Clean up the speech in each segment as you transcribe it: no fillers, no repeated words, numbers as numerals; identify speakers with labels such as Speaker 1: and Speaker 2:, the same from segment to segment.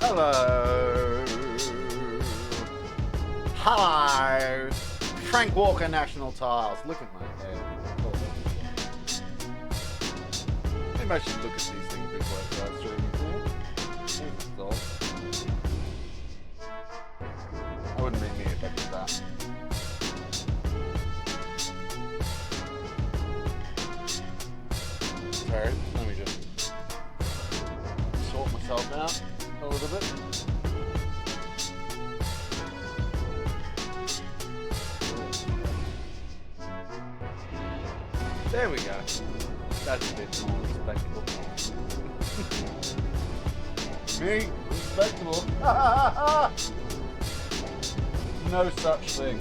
Speaker 1: Hello. Hi. Frank Walker National Tiles. Look at my head. Maybe I should look at these things before I start streaming. I wouldn't be me if I did that. Sorry, let me just sort myself out a little bit. There we go. That's a bit more respectable. Me? Respectable? No such thing.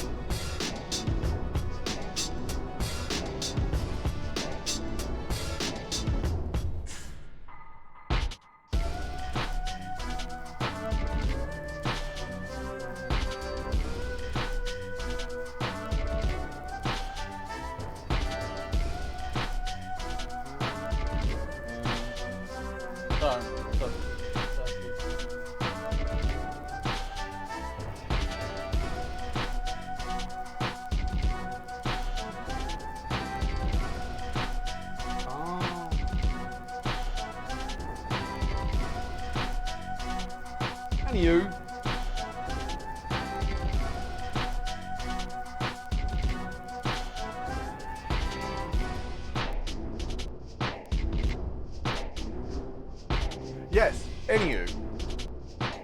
Speaker 1: You. Yes, anywho.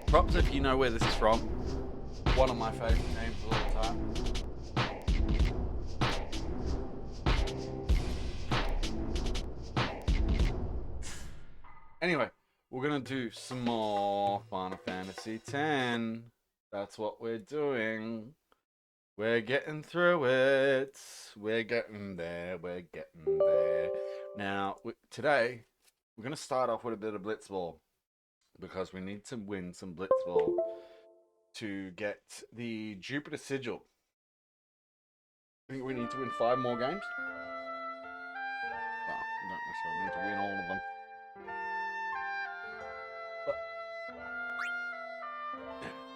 Speaker 1: Props if you know where this is from. One of my favourite games of all time. Anyway, we're gonna do some more Final Fantasy X. That's what we're doing. We're getting through it. We're getting there. We're getting there. Now, today, we're gonna start off with a bit of Blitzball because we need to win some Blitzball to get the Jupiter Sigil. I think we need to win 5 more games. Well, we don't necessarily need to win all of them.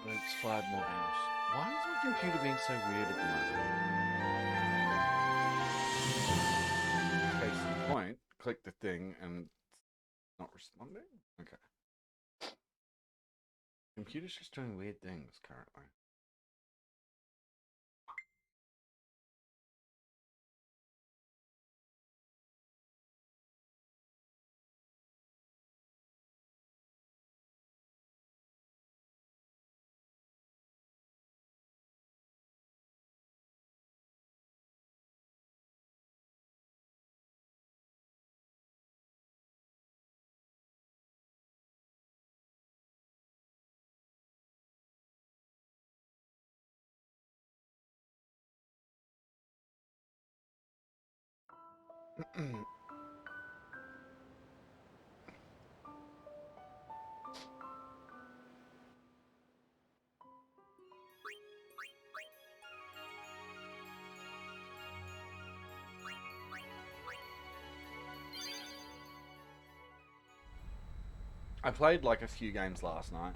Speaker 1: But it's 5 more games. Why is my computer being so weird at the moment? Case in point, click the thing and it's not responding? Okay. Computer's just doing weird things currently. I played like a few games last night.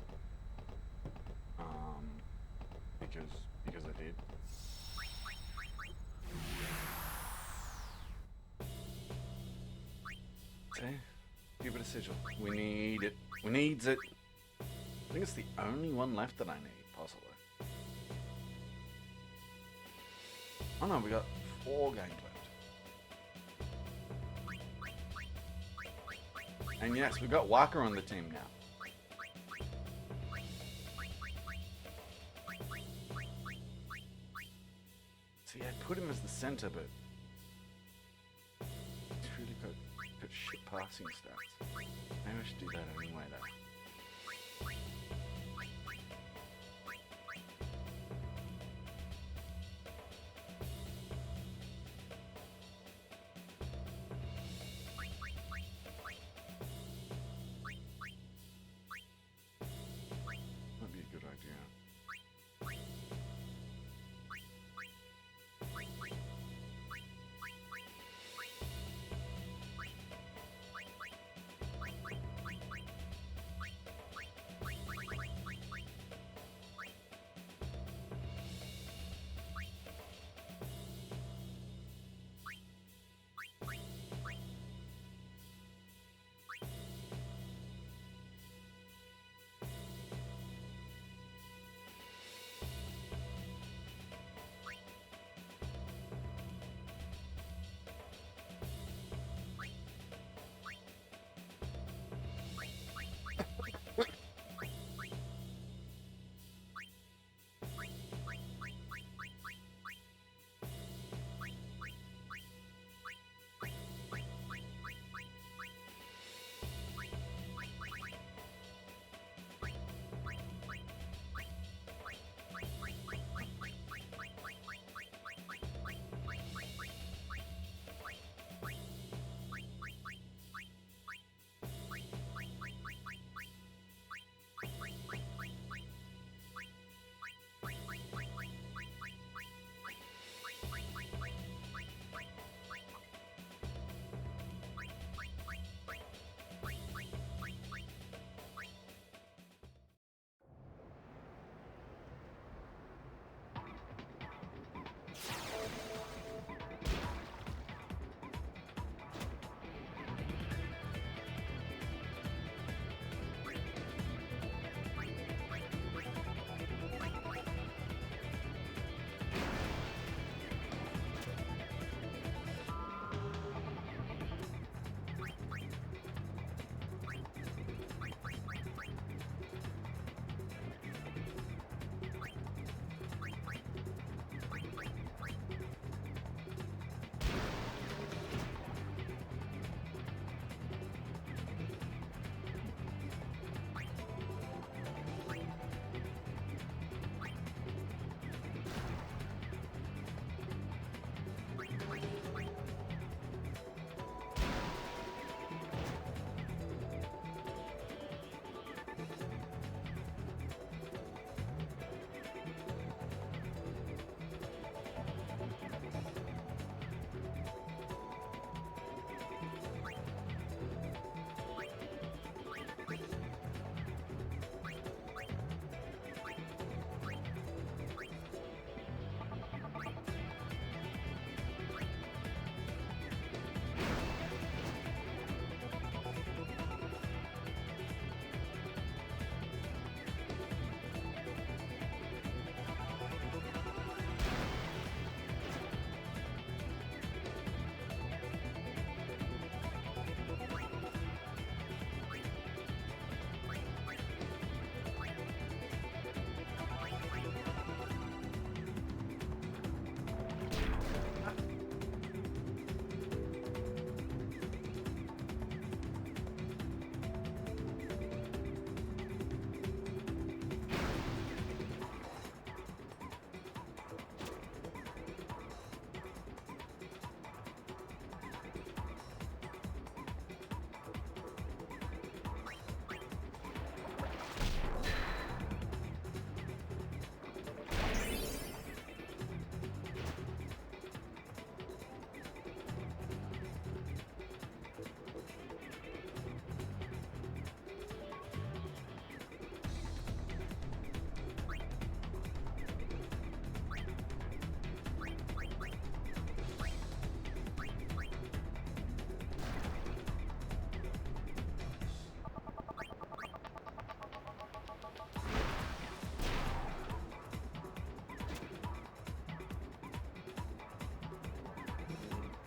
Speaker 1: Because I did. Okay. Jupiter Sigil. We need it. We needs it. I think it's the only one left that I need, possibly. Oh no, we got 4 games left. And yes, we've got Walker on the team now. See, I put him as the center, but he's really got shit passing stats. Maybe I should do that anyway, though. That'd be a good idea.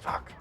Speaker 1: Fuck.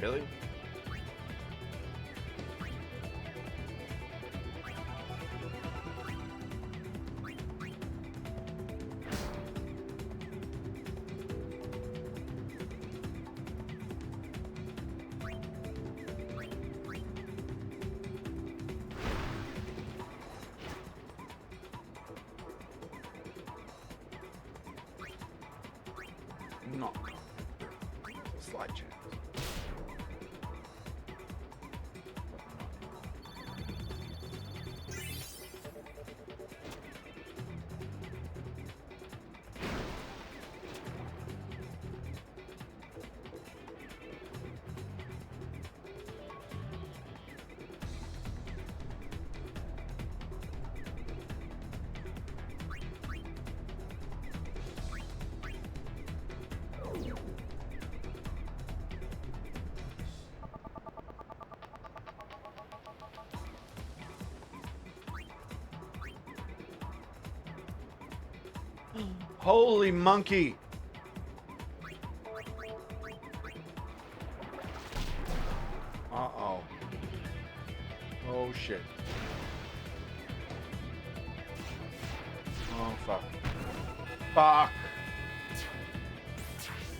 Speaker 1: Really? Not slight chance. Holy monkey! Uh-oh. Oh, shit. Oh, fuck. Fuck!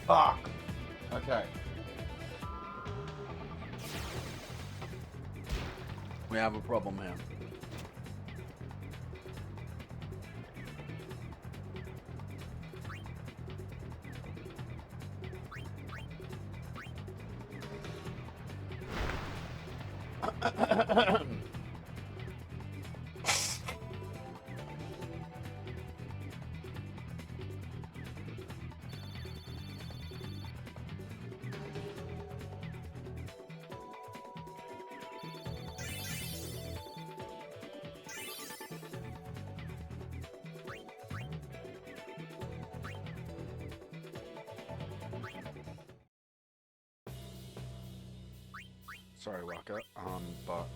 Speaker 1: Fuck! Okay. We have a problem here. Sorry, Waka. But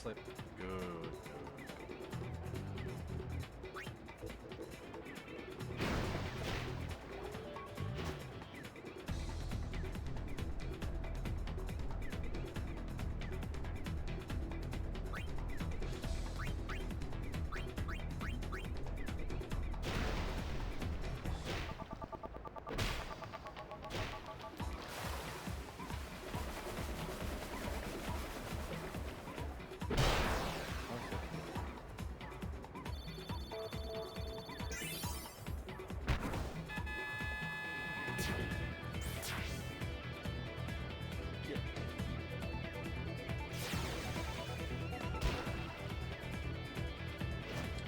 Speaker 2: slip.
Speaker 1: Good.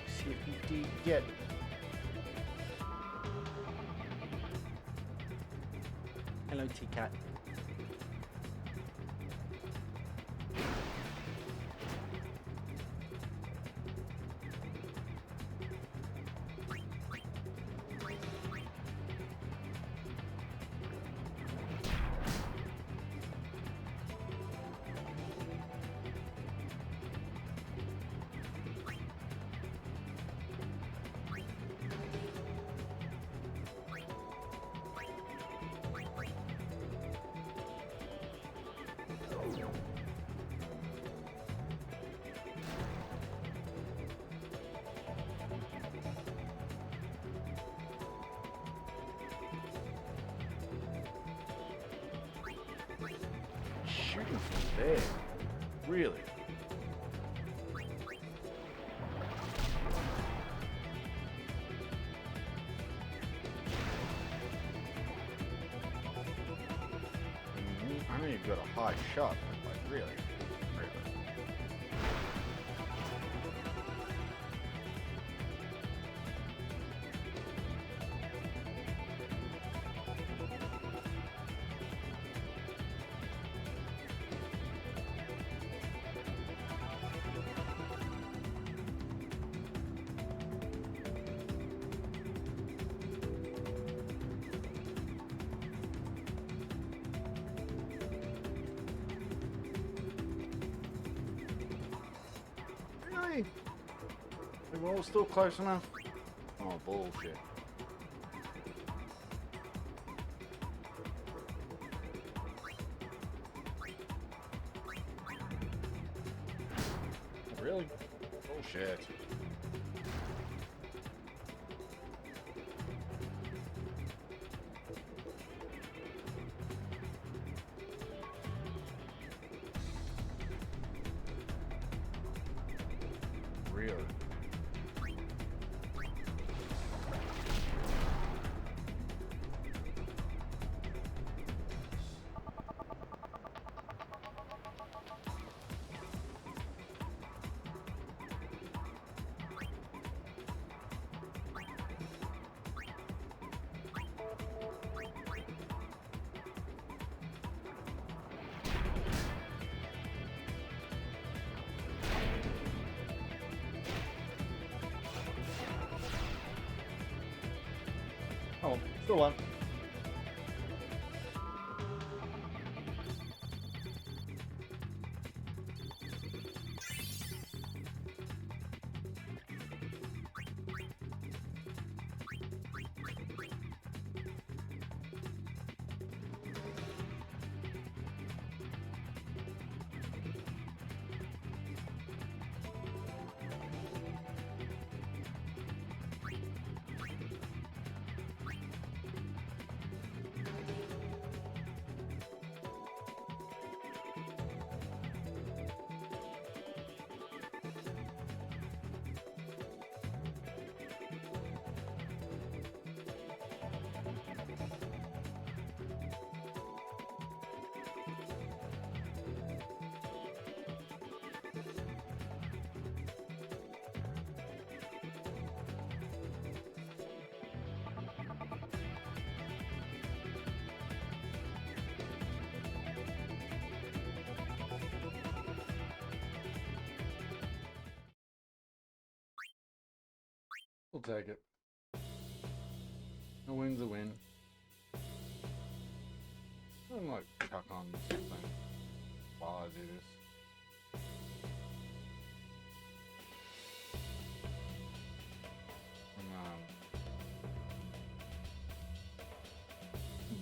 Speaker 2: See if you did get. Hello, T-Cat.
Speaker 1: Shooting from there. Really? I know you've got a high shot, but like really? Really? Really? We're all still close enough? Oh, bullshit. Really? Bullshit. Really?
Speaker 2: Oh, still one.
Speaker 1: We'll take it. A win's a win. I'm like chuck on something while I do this.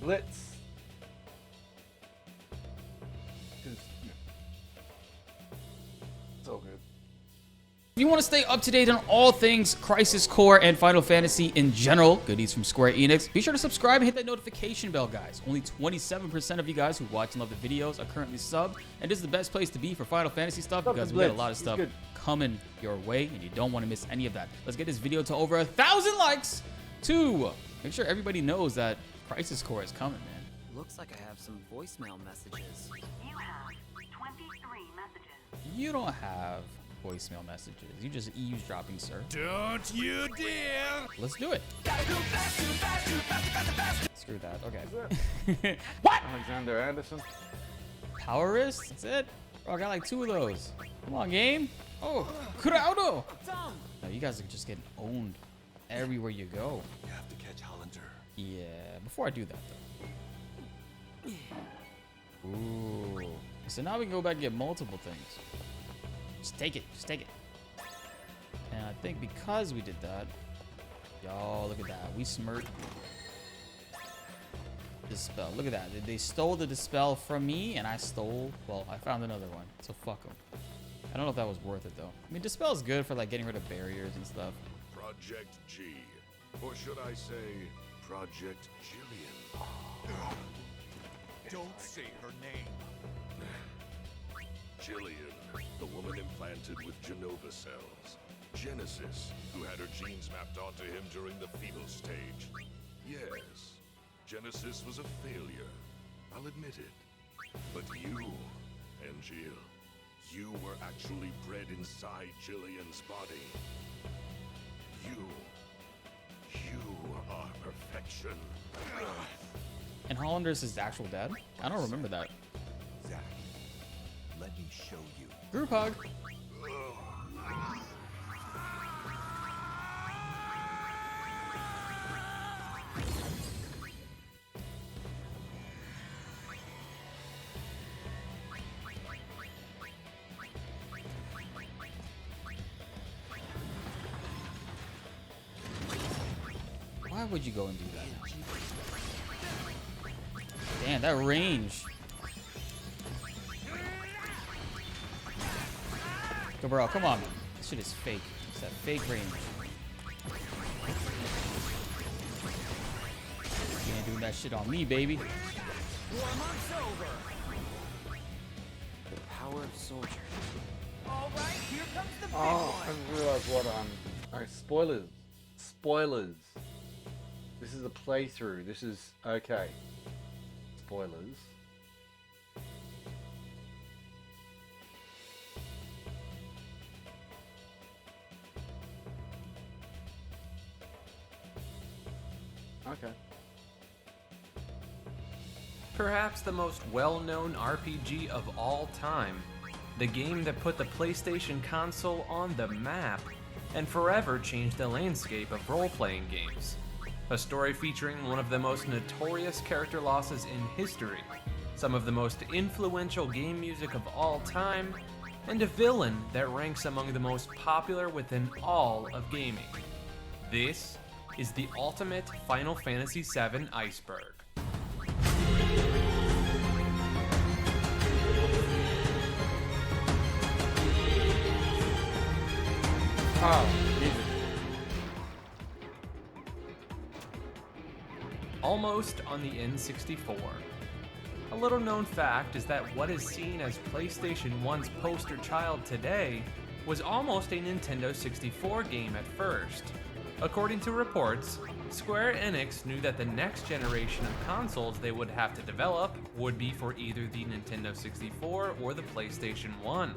Speaker 1: Blitz. 'Cause, you know, it's all good.
Speaker 3: If you want to stay up to date on all things Crisis Core and Final Fantasy in general, goodies from Square Enix, be sure to subscribe and hit that notification bell, guys. Only 27% of you guys who watch and love the videos are currently subbed, and this is the best place to be for Final Fantasy stuff because we got a lot of stuff coming your way, and you don't want to miss any of that. Let's get this video to over 1,000 likes to make sure everybody knows that Crisis Core is coming, man.
Speaker 4: Looks like I have some voicemail messages.
Speaker 5: You have 23 messages.
Speaker 3: You don't have voicemail messages. You just eavesdropping, sir.
Speaker 6: Don't you dare!
Speaker 3: Let's do it. Screw that. Okay.
Speaker 1: Alexander Anderson.
Speaker 3: Power wrist? That's it? Bro, I got like 2 of those. Come on, game. Oh, Crowdo. No, you guys are just getting owned everywhere you go.
Speaker 6: You have to catch Hollander.
Speaker 3: Yeah, before I do that, though. Ooh. So now we can go back and get multiple things. Just take it. Just take it. And I think because we did that, y'all, look at that. We smirked. Dispel. Look at that. They stole the Dispel from me, and I stole... Well, I found another one, so fuck them. I don't know if that was worth it, though. I mean, Dispel is good for, like, getting rid of barriers and stuff.
Speaker 7: Project G. Or should I say, Project Jillian?
Speaker 6: Don't say her name.
Speaker 7: Jillian, the woman implanted with Genova cells. Genesis, who had her genes mapped onto him during the fetal stage. Yes, Genesis was a failure. I'll admit it. But you, Angel, you were actually bred inside Jillian's body. You are perfection.
Speaker 3: And Hollander's his actual dad? I don't remember that.
Speaker 6: Zack, let me show you.
Speaker 3: Group hug. Why would you go and do that? Damn, that range. Go, bro, come on. This shit is fake. It's that fake range. You ain't doing that shit on me, baby.
Speaker 4: The power of soldier.
Speaker 1: Oh, I didn't realize what Alright, spoilers. Spoilers. This is a playthrough. This is okay. Spoilers. Okay.
Speaker 8: Perhaps the most well-known RPG of all time, the game that put the PlayStation console on the map and forever changed the landscape of role-playing games. A story featuring one of the most notorious character losses in history, some of the most influential game music of all time, and a villain that ranks among the most popular within all of gaming. This is the ultimate Final Fantasy VII iceberg.
Speaker 1: Oh, Jesus.
Speaker 8: Almost on the N64. A little known fact is that what is seen as PlayStation 1's poster child today was almost a Nintendo 64 game at first. According to reports, Square Enix knew that the next generation of consoles they would have to develop would be for either the Nintendo 64 or the PlayStation 1.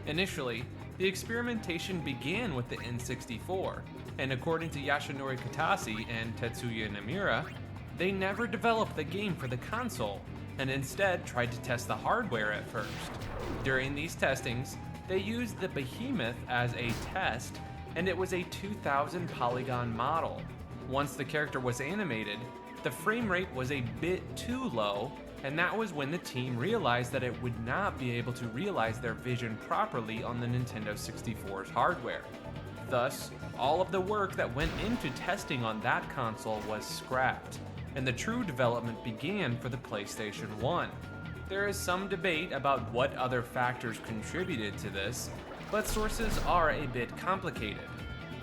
Speaker 8: Initially, the experimentation began with the N64, and according to Yasunori Kitase and Tetsuya Nomura, they never developed the game for the console, and instead tried to test the hardware at first. During these testings, they used the Behemoth as a test, and it was a 2000 polygon model. Once the character was animated, the frame rate was a bit too low, and that was when the team realized that it would not be able to realize their vision properly on the Nintendo 64's hardware. Thus, all of the work that went into testing on that console was scrapped, and the true development began for the PlayStation 1. There is some debate about what other factors contributed to this, but sources are a bit complicated.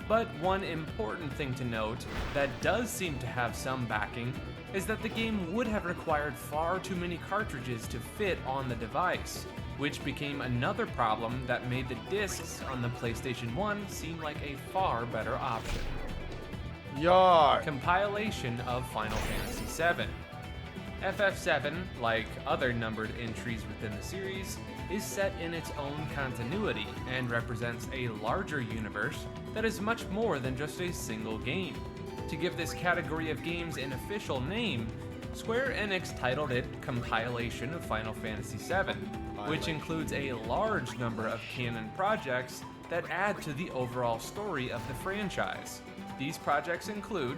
Speaker 8: But one important thing to note that does seem to have some backing is that the game would have required far too many cartridges to fit on the device, which became another problem that made the discs on the PlayStation 1 seem like a far better option.
Speaker 1: Yar.
Speaker 8: Compilation of Final Fantasy VII. FF7, like other numbered entries within the series, is set in its own continuity and represents a larger universe that is much more than just a single game. To give this category of games an official name, Square Enix titled it Compilation of Final Fantasy VII, which includes a large number of canon projects that add to the overall story of the franchise. These projects include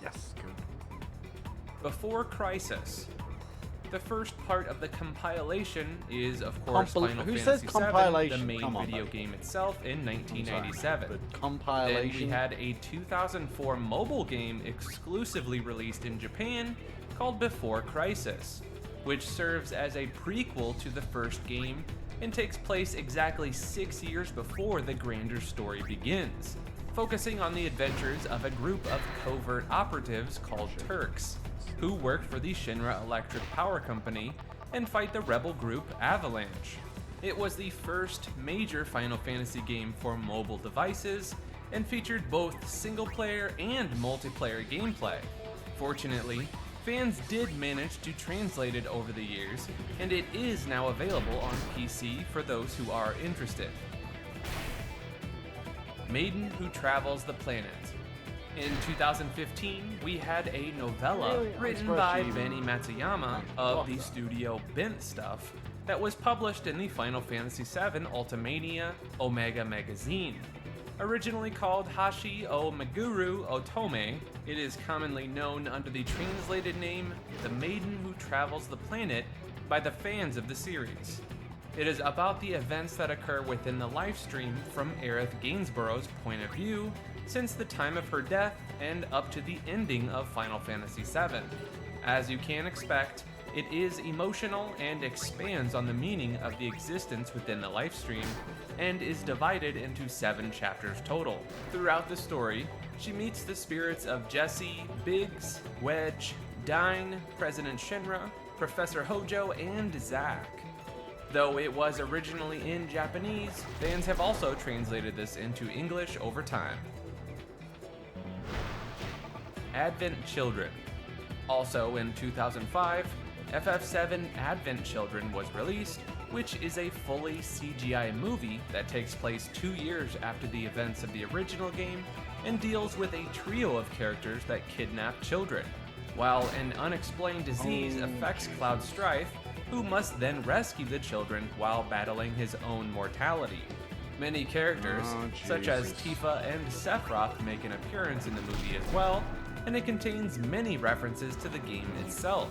Speaker 1: Yes, good.
Speaker 8: Before Crisis. The first part of the compilation is, of course, Final
Speaker 1: Who
Speaker 8: Fantasy
Speaker 1: says
Speaker 8: VII,
Speaker 1: compilation?
Speaker 8: the main
Speaker 1: Come on,
Speaker 8: video
Speaker 1: buddy.
Speaker 8: game itself in 1997.
Speaker 1: But
Speaker 8: Then
Speaker 1: compilation.
Speaker 8: we had a 2004 mobile game exclusively released in Japan called Before Crisis, which serves as a prequel to the first game and takes place exactly 6 years before the grander story begins, focusing on the adventures of a group of covert operatives called Turks, who work for the Shinra Electric Power Company and fight the rebel group Avalanche. It was the first major Final Fantasy game for mobile devices and featured both single-player and multiplayer gameplay. Fortunately, fans did manage to translate it over the years, and it is now available on PC for those who are interested. Maiden Who Travels the Planet. In 2015, we had a novella
Speaker 1: Really? I'm
Speaker 8: written
Speaker 1: surprised
Speaker 8: by
Speaker 1: you even-
Speaker 8: Benny Matsuyama of the studio Bent Stuff that was published in the Final Fantasy VII Ultimania Omega magazine. Originally called Hashi o Meguru Otome, it is commonly known under the translated name The Maiden Who Travels the Planet by the fans of the series. It is about the events that occur within the livestream from Aerith Gainsborough's point of view since the time of her death and up to the ending of Final Fantasy VII. As you can expect, it is emotional and expands on the meaning of the existence within the livestream and is divided into 7 chapters total. Throughout the story, she meets the spirits of Jessie, Biggs, Wedge, Dyne, President Shinra, Professor Hojo, and Zack. Though it was originally in Japanese, fans have also translated this into English over time. Advent Children. Also in 2005, FF7 Advent Children was released, which is a fully CGI movie that takes place 2 years after the events of the original game and deals with a trio of characters that kidnap children, while an unexplained disease affects Cloud Strife, who must then rescue the children while battling his own mortality. Many characters, such as Tifa and Sephiroth, make an appearance in the movie as well, and it contains many references to the game itself.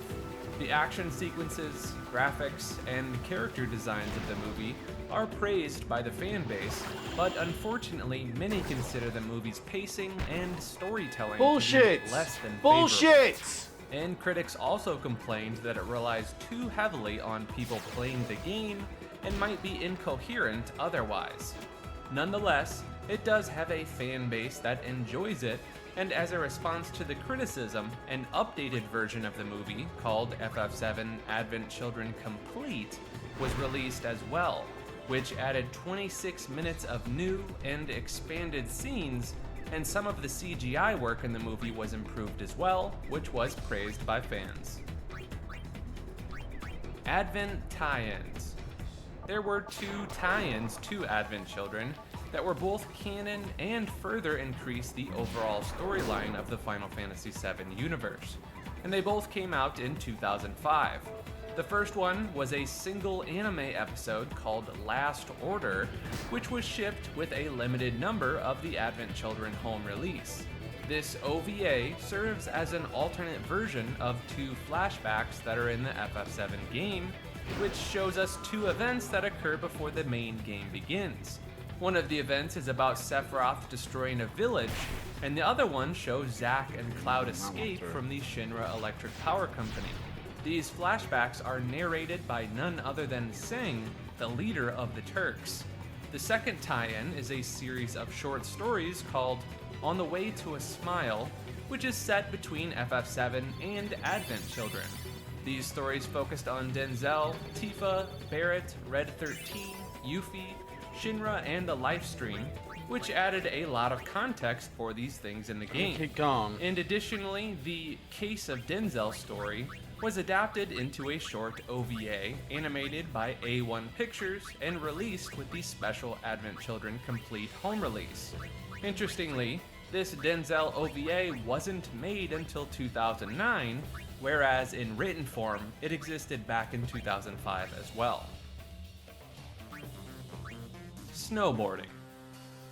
Speaker 8: The action sequences, graphics, and character designs of the movie are praised by the fan base, but unfortunately many consider the movie's pacing and storytelling
Speaker 1: Bullshit!
Speaker 8: to be less than favorable.
Speaker 1: Bullshit!
Speaker 8: And critics also complained that it relies too heavily on people playing the game and might be incoherent otherwise. Nonetheless, it does have a fan base that enjoys it, and as a response to the criticism, an updated version of the movie called FF7 Advent Children Complete was released as well, which added 26 minutes of new and expanded scenes, and some of the CGI work in the movie was improved as well, which was praised by fans. Advent tie-ins. There were 2 tie-ins to Advent Children that were both canon and further increased the overall storyline of the Final Fantasy VII universe, and they both came out in 2005. The first one was a single anime episode called Last Order, which was shipped with a limited number of the Advent Children home release. This OVA serves as an alternate version of 2 flashbacks that are in the FF7 game, which shows us 2 events that occur before the main game begins. One of the events is about Sephiroth destroying a village, and the other one shows Zack and Cloud escape from the Shinra Electric Power Company. These flashbacks are narrated by none other than Singh, the leader of the Turks. The second tie-in is a series of short stories called On the Way to a Smile, which is set between FF7 and Advent Children. These stories focused on Denzel, Tifa, Barrett, Red 13, Yuffie, Shinra, and the livestream, which added a lot of context for these things in the game.
Speaker 1: Keep going.
Speaker 8: And additionally, the Case of Denzel story was adapted into a short OVA animated by A1 Pictures and released with the special Advent Children Complete home release. Interestingly, this Denzel OVA wasn't made until 2009, whereas in written form, it existed back in 2005 as well. Snowboarding.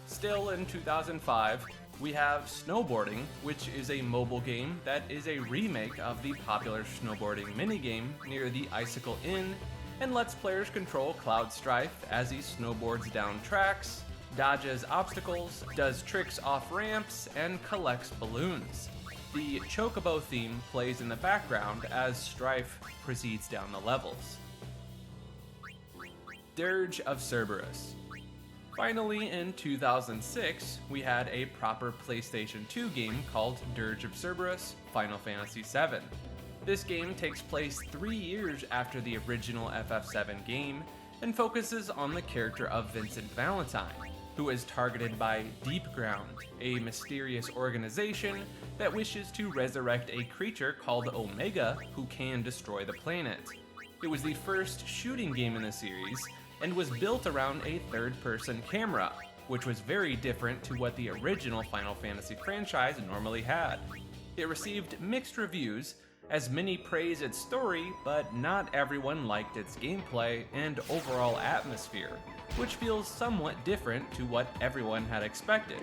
Speaker 8: Still in 2005, we have Snowboarding, which is a mobile game that is a remake of the popular snowboarding minigame near the Icicle Inn, and lets players control Cloud Strife as he snowboards down tracks, dodges obstacles, does tricks off ramps, and collects balloons. The Chocobo theme plays in the background as Strife proceeds down the levels. Dirge of Cerberus. Finally, in 2006, we had a proper PlayStation 2 game called Dirge of Cerberus Final Fantasy VII. This game takes place 3 years after the original FF7 game and focuses on the character of Vincent Valentine, who is targeted by Deep Ground, a mysterious organization that wishes to resurrect a creature called Omega who can destroy the planet. It was the first shooting game in the series and was built around a third-person camera, which was very different to what the original Final Fantasy franchise normally had. It received mixed reviews, as many praised its story, but not everyone liked its gameplay and overall atmosphere, which feels somewhat different to what everyone had expected.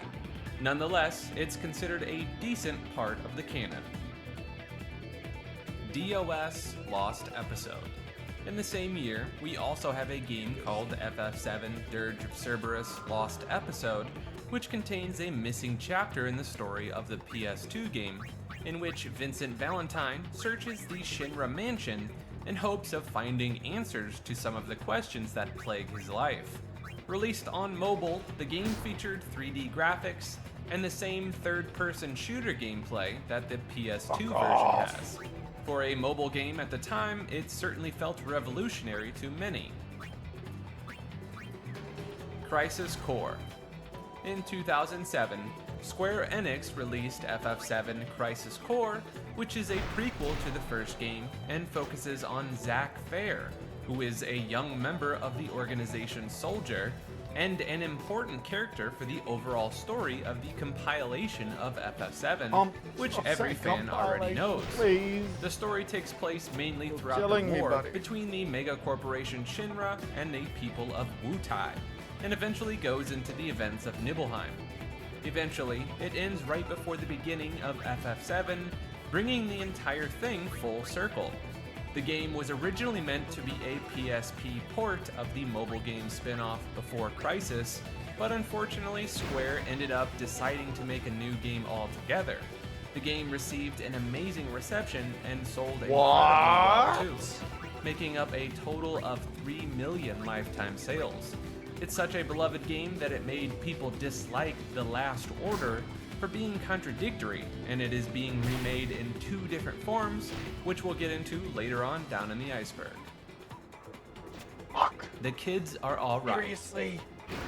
Speaker 8: Nonetheless, it's considered a decent part of the canon. DOS Lost Episode. In the same year, we also have a game called FF7 Dirge of Cerberus Lost Episode, which contains a missing chapter in the story of the PS2 game, in which Vincent Valentine searches the Shinra mansion in hopes of finding answers to some of the questions that plague his life. Released on mobile, the game featured 3D graphics and the same third-person shooter gameplay that the PS2 version has. For a mobile game at the time, it certainly felt revolutionary to many. Crisis Core. In 2007, Square Enix released FF7 Crisis Core, which is a prequel to the first game and focuses on Zack Fair, who is a young member of the organization Soldier and an important character for the overall story of the compilation of FF7, which every fan already knows.
Speaker 2: Please.
Speaker 8: The story takes place mainly throughout
Speaker 2: killing
Speaker 8: the
Speaker 2: me,
Speaker 8: war
Speaker 2: buddy.
Speaker 8: between the mega corporation Shinra and the people of Wutai, and eventually goes into the events of Nibelheim. Eventually, it ends right before the beginning of FF7, bringing the entire thing full circle. The game was originally meant to be a PSP port of the mobile game spin-off Before Crisis, but unfortunately Square ended up deciding to make a new game altogether. The game received an amazing reception and sold incredibly well too, making up a total of 3 million lifetime sales. It's such a beloved game that it made people dislike The Last Order for being contradictory, and it is being remade in 2 different forms, which we'll get into later on down in the iceberg.
Speaker 2: Fuck.
Speaker 8: The Kids Are Alright.
Speaker 2: Seriously.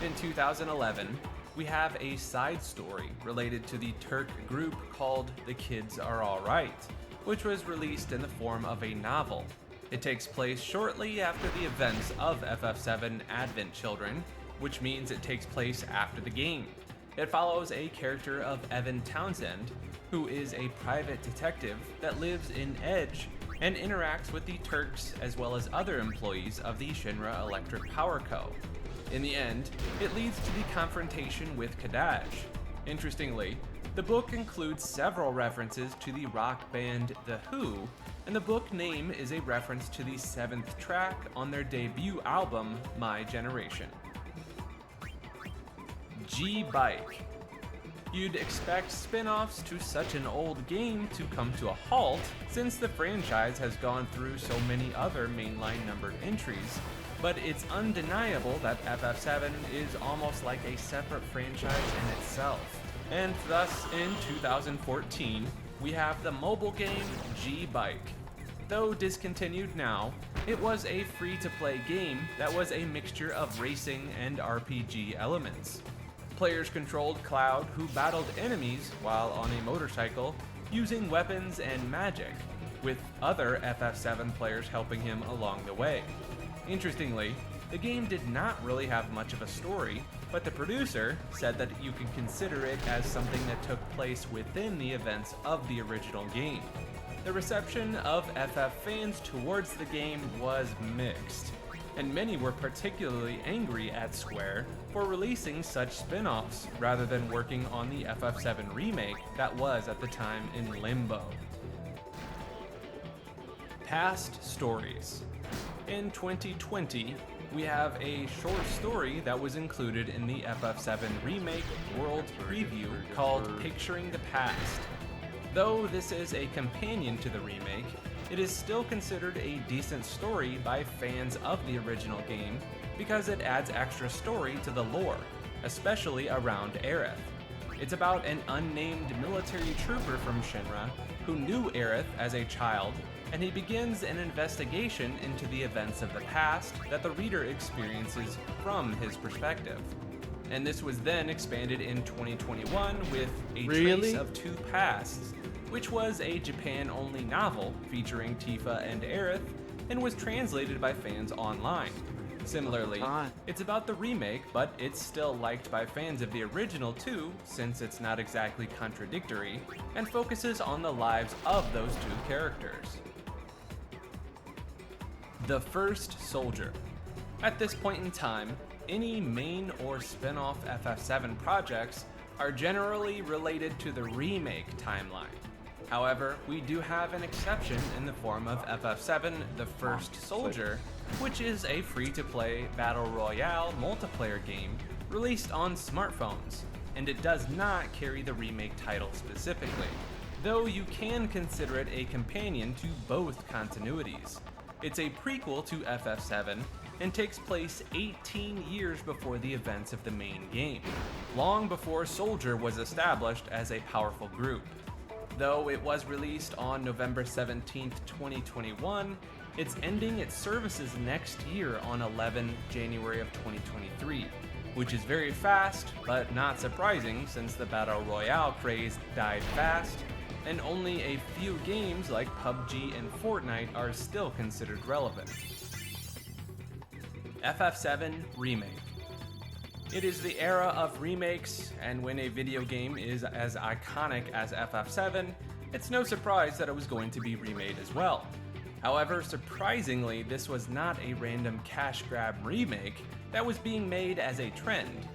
Speaker 8: In 2011, we have a side story related to the Turk group called The Kids Are Alright, which was released in the form of a novel. It takes place shortly after the events of FF7 Advent Children, which means it takes place after the game. It follows a character of Evan Townsend, who is a private detective that lives in Edge and interacts with the Turks as well as other employees of the Shinra Electric Power Co. In the end, it leads to the confrontation with Kadaj. Interestingly, the book includes several references to the rock band The Who, and the book name is a reference to the 7th track on their debut album, My Generation. G-Bike. You'd expect spin-offs to such an old game to come to a halt, since the franchise has gone through so many other mainline numbered entries, but it's undeniable that FF7 is almost like a separate franchise in itself. And thus, in 2014, we have the mobile game G-Bike. Though discontinued now, it was a free-to-play game that was a mixture of racing and RPG elements. Players controlled Cloud, who battled enemies while on a motorcycle, using weapons and magic, with other FF7 players helping him along the way. Interestingly, the game did not really have much of a story, but the producer said that you can consider it as something that took place within the events of the original game. The reception of FF fans towards the game was mixed, and many were particularly angry at Square for releasing such spin-offs rather than working on the FF7 remake that was at the time in limbo. Past stories. In 2020, we have a short story that was included in the FF7 Remake World Preview called Picturing the Past. Though this is a companion to the remake, it is still considered a decent story by fans of the original game because it adds extra story to the lore, especially around Aerith. It's about an unnamed military trooper from Shinra who knew Aerith as a child, and he begins an investigation into the events of the past that the reader experiences from his perspective. And this was then expanded in 2021 with A Trace of Two Pasts, which was a Japan-only novel featuring Tifa and Aerith, and was translated by fans online. Similarly, it's about the remake, but it's still liked by fans of the original too, since it's not exactly contradictory, and focuses on the lives of those two characters. The First Soldier. At this point in time, any main or spin-off FF7 projects are generally related to the remake timeline. However, we do have an exception in the form of FF7 The First Soldier, which is a free-to-play battle royale multiplayer game released on smartphones, and it does not carry the remake title specifically, though you can consider it a companion to both continuities. It's a prequel to FF7 and takes place 18 years before the events of the main game, long before Soldier was established as a powerful group. Though it was released on November 17, 2021, it's ending its services next year on 11 January of 2023, which is very fast, but not surprising since the Battle Royale craze died fast, and only a few games like PUBG and Fortnite are still considered relevant. FF7 Remake. It is the era of remakes, and when a video game is as iconic as FF7, it's no surprise that it was going to be remade as well. However, surprisingly, this was not a random cash grab remake that was being made as a trend,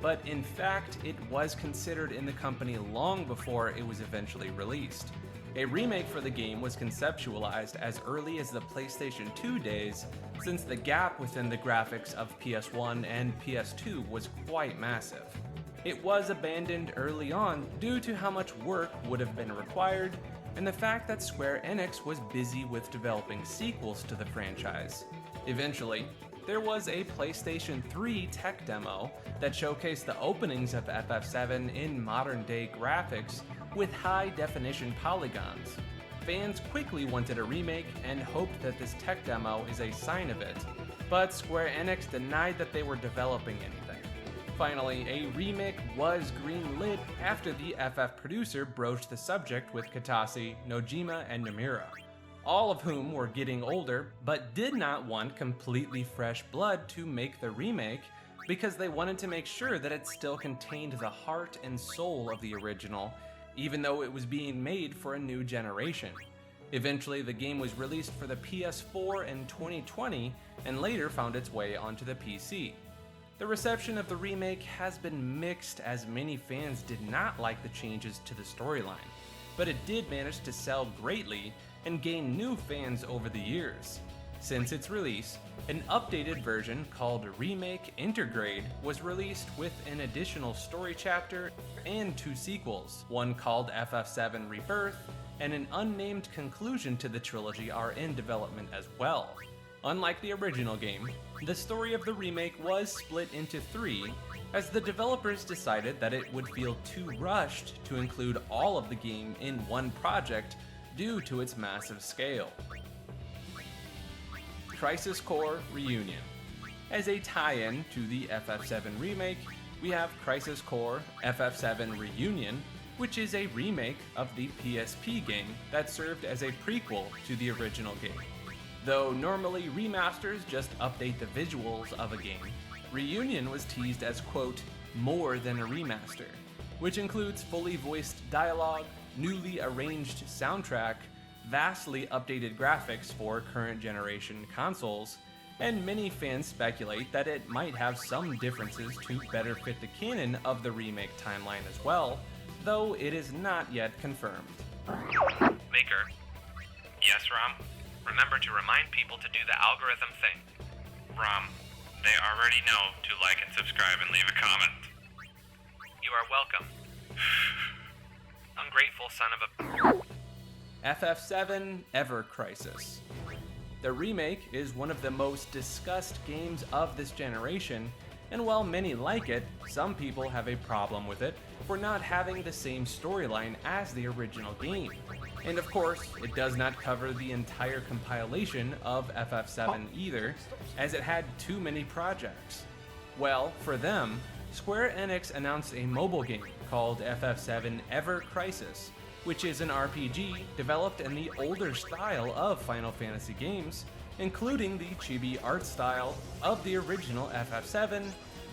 Speaker 8: but in fact, it was considered in the company long before it was eventually released. A remake for the game was conceptualized as early as the PlayStation 2 days, since the gap within the graphics of PS1 and PS2 was quite massive. It was abandoned early on due to how much work would have been required, and the fact that Square Enix was busy with developing sequels to the franchise. Eventually, there was a PlayStation 3 tech demo that showcased the openings of FF7 in modern-day graphics with high-definition polygons. Fans quickly wanted a remake and hoped that this tech demo is a sign of it, but Square Enix denied that they were developing anything. Finally, a remake was greenlit after the FF producer broached the subject with Katase, Nojima, and Nomura, all of whom were getting older but did not want completely fresh blood to make the remake because they wanted to make sure that it still contained the heart and soul of the original, even though it was being made for a new generation. Eventually, the game was released for the PS4 in 2020 and later found its way onto the PC. The reception of the remake has been mixed, as many fans did not like the changes to the storyline, but it did manage to sell greatly and gain new fans over the years. Since its release, an updated version called Remake Intergrade was released with an additional story chapter and 2 sequels, one called FF7 Rebirth, and an unnamed conclusion to the trilogy are in development as well. Unlike the original game, the story of the remake was split into 3, as the developers decided that it would feel too rushed to include all of the game in one project due to its massive scale. Crisis Core Reunion. As a tie-in to the FF7 remake, we have Crisis Core FF7 Reunion, which is a remake of the PSP game that served as a prequel to the original game. Though normally remasters just update the visuals of a game, Reunion was teased as, quote, more than a remaster, which includes fully voiced dialogue, newly arranged soundtrack, vastly updated graphics for current generation consoles, and many fans speculate that it might have some differences to better fit the canon of the remake timeline as well, though it is not yet confirmed.
Speaker 9: Maker. Yes, Rom? Remember to remind people to do the algorithm thing. Rom, they already know to like and subscribe and leave a comment. You are welcome. Ungrateful son of a...
Speaker 8: FF7 Ever Crisis. The remake is one of the most discussed games of this generation, and while many like it, some people have a problem with it for not having the same storyline as the original game. And of course, it does not cover the entire compilation of FF7 either, as it had too many projects. Well, for them, Square Enix announced a mobile game called FF7 Ever Crisis, which is an RPG developed in the older style of Final Fantasy games, including the chibi art style of the original FF7,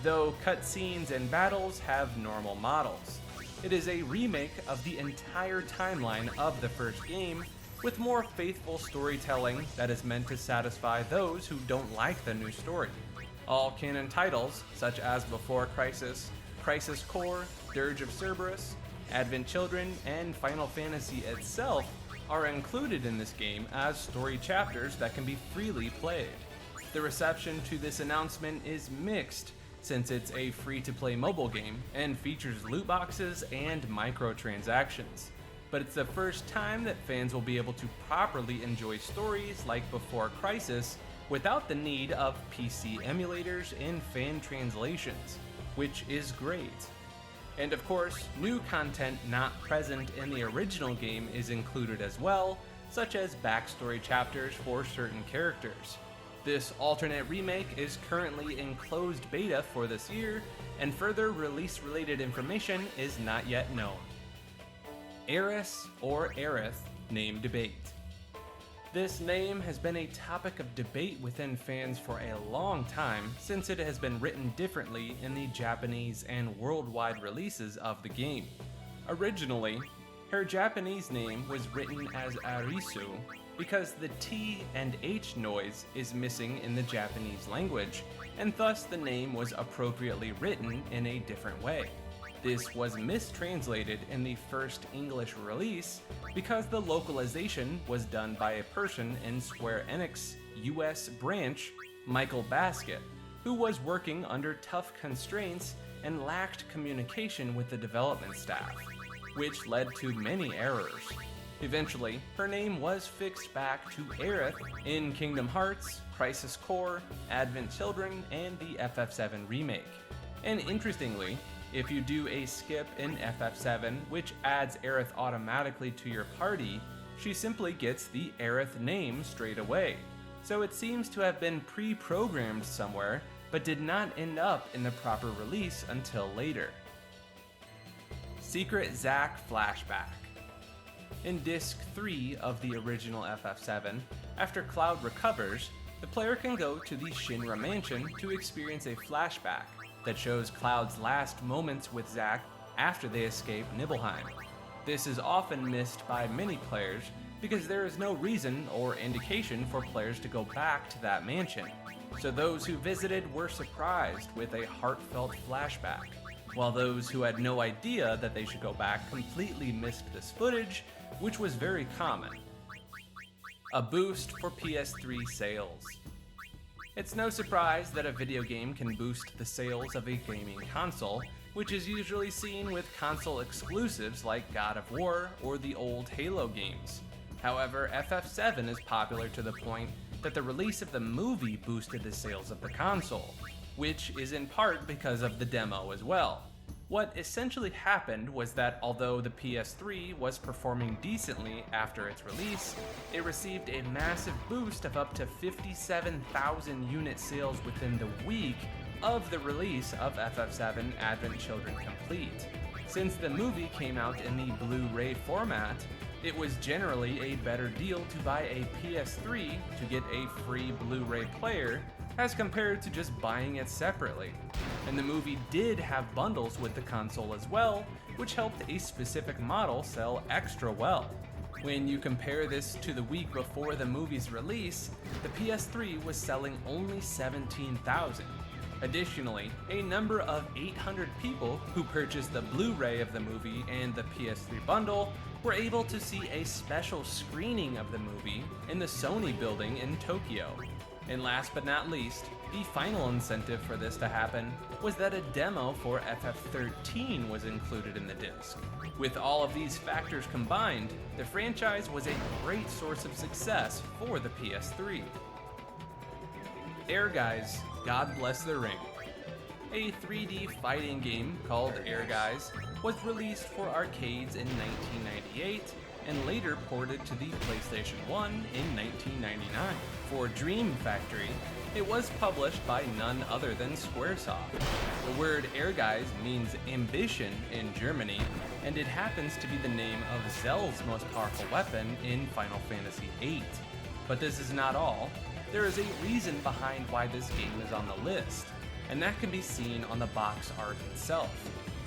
Speaker 8: though cutscenes and battles have normal models. It is a remake of the entire timeline of the first game, with more faithful storytelling that is meant to satisfy those who don't like the new story. All canon titles, such as Before Crisis, Crisis Core, Dirge of Cerberus, Advent Children, and Final Fantasy itself, are included in this game as story chapters that can be freely played. The reception to this announcement is mixed, since it's a free-to-play mobile game and features loot boxes and microtransactions. But it's the first time that fans will be able to properly enjoy stories like Before Crisis without the need of PC emulators and fan translations, which is great. And of course, new content not present in the original game is included as well, such as backstory chapters for certain characters. This alternate remake is currently in closed beta for this year, and further release-related information is not yet known. Aerith or Aerith name debate. This name has been a topic of debate within fans for a long time, since it has been written differently in the Japanese and worldwide releases of the game. Originally, her Japanese name was written as Arisu because the T and H noise is missing in the Japanese language, and thus the name was appropriately written in a different way. This was mistranslated in the first English release because the localization was done by a person in Square Enix US branch, Michael Baskett, who was working under tough constraints and lacked communication with the development staff, which led to many errors. Eventually, her name was fixed back to Aerith in Kingdom Hearts, Crisis Core, Advent Children, and the FF7 remake. And interestingly, if you do a skip in FF7, which adds Aerith automatically to your party, she simply gets the Aerith name straight away. So it seems to have been pre-programmed somewhere, but did not end up in the proper release until later. Secret Zack Flashback. In Disc 3 of the original FF7, after Cloud recovers, the player can go to the Shinra Mansion to experience a flashback that shows Cloud's last moments with Zack after they escape Nibelheim. This is often missed by many players because there is no reason or indication for players to go back to that mansion, so those who visited were surprised with a heartfelt flashback, while those who had no idea that they should go back completely missed this footage, which was very common. a boost for PS3 sales. It's no surprise that a video game can boost the sales of a gaming console, which is usually seen with console exclusives like God of War or the old Halo games. However, FF7 is popular to the point that the release of the movie boosted the sales of the console, which is in part because of the demo as well. What essentially happened was that although the PS3 was performing decently after its release, it received a massive boost of up to 57,000 unit sales within the week of the release of FF7 Advent Children Complete. Since the movie came out in the Blu-ray format, it was generally a better deal to buy a PS3 to get a free Blu-ray player as compared to just buying it separately. And the movie did have bundles with the console as well, which helped a specific model sell extra well. When you compare this to the week before the movie's release, the PS3 was selling only 17,000. Additionally, a number of 800 people who purchased the Blu-ray of the movie and the PS3 bundle were able to see a special screening of the movie in the Sony building in Tokyo. And last but not least, the final incentive for this to happen was that a demo for FF13 was included in the disc. With all of these factors combined, the franchise was a great source of success for the PS3. Ehrgeiz, God Bless the Ring. A 3D fighting game called Ehrgeiz was released for arcades in 1998 and later ported to the PlayStation 1 in 1999. For Dream Factory, it was published by none other than Squaresoft. The word Ehrgeiz means ambition in Germany, and it happens to be the name of Zell's most powerful weapon in Final Fantasy VIII. But this is not all. There is a reason behind why this game is on the list, and that can be seen on the box art itself.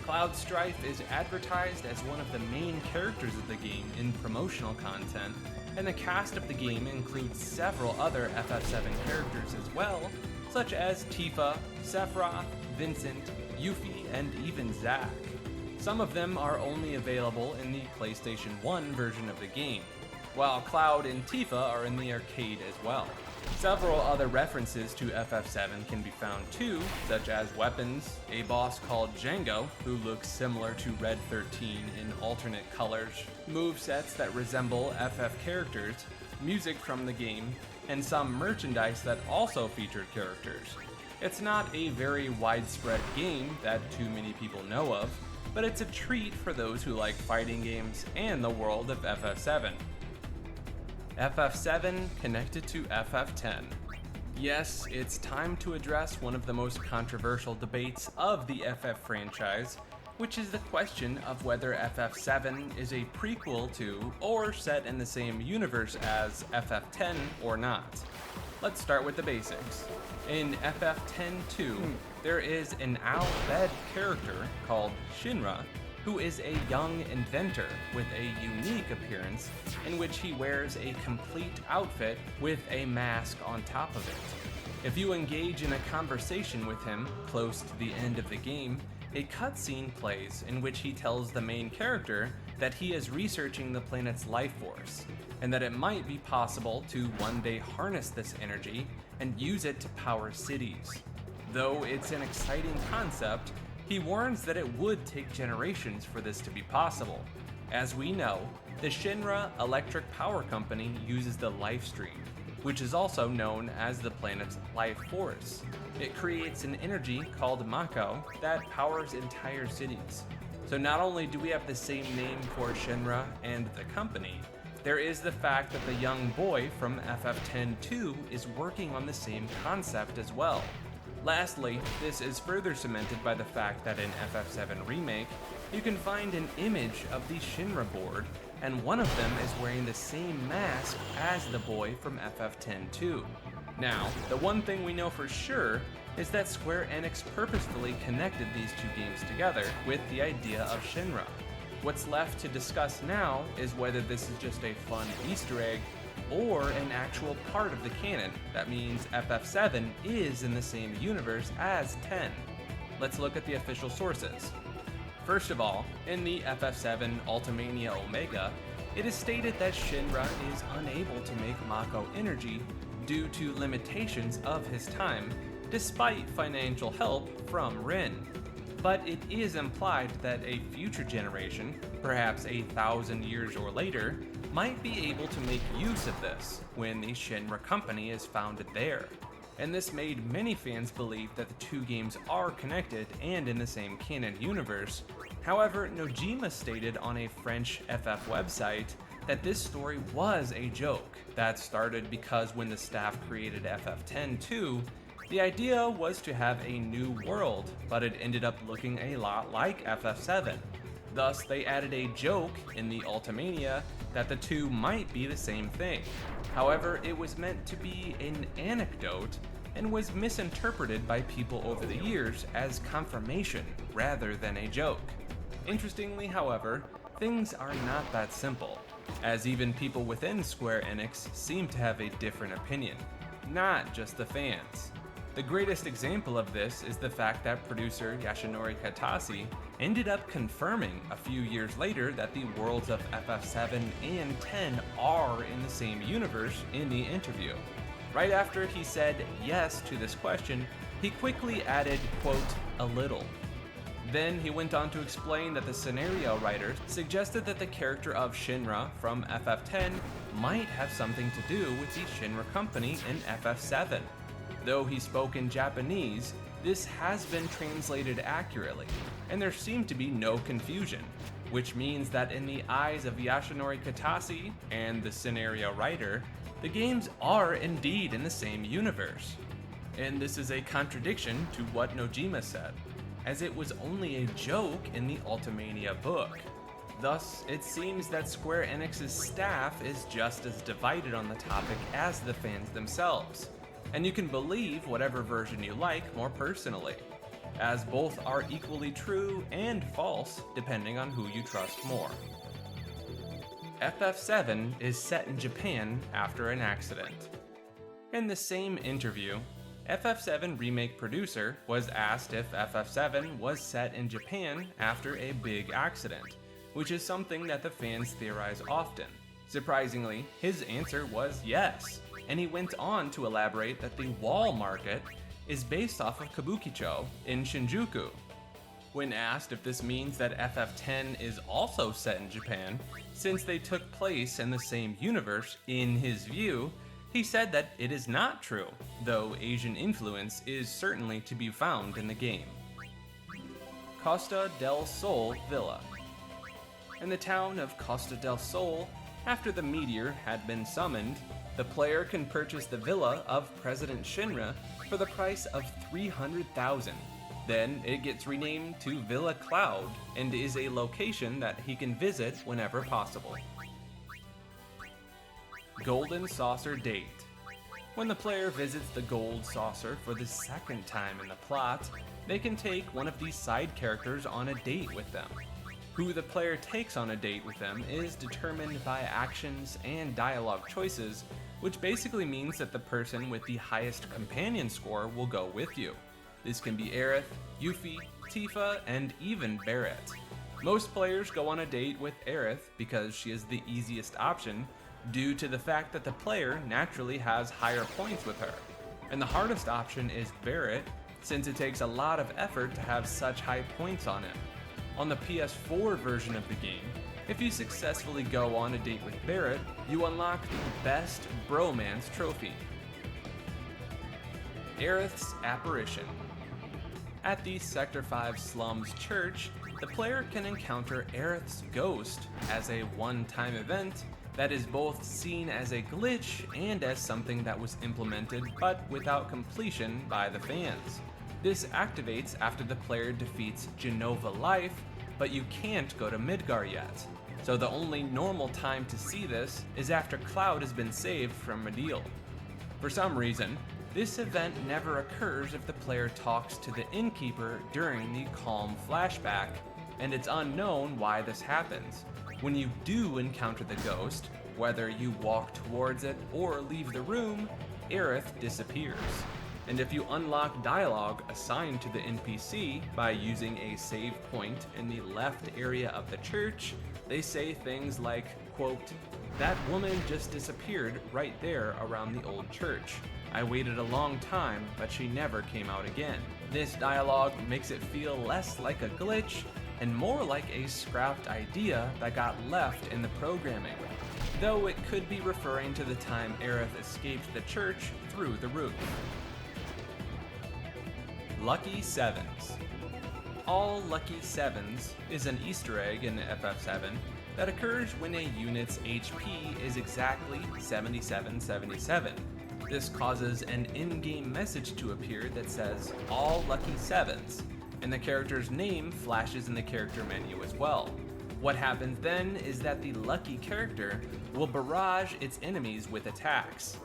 Speaker 8: Cloud Strife is advertised as one of the main characters of the game in promotional content, and the cast of the game includes several other FF7 characters as well, such as Tifa, Sephiroth, Vincent, Yuffie, and even Zack. Some of them are only available in the PlayStation 1 version of the game, while Cloud and Tifa are in the arcade as well. Several other references to FF7 can be found too, such as weapons, a boss called Django, who looks similar to Red 13 in alternate colors, movesets that resemble FF characters, music from the game, and some merchandise that also featured characters. It's not a very widespread game that too many people know of, but it's a treat for those who like fighting games and the world of FF7. FF7 connected to FF10. Yes, it's time to address one of the most controversial debates of the FF franchise, which is the question of whether FF7 is a prequel to or set in the same universe as FF10 or not. Let's start with the basics. In FF10-2, there is an Al-Bhed character called Shinra, who is a young inventor with a unique appearance in which he wears a complete outfit with a mask on top of it. If you engage in a conversation with him close to the end of the game, a cutscene plays in which he tells the main character that he is researching the planet's life force, and that it might be possible to one day harness this energy and use it to power cities. Though it's an exciting concept, he warns that it would take generations for this to be possible. As we know, the Shinra Electric Power Company uses the Life Stream, which is also known as the planet's life force. It creates an energy called Mako that powers entire cities. So not only do we have the same name for Shinra and the company, there is the fact that the young boy from FF10-2 is working on the same concept as well. Lastly, this is further cemented by the fact that in FF7 Remake, you can find an image of the Shinra board, and one of them is wearing the same mask as the boy from FF10-2. Now, the one thing we know for sure is that Square Enix purposefully connected these two games together with the idea of Shinra. What's left to discuss now is whether this is just a fun Easter egg or an actual part of the canon. That means FF7 is in the same universe as 10. Let's look at the official sources. First of all, in the FF7 Ultimania Omega, It is stated that Shinra is unable to make Mako energy due to limitations of his time, despite financial help from Rin. But it is implied that a future generation, perhaps 1,000 years or later, might be able to make use of this when the Shinra company is founded there. And this made many fans believe that the two games are connected and in the same canon universe. However, Nojima stated on a French FF website that this story was a joke that started because when the staff created FF10-2, the idea was to have a new world, but it ended up looking a lot like FF7. Thus, they added a joke in the Ultimania that the two might be the same thing. However, it was meant to be an anecdote and was misinterpreted by people over the years as confirmation rather than a joke. Interestingly, however, things are not that simple, as even people within Square Enix seem to have a different opinion, not just the fans. The greatest example of this is the fact that producer Yashinori Katase ended up confirming a few years later that the worlds of FF7 and 10 are in the same universe in the interview. Right after he said yes to this question, he quickly added, quote, "a little." Then he went on to explain that the scenario writer suggested that the character of Shinra from FF10 might have something to do with the Shinra company in FF7. Though he spoke in Japanese, this has been translated accurately, and there seemed to be no confusion, which means that in the eyes of Yashinori Katase and the scenario writer, the games are indeed in the same universe. And this is a contradiction to what Nojima said, as it was only a joke in the Ultimania book. Thus, it seems that Square Enix's staff is just as divided on the topic as the fans themselves. And you can believe whatever version you like more personally, as both are equally true and false depending on who you trust more. FF7 is set in Japan after an accident. In the same interview, FF7 remake producer was asked if FF7 was set in Japan after a big accident, which is something that the fans theorize often. Surprisingly, his answer was yes, and he went on to elaborate that the wall market is based off of Kabukicho in Shinjuku. When asked if this means that FF10 is also set in Japan, since they took place in the same universe, in his view, he said that it is not true, though Asian influence is certainly to be found in the game. Costa del Sol Villa. In the town of Costa del Sol, after the meteor had been summoned, the player can purchase the villa of President Shinra for the price of 300,000. Then it gets renamed to Villa Cloud and is a location that he can visit whenever possible. Golden Saucer Date. When the player visits the Gold Saucer for the second time in the plot, they can take one of these side characters on a date with them. Who the player takes on a date with them is determined by actions and dialogue choices, which basically means that the person with the highest companion score will go with you. This can be Aerith, Yuffie, Tifa, and even Barret. Most players go on a date with Aerith because she is the easiest option, due to the fact that the player naturally has higher points with her. And the hardest option is Barret, since it takes a lot of effort to have such high points on him. On the PS4 version of the game, if you successfully go on a date with Barret, you unlock the Best Bromance trophy. Aerith's Apparition. At the Sector 5 Slums Church, the player can encounter Aerith's ghost as a one-time event that is both seen as a glitch and as something that was implemented but without completion by the fans. This activates after the player defeats Genova Life, but you can't go to Midgar yet. So the only normal time to see this is after Cloud has been saved from Mideel. For some reason, this event never occurs if the player talks to the innkeeper during the Calm flashback, and it's unknown why this happens. When you do encounter the ghost, whether you walk towards it or leave the room, Aerith disappears. And if you unlock dialogue assigned to the NPC by using a save point in the left area of the church, they say things like, quote, "That woman just disappeared right there around the old church. I waited a long time, but she never came out again." This dialogue makes it feel less like a glitch and more like a scrapped idea that got left in the programming, though it could be referring to the time Aerith escaped the church through the roof. Lucky Sevens. All Lucky Sevens is an Easter egg in FF7 that occurs when a unit's HP is exactly 7777. This causes an in-game message to appear that says, "All Lucky Sevens," and the character's name flashes in the character menu as well. What happens then is that the lucky character will barrage its enemies with attacks,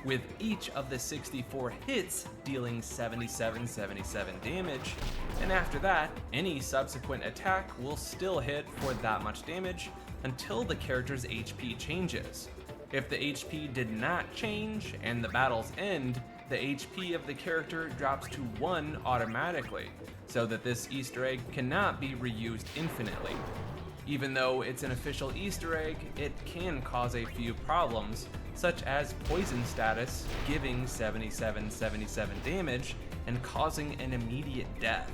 Speaker 8: with each of the 64 hits dealing 7777 damage, and after that, any subsequent attack will still hit for that much damage until the character's HP changes. If the HP did not change and the battles end, the HP of the character drops to 1 automatically, so that this Easter egg cannot be reused infinitely. Even though it's an official Easter egg, it can cause a few problems, such as poison status giving 7777 damage and causing an immediate death,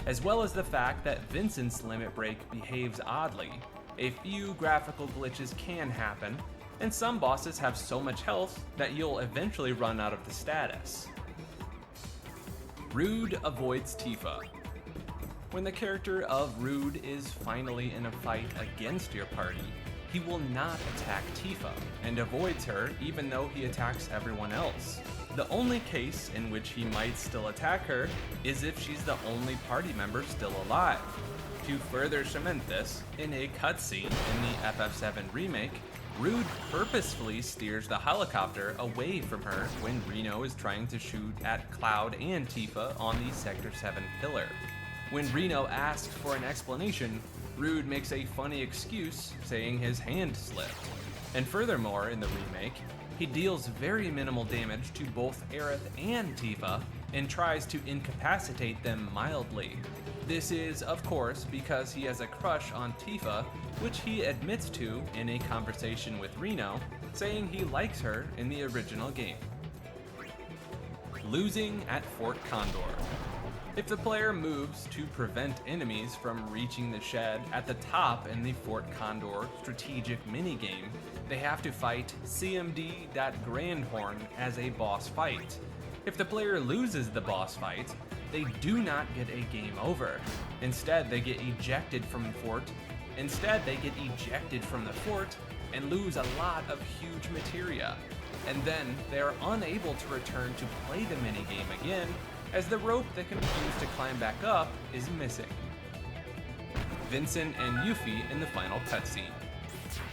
Speaker 8: as well as the fact that Vincent's limit break behaves oddly. A few graphical glitches can happen, and some bosses have so much health that you'll eventually run out of the status. Rude avoids Tifa. When the character of Rude is finally in a fight against your party, he will not attack Tifa, and avoids her even though he attacks everyone else. The only case in which he might still attack her is if she's the only party member still alive. To further cement this, in a cutscene in the FF7 remake, Rude purposefully steers the helicopter away from her when Reno is trying to shoot at Cloud and Tifa on the Sector 7 pillar. When Reno asks for an explanation, Rude makes a funny excuse saying his hand slipped. And furthermore, in the remake, he deals very minimal damage to both Aerith and Tifa and tries to incapacitate them mildly. This is, of course, because he has a crush on Tifa, which he admits to in a conversation with Reno, saying he likes her in the original game. Losing at Fort Condor. If the player moves to prevent enemies from reaching the shed at the top in the Fort Condor strategic minigame, they have to fight CMD.Grandhorn as a boss fight. If the player loses the boss fight, they do not get a game over. Instead, they get ejected from the fort. And lose a lot of huge materia. And then they are unable to return to play the minigame again, as the rope that can be used to climb back up is missing. Vincent and Yuffie in the final cutscene.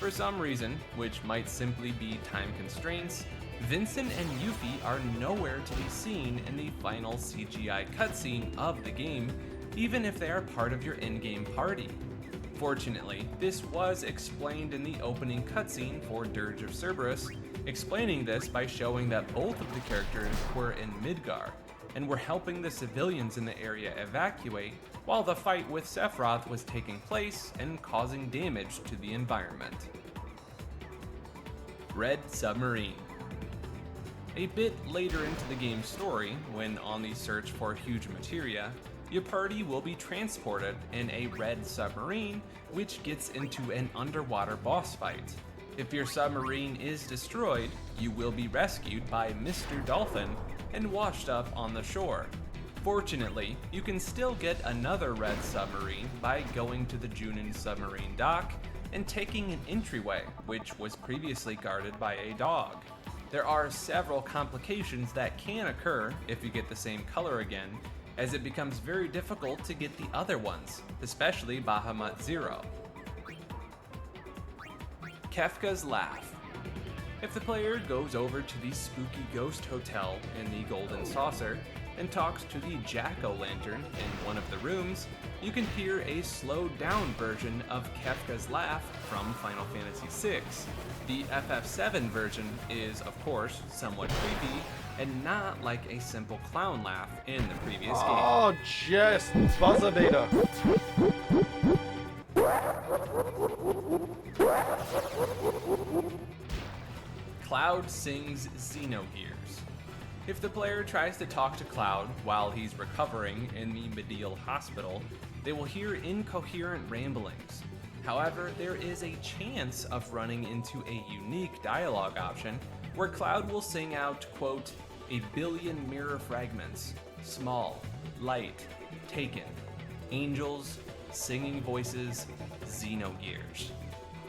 Speaker 8: For some reason, which might simply be time constraints, Vincent and Yuffie are nowhere to be seen in the final CGI cutscene of the game, even if they are part of your in-game party. Fortunately, this was explained in the opening cutscene for Dirge of Cerberus, explaining this by showing that both of the characters were in Midgar, and were helping the civilians in the area evacuate while the fight with Sephiroth was taking place and causing damage to the environment. Red Submarine. A bit later into the game's story, when on the search for huge materia, your party will be transported in a red submarine, which gets into an underwater boss fight. If your submarine is destroyed, you will be rescued by Mr. Dolphin and washed up on the shore. Fortunately, you can still get another red submarine by going to the Junin submarine dock and taking an entryway, which was previously guarded by a dog. There are several complications that can occur if you get the same color again, as it becomes very difficult to get the other ones, especially Bahamut Zero. Kefka's Laugh. If the player goes over to the spooky ghost hotel in the Golden Saucer and talks to the jack-o'-lantern in one of the rooms, you can hear a slowed-down version of Kefka's Laugh from Final Fantasy VI. The FF7 version is, of course, somewhat creepy and not like a simple clown laugh in the previous game.
Speaker 1: Oh, just buzzer beater.
Speaker 8: Cloud sings Xenogears. If the player tries to talk to Cloud while he's recovering in the Medial Hospital, they will hear incoherent ramblings. However, there is a chance of running into a unique dialogue option where Cloud will sing out, quote, "a billion mirror fragments, small, light, taken, angels, singing voices, Xenogears,"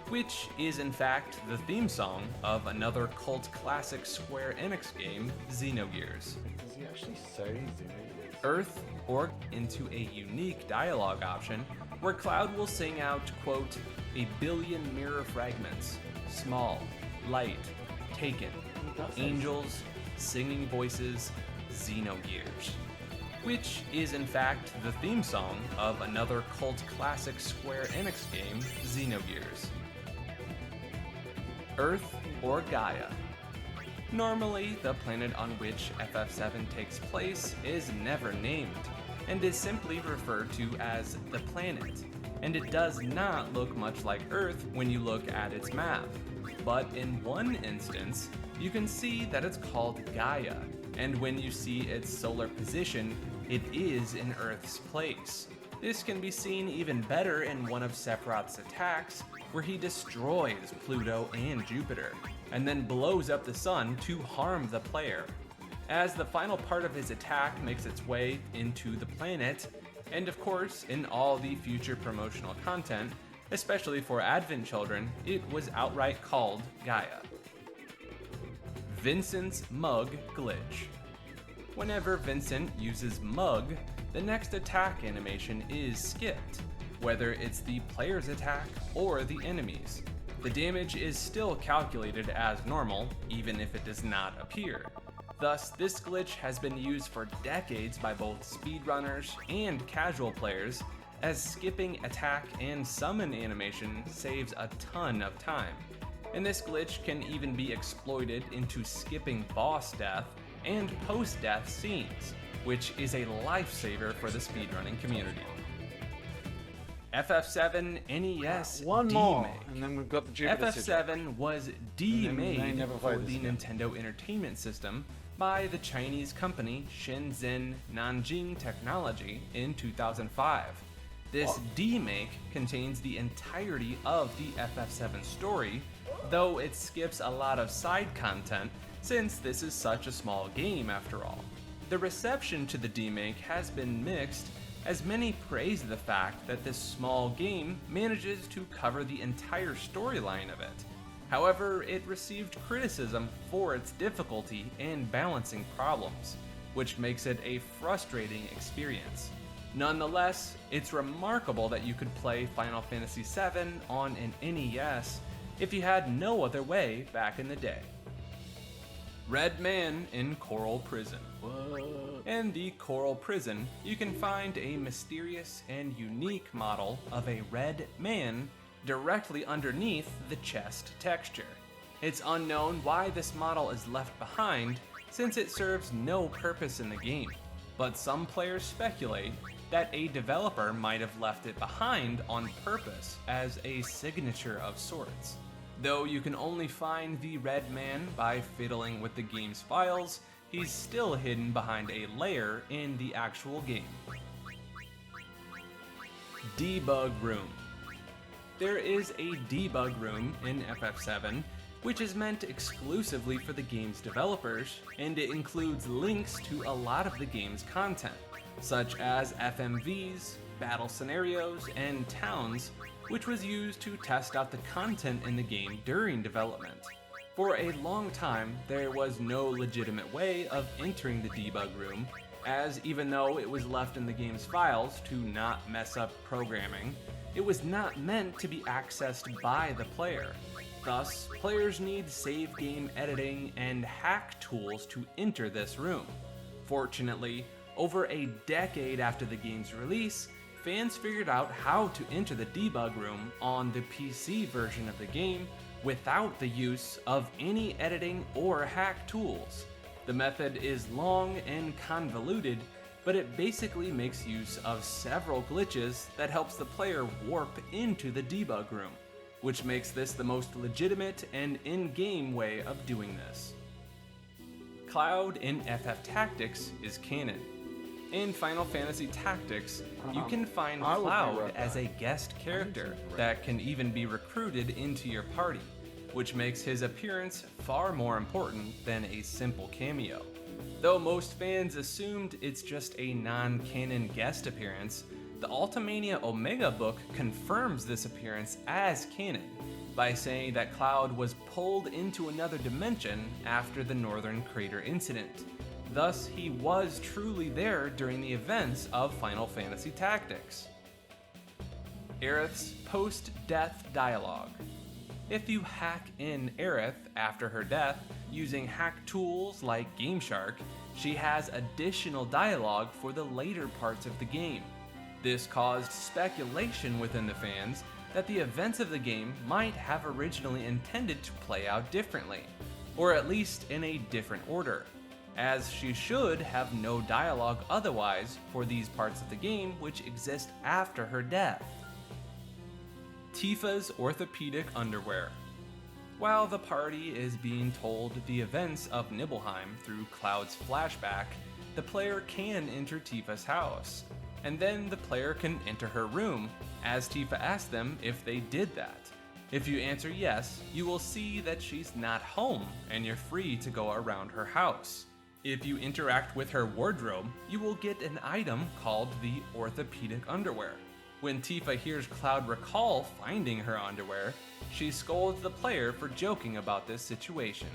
Speaker 8: which is in fact the theme song of another cult classic Square Enix game, Xenogears.
Speaker 1: Does he actually say Xenogears?
Speaker 8: Earth or into a unique dialogue option where Cloud will sing out, quote, "a billion mirror fragments, small, light, taken, angels, singing voices, Xenogears," which is in fact the theme song of another cult classic Square Enix game, Xenogears. Earth or Gaia. Normally, the planet on which FF7 takes place is never named, and is simply referred to as the planet, and it does not look much like Earth when you look at its map. But in one instance, you can see that it's called Gaia, and when you see its solar position, it is in Earth's place. This can be seen even better in one of Sephiroth's attacks, where he destroys Pluto and Jupiter, and then blows up the sun to harm the player. As the final part of his attack makes its way into the planet, and of course in all the future promotional content, especially for Advent children, it was outright called Gaia. Vincent's Mug Glitch. Whenever Vincent uses Mug, the next attack animation is skipped, whether it's the player's attack or the enemy's. The damage is still calculated as normal, even if it does not appear. Thus, this glitch has been used for decades by both speedrunners and casual players, as skipping attack and summon animation saves a ton of time. And this glitch can even be exploited into skipping boss death and post-death scenes, which is a lifesaver for the speedrunning community. FF7 NES
Speaker 1: One more,
Speaker 8: D-Make.
Speaker 1: and then we've got the Jupiter
Speaker 8: FF7 was
Speaker 1: they
Speaker 8: D-made
Speaker 1: never
Speaker 8: for
Speaker 1: played
Speaker 8: the
Speaker 1: this again.
Speaker 8: Nintendo Entertainment System by the Chinese company Shenzhen Nanjing Technology in 2005. This D-Make contains the entirety of the FF7 story, though it skips a lot of side content since this is such a small game after all. The reception to the D-Make has been mixed, as many praise the fact that this small game manages to cover the entire storyline of it. However, it received criticism for its difficulty and balancing problems, which makes it a frustrating experience. Nonetheless, it's remarkable that you could play Final Fantasy VII on an NES if you had no other way back in the day. Red Man in Coral Prison. In the Coral Prison, you can find a mysterious and unique model of a red man directly underneath the chest texture. It's unknown why this model is left behind, since it serves no purpose in the game, but some players speculate that a developer might have left it behind on purpose as a signature of sorts. Though you can only find the red man by fiddling with the game's files, he's still hidden behind a layer in the actual game. Debug Room. There is a debug room in FF7, which is meant exclusively for the game's developers, and it includes links to a lot of the game's content, such as FMVs, battle scenarios, and towns, which was used to test out the content in the game during development. For a long time, there was no legitimate way of entering the debug room, as even though it was left in the game's files to not mess up programming, it was not meant to be accessed by the player. Thus, players need save game editing and hack tools to enter this room. Fortunately, over a decade after the game's release, fans figured out how to enter the debug room on the PC version of the game without the use of any editing or hack tools. The method is long and convoluted, but it basically makes use of several glitches that helps the player warp into the debug room. which makes this the most legitimate and in-game way of doing this. Cloud in FF Tactics is canon. In Final Fantasy Tactics, you can find
Speaker 2: I would
Speaker 8: Cloud
Speaker 2: rewrite
Speaker 8: as
Speaker 2: that.
Speaker 8: a guest character that can even be recruited into your party, which makes his appearance far more important than a simple cameo. Though most fans assumed it's just a non-canon guest appearance, the Ultimania Omega book confirms this appearance as canon by saying that Cloud was pulled into another dimension after the Northern Crater incident. Thus, he was truly there during the events of Final Fantasy Tactics. Aerith's post-death dialogue. If you hack in Aerith after her death using hack tools like GameShark, she has additional dialogue for the later parts of the game. This caused speculation within the fans that the events of the game might have originally intended to play out differently, or at least in a different order, as she should have no dialogue otherwise for these parts of the game which exist after her death. Tifa's orthopedic underwear. While the party is being told the events of Nibelheim through Cloud's flashback, the player can enter Tifa's house, and then the player can enter her room, as Tifa asks them if they did that. If you answer yes, you will see that she's not home, and you're free to go around her house. If you interact with her wardrobe, you will get an item called the orthopedic underwear. When Tifa hears Cloud recall finding her underwear, she scolds the player for joking about this situation.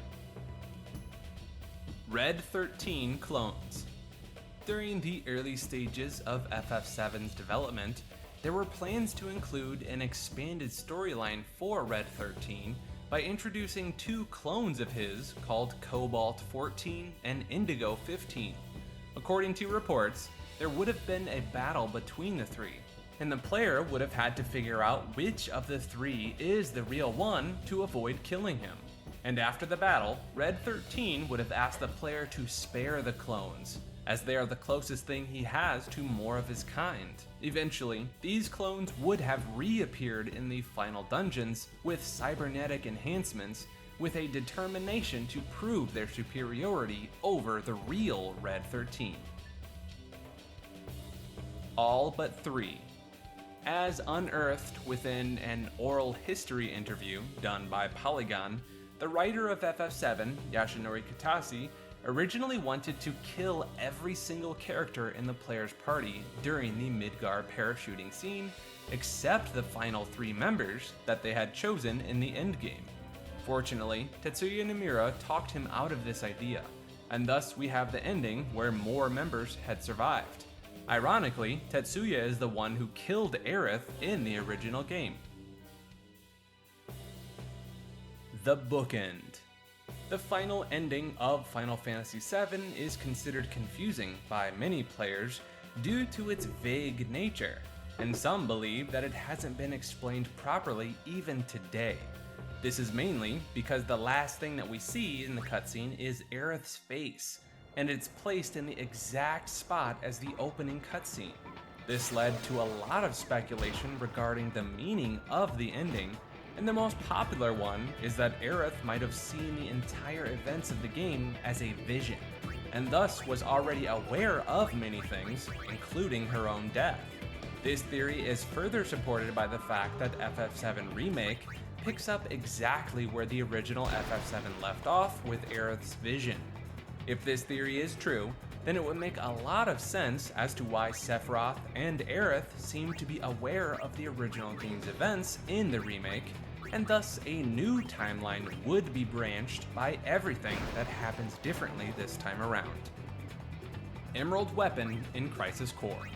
Speaker 8: Red 13 clones. During the early stages of FF7's development, there were plans to include an expanded storyline for Red 13 by introducing two clones of his called Cobalt 14 and Indigo 15. According to reports, there would have been a battle between the three, and the player would have had to figure out which of the three is the real one to avoid killing him. And after the battle, Red 13 would have asked the player to spare the clones, as they are the closest thing he has to more of his kind. Eventually, these clones would have reappeared in the final dungeons with cybernetic enhancements, with a determination to prove their superiority over the real Red 13. All but three. As unearthed within an oral history interview done by Polygon, the writer of FF7, Yashinori Kitase, originally wanted to kill every single character in the player's party during the Midgar parachuting scene, except the final three members that they had chosen in the endgame. Fortunately, Tetsuya Nomura talked him out of this idea, and thus we have the ending where more members had survived. Ironically, Tetsuya is the one who killed Aerith in the original game. The Bookend. The final ending of Final Fantasy VII is considered confusing by many players due to its vague nature, and some believe that it hasn't been explained properly even today. This is mainly because the last thing that we see in the cutscene is Aerith's face, and it's placed in the exact spot as the opening cutscene. This led to a lot of speculation regarding the meaning of the ending, and the most popular one is that Aerith might have seen the entire events of the game as a vision, and thus was already aware of many things, including her own death. This theory is further supported by the fact that FF7 Remake picks up exactly where the original FF7 left off with Aerith's vision. If this theory is true, then it would make a lot of sense as to why Sephiroth and Aerith seem to be aware of the original game's events in the remake, and thus a new timeline would be branched by everything that happens differently this time around. Emerald Weapon in Crisis Core.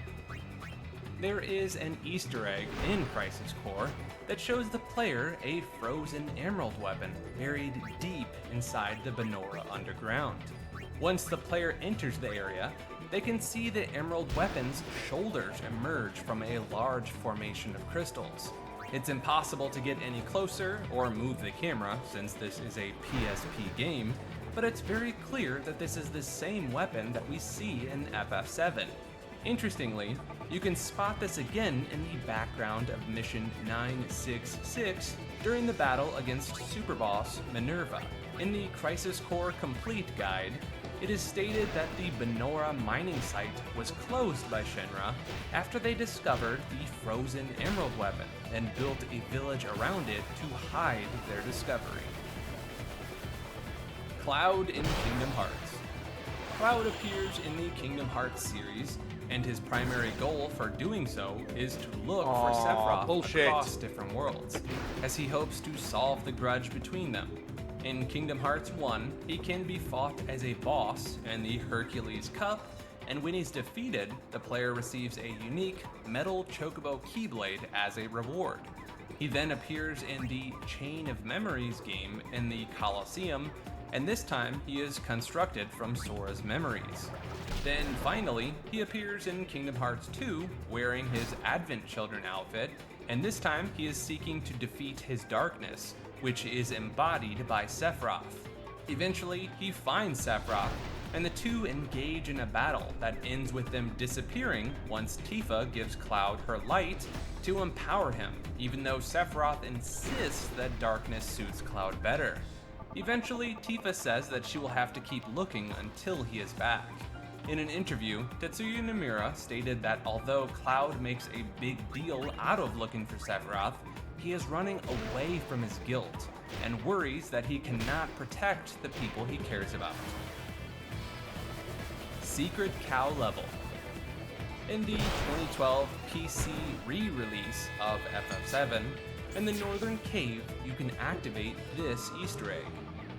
Speaker 8: There is an Easter egg in Crisis Core that shows the player a frozen emerald weapon buried deep inside the Benora underground. Once the player enters the area, they can see the emerald weapon's shoulders emerge from a large formation of crystals. It's impossible to get any closer or move the camera since this is a PSP game, but it's very clear that this is the same weapon that we see in FF7. Interestingly, you can spot this again in the background of Mission 966 during the battle against Superboss Minerva. In the Crisis Core Complete guide, it is stated that the Benora mining site was closed by Shinra after they discovered the frozen emerald weapon and built a village around it to hide their discovery. Cloud in Kingdom Hearts. Cloud appears in the Kingdom Hearts series, and his primary goal for doing so is to look for Sephiroth across different worlds, as he hopes to solve the grudge between them. In Kingdom Hearts 1, he can be fought as a boss in the Hercules Cup, and when he's defeated, the player receives a unique metal chocobo keyblade as a reward. He then appears in the Chain of Memories game in the Colosseum, and this time he is constructed from Sora's memories. Then finally, he appears in Kingdom Hearts 2 wearing his Advent Children outfit, and this time he is seeking to defeat his darkness, which is embodied by Sephiroth. Eventually, he finds Sephiroth, and the two engage in a battle that ends with them disappearing once Tifa gives Cloud her light to empower him, even though Sephiroth insists that darkness suits Cloud better. Eventually, Tifa says that she will have to keep looking until he is back. In an interview, Tetsuya Nomura stated that although Cloud makes a big deal out of looking for Sephiroth, he is running away from his guilt and worries that he cannot protect the people he cares about. Secret Cow Level. In the 2012 PC re-release of FF7, in the Northern Cave, you can activate this Easter egg.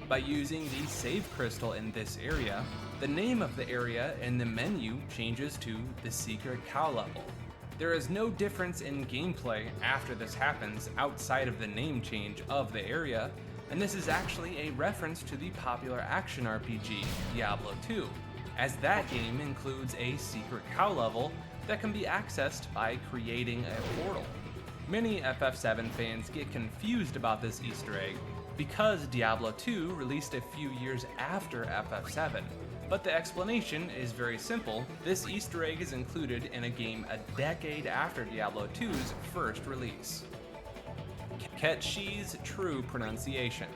Speaker 8: By using the save crystal in this area, the name of the area in the menu changes to the Secret Cow Level. There is no difference in gameplay after this happens outside of the name change of the area, and this is actually a reference to the popular action RPG Diablo 2, as that game includes a secret cow level that can be accessed by creating a portal. Many FF7 fans get confused about this Easter egg because Diablo 2 released a few years after FF7, but the explanation is very simple. This Easter egg is included in a game a decade after Diablo 2's first release. Ketshi's true pronunciation.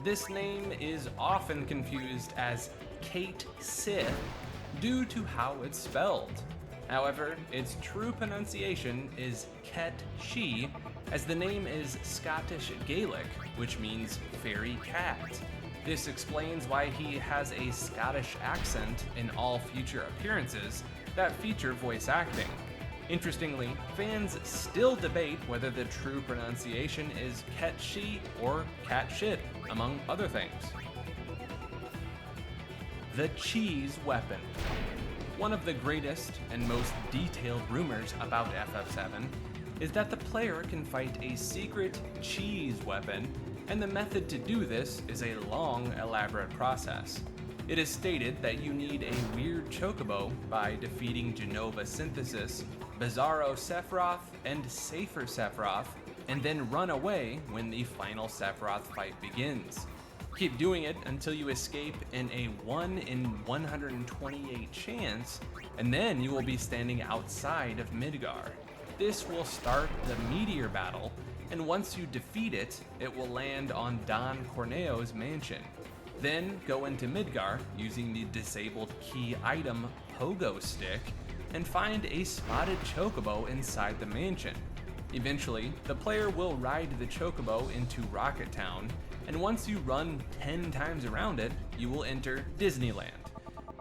Speaker 8: This name is often confused as Kate Sith due to how it's spelled. However, its true pronunciation is Ketshi, as the name is Scottish Gaelic, which means fairy cat. This explains why he has a Scottish accent in all future appearances that feature voice acting. Interestingly, fans still debate whether the true pronunciation is Ketshi or Cat Shit, among other things. The Cheese Weapon. One of the greatest and most detailed rumors about FF7 is that the player can fight a secret cheese weapon, and the method to do this is a long, elaborate process. It is stated that you need a weird chocobo by defeating Genova Synthesis, Bizarro Sephiroth, and Safer Sephiroth, and then run away when the final Sephiroth fight begins. Keep doing it until you escape in a 1 in 128 chance, and then you will be standing outside of Midgar. This will start the Meteor Battle, and once you defeat it, it will land on Don Corneo's mansion. Then go into Midgar using the disabled key item Pogo Stick, and find a spotted chocobo inside the mansion. Eventually, the player will ride the chocobo into Rocket Town, and once you run 10 times around it, you will enter Disneyland,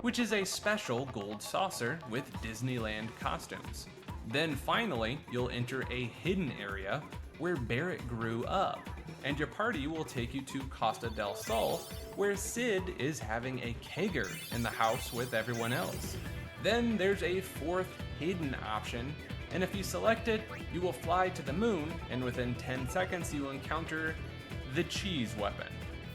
Speaker 8: which is a special gold saucer with Disneyland costumes. Then finally, you'll enter a hidden area where Barrett grew up, and your party will take you to Costa del Sol, where Sid is having a kegger in the house with everyone else. Then there's a fourth hidden option, and if you select it, you will fly to the moon, and within 10 seconds you will encounter the cheese weapon.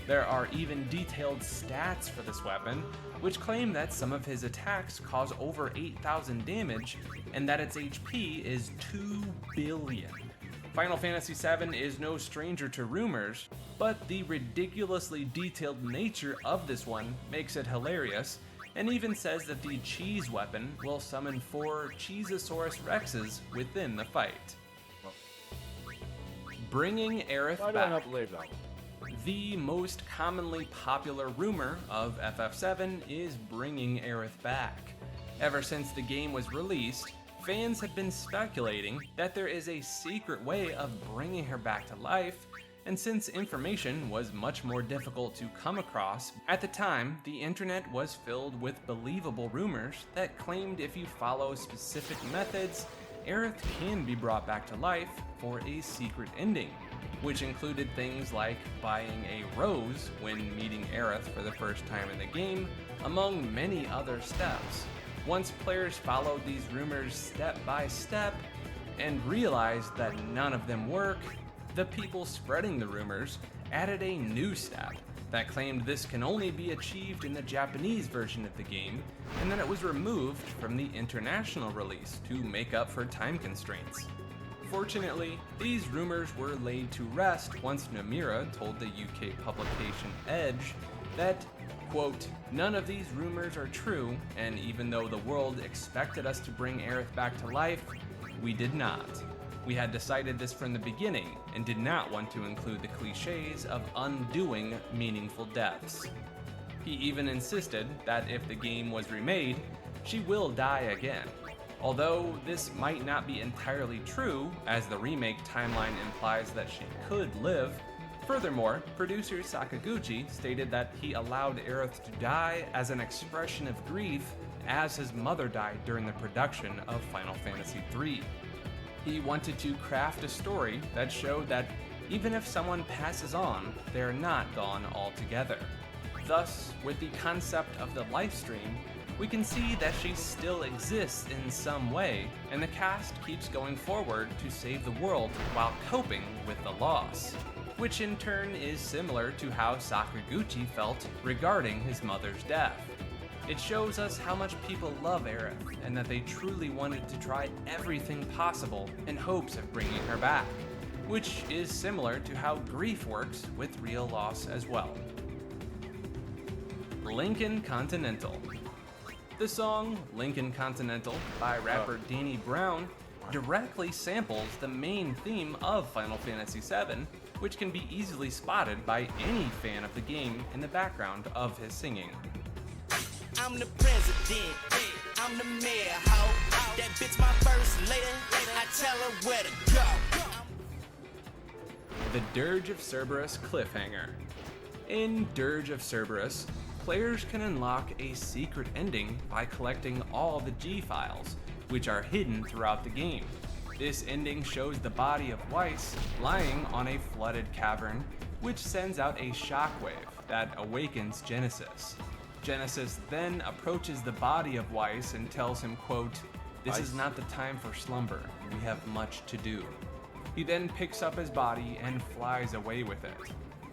Speaker 8: There are even detailed stats for this weapon, which claim that some of his attacks cause over 8,000 damage, and that its HP is 2 billion. Final Fantasy VII is no stranger to rumors, but the ridiculously detailed nature of this one makes it hilarious, and even says that the cheese weapon will summon 4 Cheezosaurus Rexes within the fight. Bringing Aerith
Speaker 2: Why do I
Speaker 8: back.
Speaker 2: not believe that?
Speaker 8: The most commonly popular rumor of FF7 is bringing Aerith back. Ever since the game was released, fans have been speculating that there is a secret way of bringing her back to life, and since information was much more difficult to come across, at the time, the internet was filled with believable rumors that claimed if you follow specific methods, Aerith can be brought back to life for a secret ending, which included things like buying a rose when meeting Aerith for the first time in the game, among many other steps. Once players followed these rumors step by step and realized that none of them work, the people spreading the rumors added a new step that claimed this can only be achieved in the Japanese version of the game, and then it was removed from the international release to make up for time constraints. Fortunately, these rumors were laid to rest once Nomura told the UK publication Edge that, quote, "None of these rumors are true, and even though the world expected us to bring Aerith back to life, we did not. We had decided this from the beginning and did not want to include the cliches of undoing meaningful deaths." He even insisted that if the game was remade, she will die again. Although this might not be entirely true, as the remake timeline implies that she could live. Furthermore, producer Sakaguchi stated that he allowed Aerith to die as an expression of grief as his mother died during the production of Final Fantasy III. He wanted to craft a story that showed that even if someone passes on, they're not gone altogether. Thus, with the concept of the life stream, we can see that she still exists in some way, and the cast keeps going forward to save the world while coping with the loss, which in turn is similar to how Sakaguchi felt regarding his mother's death. It shows us how much people love Aerith, and that they truly wanted to try everything possible in hopes of bringing her back, which is similar to how grief works with real loss as well. Lincoln Continental. The song Lincoln Continental by rapper Danny Brown directly samples the main theme of Final Fantasy VII, which can be easily spotted by any fan of the game in the background of his singing.
Speaker 10: I'm the president, I'm the mayor, ho. That bitch my first lady, I tell her where to go.
Speaker 8: The Dirge of Cerberus cliffhanger. In Dirge of Cerberus, players can unlock a secret ending by collecting all the G files, which are hidden throughout the game. This ending shows the body of Weiss lying on a flooded cavern, which sends out a shockwave that awakens Genesis. Genesis then approaches the body of Weiss and tells him, quote, "This is not the time for slumber, we have much to do." He then picks up his body and flies away with it.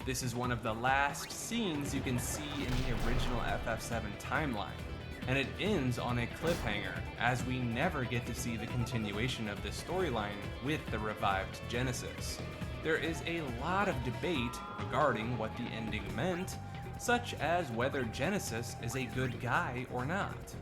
Speaker 8: This is one of the last scenes you can see in the original FF7 timeline, and it ends on a cliffhanger, as we never get to see the continuation of this storyline with the revived Genesis. There is a lot of debate regarding what the ending meant, such as whether Genesis is a good guy or not.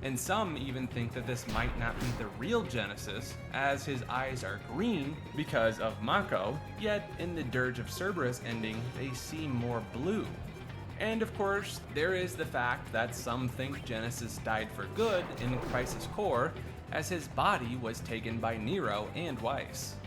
Speaker 8: And some even think that this might not be the real Genesis, as his eyes are green because of Mako, yet in the Dirge of Cerberus ending, they seem more blue. And of course, there is the fact that some think Genesis died for good in Crisis Core, as his body was taken by Nero and Weiss.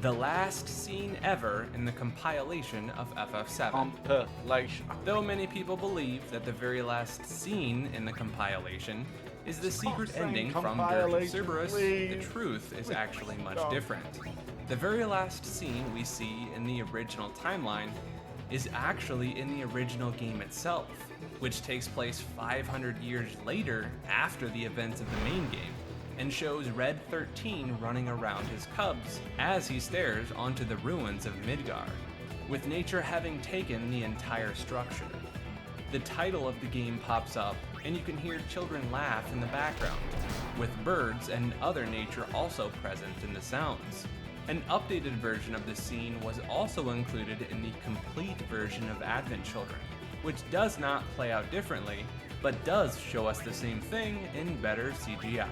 Speaker 8: The last scene ever in the compilation of FF7.
Speaker 1: Compilation.
Speaker 8: Though many people believe that the very last scene in the compilation is the secret ending from Dirge of Cerberus, the truth is actually much different. The very last scene we see in the original timeline is actually in the original game itself, which takes place 500 years later after the events of the main game, and shows Red 13 running around his cubs as he stares onto the ruins of Midgar, with nature having taken the entire structure. The title of the game pops up, and you can hear children laugh in the background, with birds and other nature also present in the sounds. An updated version of the scene was also included in the complete version of Advent Children, which does not play out differently, but does show us the same thing in better CGI.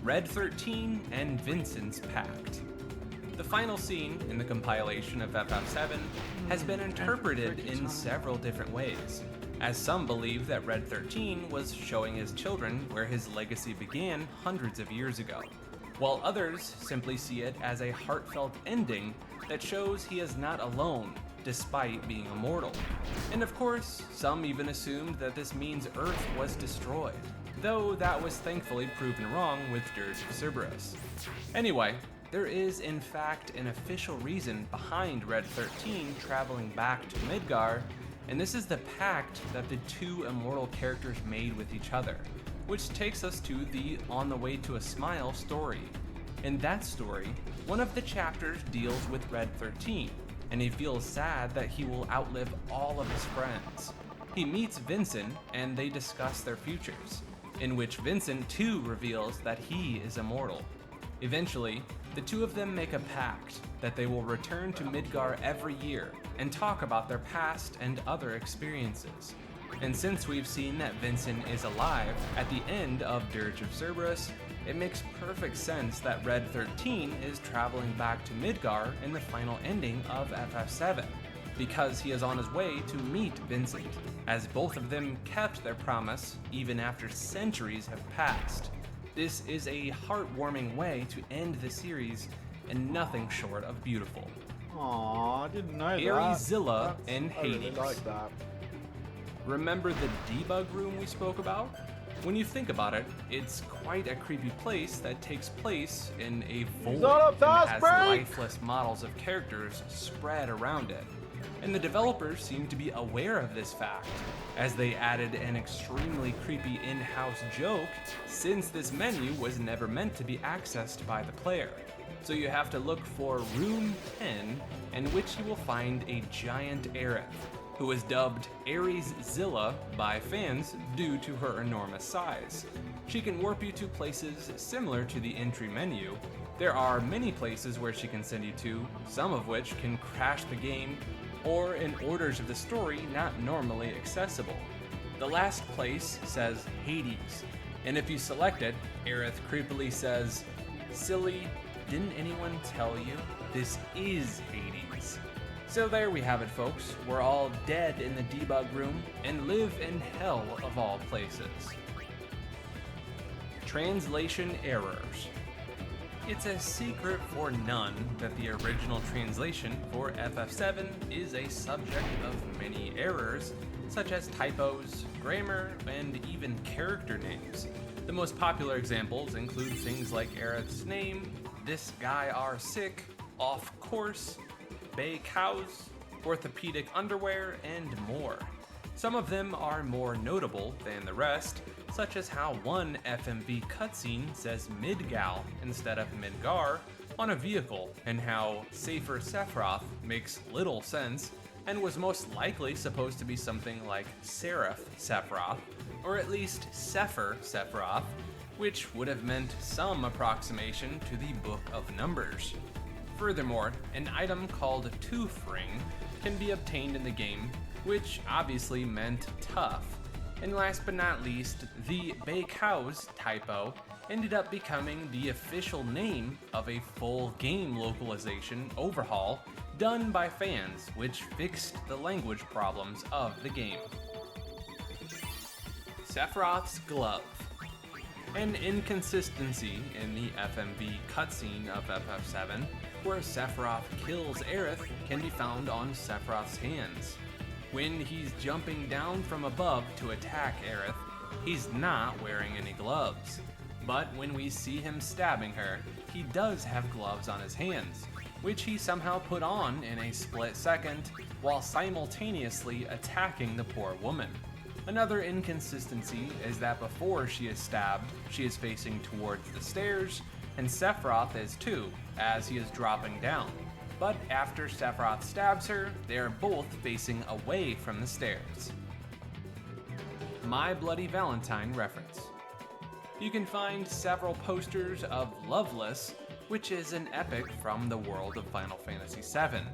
Speaker 8: Red 13 and Vincent's Pact. The final scene in the compilation of FF7 has been interpreted in several different ways, as some believe that Red 13 was showing his children where his legacy began hundreds of years ago, while others simply see it as a heartfelt ending that shows he is not alone despite being immortal. And of course, some even assumed that this means Earth was destroyed, though that was thankfully proven wrong with Dirge of Cerberus. Anyway, there is in fact an official reason behind Red 13 traveling back to Midgar, and this is the pact that the two immortal characters made with each other, which takes us to the On the Way to a Smile story. In that story, one of the chapters deals with Red 13, and he feels sad that he will outlive all of his friends. He meets Vincent and they discuss their futures, in which Vincent too reveals that he is immortal. Eventually, the two of them make a pact that they will return to Midgar every year and talk about their past and other experiences. And since we've seen that Vincent is alive at the end of Dirge of Cerberus, it makes perfect sense that Red 13 is traveling back to Midgar in the final ending of FF7, because he is on his way to meet Vincent, as both of them kept their promise even after centuries have passed. This is a heartwarming way to end the series, and nothing short of beautiful.
Speaker 1: Aw, I didn't know that.
Speaker 8: Arizilla and
Speaker 2: I really
Speaker 8: Hades.
Speaker 2: like that.
Speaker 8: Remember the debug room we spoke about? When you think about it, it's quite a creepy place that takes place in a void and has lifeless models of characters spread around it. And the developers seem to be aware of this fact, as they added an extremely creepy in-house joke, since this menu was never meant to be accessed by the player. So you have to look for Room 10, in which you will find a giant Aerith, who is dubbed Arizilla by fans due to her enormous size. She can warp you to places similar to the entry menu. There are many places where she can send you to, some of which can crash the game, or in orders of the story not normally accessible. The last place says Hades, and if you select it, Aerith creepily says, "Silly, didn't anyone tell you? This is Hades." So there we have it, folks. We're all dead in the debug room and live in hell of all places. Translation errors. It's a secret for none that the original translation for FF7 is a subject of many errors, such as typos, grammar, and even character names. The most popular examples include things like Aerith's name, "This guy are sick," "off course," "bay cows," "orthopedic underwear," and more. Some of them are more notable than the rest, such as how one FMV cutscene says Midgal instead of Midgar on a vehicle, and how Safer Sephiroth makes little sense and was most likely supposed to be something like Seraph Sephiroth, or at least Sepher Sephiroth, which would have meant some approximation to the Book of Numbers. Furthermore, an item called Tooth Ring can be obtained in the game, which obviously meant tough. And last but not least, the Bay Cows typo ended up becoming the official name of a full game localization overhaul done by fans, which fixed the language problems of the game. Sephiroth's glove. An inconsistency in the FMV cutscene of FF7, where Sephiroth kills Aerith, can be found on Sephiroth's hands. When he's jumping down from above to attack Aerith, he's not wearing any gloves. But when we see him stabbing her, he does have gloves on his hands, which he somehow put on in a split second while simultaneously attacking the poor woman. Another inconsistency is that before she is stabbed, she is facing towards the stairs, and Sephiroth is too, as he is dropping down. But after Sephiroth stabs her, they are both facing away from the stairs. My Bloody Valentine reference. You can find several posters of Loveless, which is an epic from the world of Final Fantasy VII.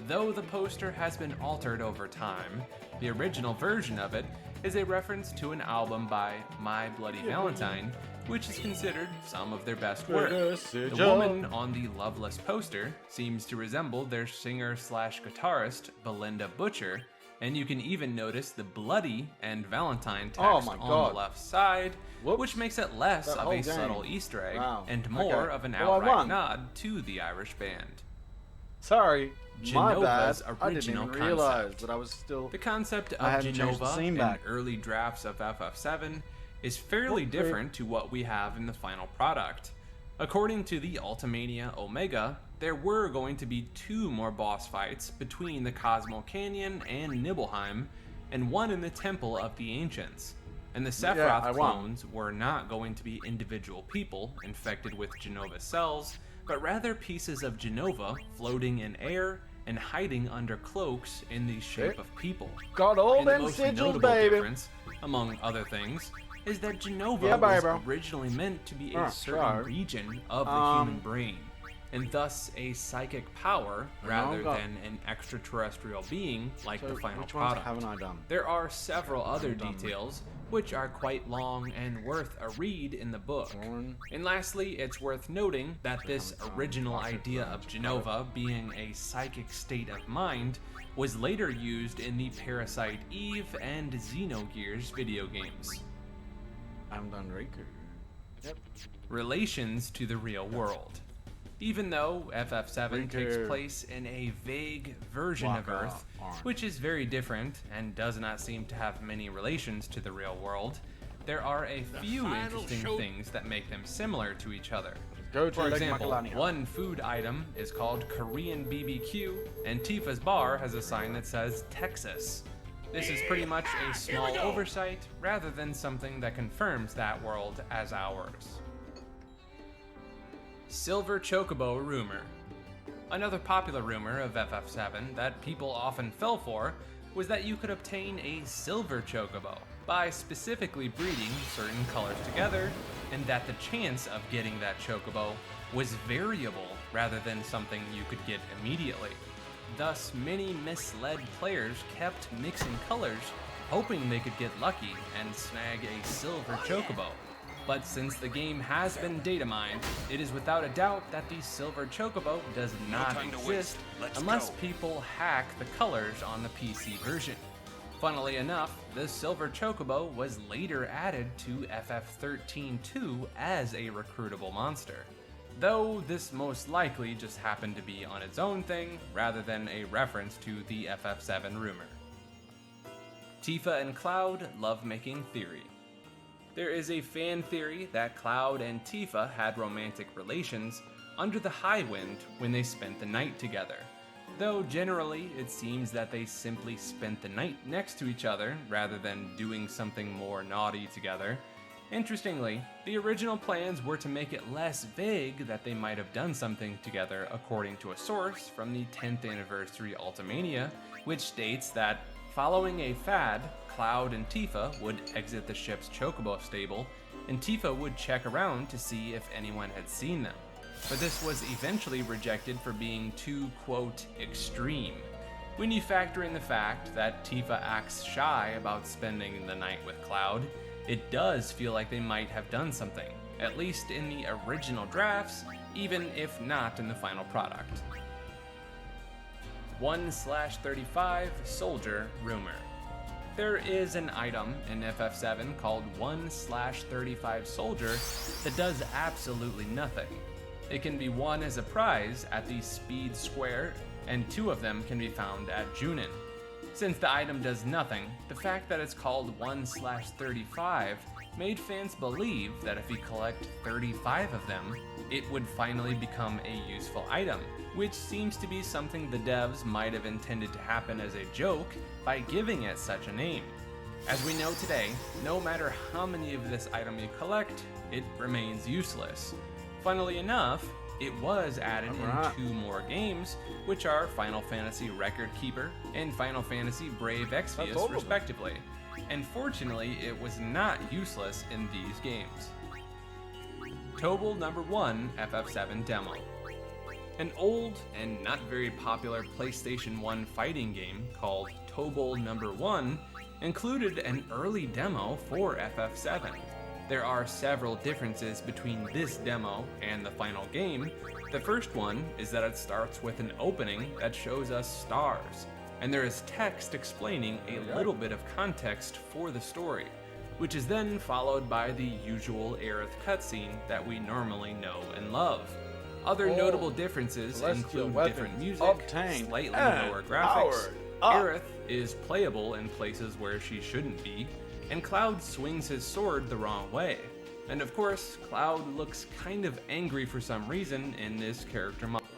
Speaker 8: Though the poster has been altered over time, the original version of it is a reference to an album by My Bloody Valentine which is considered some of their best work. The
Speaker 1: Joe.
Speaker 8: woman on the Loveless poster seems to resemble their singer/guitarist Belinda Butcher, and you can even notice the bloody and Valentine text
Speaker 1: Oh my
Speaker 8: on
Speaker 1: God.
Speaker 8: the left side,
Speaker 1: Whoops.
Speaker 8: which makes it less
Speaker 1: That
Speaker 8: of
Speaker 1: whole
Speaker 8: a
Speaker 1: game.
Speaker 8: subtle Easter egg
Speaker 1: Wow.
Speaker 8: and more
Speaker 1: Okay.
Speaker 8: of an
Speaker 1: Well, I
Speaker 8: outright
Speaker 1: won.
Speaker 8: nod to the Irish band.
Speaker 1: Sorry, my bad.
Speaker 8: Genova's
Speaker 1: I didn't
Speaker 8: original
Speaker 1: even realize
Speaker 8: concept.
Speaker 1: that I was still.
Speaker 8: The concept
Speaker 1: I
Speaker 8: of
Speaker 1: hadn't changed the
Speaker 8: Genova
Speaker 1: scene
Speaker 8: in
Speaker 1: back.
Speaker 8: early drafts of FF7 is fairly
Speaker 1: Okay.
Speaker 8: different to what we have in the final product. According to the Ultimania Omega, there were going to be 2 more boss fights between the Cosmo Canyon and Nibelheim, and one in the Temple of the Ancients. And the Sephiroth
Speaker 1: I won.
Speaker 8: clones were not going to be individual people infected with Genova cells, but rather pieces of Genova floating in air and hiding under cloaks in the shape of people.
Speaker 1: Got all
Speaker 8: And the
Speaker 1: them
Speaker 8: most
Speaker 1: sigils,
Speaker 8: notable
Speaker 1: baby.
Speaker 8: difference, among other things, is that Genova
Speaker 1: Yeah,
Speaker 8: was
Speaker 1: baby.
Speaker 8: originally meant to be a
Speaker 1: Ah,
Speaker 8: certain
Speaker 1: sorry.
Speaker 8: region of the human brain, and thus a psychic power rather
Speaker 1: got-
Speaker 8: than an extraterrestrial being like
Speaker 1: So
Speaker 8: the final
Speaker 1: which ones
Speaker 8: product.
Speaker 1: haven't I done?
Speaker 8: There are several other
Speaker 1: done.
Speaker 8: details which are quite long and worth a read in the book.
Speaker 1: One.
Speaker 8: And lastly, it's worth noting that this original idea of Genova being a psychic state of mind was later used in the Parasite Eve and Xenogears video games.
Speaker 1: I'm done Riku. Yep.
Speaker 8: Relations to the real world. Even though FF7 takes
Speaker 1: Riku.
Speaker 8: place in a vague version of
Speaker 1: Waka
Speaker 8: Earth,
Speaker 1: Orange.
Speaker 8: which is very different and does not seem to have many relations to the real world, there are a few interesting things that make them similar to each other.
Speaker 1: Go to
Speaker 8: For
Speaker 1: Lake
Speaker 8: example,
Speaker 1: Makalania.
Speaker 8: one food item is called Korean BBQ, and Tifa's bar has a sign that says Texas. This is pretty much a small oversight rather than something that confirms that world as ours. Silver Chocobo rumor. Another popular rumor of FF7 that people often fell for was that you could obtain a silver chocobo by specifically breeding certain colors together, and that the chance of getting that chocobo was variable rather than something you could get immediately. Thus, many misled players kept mixing colors, hoping they could get lucky and snag a silver chocobo. But since the game has been data mined, it is without a doubt that the silver chocobo does not exist unless people hack the colors on the PC version. Funnily enough, the silver chocobo was later added to FF13-2 as a recruitable monster, though this most likely just happened to be on its own thing rather than a reference to the FF7 rumor. Tifa and Cloud lovemaking theory. There is a fan theory that Cloud and Tifa had romantic relations under the High Wind when they spent the night together, though generally it seems that they simply spent the night next to each other rather than doing something more naughty together. Interestingly, the original plans were to make it less vague that they might have done something together, according to a source from the 10th anniversary Ultimania, which states that following a fad, Cloud and Tifa would exit the ship's chocobo stable, and Tifa would check around to see if anyone had seen them. But this was eventually rejected for being too, quote, extreme. When you factor in the fact that Tifa acts shy about spending the night with Cloud, it does feel like they might have done something, at least in the original drafts, even if not in the final product. 1/35 Soldier Rumor. There is an item in FF7 called 1/35 Soldier that does absolutely nothing. It can be won as a prize at the Speed Square, and 2 of them can be found at Junin. Since the item does nothing, the fact that it's called 1/35 made fans believe that if you collect 35 of them, it would finally become a useful item, which seems to be something the devs might have intended to happen as a joke by giving it such a name. As we know today, no matter how many of this item you collect, it remains useless. Funnily enough, it was added in 2 more games, which are Final Fantasy Record Keeper and Final Fantasy Brave Exvius, respectively. And fortunately, it was not useless in these games. Tobal number 1 FF7 demo. An old and not very popular PlayStation 1 fighting game called Tobal number 1 included an early demo for FF7. There are several differences between this demo and the final game. The first one is that it starts with an opening that shows us stars, and there is text explaining a little bit of context for the story, which is then followed by the usual Aerith cutscene that we normally know and love. Other notable differences include different music, slightly lower graphics. Aerith is playable in places where she shouldn't be, and Cloud swings his sword the wrong way. And of course, Cloud looks kind of angry for some reason in this character model.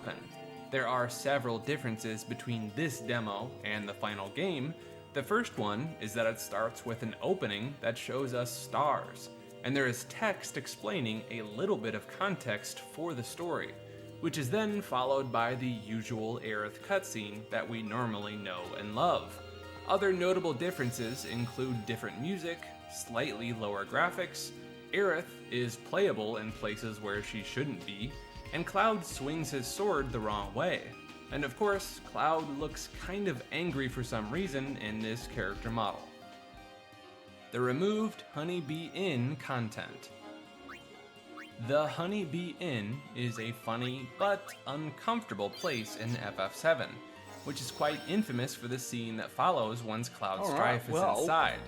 Speaker 8: There are several differences between this demo and the final game. The first one is that it starts with an opening that shows us stars, and there is text explaining a little bit of context for the story, which is then followed by the usual Aerith cutscene that we normally know and love. Other notable differences include different music, slightly lower graphics. Aerith is playable in places where she shouldn't be, and Cloud swings his sword the wrong way. And of course, Cloud looks kind of angry for some reason in this character model. The removed Honeybee Inn content. The Honeybee Inn is a funny but uncomfortable place in FF7, which is quite infamous for the scene that follows once Cloud Strife is inside.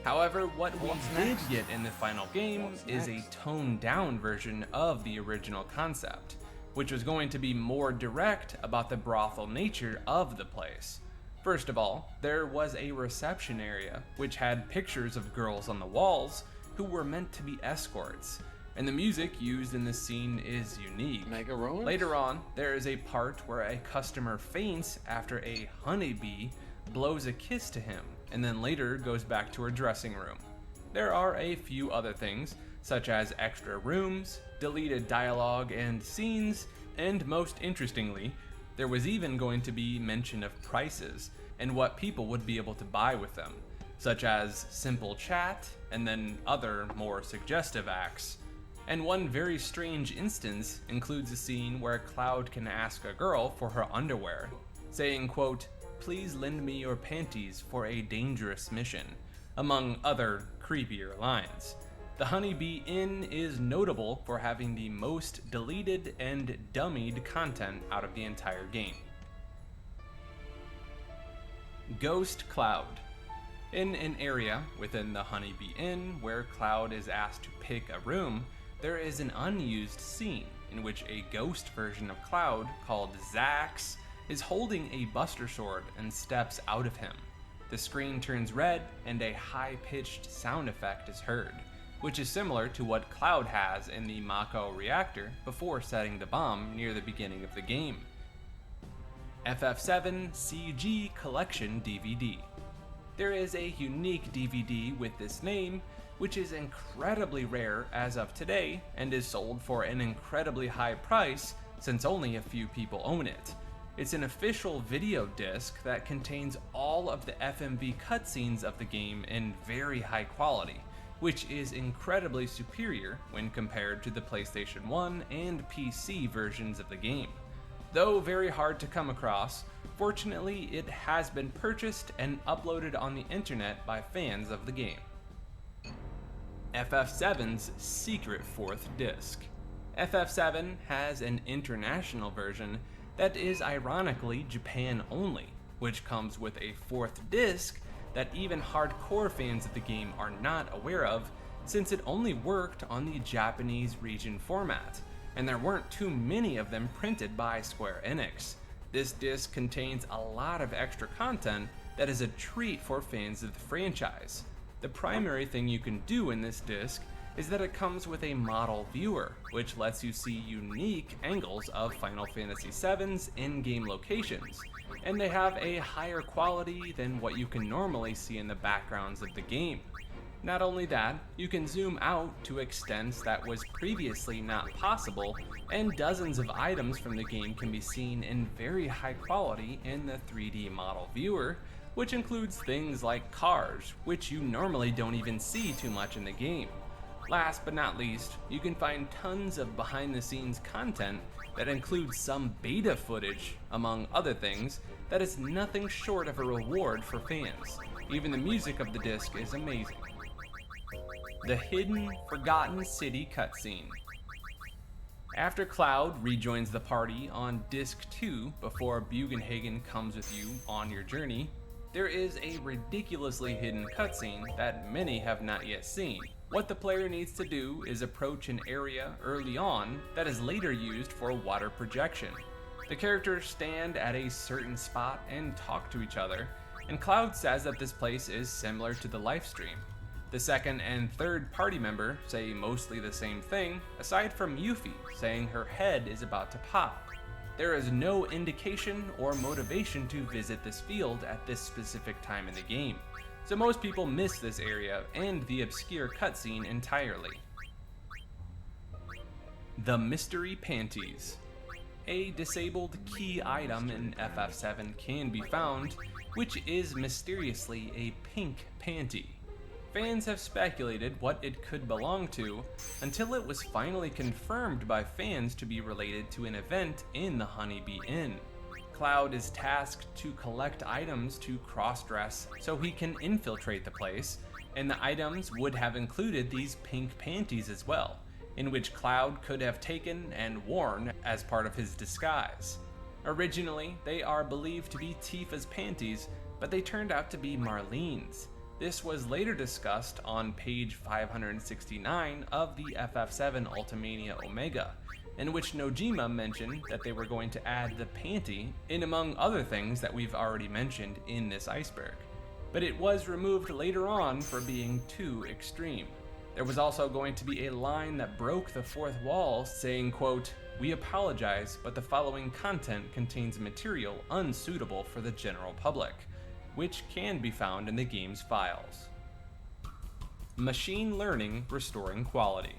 Speaker 8: However, what we did get in the final game is a toned-down version of the original concept, which was going to be more direct about the brothel nature of the place. First of all, there was a reception area which had pictures of girls on the walls who were meant to be escorts, and the music used in this scene is unique. Later on, there is a part where a customer faints after a honeybee blows a kiss to him, and then later goes back to her dressing room. There are a few other things, such as extra rooms, deleted dialogue and scenes, and most interestingly, there was even going to be mention of prices and what people would be able to buy with them, such as simple chat and then other more suggestive acts. And one very strange instance includes a scene where Cloud can ask a girl for her underwear, saying, quote, "Please lend me your panties for a dangerous mission," among other creepier lines. The Honeybee Inn is notable for having the most deleted and dummied content out of the entire game. Ghost Cloud. In an area within the Honeybee Inn where Cloud is asked to pick a room, there is an unused scene in which a ghost version of Cloud called Zax is holding a Buster Sword and steps out of him. The screen turns red and a high-pitched sound effect is heard, which is similar to what Cloud has in the Mako reactor before setting the bomb near the beginning of the game. FF7 CG Collection DVD. There is a unique DVD with this name, which is incredibly rare as of today and is sold for an incredibly high price since only a few people own it. It's an official video disc that contains all of the FMV cutscenes of the game in very high quality, which is incredibly superior when compared to the PlayStation 1 and PC versions of the game. Though very hard to come across, fortunately it has been purchased and uploaded on the internet by fans of the game. FF7's secret fourth disc. FF7 has an international version that is ironically Japan only, which comes with a fourth disc that even hardcore fans of the game are not aware of, since it only worked on the Japanese region format, and there weren't too many of them printed by Square Enix. This disc contains a lot of extra content that is a treat for fans of the franchise. The primary thing you can do in this disc is that it comes with a model viewer, which lets you see unique angles of Final Fantasy VII's in-game locations, and they have a higher quality than what you can normally see in the backgrounds of the game. Not only that, you can zoom out to extents that was previously not possible, and dozens of items from the game can be seen in very high quality in the 3D model viewer, which includes things like cars, which you normally don't even see too much in the game. Last but not least, you can find tons of behind-the-scenes content that includes some beta footage, among other things, that is nothing short of a reward for fans. Even the music of the disc is amazing. the hidden, forgotten city cutscene. After Cloud rejoins the party on Disc 2 before Bugenhagen comes with you on your journey, there is a ridiculously hidden cutscene that many have not yet seen. What the player needs to do is approach an area early on that is later used for water projection. The characters stand at a certain spot and talk to each other, and Cloud says that this place is similar to the live stream. The second and third party member say mostly the same thing, aside from Yuffie saying her head is about to pop. There is no indication or motivation to visit this field at this specific time in the game, so most people miss this area and the obscure cutscene entirely. The Mystery Panties. A disabled key item in FF7 can be found, which is mysteriously a pink panty. Fans have speculated what it could belong to until it was finally confirmed by fans to be related to an event in the Honeybee Inn. Cloud is tasked to collect items to cross-dress so he can infiltrate the place, and the items would have included these pink panties as well, in which Cloud could have taken and worn as part of his disguise. Originally, they are believed to be Tifa's panties, but they turned out to be Marlene's. This was later discussed on page 569 of the FF7 Ultimania Omega, in which Nojima mentioned that they were going to add the panty in among other things that we've already mentioned in this iceberg. But it was removed later on for being too extreme. There was also going to be a line that broke the fourth wall saying, quote, "We apologize, but the following content contains material unsuitable for the general public," which can be found in the game's files. Machine learning restoring quality.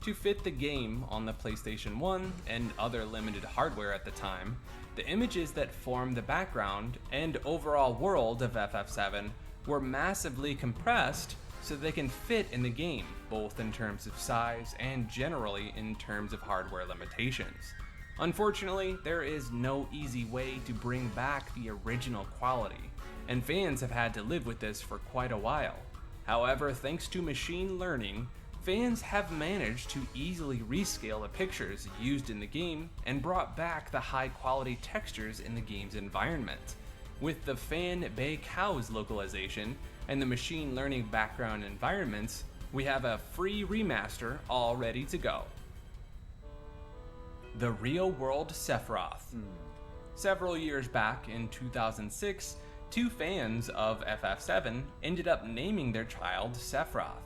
Speaker 8: To fit the game on the PlayStation 1 and other limited hardware at the time, the images that form the background and overall world of FF7 were massively compressed so they can fit in the game, both in terms of size and generally in terms of hardware limitations. Unfortunately, there is no easy way to bring back the original quality, and fans have had to live with this for quite a while. However, thanks to machine learning, fans have managed to easily rescale the pictures used in the game and brought back the high quality textures in the game's environment. With the Fan Bay Cows localization and the machine learning background environments, we have a free remaster all ready to go. The Real World Sephiroth. Several years back in 2006, two fans of FF7 ended up naming their child Sephiroth.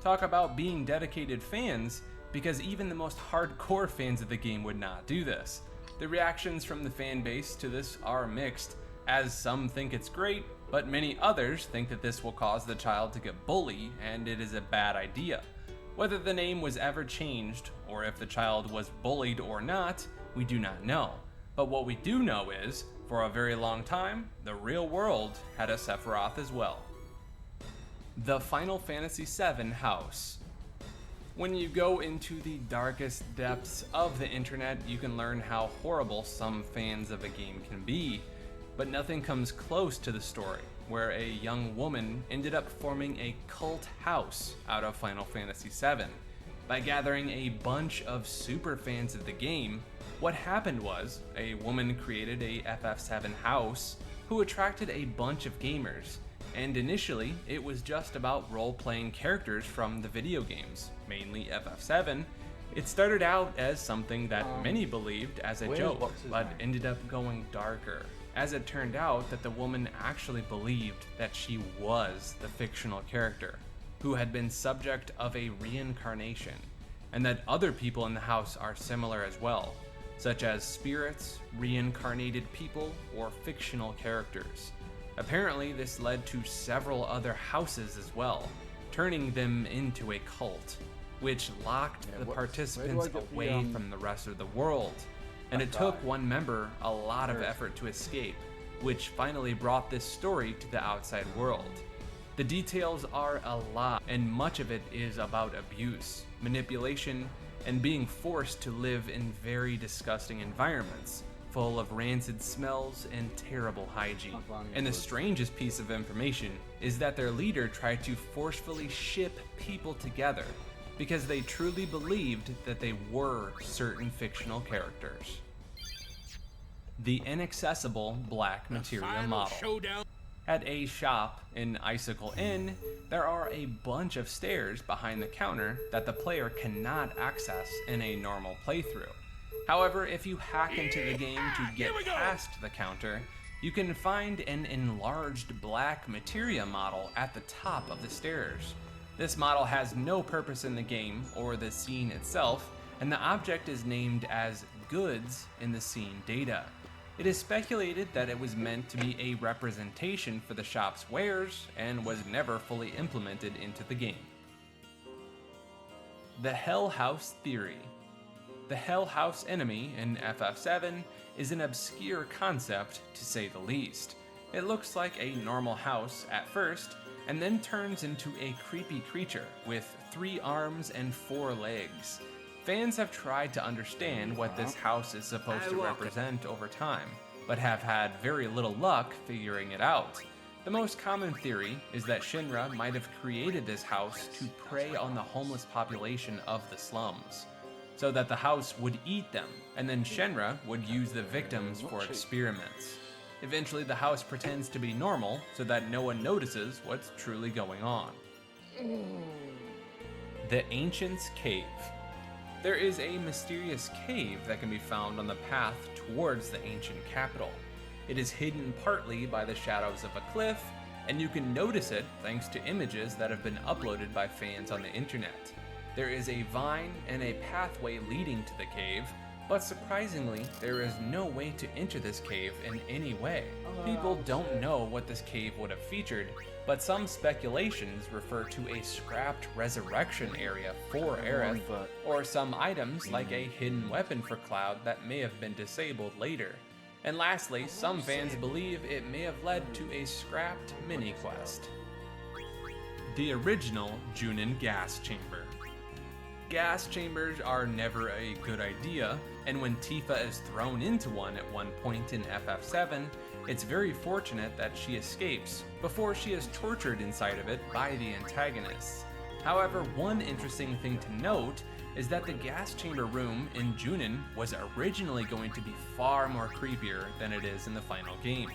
Speaker 8: Talk about being dedicated fans, because even the most hardcore fans of the game would not do this. The reactions from the fan base to this are mixed, as some think it's great, but many others think that this will cause the child to get bullied and it is a bad idea. Whether the name was ever changed, or if the child was bullied or not, we do not know. But what we do know is, for a very long time, the real world had a Sephiroth as well. The Final Fantasy VII House. When you go into the darkest depths of the internet, you can learn how horrible some fans of a game can be, but nothing comes close to the story, where a young woman ended up forming a cult house out of Final Fantasy VII. By gathering a bunch of super fans of the game, what happened was, a woman created a FF7 house who attracted a bunch of gamers, and initially it was just about role-playing characters from the video games, mainly FF7. It started out as something that many believed as a joke, but ended up going darker, as it turned out that the woman actually believed that she was the fictional character, who had been subject of a reincarnation, and that other people in the house are similar as well, such as spirits, reincarnated people, or fictional characters. Apparently, this led to several other houses as well, turning them into a cult, which locked the participants away from the rest of the world. And it took one member a lot of effort to escape, which finally brought this story to the outside world. The details are a lot, and much of it is about abuse, manipulation, and being forced to live in very disgusting environments, full of rancid smells and terrible hygiene. And the strangest piece of information is that their leader tried to forcefully ship people together because they truly believed that they were certain fictional characters. The inaccessible black materia model. At a shop in Icicle Inn, there are a bunch of stairs behind the counter that the player cannot access in a normal playthrough. However, if you hack into the game to get past the counter, you can find an enlarged black materia model at the top of the stairs. This model has no purpose in the game or the scene itself, and the object is named as goods in the scene data. It is speculated that it was meant to be a representation for the shop's wares and was never fully implemented into the game. The Hell House Theory. The Hell House enemy in FF7 is an obscure concept, to say the least. It looks like a normal house at first, and then turns into a creepy creature with 3 arms and 4 legs. Fans have tried to understand what this house is supposed to represent over time, but have had very little luck figuring it out. The most common theory is that Shinra might have created this house to prey on the homeless population of the slums, so that the house would eat them, and then Shinra would use the victims for experiments. Eventually the house pretends to be normal, so that no one notices what's truly going on. The Ancient's Cave. There is a mysterious cave that can be found on the path towards the ancient capital. It is hidden partly by the shadows of a cliff, and you can notice it thanks to images that have been uploaded by fans on the internet. There is a vine and a pathway leading to the cave, but surprisingly, there is no way to enter this cave in any way. People don't know what this cave would have featured, but some speculations refer to a scrapped resurrection area for Aerith, or some items like a hidden weapon for Cloud that may have been disabled later. And lastly, some fans believe it may have led to a scrapped mini-quest. The original Junin gas chamber. Gas chambers are never a good idea, and when Tifa is thrown into one at one point in FF7, it's very fortunate that she escapes before she is tortured inside of it by the antagonists. However, one interesting thing to note is that the gas chamber room in Junin was originally going to be far more creepier than it is in the final game,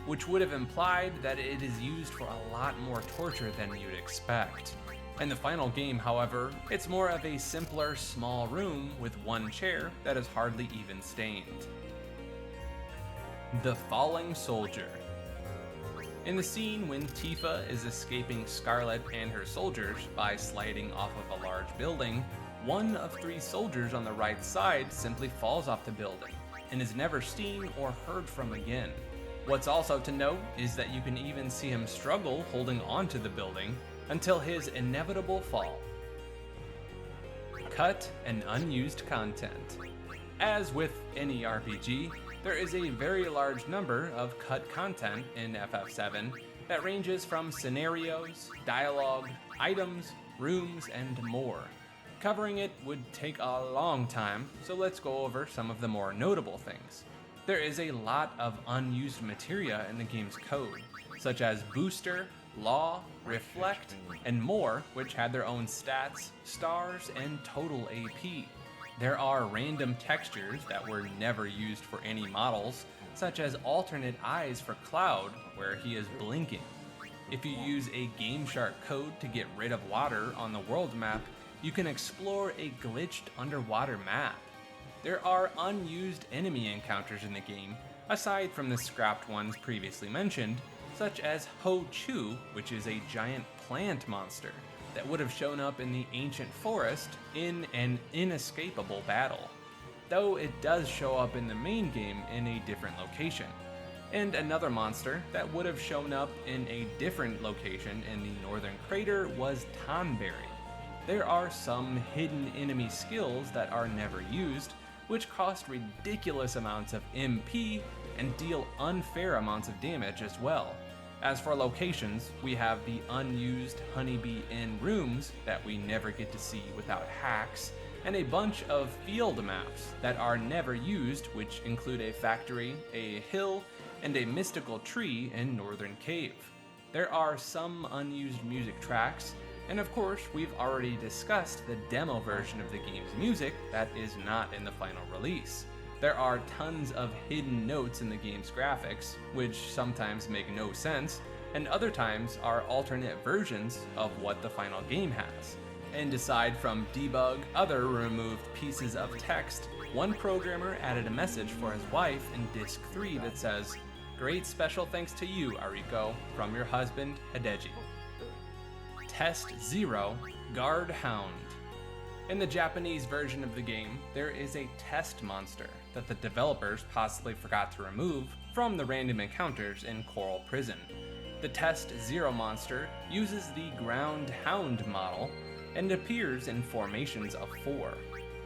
Speaker 8: which would have implied that it is used for a lot more torture than you'd expect. In the final game, however, it's more of a simpler, small room with one chair that is hardly even stained. The Falling Soldier. In the scene when Tifa is escaping Scarlet and her soldiers by sliding off of a large building, one of 3 soldiers on the right side simply falls off the building and is never seen or heard from again. What's also to note is that you can even see him struggle holding onto the building until his inevitable fall. Cut and unused content. As with any RPG, there is a very large number of cut content in FF7 that ranges from scenarios, dialogue, items, rooms, and more. Covering it would take a long time, so let's go over some of the more notable things. There is a lot of unused materia in the game's code, such as Booster, Law, Reflect, and more, which had their own stats, stars, and total AP. There are random textures that were never used for any models, such as alternate eyes for Cloud, where he is blinking. If you use a GameShark code to get rid of water on the world map, you can explore a glitched underwater map. There are unused enemy encounters in the game, aside from the scrapped ones previously mentioned, such as Ho Chu, which is a giant plant monster that would have shown up in the ancient forest in an inescapable battle, though it does show up in the main game in a different location. And another monster that would have shown up in a different location in the northern crater was Tonberry. There are some hidden enemy skills that are never used, which cost ridiculous amounts of MP and deal unfair amounts of damage as well. As for locations, we have the unused Honeybee Inn rooms that we never get to see without hacks, and a bunch of field maps that are never used, which include a factory, a hill, and a mystical tree in Northern Cave. There are some unused music tracks, and of course, we've already discussed the demo version of the game's music that is not in the final release. There are tons of hidden notes in the game's graphics, which sometimes make no sense, and other times are alternate versions of what the final game has. And aside from debug, other removed pieces of text, one programmer added a message for his wife in Disc 3 that says, "Great special thanks to you, Ariko, from your husband, Hideji." Test 0, Guard Hound. In the Japanese version of the game, there is a test monster that the developers possibly forgot to remove from the random encounters in Coral Prison. The Test 0 monster uses the Ground Hound model and appears in formations of 4.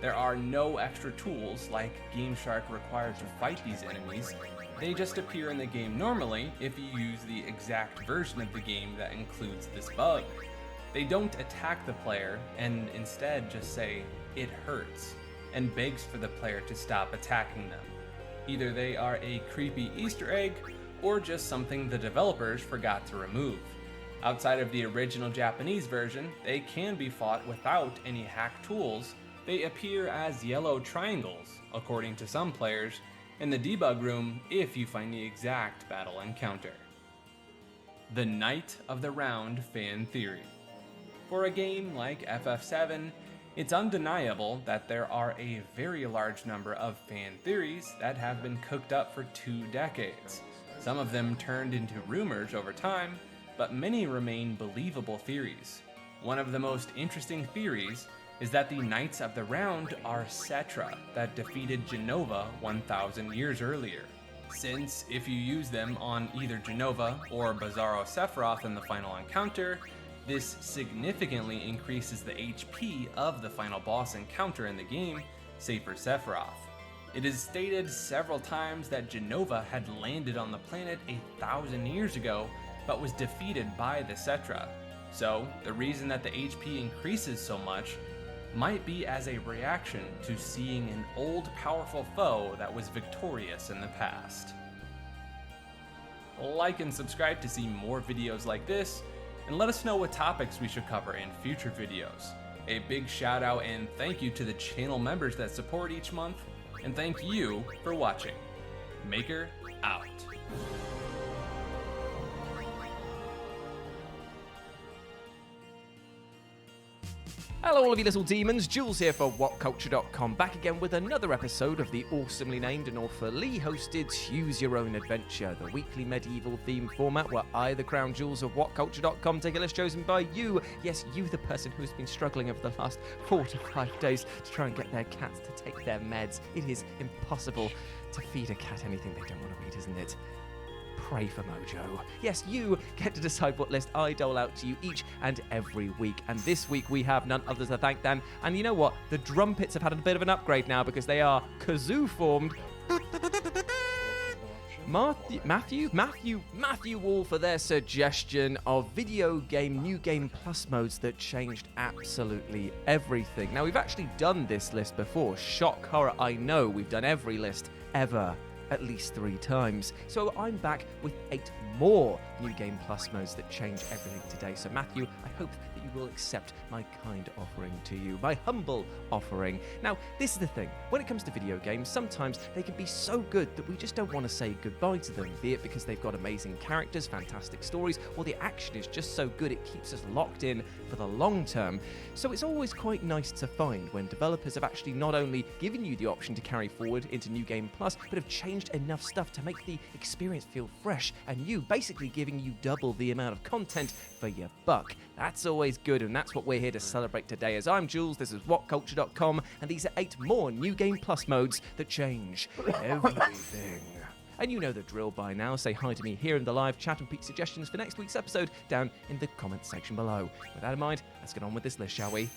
Speaker 8: There are no extra tools like Game Shark required to fight these enemies. They just appear in the game normally if you use the exact version of the game that includes this bug. They don't attack the player and instead just say, "It hurts," and begs for the player to stop attacking them. Either they are a creepy Easter egg or just something the developers forgot to remove. Outside of the original Japanese version, they can be fought without any hack tools. They appear as yellow triangles, according to some players, in the debug room if you find the exact battle encounter. The Night of the Round fan theory. For a game like FF7, it's undeniable that there are a very large number of fan theories that have been cooked up for 2 decades. Some of them turned into rumors over time, but many remain believable theories. One of the most interesting theories is that the Knights of the Round are Cetra that defeated Jenova 1,000 years earlier. Since if you use them on either Jenova or Bizarro Sephiroth in the final encounter, this significantly increases the HP of the final boss encounter in the game, Safer Sephiroth. It is stated several times that Jenova had landed on the planet 1,000 years ago, but was defeated by the Cetra. So, the reason that the HP increases so much might be as a reaction to seeing an old powerful foe that was victorious in the past. Like and subscribe to see more videos like this, and let us know what topics we should cover in future videos. A big shout out and thank you to the channel members that support each month, and thank you for watching. Maker out.
Speaker 11: Hello all of you little demons, Jules here for WhatCulture.com, back again with another episode of the awesomely named and awfully hosted Choose Your Own Adventure, the weekly medieval themed format where I, the Crown Jules of WhatCulture.com, take a list chosen by you, yes, you the person who has been struggling over the last 4 to 5 days to try and get their cats to take their meds. It is impossible to feed a cat anything they don't want to eat, isn't it? Pray for Mojo. Yes, you get to decide what list I dole out to you each and every week. And this week we have none other to thank than, and you know what? The drum pits have had a bit of an upgrade now because they are kazoo formed. Matthew Wall for their suggestion of video game New Game Plus modes that changed absolutely everything. Now, we've actually done this list before. Shock horror, I know we've done every list ever at least 3 times. So I'm back with 8 more New Game Plus modes that change everything today. So Matthew, I hope that you will accept my kind offering to you, my humble offering. Now, this is the thing. When it comes to video games, sometimes they can be so good that we just don't want to say goodbye to them, be it because they've got amazing characters, fantastic stories, or the action is just so good it keeps us locked in for the long term. So it's always quite nice to find when developers have actually not only given you the option to carry forward into New Game Plus, but have changed enough stuff to make the experience feel fresh and new, basically giving you double the amount of content for your buck. That's always good, and that's what we're here to celebrate today. As I'm Jules, this is WhatCulture.com, and these are 8 more New Game Plus modes that change everything. And you know the drill by now. Say hi to me here in the live chat and pick suggestions for next week's episode down in the comments section below. With that in mind, let's get on with this list, shall we?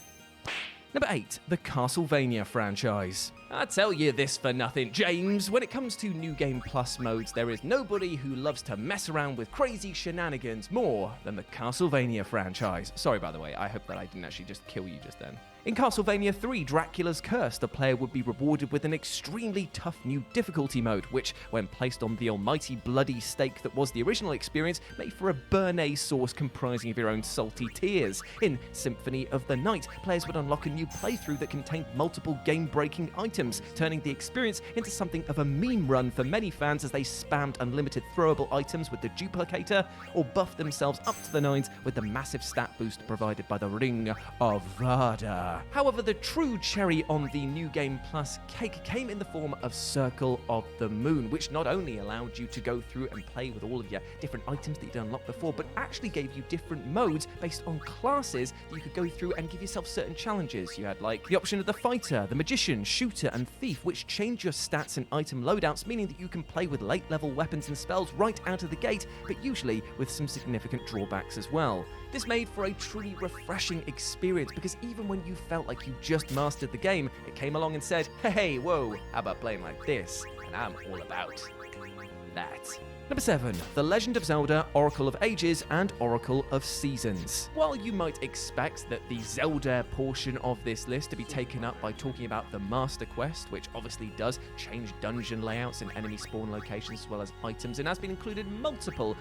Speaker 11: Number 8, the Castlevania franchise. I tell you this for nothing, James. When it comes to New Game Plus modes, there is nobody who loves to mess around with crazy shenanigans more than the Castlevania franchise. Sorry, by the way, I hope that I didn't actually just kill you just then. In Castlevania 3 Dracula's Curse, the player would be rewarded with an extremely tough new difficulty mode, which, when placed on the almighty bloody stake that was the original experience, made for a Béarnaise sauce comprising of your own salty tears. In Symphony of the Night, players would unlock a new playthrough that contained multiple game-breaking items, turning the experience into something of a meme run for many fans as they spammed unlimited throwable items with the duplicator, or buffed themselves up to the nines with the massive stat boost provided by the Ring of Vada. However, the true cherry on the New Game Plus cake came in the form of Circle of the Moon, which not only allowed you to go through and play with all of your different items that you'd unlocked before, but actually gave you different modes based on classes that you could go through and give yourself certain challenges. You had like the option of the fighter, the magician, shooter, and thief, which change your stats and item loadouts, meaning that you can play with late level weapons and spells right out of the gate, but usually with some significant drawbacks as well. This made for a truly refreshing experience because even when you felt like you just mastered the game, it came along and said, hey, whoa, how about playing like this? And I'm all about that. Number 7. The Legend of Zelda, Oracle of Ages, and Oracle of Seasons. While you might expect that the Zelda portion of this list to be taken up by talking about the Master Quest, which obviously does change dungeon layouts and enemy spawn locations as well as items, and has been included in multiple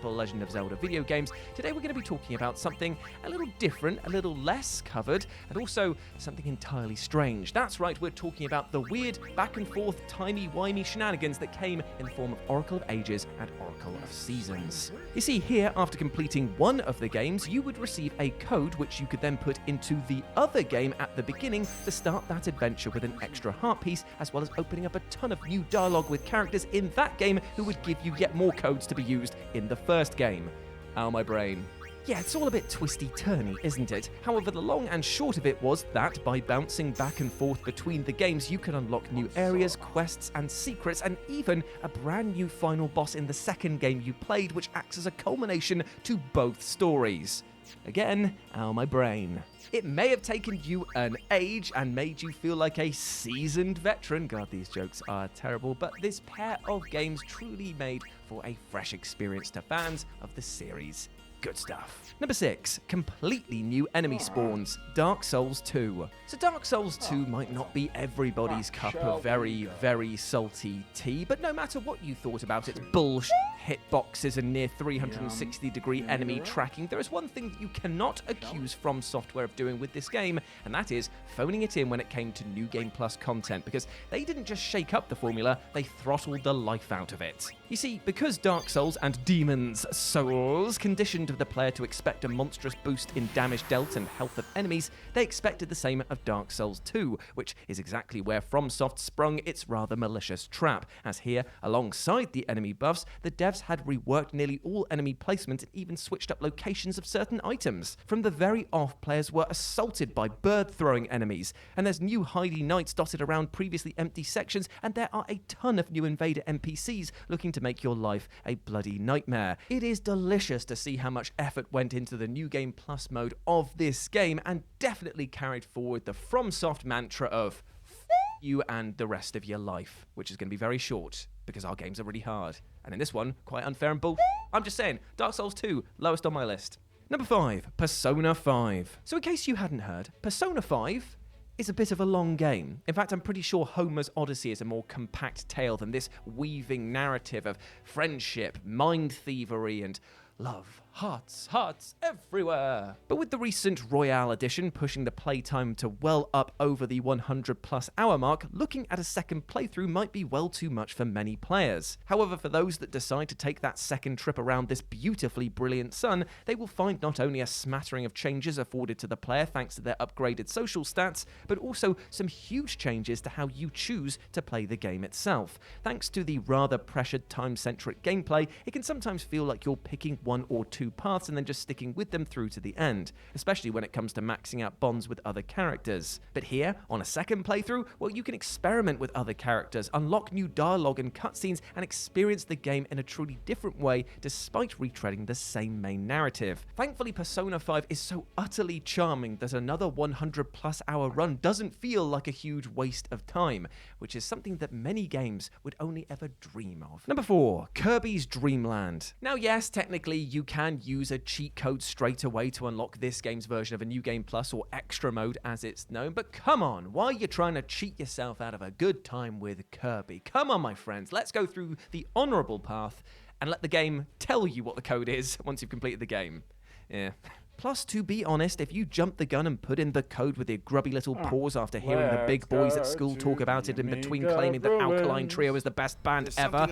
Speaker 11: Legend of Zelda video games, today we're going to be talking about something a little different, a little less covered, and also something entirely strange. That's right, we're talking about the weird back and forth timey-wimey shenanigans that came in the form of Oracle of Ages and Oracle of Seasons. You see, here, after completing one of the games, you would receive a code which you could then put into the other game at the beginning to start that adventure with an extra heart piece, as well as opening up a ton of new dialogue with characters in that game who would give you yet more codes to be used in the first game. Ow, my brain. Yeah, it's all a bit twisty-turny, isn't it? However, the long and short of it was that by bouncing back and forth between the games, you could unlock new areas, quests, and secrets, and even a brand new final boss in the second game you played, which acts as a culmination to both stories. Again, ow, my brain. It may have taken you an age and made you feel like a seasoned veteran. God, these jokes are terrible, but this pair of games truly made for a fresh experience to fans of the series. Good stuff. Number 6, completely new enemy spawns, Dark Souls 2. So Dark Souls 2 might not be everybody's cup of very, very salty tea, but no matter what you thought about its bullshit hitboxes and near 360-degree enemy tracking, there is one thing that you cannot accuse From Software of doing with this game, and that is phoning it in when it came to New Game Plus content, because they didn't just shake up the formula, they throttled the life out of it. You see, because Dark Souls and Demon's Souls conditioned the player to expect a monstrous boost in damage dealt and health of enemies, they expected the same of Dark Souls 2, which is exactly where FromSoft sprung its rather malicious trap, as here, alongside the enemy buffs, the devs had reworked nearly all enemy placement and even switched up locations of certain items. From the very off, players were assaulted by bird-throwing enemies, and there's new Heidi Knights dotted around previously empty sections, and there are a ton of new invader NPCs looking to make your life a bloody nightmare. It is delicious to see how much effort went into the New Game Plus mode of this game, and definitely carried forward the FromSoft mantra of F you and the rest of your life, which is going to be very short because our games are really hard, and in this one, quite unfair and bull. I'm just saying, Dark Souls 2, lowest on my list. Number 5, Persona 5. So in case you hadn't heard, Persona 5 is a bit of a long game. In fact, I'm pretty sure Homer's Odyssey is a more compact tale than this weaving narrative of friendship, mind thievery, and love. Hearts everywhere. But with the recent Royale edition pushing the playtime to well up over the 100+ hour mark, looking at a second playthrough might be well too much for many players. However, for those that decide to take that second trip around this beautifully brilliant sun, they will find not only a smattering of changes afforded to the player thanks to their upgraded social stats, but also some huge changes to how you choose to play the game itself. Thanks to the rather pressured time-centric gameplay, it can sometimes feel like you're picking one or two paths and then just sticking with them through to the end, especially when it comes to maxing out bonds with other characters. But here, on a second playthrough, well, you can experiment with other characters, unlock new dialogue and cutscenes, and experience the game in a truly different way despite retreading the same main narrative. Thankfully, Persona 5 is so utterly charming that another 100+ hour run doesn't feel like a huge waste of time, which is something that many games would only ever dream of. Number 4, Kirby's Dream Land. Now yes, technically you can and use a cheat code straight away to unlock this game's version of a New Game Plus, or Extra Mode as it's known. But come on, why are you trying to cheat yourself out of a good time with Kirby? Come on, my friends, let's go through the honorable path and let the game tell you what the code is once you've completed the game. Yeah. Plus, to be honest, if you jump the gun and put in the code with your grubby little paws after hearing the big boys at school talk about it in between claiming that Alkaline Trio is the best band ever,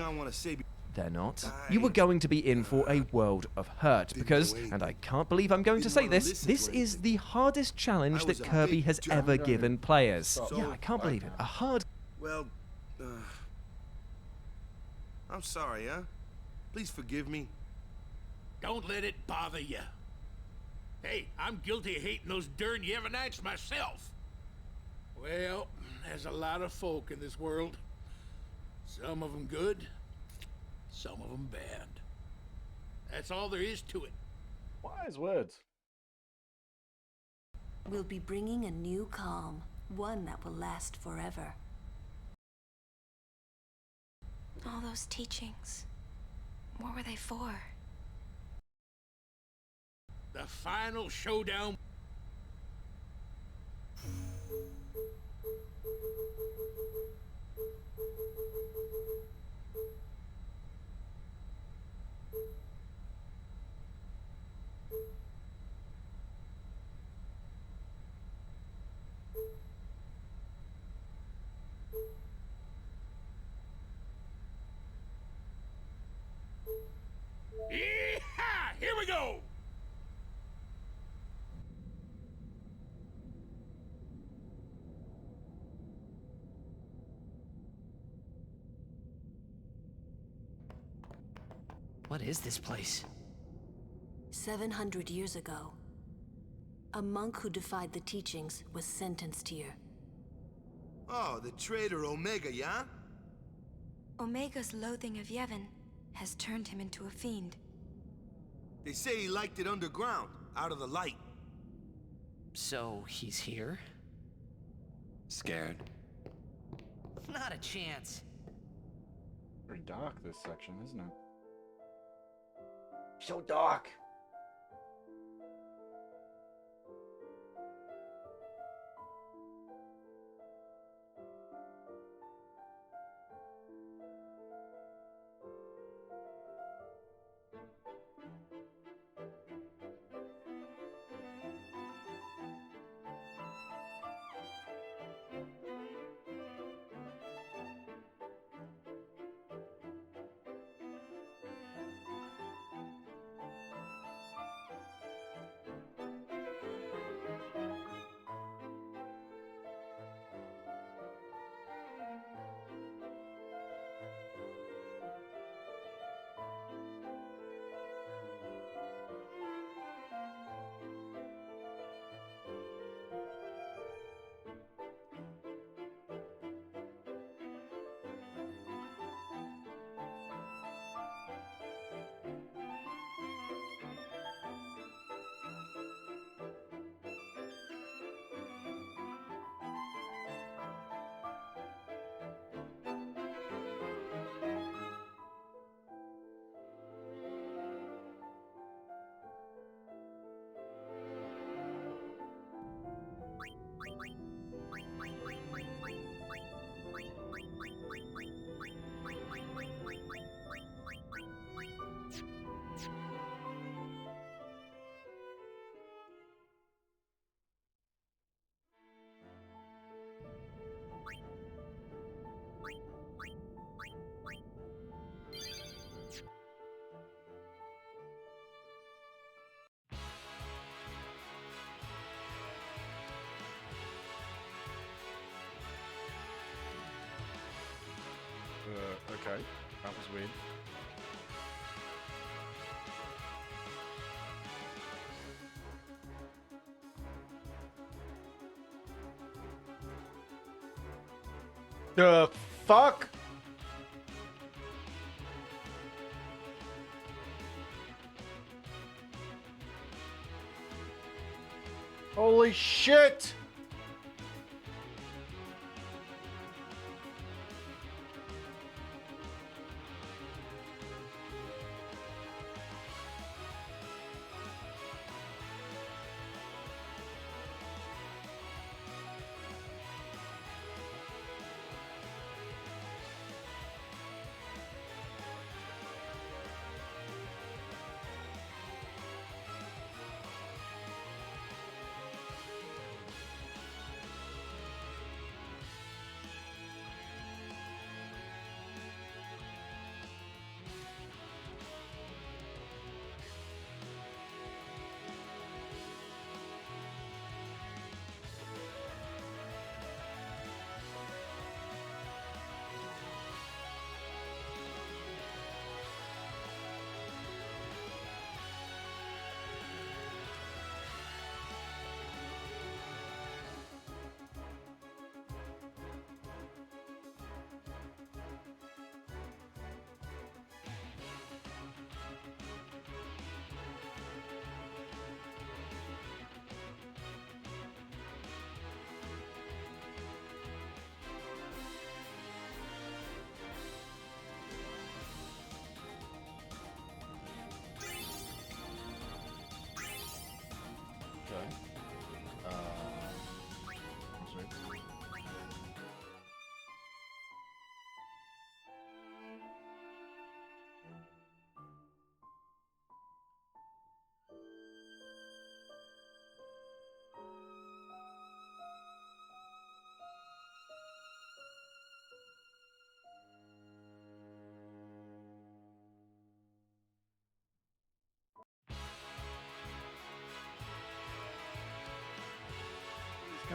Speaker 11: they're not. You are going to be in for a world of hurt because, and I can't believe I'm going to say this is the hardest challenge that Kirby has ever given players. Yeah, I can't believe it. A hard...
Speaker 12: Well, I'm sorry, huh? Please forgive me.
Speaker 13: Don't let it bother you. Hey, I'm guilty of hating those darn Yevonites myself. Well, there's a lot of folk in this world. Some of them good, some of them bad. That's all there is to it.
Speaker 1: Wise words.
Speaker 14: We'll be bringing a new calm, one that will last forever.
Speaker 15: All those teachings, what were they for?
Speaker 13: The final showdown. Yee-haw! Here we go!
Speaker 4: What is this place?
Speaker 14: 700 years ago, a monk who defied the teachings was sentenced here.
Speaker 12: Oh, the traitor Omega, yeah?
Speaker 15: Omega's loathing of Yevon has turned him into a fiend.
Speaker 12: They say he liked it underground, out of the light.
Speaker 4: So, he's here?
Speaker 6: Scared?
Speaker 4: Not a chance.
Speaker 1: Very dark, this section, isn't it? So dark. Okay, that was weird. The fuck? Holy shit!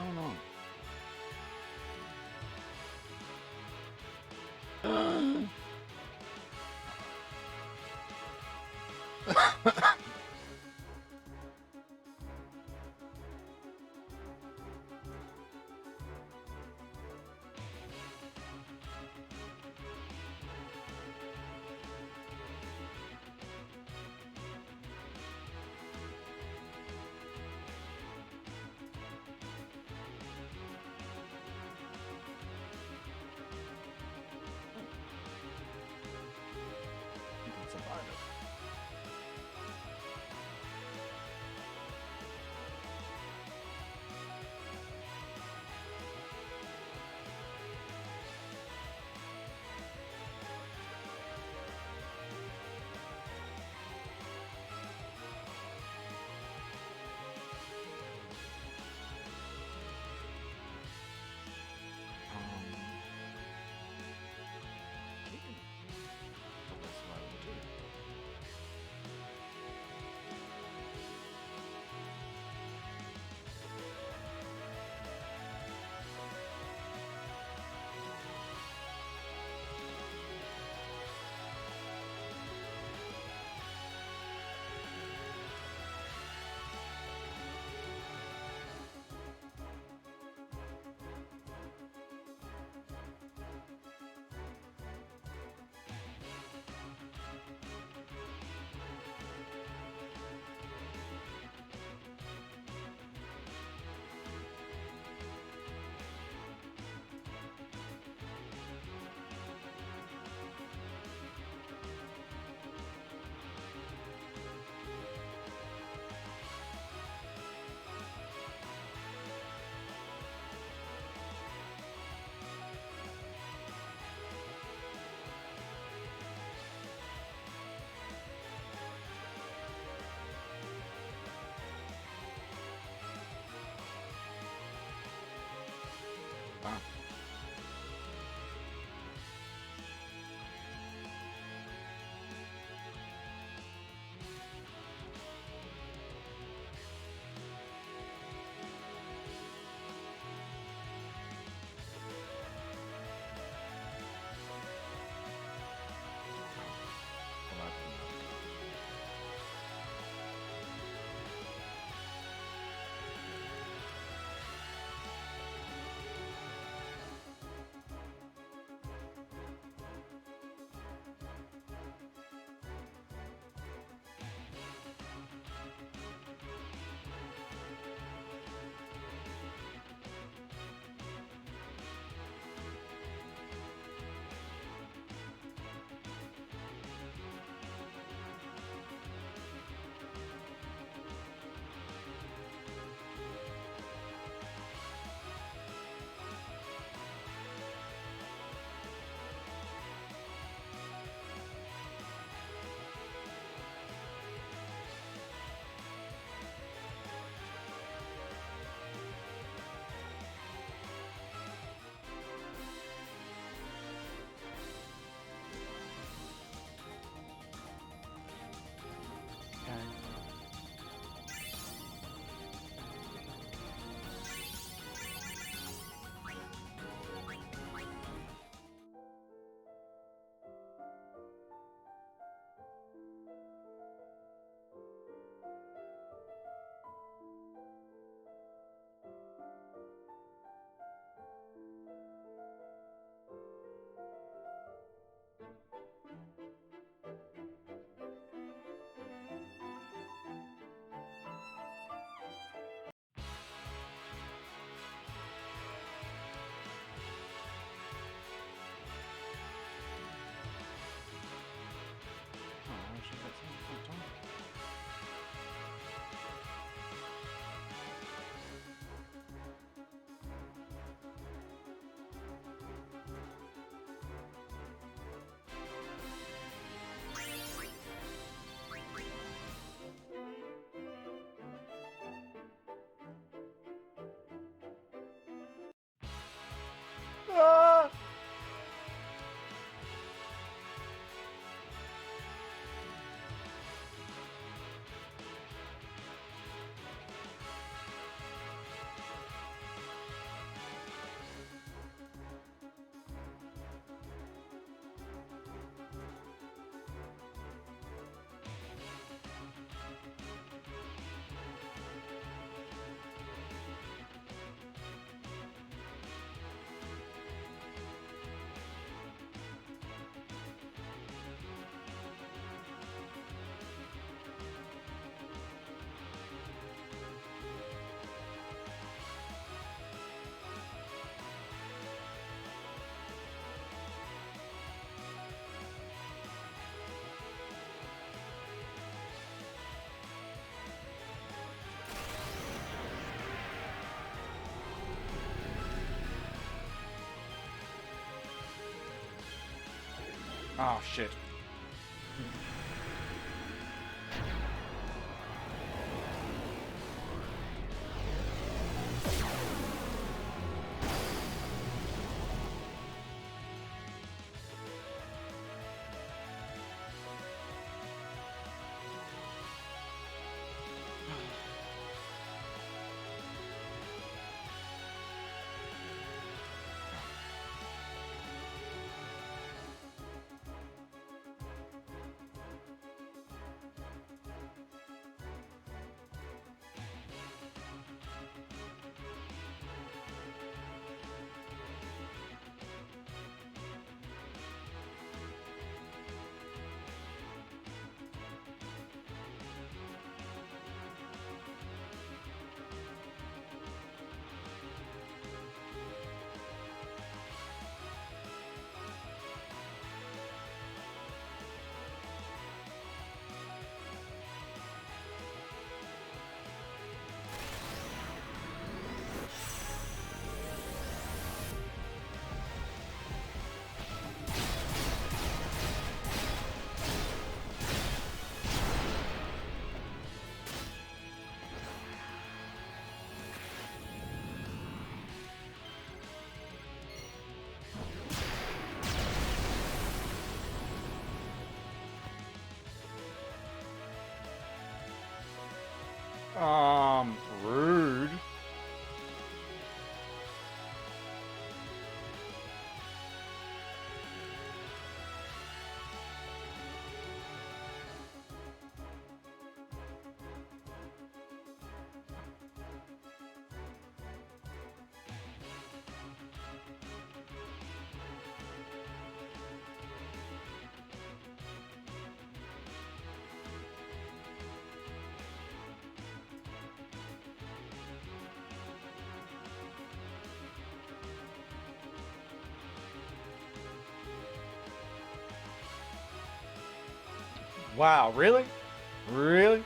Speaker 1: going on? You can survive it. Wow. Oh, shit. Rude. Wow, really? Really?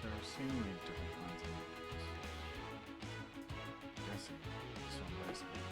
Speaker 1: there are seemingly different kinds of movies. I see. This one basically.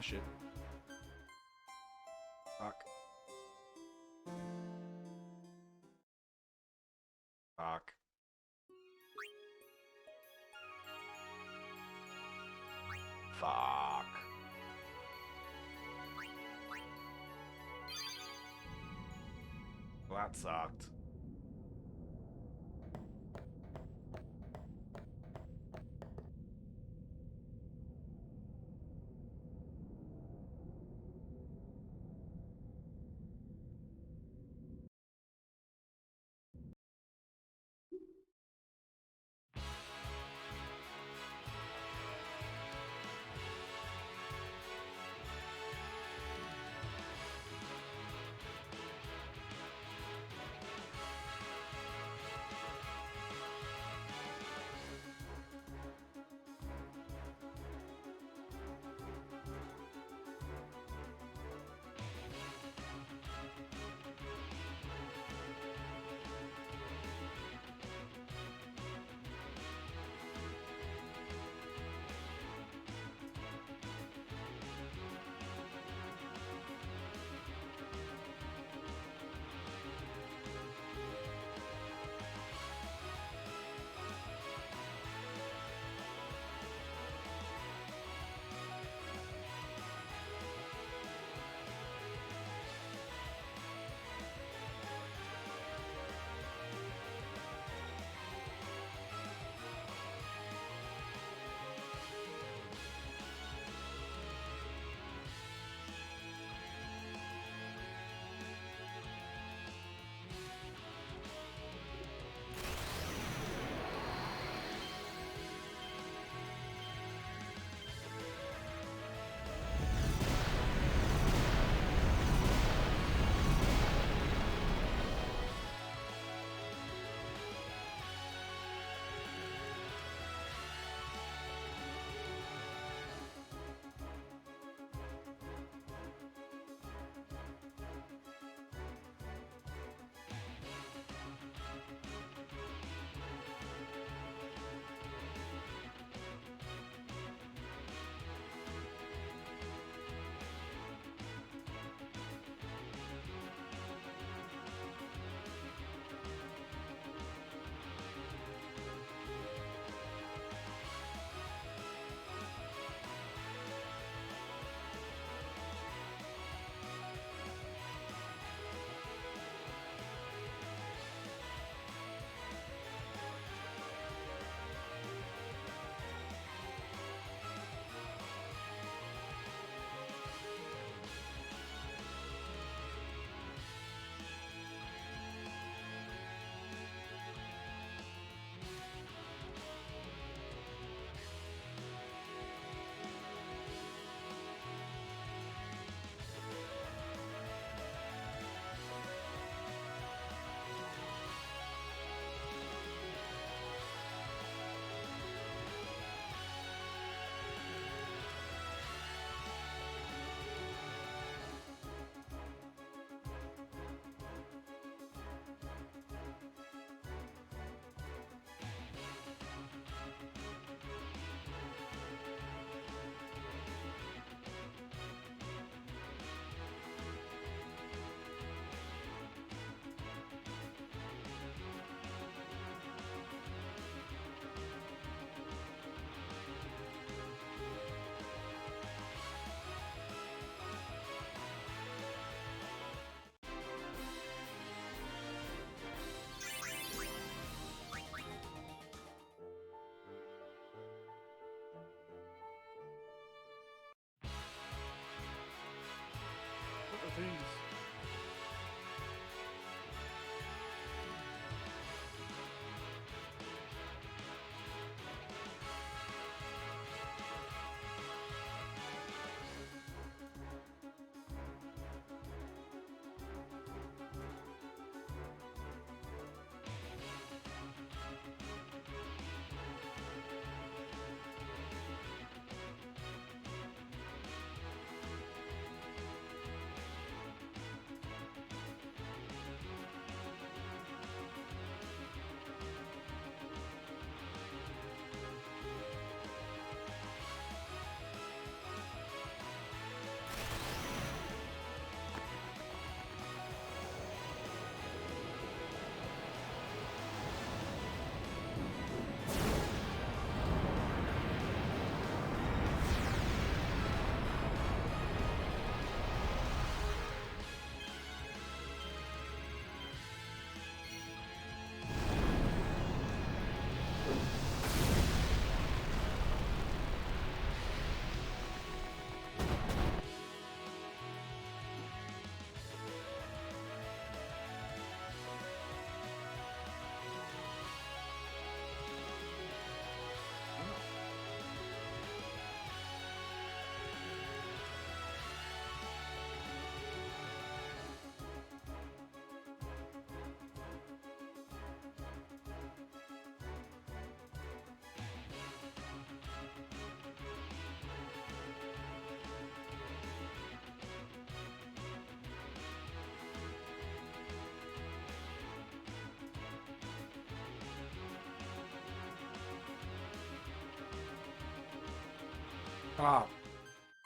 Speaker 1: my shit. Fuck. Fuck. Fuck. Well, that sucked.
Speaker 2: Things.
Speaker 1: Oh,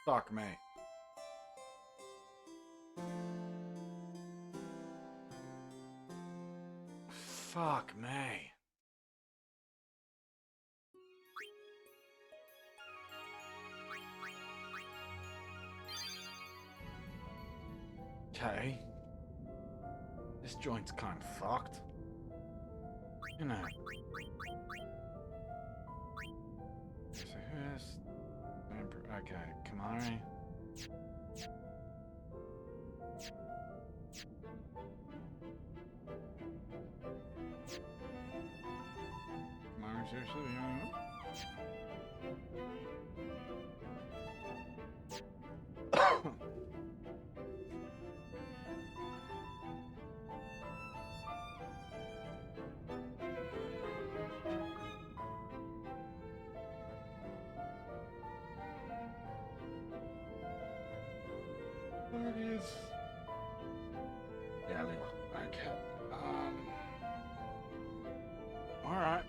Speaker 1: fuck me. Fuck me. Okay. This joint's kind of fucked. You know. So who's... Okay, Kamari. Kamari, seriously? There it is. Yeah, okay. Alright.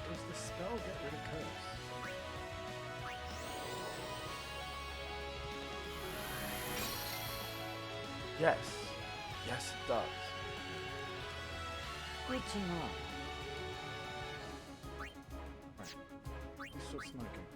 Speaker 1: Does the spell get rid of curse? Yes. Yes, it does. Good to know. Right. Let's start smoking.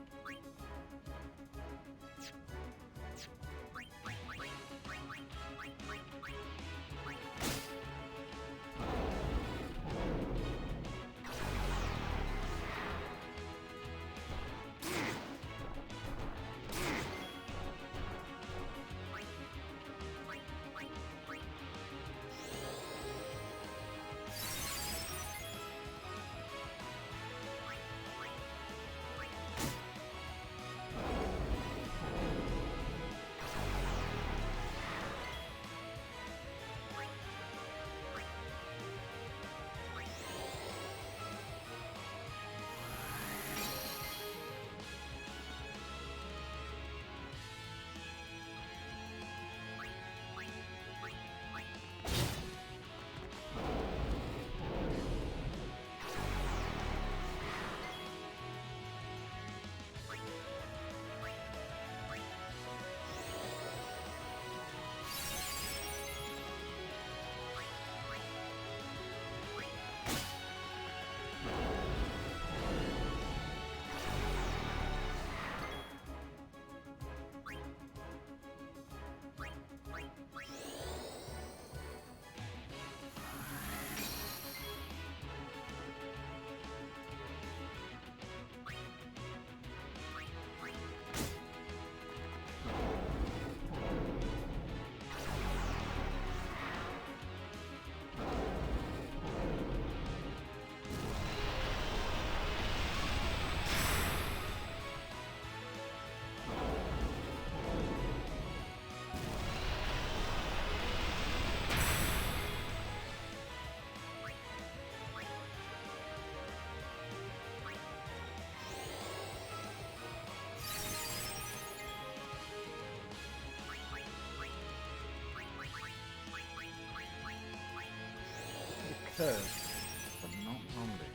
Speaker 1: Turd, but not zombie.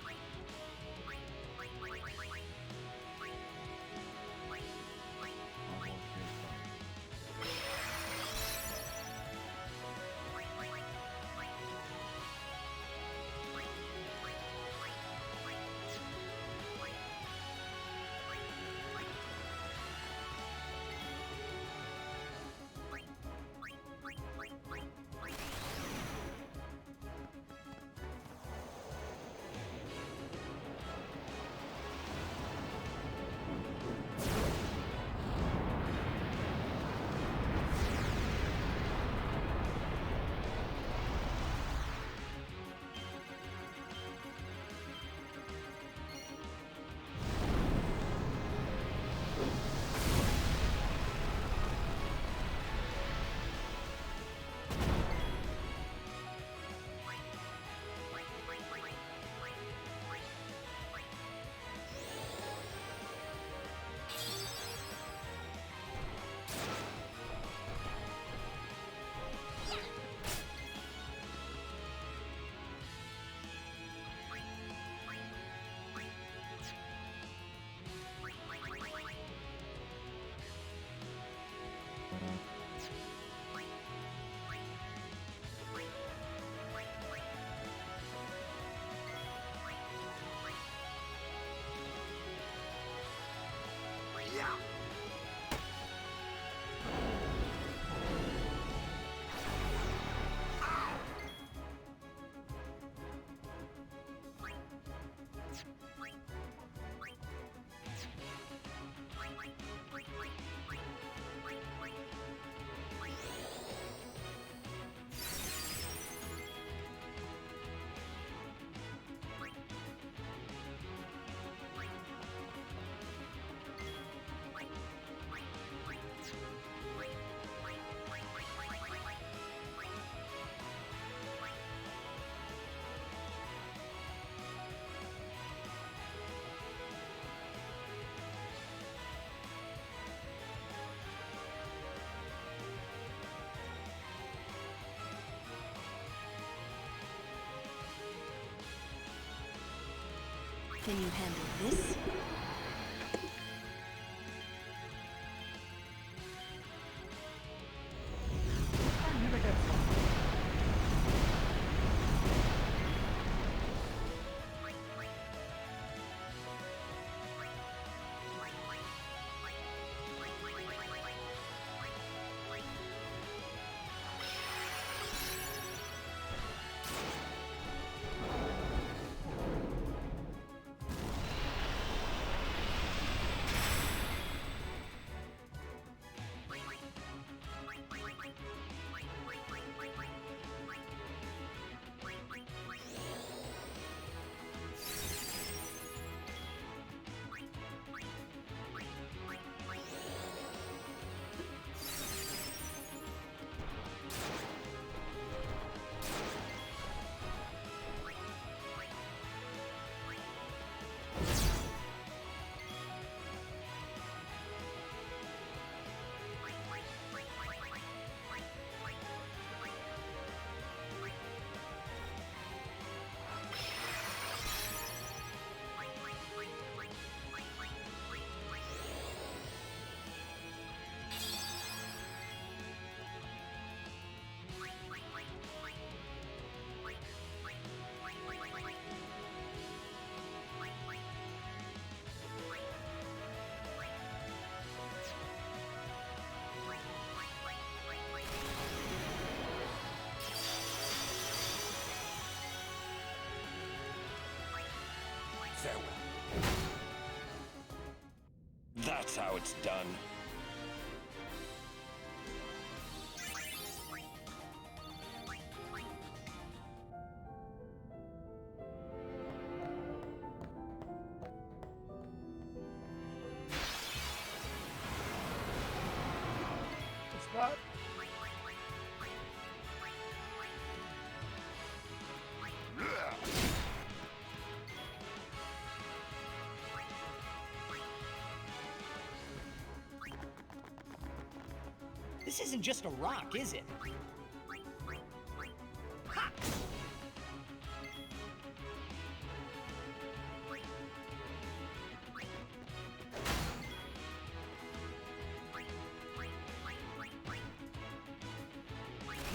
Speaker 14: Can you handle this?
Speaker 16: Farewell. That's how it's done.
Speaker 2: It's not.
Speaker 17: This isn't just a rock, is it? Ha!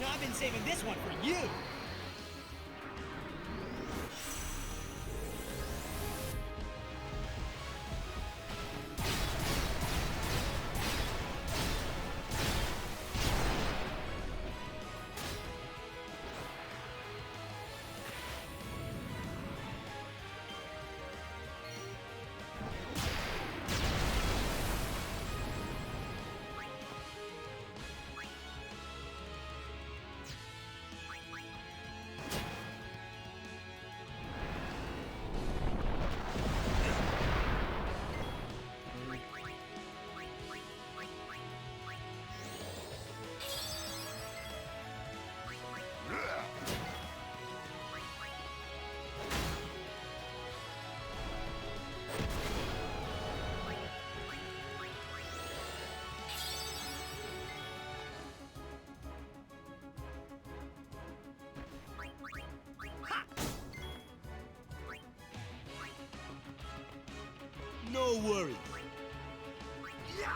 Speaker 10: I've been saving this one for you. No worries. Yeah.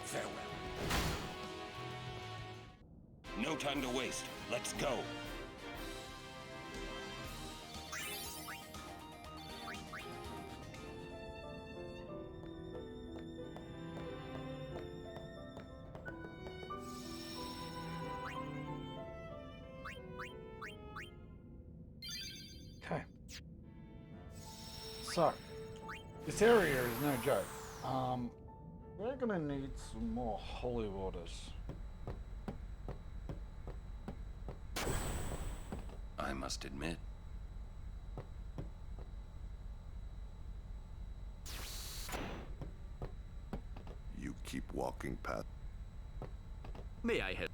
Speaker 16: Farewell. No time to waste. Let's go.
Speaker 2: Okay. So, this area is no joke. We're gonna need some more holy waters.
Speaker 16: I must admit.
Speaker 7: You keep walking past.
Speaker 16: May I help?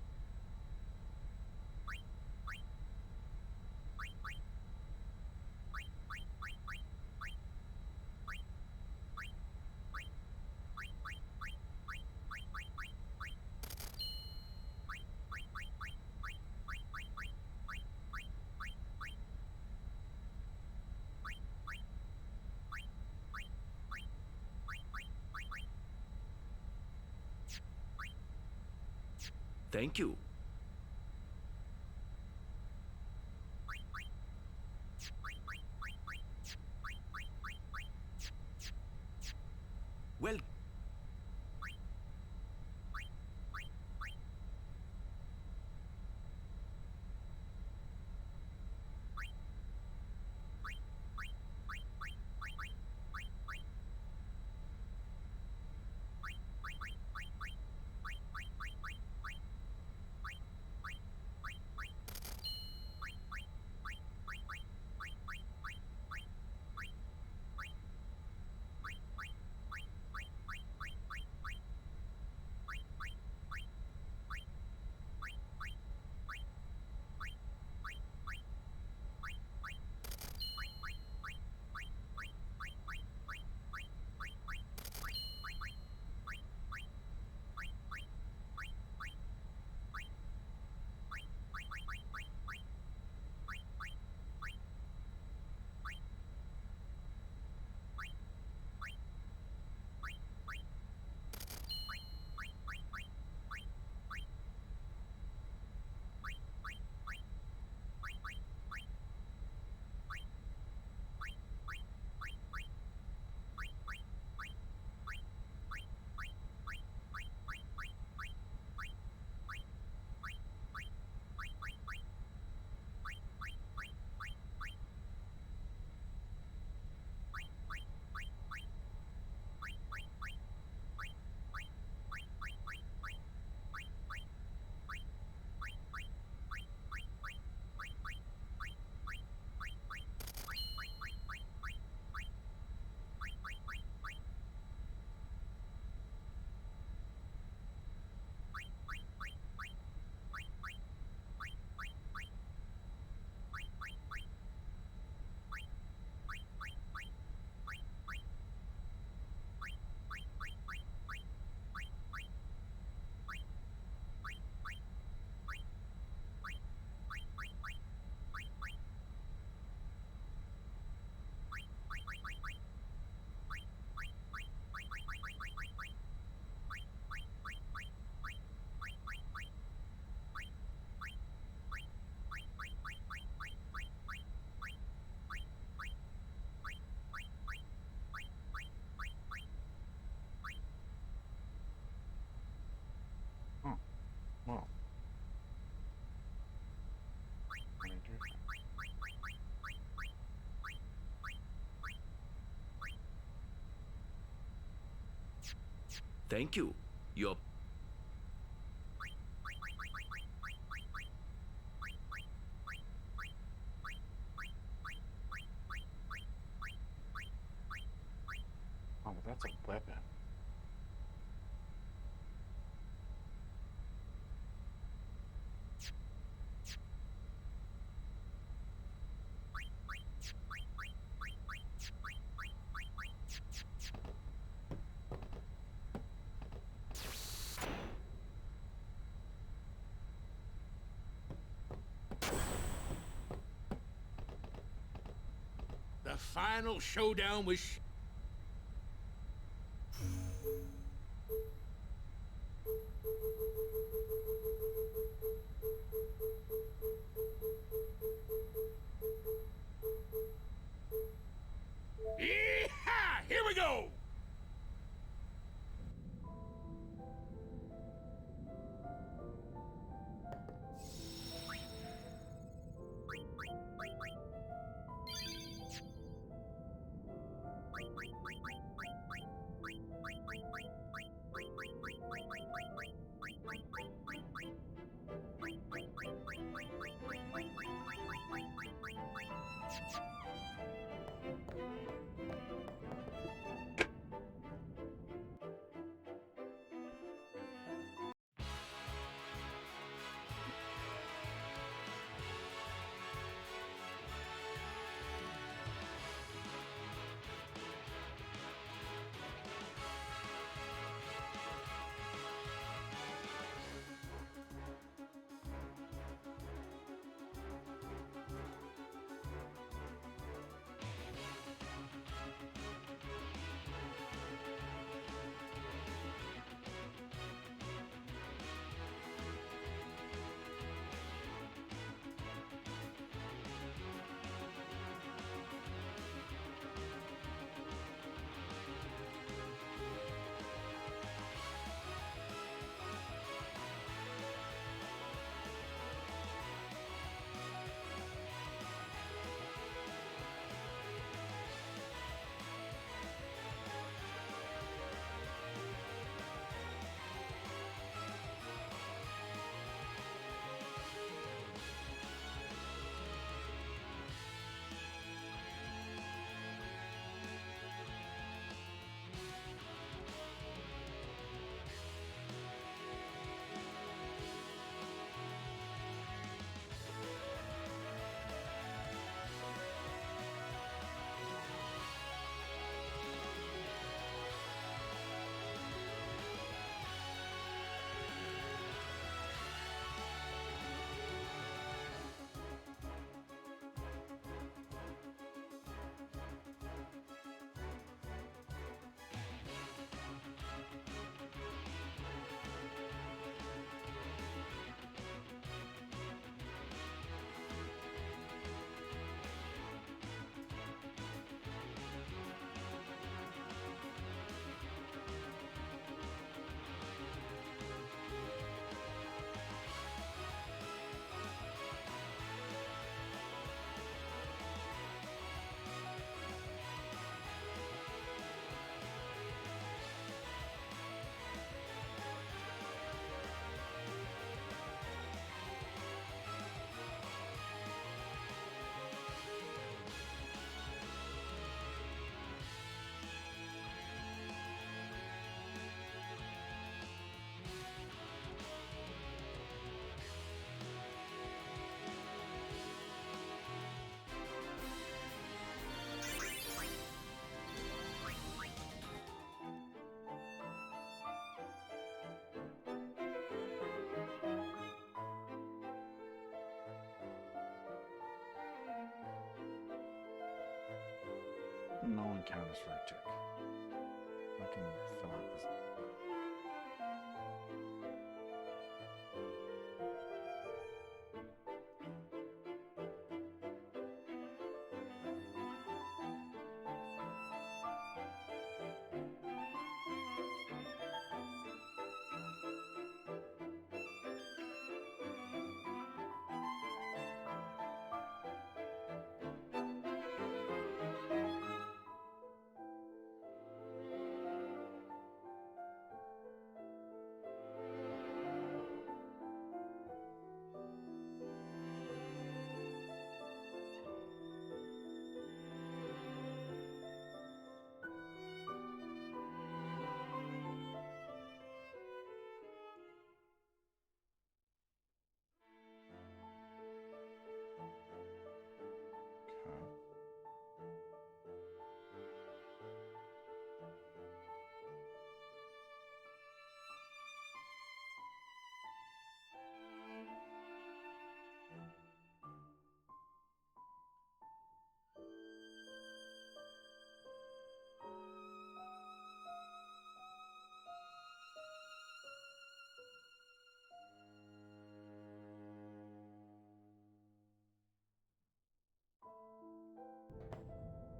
Speaker 16: Thank you. Well. Thank you. Your
Speaker 2: Oh, that's a weapon.
Speaker 13: The final showdown was. Yeehaw! Here we go!
Speaker 2: No one counters for a tick. I can fill out this.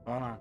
Speaker 2: Oh no.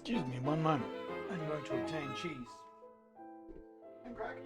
Speaker 2: Excuse me, one moment. I'm going to obtain cheese and crackers.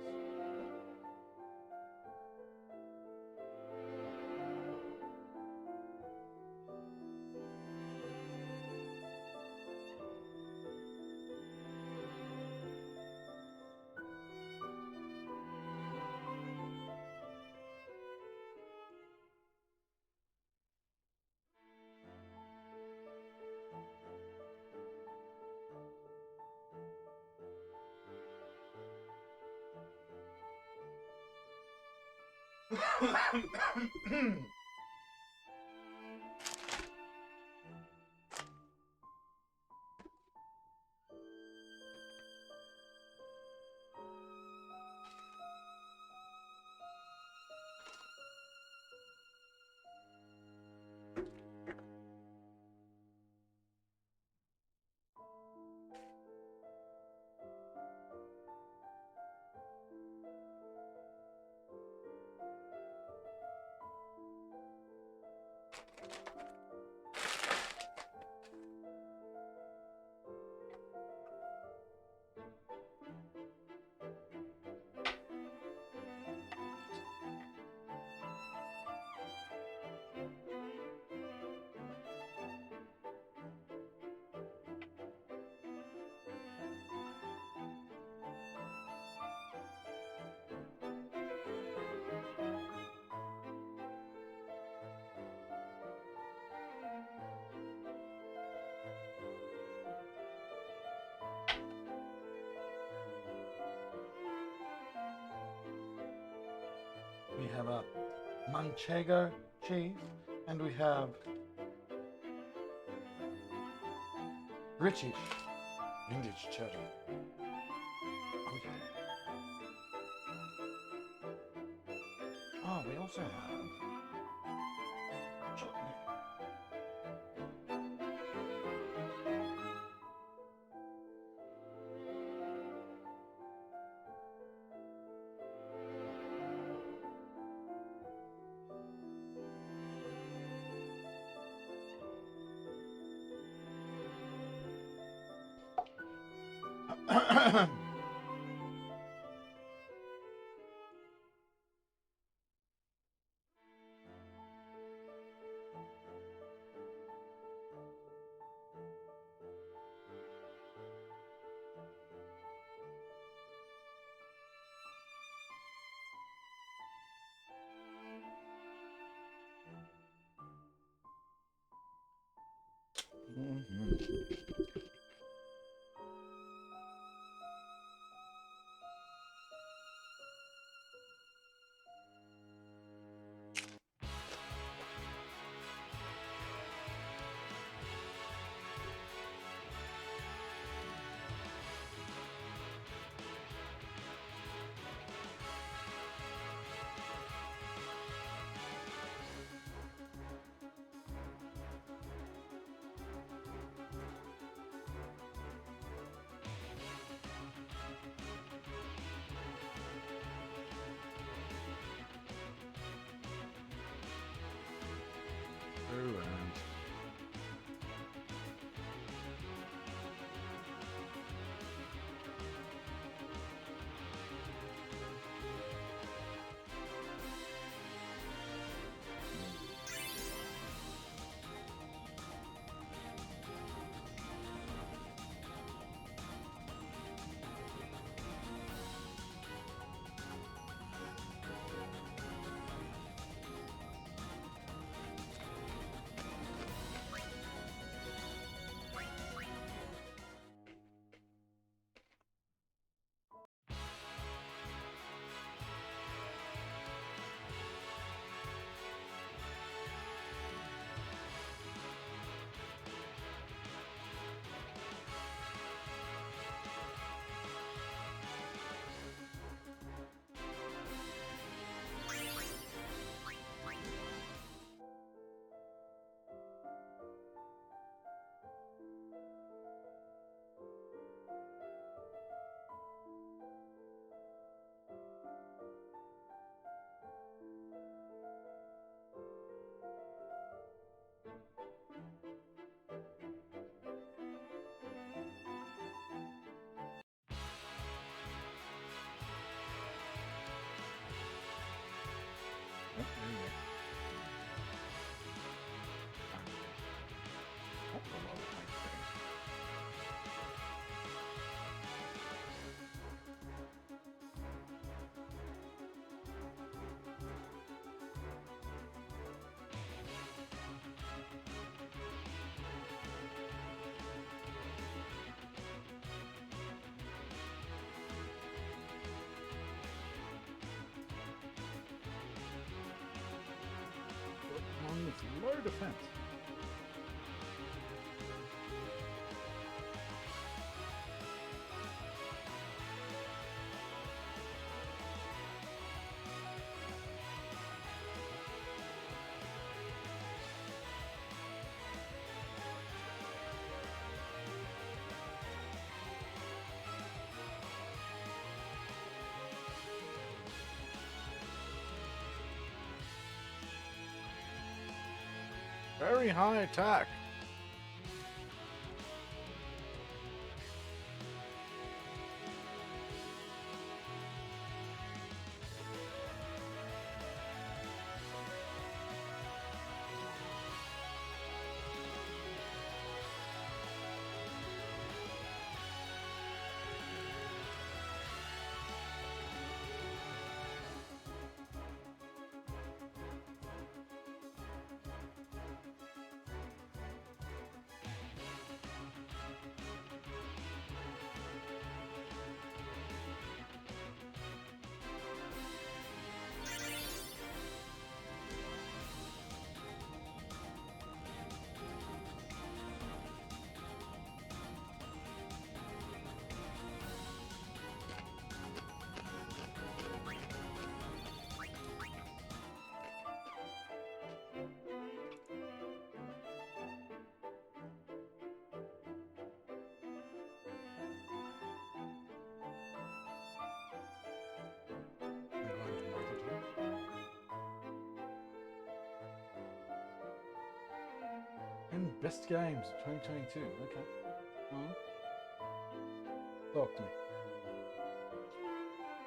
Speaker 2: We have a Manchego cheese, and we have British English cheddar. Oh, yeah. Oh, we also have chocolate. with low defense. Very high attack. And best games 2022. Okay. Talk to me.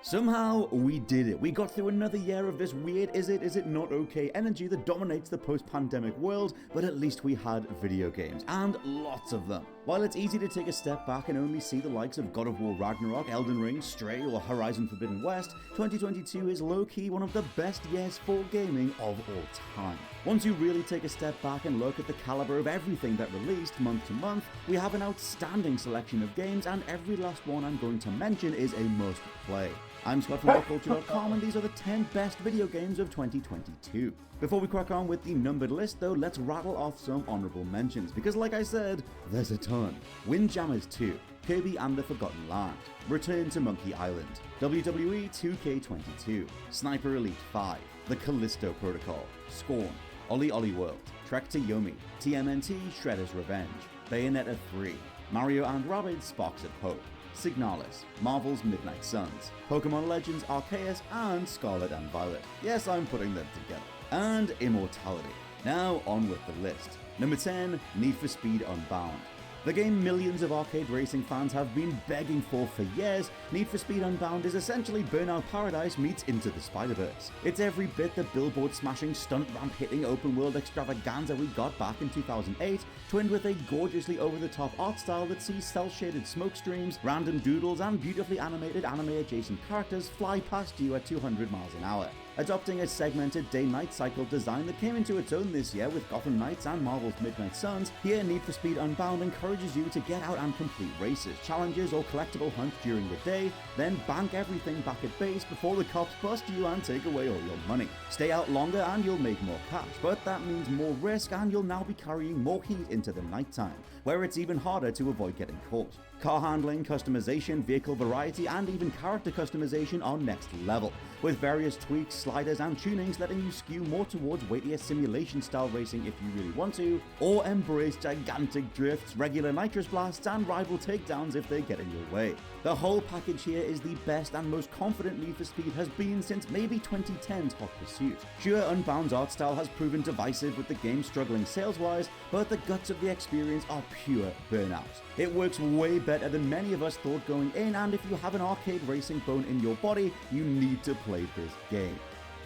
Speaker 17: Somehow, we did it. We got through another year of this weird is it not okay energy that dominates the post-pandemic world, but at least we had video games, and lots of them. While it's easy to take a step back and only see the likes of God of War Ragnarok, Elden Ring, Stray, or Horizon Forbidden West, 2022 is low-key one of the best years for gaming of all time. Once you really take a step back and look at the caliber of everything that released month to month, we have an outstanding selection of games, and every last one I'm going to mention is a must-play. I'm Scott from WhatCulture.com, and these are the 10 best video games of 2022. Before we crack on with the numbered list though, let's rattle off some honorable mentions, because like I said, there's a ton. Windjammers 2, Kirby and the Forgotten Land, Return to Monkey Island, WWE 2K22, Sniper Elite 5, The Callisto Protocol, Scorn, Ollie Ollie World, Trek to Yomi, TMNT Shredder's Revenge, Bayonetta 3, Mario and Rabbids Sparks of Hope, Signalis, Marvel's Midnight Suns, Pokemon Legends Arceus, and Scarlet and Violet. Yes, I'm putting them together. And Immortality. Now on with the list. Number 10, Need for Speed Unbound. The game millions of arcade racing fans have been begging for years, Need for Speed Unbound is essentially Burnout Paradise meets Into the Spider-Verse. It's every bit the billboard-smashing, stunt-ramp-hitting open-world extravaganza we got back in 2008, twinned with a gorgeously over-the-top art style that sees cel-shaded smoke streams, random doodles, and beautifully animated anime-adjacent characters fly past you at 200 miles an hour. Adopting a segmented day-night cycle design that came into its own this year with Gotham Knights and Marvel's Midnight Suns, here Need for Speed Unbound encourages you to get out and complete races, challenges, or collectible hunts during the day, then bank everything back at base before the cops bust you and take away all your money. Stay out longer and you'll make more cash, but that means more risk and you'll now be carrying more heat into the nighttime, where it's even harder to avoid getting caught. Car handling, customization, vehicle variety, and even character customization are next level, with various tweaks, sliders, and tunings letting you skew more towards weightier simulation-style racing if you really want to, or embrace gigantic drifts, regular nitrous blasts, and rival takedowns if they get in your way. The whole package here is the best and most confident Need for Speed has been since maybe 2010's Hot Pursuit. Sure, Unbound's art style has proven divisive with the game struggling sales-wise, but the guts of the experience are pure burnout. It works way better than many of us thought going in, and if you have an arcade racing bone in your body, you need to play this game.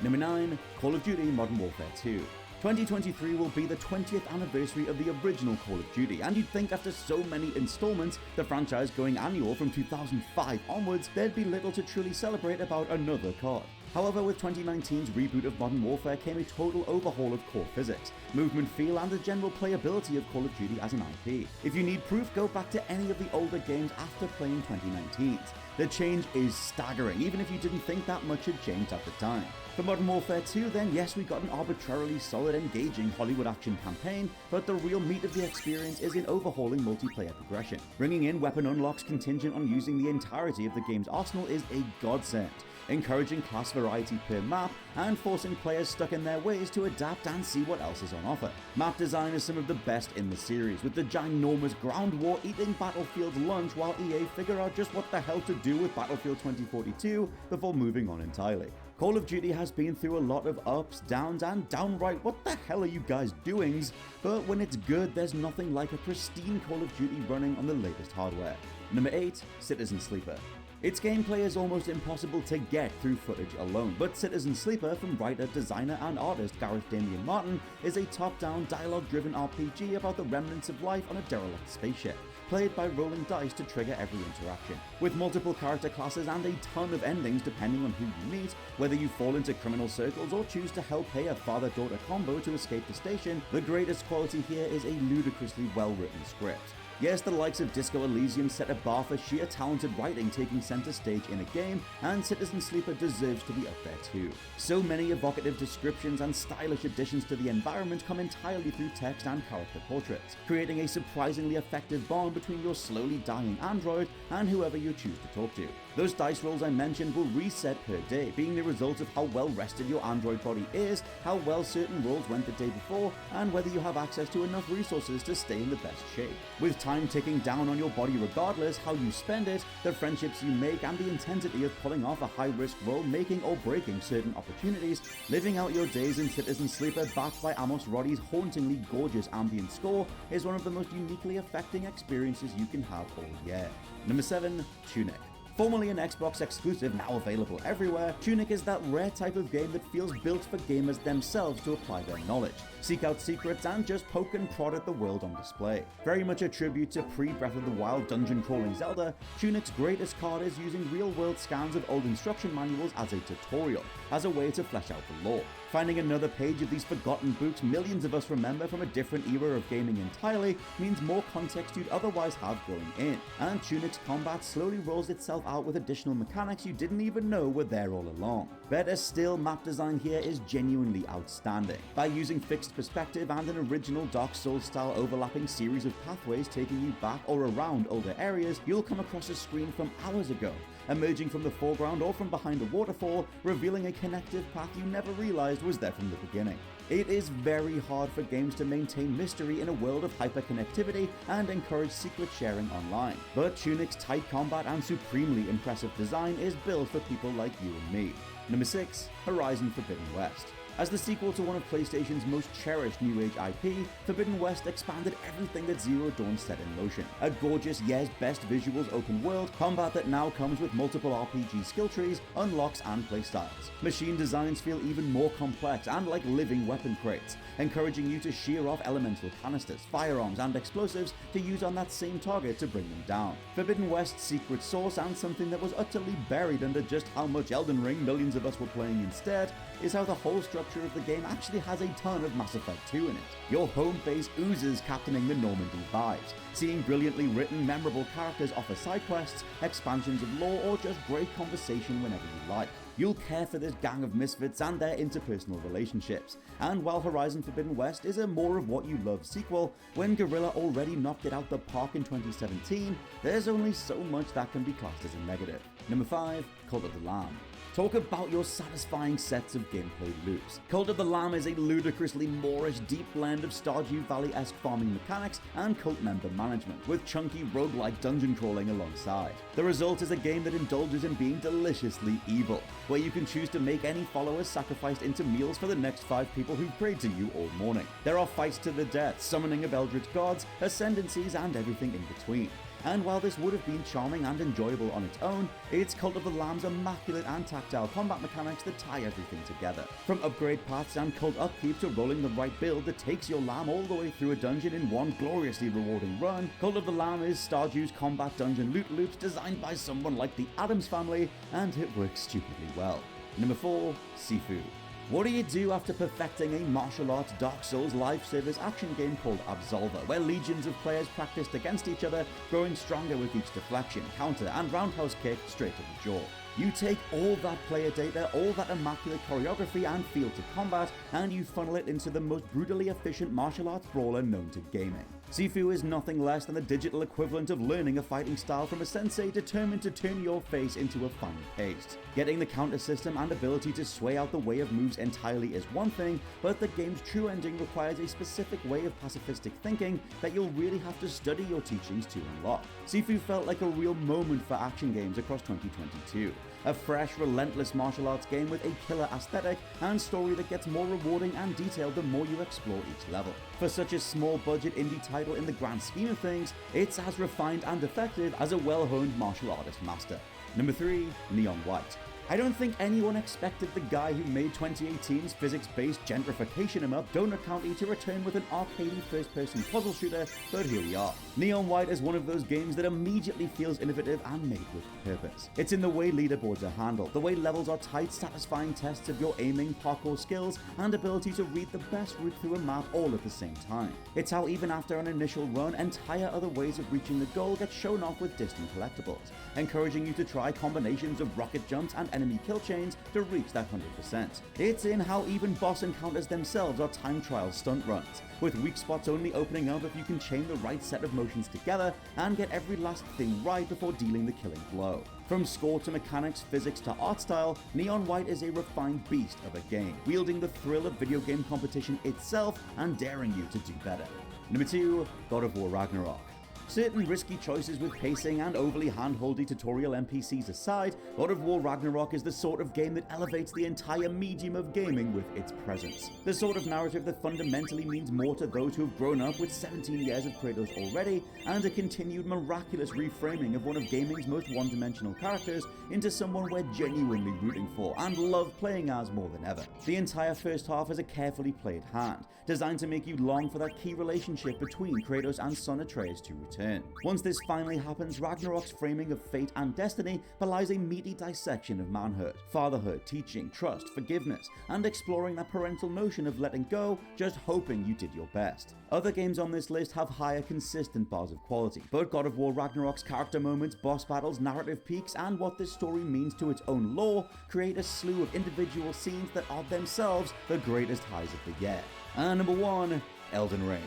Speaker 17: Number 9, Call of Duty Modern Warfare 2. 2023 will be the 20th anniversary of the original Call of Duty, and you'd think after so many installments, the franchise going annual from 2005 onwards, there'd be little to truly celebrate about another COD. However, with 2019's reboot of Modern Warfare came a total overhaul of core physics, movement feel, and the general playability of Call of Duty as an IP. If you need proof, go back to any of the older games after playing 2019's. The change is staggering, even if you didn't think that much had changed at the time. For Modern Warfare 2, then, yes, we got an arbitrarily solid, engaging Hollywood action campaign, but the real meat of the experience is in overhauling multiplayer progression. Bringing in weapon unlocks contingent on using the entirety of the game's arsenal is a godsend, encouraging class variety per map, and forcing players stuck in their ways to adapt and see what else is on offer. Map design is some of the best in the series, with the ginormous ground war eating Battlefield's lunch while EA figure out just what the hell to do with Battlefield 2042 before moving on entirely. Call of Duty has been through a lot of ups, downs, and downright what the hell are you guys doings, but when it's good, there's nothing like a pristine Call of Duty running on the latest hardware. Number 8, Citizen Sleeper. Its gameplay is almost impossible to get through footage alone, but Citizen Sleeper from writer, designer, and artist Gareth Damian Martin is a top-down, dialogue-driven RPG about the remnants of life on a derelict spaceship, played by rolling dice to trigger every interaction. With multiple character classes and a ton of endings depending on who you meet, whether you fall into criminal circles or choose to help pay a father-daughter combo to escape the station, the greatest quality here is a ludicrously well-written script. Yes, the likes of Disco Elysium set a bar for sheer talented writing taking center stage in a game, and Citizen Sleeper deserves to be up there too. So many evocative descriptions and stylish additions to the environment come entirely through text and character portraits, creating a surprisingly effective bond between your slowly dying android and whoever you choose to talk to. Those dice rolls I mentioned will reset per day, being the result of how well rested your android body is, how well certain rolls went the day before, and whether you have access to enough resources to stay in the best shape. With time ticking down on your body regardless, how you spend it, the friendships you make, and the intensity of pulling off a high-risk roll, making or breaking certain opportunities, living out your days in Citizen Sleeper backed by Amos Roddy's hauntingly gorgeous ambient score is one of the most uniquely affecting experiences you can have all year. Number 7, Tunic. Formerly an Xbox exclusive, now available everywhere, Tunic is that rare type of game that feels built for gamers themselves to apply their knowledge, seek out secrets, and just poke and prod at the world on display. Very much a tribute to pre-Breath of the Wild dungeon-crawling Zelda, Tunic's greatest card is using real-world scans of old instruction manuals as a tutorial, as a way to flesh out the lore. Finding another page of these forgotten books millions of us remember from a different era of gaming entirely means more context you'd otherwise have going in, and Tunic's combat slowly rolls itself out with additional mechanics you didn't even know were there all along. Better still, map design here is genuinely outstanding. By using fixed perspective and an original Dark Souls style overlapping series of pathways taking you back or around older areas, you'll come across a screen from hours ago, emerging from the foreground or from behind a waterfall, revealing a connective path you never realized was there from the beginning. It is very hard for games to maintain mystery in a world of hyperconnectivity and encourage secret sharing online, but Tunic's tight combat and supremely impressive design is built for people like you and me. Number 6, Horizon Forbidden West. As the sequel to one of PlayStation's most cherished New Age IP, Forbidden West expanded everything that Zero Dawn set in motion. A gorgeous, yes, best visuals open world, combat that now comes with multiple RPG skill trees, unlocks, and playstyles. Machine designs feel even more complex and like living weapon crates, encouraging you to shear off elemental canisters, firearms, and explosives to use on that same target to bring them down. Forbidden West's secret source, and something that was utterly buried under just how much Elden Ring millions of us were playing instead, is how the whole structure of the game actually has a ton of Mass Effect 2 in it. Your home base oozes captaining the Normandy vibes, seeing brilliantly written, memorable characters offer side quests, expansions of lore, or just great conversation whenever you like. You'll care for this gang of misfits and their interpersonal relationships. And while Horizon Forbidden West is a more of what you love sequel, when Guerrilla already knocked it out the park in 2017, there's only so much that can be classed as a negative. Number 5, Cult of the Lamb. Talk about your satisfying sets of gameplay loops. Cult of the Lamb is a ludicrously Moorish deep blend of Stardew Valley-esque farming mechanics and cult member management, with chunky roguelike dungeon crawling alongside. The result is a game that indulges in being deliciously evil, where you can choose to make any followers sacrificed into meals for the next 5 people who've prayed to you all morning. There are fights to the death, summoning of eldritch gods, ascendancies, and everything in between. And while this would have been charming and enjoyable on its own, it's Cult of the Lamb's immaculate and tactile combat mechanics that tie everything together. From upgrade paths and cult upkeep to rolling the right build that takes your lamb all the way through a dungeon in one gloriously rewarding run, Cult of the Lamb is Stardew's combat dungeon loot loops designed by someone like the Addams Family, and it works stupidly well. Number 4, Sifu. What do you do after perfecting a martial arts Dark Souls live service action game called Absolver, where legions of players practiced against each other, growing stronger with each deflection, counter, and roundhouse kick straight to the jaw? You take all that player data, all that immaculate choreography and feel to combat, and you funnel it into the most brutally efficient martial arts brawler known to gaming. Sifu is nothing less than the digital equivalent of learning a fighting style from a sensei determined to turn your face into a fine paste. Getting the counter system and ability to sway out the way of moves entirely is one thing, but the game's true ending requires a specific way of pacifistic thinking that you'll really have to study your teachings to unlock. Sifu felt like a real moment for action games across 2022. A fresh, relentless martial arts game with a killer aesthetic and story that gets more rewarding and detailed the more you explore each level. For such a small budget indie title in the grand scheme of things, it's as refined and effective as a well-honed martial artist master. Number 3, Neon White. I don't think anyone expected the guy who made 2018's physics-based gentrification em-up Donut County to return with an arcadey first-person puzzle shooter, but here we are. Neon White is one of those games that immediately feels innovative and made with purpose. It's in the way leaderboards are handled, the way levels are tight, satisfying tests of your aiming, parkour skills, and ability to read the best route through a map all at the same time. It's how even after an initial run, entire other ways of reaching the goal get shown off with distant collectibles, encouraging you to try combinations of rocket jumps and enemy kill chains to reach that 100%. It's in how even boss encounters themselves are time trial stunt runs, with weak spots only opening up if you can chain the right set of motions together and get every last thing right before dealing the killing blow. From score to mechanics, physics to art style, Neon White is a refined beast of a game, wielding the thrill of video game competition itself and daring you to do better. Number 2, God of War Ragnarok. Certain risky choices with pacing and overly hand-holdy tutorial NPCs aside, God of War Ragnarok is the sort of game that elevates the entire medium of gaming with its presence. The sort of narrative that fundamentally means more to those who have grown up with 17 years of Kratos already, and a continued miraculous reframing of one of gaming's most one-dimensional characters into someone we're genuinely rooting for and love playing as more than ever. The entire first half is a carefully played hand, designed to make you long for that key relationship between Kratos and son Atreus to return. Once this finally happens, Ragnarok's framing of fate and destiny belies a meaty dissection of manhood, fatherhood, teaching, trust, forgiveness, and exploring that parental notion of letting go, just hoping you did your best. Other games on this list have higher consistent bars of quality, but God of War Ragnarok's character moments, boss battles, narrative peaks, and what this story means to its own lore create a slew of individual scenes that are themselves the greatest highs of the year. And number 1, Elden Ring.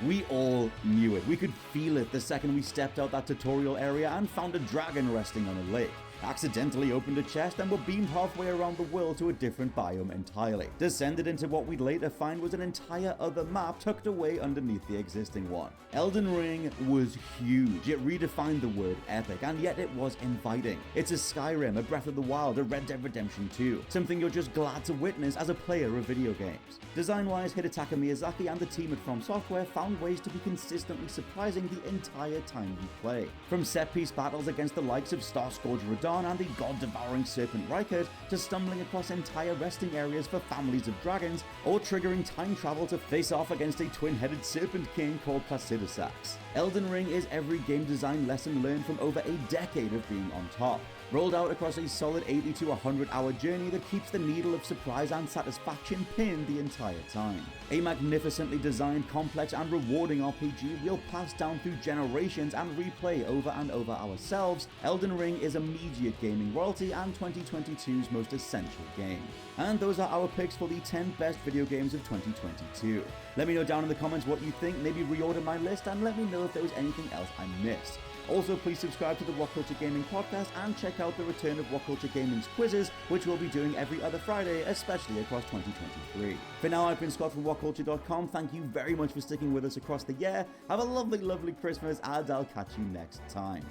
Speaker 17: We all knew it. We could feel it the second we stepped out that tutorial area and found a dragon resting on a lake, accidentally opened a chest and were beamed halfway around the world to a different biome entirely, descended into what we'd later find was an entire other map tucked away underneath the existing one. Elden Ring was huge. It redefined the word epic, and yet it was inviting. It's a Skyrim, a Breath of the Wild, a Red Dead Redemption 2, something you're just glad to witness as a player of video games. Design-wise, Hidetaka Miyazaki and the team at From Software found ways to be consistently surprising the entire time you play. From set-piece battles against the likes of Starscourge Radahn and the god-devouring serpent Rykard, to stumbling across entire resting areas for families of dragons, or triggering time travel to face off against a twin-headed serpent king called Placidusax. Elden Ring is every game design lesson learned from over a decade of being on top, rolled out across a solid 80 to 100 hour journey that keeps the needle of surprise and satisfaction pinned the entire time. A magnificently designed, complex and rewarding RPG we'll pass down through generations and replay over and over ourselves, Elden Ring is immediate gaming royalty and 2022's most essential game. And those are our picks for the 10 best video games of 2022. Let me know down in the comments what you think, maybe reorder my list, and let me know if there was anything else I missed. Also, please subscribe to the What Culture Gaming podcast and check out the return of What Culture Gaming's quizzes, which we'll be doing every other Friday, especially across 2023. For now, I've been Scott from WhatCulture.com. Thank you very much for sticking with us across the year. Have a lovely, lovely Christmas, and I'll catch you next time.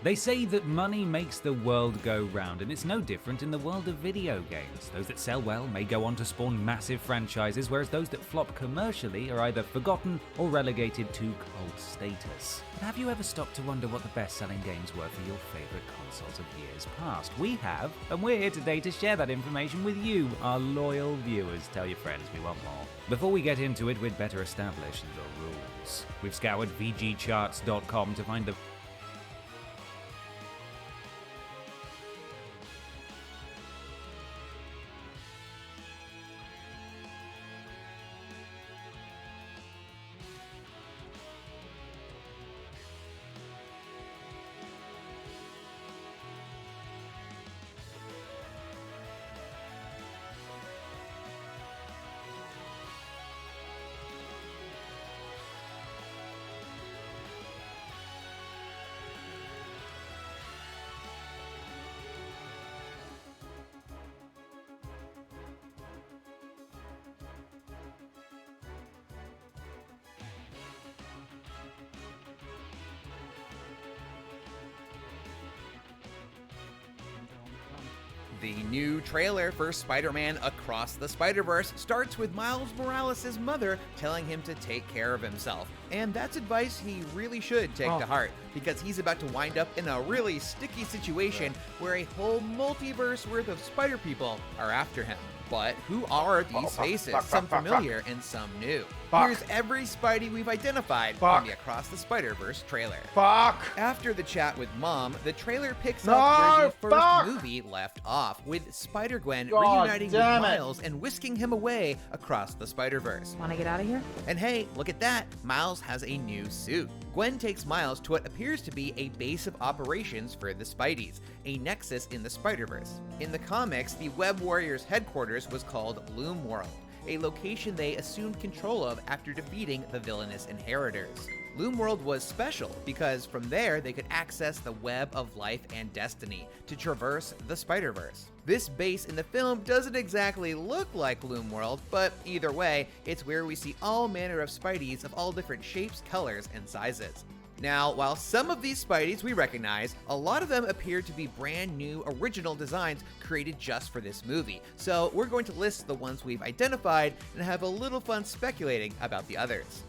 Speaker 18: They say that money makes the world go round, and it's no different in the world of video games. Those that sell well may go on to spawn massive franchises, whereas those that flop commercially are either forgotten or relegated to cult status. But have you ever stopped to wonder what the best-selling games were for your favorite consoles of years past? We have, and we're here today to share that information with you, our loyal viewers. Tell your friends we want more. Before we get into it, we'd better establish the rules. We've scoured VGCharts.com to find the
Speaker 19: The new trailer for Spider-Man Across the Spider-Verse starts with Miles Morales' mother telling him to take care of himself. And that's advice he really should take to heart, because he's about to wind up in a really sticky situation where a whole multiverse worth of Spider people are after him. But who are these faces? Some familiar and some new. Here's every Spidey we've identified from the Across the Spider-Verse trailer. After the chat with Mom, the trailer picks up where the first movie left off, with Spider-Gwen reuniting with Miles and whisking him away across the Spider-Verse.
Speaker 20: Wanna get out of here?
Speaker 19: And hey, look at that! Miles has a new suit. Gwen takes Miles to what appears to be a base of operations for the Spideys, a nexus in the Spider-Verse. In the comics, the Web Warriors' headquarters was called Loom World, a location they assumed control of after defeating the villainous Inheritors. Loom World was special because from there they could access the web of life and destiny to traverse the Spider-Verse. This base in the film doesn't exactly look like Loom World, but either way, it's where we see all manner of Spideys of all different shapes, colors, and sizes. Now, while some of these Spideys we recognize, a lot of them appear to be brand new original designs created just for this movie, so we're going to list the ones we've identified and have a little fun speculating about the others.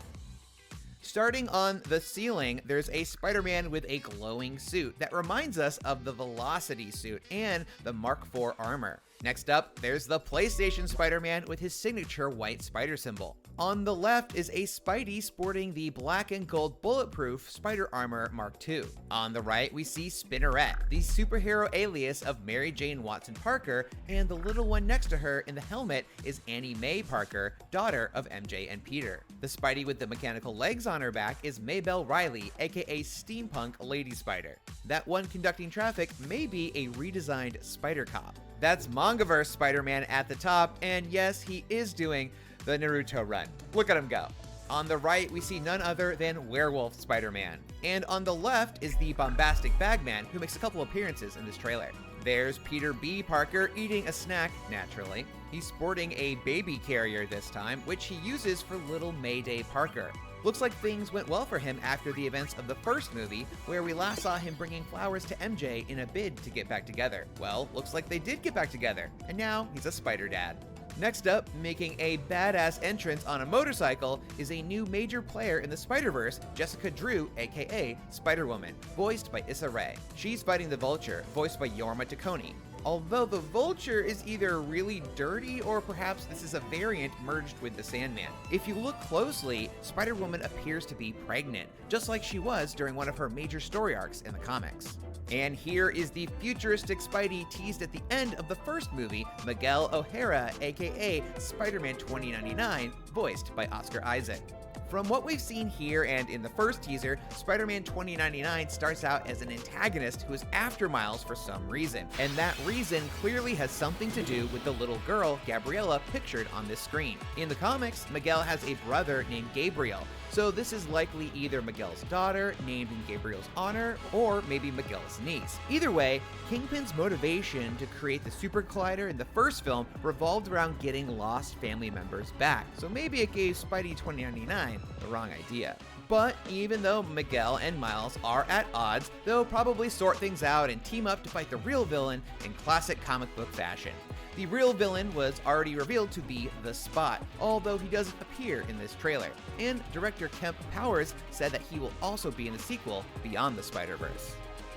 Speaker 19: Starting on the ceiling, there's a Spider-Man with a glowing suit that reminds us of the Velocity suit and the Mark IV armor. Next up, there's the PlayStation Spider-Man with his signature white spider symbol. On the left is a Spidey sporting the black and gold bulletproof Spider Armor Mark II. On the right, we see Spinnerette, the superhero alias of Mary Jane Watson Parker, and the little one next to her in the helmet is Annie Mae Parker, daughter of MJ and Peter. The Spidey with the mechanical legs on her back is Maybelle Riley, aka Steampunk Lady Spider. That one conducting traffic may be a redesigned Spider Cop. That's Mangaverse Spider-Man at the top, and yes, he is doing the Naruto run. Look at him go. On the right, we see none other than Werewolf Spider-Man. And on the left is the bombastic Bagman, who makes a couple appearances in this trailer. There's Peter B. Parker eating a snack, naturally. He's sporting a baby carrier this time, which he uses for little Mayday Parker. Looks like things went well for him after the events of the first movie, where we last saw him bringing flowers to MJ in a bid to get back together. Well, looks like they did get back together, and now he's a Spider Dad. Next up, making a badass entrance on a motorcycle, is a new major player in the Spider-Verse, Jessica Drew, aka Spider-Woman, voiced by Issa Rae. She's fighting the Vulture, voiced by Jorma Taccone. Although the Vulture is either really dirty or perhaps this is a variant merged with the Sandman. If you look closely, Spider-Woman appears to be pregnant, just like she was during one of her major story arcs in the comics. And here is the futuristic Spidey teased at the end of the first movie, Miguel O'Hara, aka Spider-Man 2099, voiced by Oscar Isaac. From what we've seen here and in the first teaser, Spider-Man 2099 starts out as an antagonist who is after Miles for some reason, and that reason clearly has something to do with the little girl, Gabriella, pictured on this screen. In the comics, Miguel has a brother named Gabriel, so this is likely either Miguel's daughter, named in Gabriel's honor, or maybe Miguel's niece. Either way, Kingpin's motivation to create the Super Collider in the first film revolved around getting lost family members back, so maybe it gave Spidey 2099 the wrong idea. But even though Miguel and Miles are at odds, they'll probably sort things out and team up to fight the real villain in classic comic book fashion. The real villain was already revealed to be the Spot, although he doesn't appear in this trailer. And director Kemp Powers said that he will also be in the sequel, Beyond the Spider-Verse.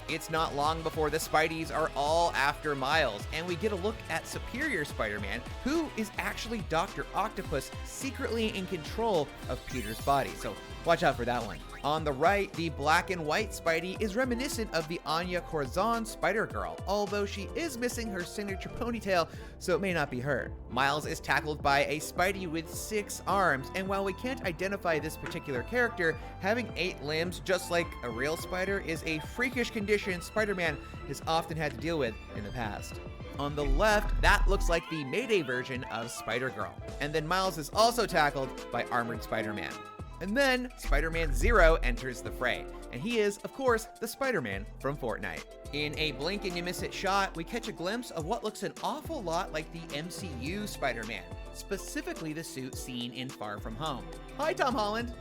Speaker 19: It's not long before the Spideys are all after Miles, and we get a look at Superior Spider-Man, who is actually Dr. Octopus secretly in control of Peter's body, so watch out for that one. On the right, the black and white Spidey is reminiscent of the Anya Corzon Spider-Girl, although she is missing her signature ponytail, so it may not be her. Miles is tackled by a Spidey with 6 arms, and while we can't identify this particular character, having 8 limbs, just like a real spider, is a freakish condition Spider-Man has often had to deal with in the past. On the left, that looks like the Mayday version of Spider-Girl. And then Miles is also tackled by Armored Spider-Man. And then Spider-Man Zero enters the fray, and he is, of course, the Spider-Man from Fortnite. In a blink and you miss it shot, we catch a glimpse of what looks an awful lot like the MCU Spider-Man, specifically the suit seen in Far From Home. Hi, Tom Holland.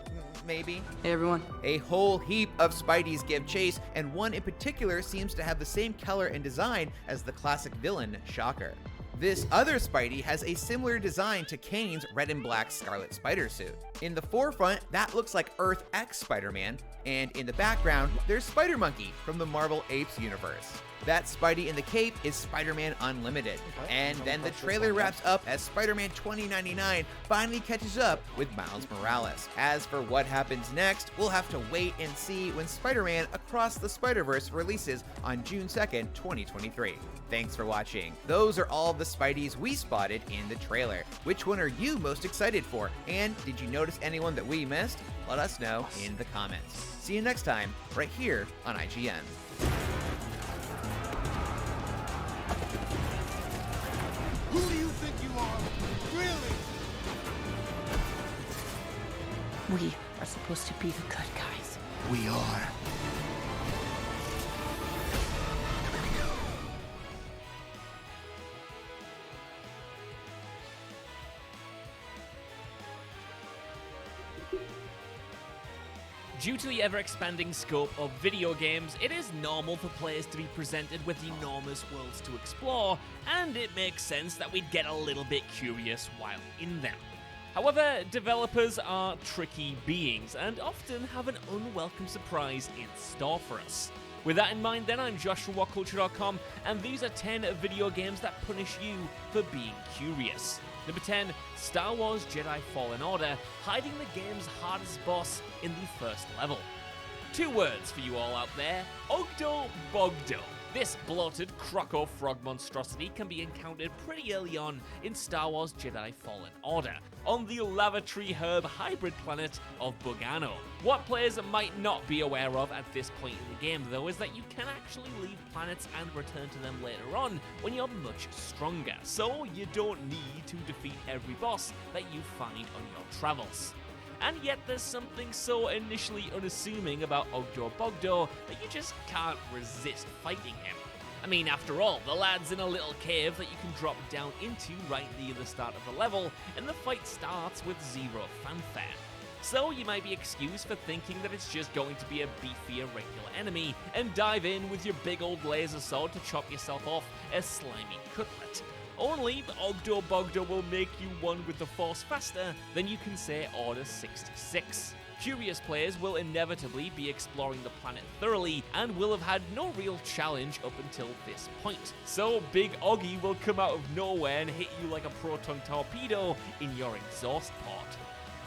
Speaker 19: Maybe.
Speaker 20: Hey, everyone.
Speaker 19: A whole heap of Spideys give chase, and one in particular seems to have the same color and design as the classic villain, Shocker. This other Spidey has a similar design to Kane's red and black Scarlet Spider suit. In the forefront, that looks like Earth X Spider-Man, and in the background, there's Spider Monkey from the Marvel Apes universe. That Spidey in the cape is Spider-Man Unlimited. And then the trailer wraps up as Spider-Man 2099 finally catches up with Miles Morales. As for what happens next, we'll have to wait and see when Spider-Man Across the Spider-Verse releases on June 2nd, 2023. Thanks for watching. Those are all the Spideys we spotted in the trailer. Which one are you most excited for? And did you notice anyone that we missed? Let us know in the comments. See you next time, right here on IGN.
Speaker 12: Who do you think you are? Really?
Speaker 20: We are supposed to be the good guys.
Speaker 12: We are.
Speaker 21: Due to the ever-expanding scope of video games, it is normal for players to be presented with enormous worlds to explore, and it makes sense that we'd get a little bit curious while in them. However, developers are tricky beings, and often have an unwelcome surprise in store for us. With that in mind then, I'm Josh from WhatCulture.com, and these are 10 video games that punish you for being curious. Number 10, Star Wars Jedi Fallen Order, hiding the game's hardest boss in the first level. 2 words for you all out there, Ogdo Bogdo. This bloated croco frog monstrosity can be encountered pretty early on in Star Wars Jedi Fallen Order, on the lavatory herb hybrid planet of Bogano. What players might not be aware of at this point in the game, though, is that you can actually leave planets and return to them later on when you're much stronger, so you don't need to defeat every boss that you find on your travels. And yet there's something so initially unassuming about Ogdo Bogdo that you just can't resist fighting him. I mean, after all, the lad's in a little cave that you can drop down into right near the start of the level, and the fight starts with zero fanfare. So you might be excused for thinking that it's just going to be a beefier regular enemy, and dive in with your big old laser sword to chop yourself off a slimy cutlet. Only Ogdo Bogdo will make you one with the Force faster than you can say Order 66. Curious players will inevitably be exploring the planet thoroughly and will have had no real challenge up until this point. So Big Oggy will come out of nowhere and hit you like a proton torpedo in your exhaust port.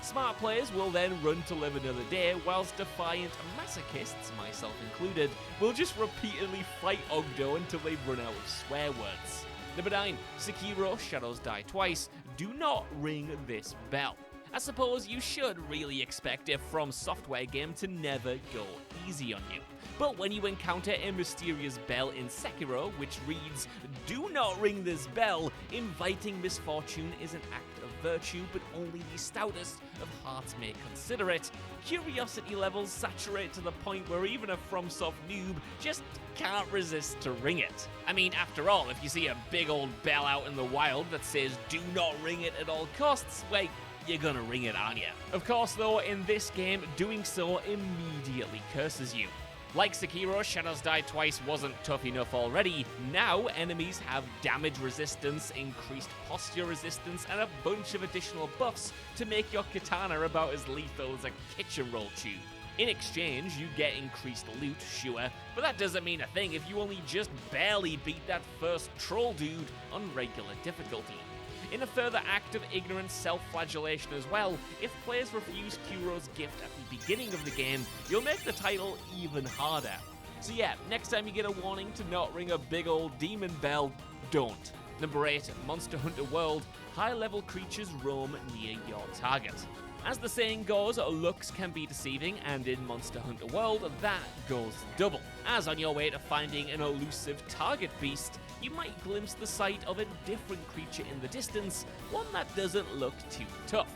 Speaker 21: Smart players will then run to live another day, whilst defiant masochists, myself included, will just repeatedly fight Ogdo until they run out of swear words. Number 9, Sekiro Shadows Die Twice. Do not ring this bell. I suppose you should really expect a From Software game to never go easy on you. But when you encounter a mysterious bell in Sekiro, which reads, "Do not ring this bell," inviting misfortune is an act of virtue, but only the stoutest of hearts may consider it. Curiosity levels saturate to the point where even a FromSoft noob just can't resist to ring it. I mean, after all, if you see a big old bell out in the wild that says "do not ring it at all costs," well, you're gonna ring it, aren't you? Of course, though, in this game, doing so immediately curses you. Like Sekiro, Shadows Die Twice wasn't tough enough already. Now, enemies have damage resistance, increased posture resistance, and a bunch of additional buffs to make your katana about as lethal as a kitchen roll tube. In exchange, you get increased loot, sure, but that doesn't mean a thing if you only just barely beat that first troll dude on regular difficulty. In a further act of ignorant self-flagellation as well, if players refuse Kuro's gift at the beginning of the game, you'll make the title even harder. So yeah, next time you get a warning to not ring a big old demon bell, don't. Number 8, Monster Hunter World, high-level creatures roam near your target. As the saying goes, looks can be deceiving, and in Monster Hunter World, that goes double. As on your way to finding an elusive target beast, you might glimpse the sight of a different creature in the distance, one that doesn't look too tough.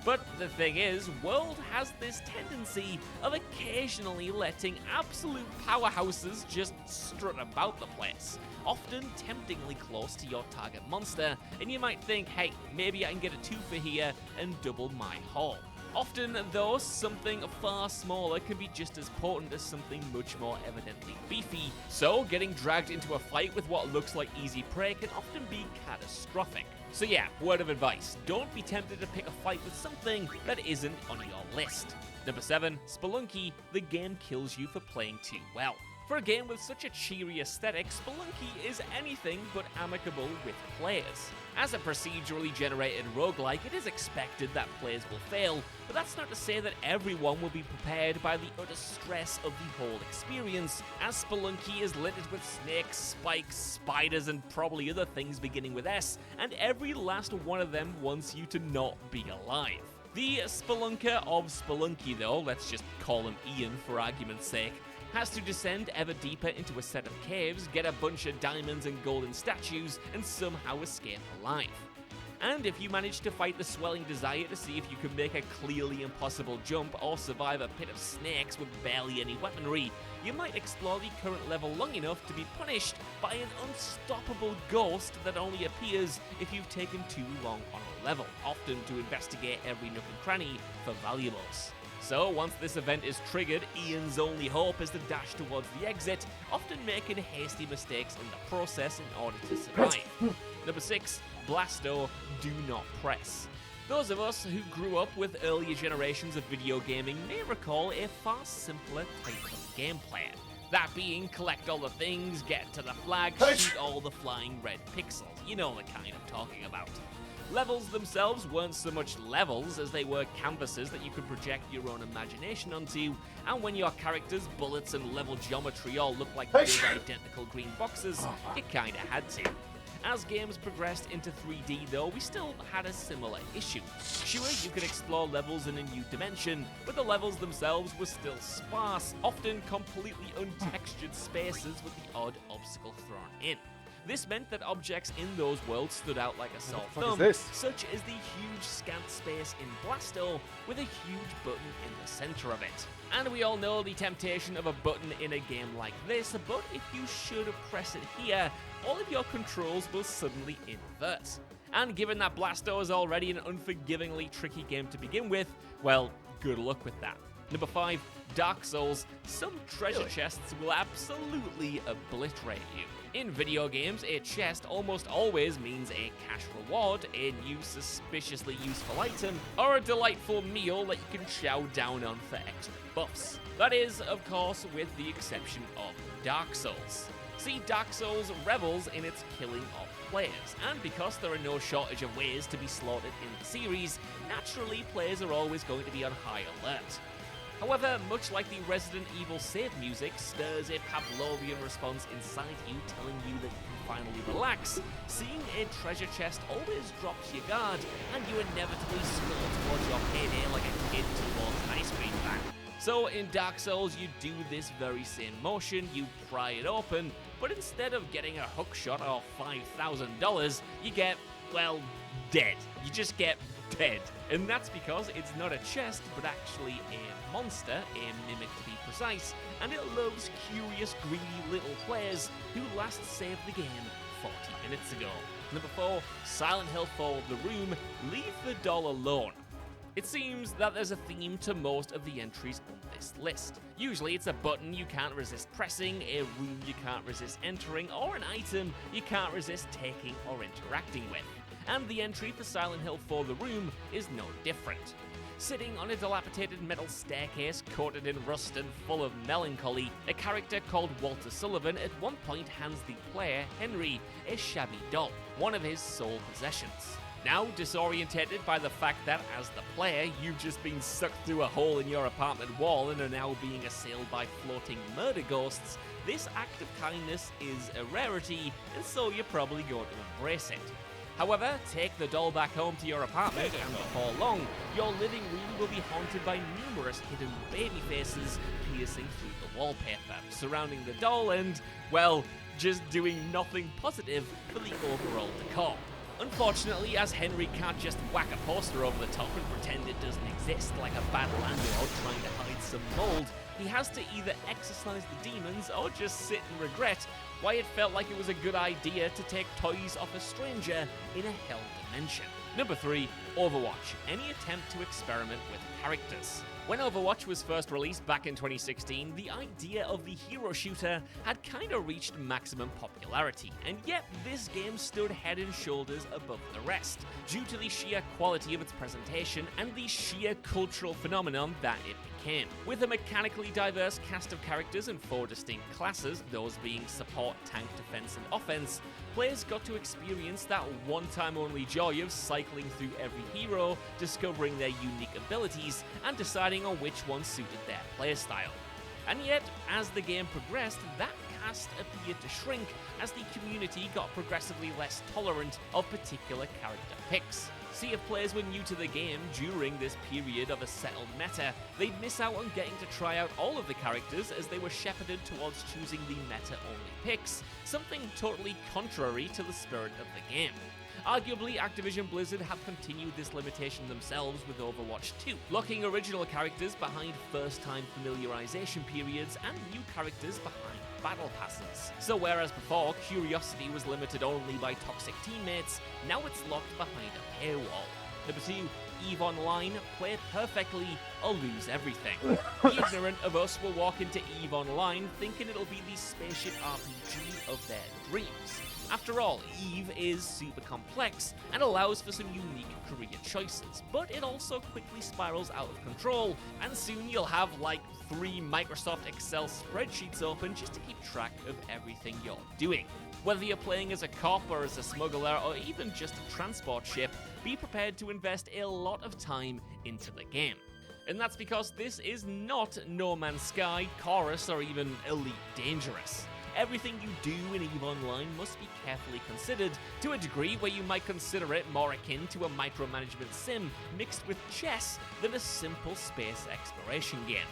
Speaker 21: But the thing is, World has this tendency of occasionally letting absolute powerhouses just strut about the place, often temptingly close to your target monster, and you might think, hey, maybe I can get a twofer here and double my haul. Often, though, something far smaller can be just as potent as something much more evidently beefy, so getting dragged into a fight with what looks like easy prey can often be catastrophic. So yeah, word of advice, don't be tempted to pick a fight with something that isn't on your list. Number 7, Spelunky, the game kills you for playing too well. For a game with such a cheery aesthetic, Spelunky is anything but amicable with players. As a procedurally generated roguelike, it is expected that players will fail, but that's not to say that everyone will be prepared by the utter stress of the whole experience, as Spelunky is littered with snakes, spikes, spiders, and probably other things beginning with S, and every last one of them wants you to not be alive. The Spelunker of Spelunky, though, let's just call him Ian for argument's sake, has to descend ever deeper into a set of caves, get a bunch of diamonds and golden statues, and somehow escape alive. And if you manage to fight the swelling desire to see if you can make a clearly impossible jump or survive a pit of snakes with barely any weaponry, you might explore the current level long enough to be punished by an unstoppable ghost that only appears if you've taken too long on a level, often to investigate every nook and cranny for valuables. So, once this event is triggered, Ian's only hope is to dash towards the exit, often making hasty mistakes in the process in order to survive. Number 6, Blasto, Do Not Press. Those of us who grew up with earlier generations of video gaming may recall a far simpler type of gameplay. That being, collect all the things, get to the flag, shoot all the flying red pixels. You know the kind I'm talking about. Levels themselves weren't so much levels as they were canvases that you could project your own imagination onto, and when your character's bullets and level geometry all look like big identical green boxes, you kinda had to. As games progressed into 3D though, we still had a similar issue. Sure, you could explore levels in a new dimension, but the levels themselves were still sparse, often completely untextured spaces with the odd obstacle thrown in. This meant that objects in those worlds stood out like a sore thumb, such as the huge scant space in Blasto with a huge button in the center of it. And we all know the temptation of a button in a game like this, but if you should press it here, all of your controls will suddenly invert. And given that Blasto is already an unforgivingly tricky game to begin with, well, good luck with that. Number 5, Dark Souls. Some treasure chests will absolutely obliterate you. In video games, a chest almost always means a cash reward, a new suspiciously useful item, or a delightful meal that you can chow down on for extra buffs. That is, of course, with the exception of Dark Souls. See, Dark Souls revels in its killing of players, and because there are no shortage of ways to be slaughtered in the series, naturally players are always going to be on high alert. However, much like the Resident Evil save music stirs a Pavlovian response inside you telling you that you can finally relax, seeing a treasure chest always drops your guard, and you inevitably scroll towards your payday like a kid towards an ice cream van. So in Dark Souls, you do this very same motion, you pry it open, but instead of getting a hookshot or $5,000, you get, well, dead. You just get dead. And that's because it's not a chest, but actually a monster, a mimic to be precise, and it loves curious, greedy little players who last saved the game 40 minutes ago. Number 4, Silent Hill 4 The Room, Leave the Doll Alone. It seems that there's a theme to most of the entries on this list. Usually it's a button you can't resist pressing, a room you can't resist entering, or an item you can't resist taking or interacting with. And the entry for Silent Hill 4: The Room is no different. Sitting on a dilapidated metal staircase coated in rust and full of melancholy, a character called Walter Sullivan at one point hands the player, Henry, a shabby doll, one of his sole possessions. Now disorientated by the fact that, as the player, you've just been sucked through a hole in your apartment wall and are now being assailed by floating murder ghosts, this act of kindness is a rarity, and so you're probably going to embrace it. However, take the doll back home to your apartment, and before long, your living room will be haunted by numerous hidden baby faces piercing through the wallpaper, surrounding the doll and, well, just doing nothing positive for the overall decor. Unfortunately, as Henry can't just whack a poster over the top and pretend it doesn't exist like a bad landlord trying to hide some mold, he has to either exorcise the demons or just sit and regret why it felt like it was a good idea to take toys off a stranger in a hell dimension. Number 3, Overwatch. Any attempt to experiment with characters. When Overwatch was first released back in 2016, the idea of the hero shooter had kinda reached maximum popularity, and yet this game stood head and shoulders above the rest, due to the sheer quality of its presentation and the sheer cultural phenomenon that it became. With a mechanically diverse cast of characters and 4 distinct classes, those being support, tank, defense, and offense, players got to experience that one-time only joy of cycling through every hero, discovering their unique abilities, and deciding on which one suited their playstyle. And yet, as the game progressed, that cast appeared to shrink as the community got progressively less tolerant of particular character picks. See, if players were new to the game during this period of a settled meta, they'd miss out on getting to try out all of the characters as they were shepherded towards choosing the meta-only picks, something totally contrary to the spirit of the game. Arguably, Activision Blizzard have continued this limitation themselves with Overwatch 2, locking original characters behind first-time familiarization periods and new characters behind battle passes. So whereas before, curiosity was limited only by toxic teammates, now it's locked behind a paywall. Number 2, EVE Online, play it perfectly or lose everything. The ignorant of us will walk into EVE Online thinking it'll be the spaceship RPG of their dreams. After all, EVE is super complex and allows for some unique career choices, but it also quickly spirals out of control, and soon you'll have like 3 Microsoft Excel spreadsheets open just to keep track of everything you're doing. Whether you're playing as a cop or as a smuggler or even just a transport ship, be prepared to invest a lot of time into the game. And that's because this is not No Man's Sky, Chorus, or even Elite Dangerous. Everything you do in EVE Online must be carefully considered, to a degree where you might consider it more akin to a micromanagement sim mixed with chess than a simple space exploration game.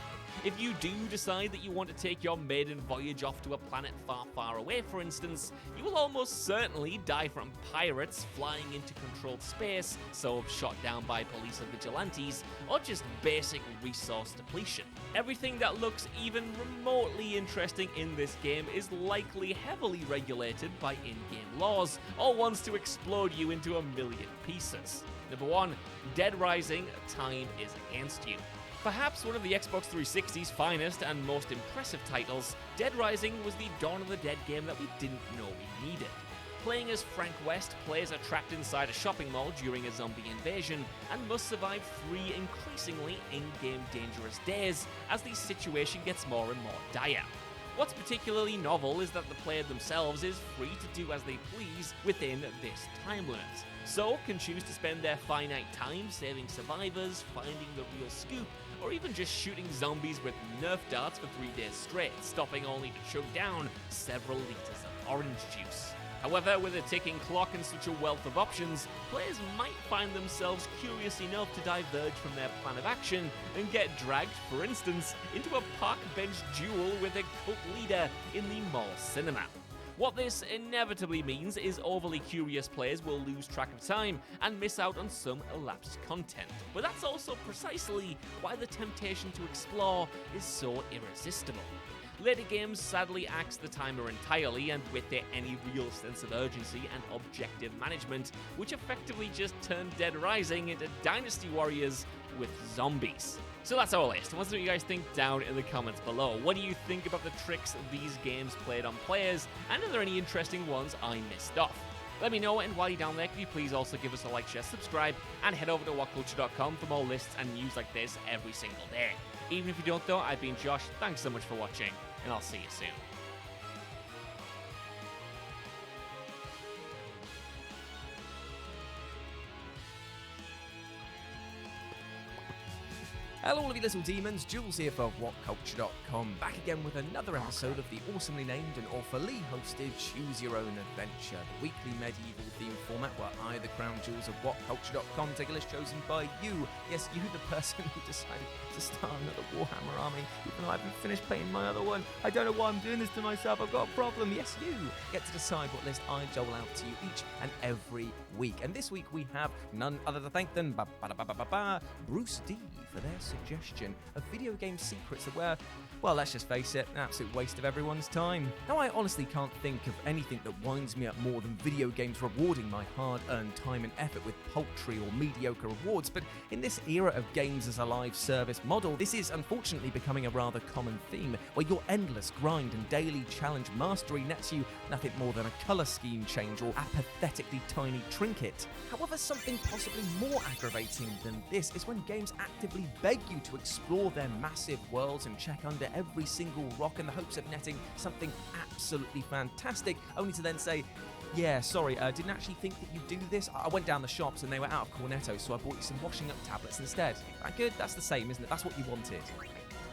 Speaker 21: If you do decide that you want to take your maiden voyage off to a planet far, far away, for instance, you will almost certainly die from pirates flying into controlled space, so shot down by police or vigilantes, or just basic resource depletion. Everything that looks even remotely interesting in this game is likely heavily regulated by in-game laws, or wants to explode you into a million pieces. Number 1, Dead Rising, time is against you. Perhaps one of the Xbox 360's finest and most impressive titles, Dead Rising was the Dawn of the Dead game that we didn't know we needed. Playing as Frank West, players are trapped inside a shopping mall during a zombie invasion and must survive 3 increasingly in-game dangerous days as the situation gets more and more dire. What's particularly novel is that the player themselves is free to do as they please within this time limit, so can choose to spend their finite time saving survivors, finding the real scoop, or even just shooting zombies with Nerf darts for 3 days straight, stopping only to chug down several liters of orange juice. However, with a ticking clock and such a wealth of options, players might find themselves curious enough to diverge from their plan of action and get dragged, for instance, into a park bench duel with a cult leader in the mall cinema. What this inevitably means is overly curious players will lose track of time and miss out on some elapsed content. But that's also precisely why the temptation to explore is so irresistible. Later games sadly axe the timer entirely, and with it any real sense of urgency and objective management, which effectively just turned Dead Rising into Dynasty Warriors with zombies. So that's our list. I want to know what you guys think down in the comments below. What do you think about the tricks these games played on players, and are there any interesting ones I missed off? Let me know, and while you're down there, can you please also give us a like, share, subscribe, and head over to whatculture.com for more lists and news like this every single day. Even if you don't though, I've been Josh, thanks so much for watching, and I'll see you soon.
Speaker 11: Hello all of you little demons, Jules here for WhatCulture.com, back again with another episode of the awesomely named and awfully hosted Choose Your Own Adventure, the weekly medieval themed format where I, the crown jewels of WhatCulture.com, take a list chosen by you. Yes, you, the person who decided to start another Warhammer army, even though I haven't finished painting my other one. I don't know why I'm doing this to myself, I've got a problem. Yes, you get to decide what list I dole out to you each and every week. And this week we have none other to thank than Bruce D for their suggestion of video game secrets that were, well, let's just face it, an absolute waste of everyone's time. Now, I honestly can't think of anything that winds me up more than video games rewarding my hard-earned time and effort with paltry or mediocre rewards, but in this era of games as a live service model, this is unfortunately becoming a rather common theme, where your endless grind and daily challenge mastery nets you nothing more than a colour scheme change or a pathetically tiny trinket. However, something possibly more aggravating than this is when games actively beg you to explore their massive worlds and check under every single rock in the hopes of netting something absolutely fantastic, only to then say, yeah, sorry, I didn't actually think that you'd do this. I went down the shops and they were out of Cornetto, so I bought you some washing up tablets instead. Right, good, that's the same, isn't it? That's what you wanted.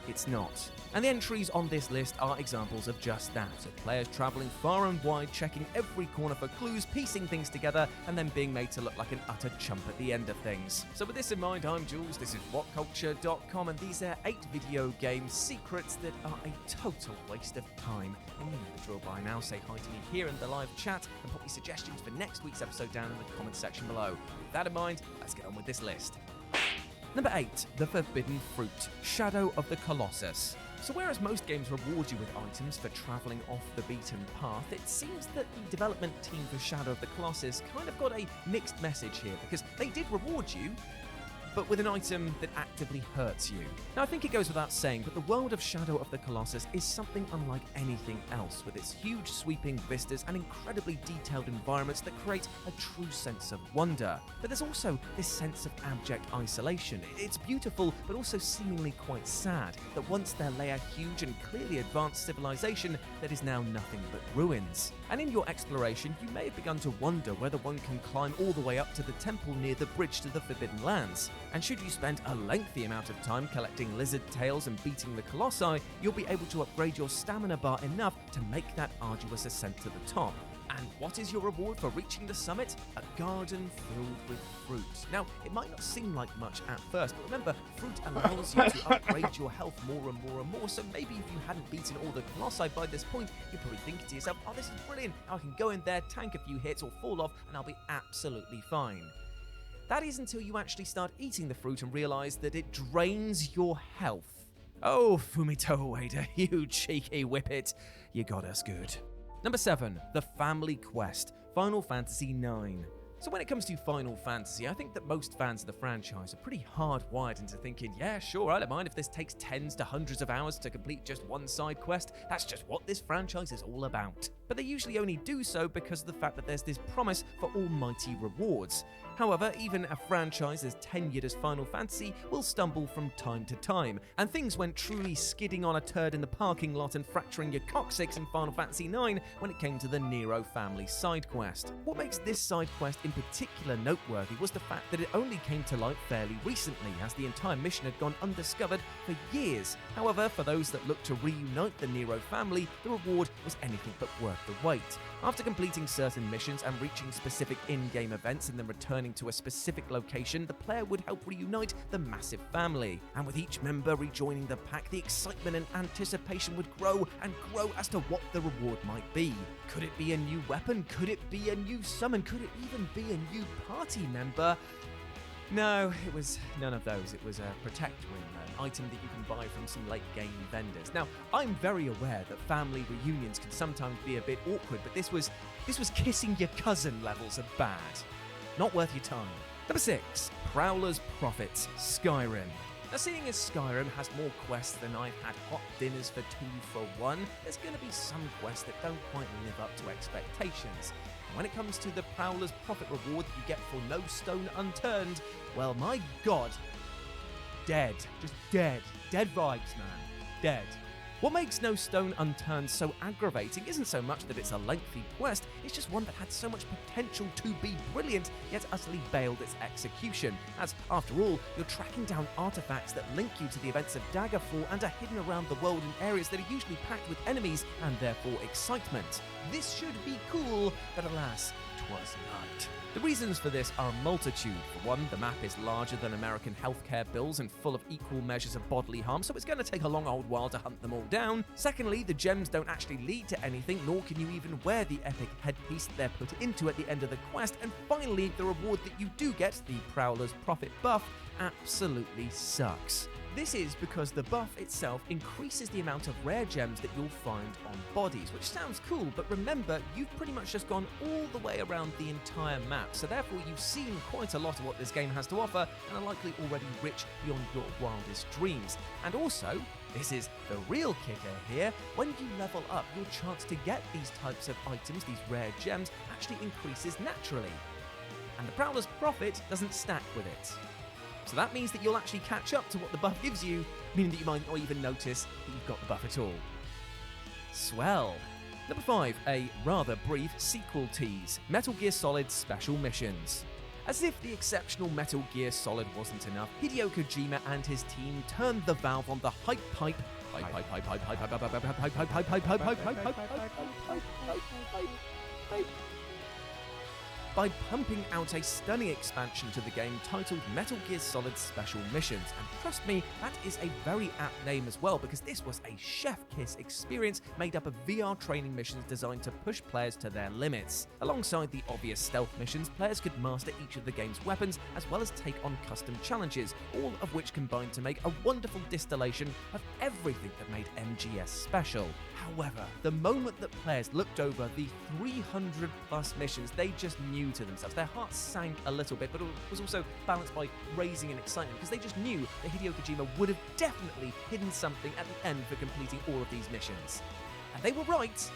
Speaker 11: It's not. And the entries on this list are examples of just that, of players travelling far and wide, checking every corner for clues, piecing things together, and then being made to look like an utter chump at the end of things. So with this in mind, I'm Jules, this is WhatCulture.com, and these are 8 video game secrets that are a total waste of time. And you know the drill by now, say hi to me here in the live chat, and put your suggestions for next week's episode down in the comments section below. With that in mind, let's get on with this list. Number 8, The Forbidden Fruit, Shadow of the Colossus. So whereas most games reward you with items for travelling off the beaten path, it seems that the development team for Shadow of the Colossus kind of got a mixed message here, because they did reward you, but with an item that actively hurts you. Now, I think it goes without saying, but the world of Shadow of the Colossus is something unlike anything else, with its huge sweeping vistas and incredibly detailed environments that create a true sense of wonder. But there's also this sense of abject isolation. It's beautiful, but also seemingly quite sad, that once there lay a huge and clearly advanced civilization that is now nothing but ruins. And in your exploration, you may have begun to wonder whether one can climb all the way up to the temple near the bridge to the Forbidden Lands. And should you spend a lengthy amount of time collecting lizard tails and beating the colossi, you'll be able to upgrade your stamina bar enough to make that arduous ascent to the top. And what is your reward for reaching the summit? A garden filled with fruit. Now, it might not seem like much at first, but remember, fruit allows you to upgrade your health more and more and more, so maybe if you hadn't beaten all the colossi by this point, you're probably thinking to yourself, oh, this is brilliant, I can go in there, tank a few hits or fall off, and I'll be absolutely fine. That is until you actually start eating the fruit and realise that it drains your health. Oh, Fumito Ueda, you cheeky whippet, you got us good. Number 7, The Family Quest, Final Fantasy IX. So when it comes to Final Fantasy, I think that most fans of the franchise are pretty hardwired into thinking, yeah, sure, I don't mind if this takes tens to hundreds of hours to complete just one side quest, that's just what this franchise is all about. But they usually only do so because of the fact that there's this promise for almighty rewards. However, even a franchise as tenured as Final Fantasy will stumble from time to time, and things went truly skidding on a turd in the parking lot and fracturing your coccyx in Final Fantasy IX when it came to the Nero family side quest. What makes this side quest in particular noteworthy was the fact that it only came to light fairly recently, as the entire mission had gone undiscovered for years. However, for those that looked to reunite the Nero family, the reward was anything but worth the wait. After completing certain missions and reaching specific in-game events and then returning to a specific location, the player would help reunite the massive family. And with each member rejoining the pack, the excitement and anticipation would grow and grow as to what the reward might be. Could it be a new weapon? Could it be a new summon? Could it even be a new party member? No, it was none of those. It was a Protect Ring, an item that you can buy from some late-game vendors. Now, I'm very aware that family reunions can sometimes be a bit awkward, but this was kissing your cousin levels of bad. Not worth your time. Number 6, Prowler's Profits, Skyrim. Now, seeing as Skyrim has more quests than I've had hot dinners for 2 for 1, there's going to be some quests that don't quite live up to expectations. And when it comes to the Prowler's Profit reward that you get for no stone unturned, well, my god, dead. Just dead. Dead vibes, man. Dead. What makes No Stone Unturned so aggravating isn't so much that it's a lengthy quest, it's just one that had so much potential to be brilliant, yet utterly bailed its execution, as, after all, you're tracking down artifacts that link you to the events of Daggerfall and are hidden around the world in areas that are usually packed with enemies and therefore excitement. This should be cool, but alas, 'twas not. The reasons for this are a multitude. For one, the map is larger than American healthcare bills and full of equal measures of bodily harm, so it's going to take a long old while to hunt them all down. Secondly, the gems don't actually lead to anything, nor can you even wear the epic headpiece they're put into at the end of the quest. And finally, the reward that you do get, the Prowler's Profit buff, absolutely sucks. This is because the buff itself increases the amount of rare gems that you'll find on bodies, which sounds cool, but remember, you've pretty much just gone all the way around the entire map, so therefore you've seen quite a lot of what this game has to offer and are likely already rich beyond your wildest dreams. And also, this is the real kicker here, when you level up, your chance to get these types of items, these rare gems, actually increases naturally. And the Prowler's Profit doesn't stack with it. So that means that you'll actually catch up to what the buff gives you, meaning that you might not even notice that you've got the buff at all. Swell. Number 5, a rather brief sequel tease, Metal Gear Solid Special Missions. As if the exceptional Metal Gear Solid wasn't enough, Hideo Kojima and his team turned the valve on the hype pipe by pumping out a stunning expansion to the game titled Metal Gear Solid Special Missions. And trust me, that is a very apt name as well, because this was a chef-kiss experience made up of VR training missions designed to push players to their limits. Alongside the obvious stealth missions, players could master each of the game's weapons, as well as take on custom challenges, all of which combined to make a wonderful distillation of everything that made MGS special. However, the moment that players looked over the 300 plus missions, they just knew to themselves. Their hearts sank a little bit, but it was also balanced by raising an excitement, because they just knew that Hideo Kojima would have definitely hidden something at the end for completing all of these missions. And they were right,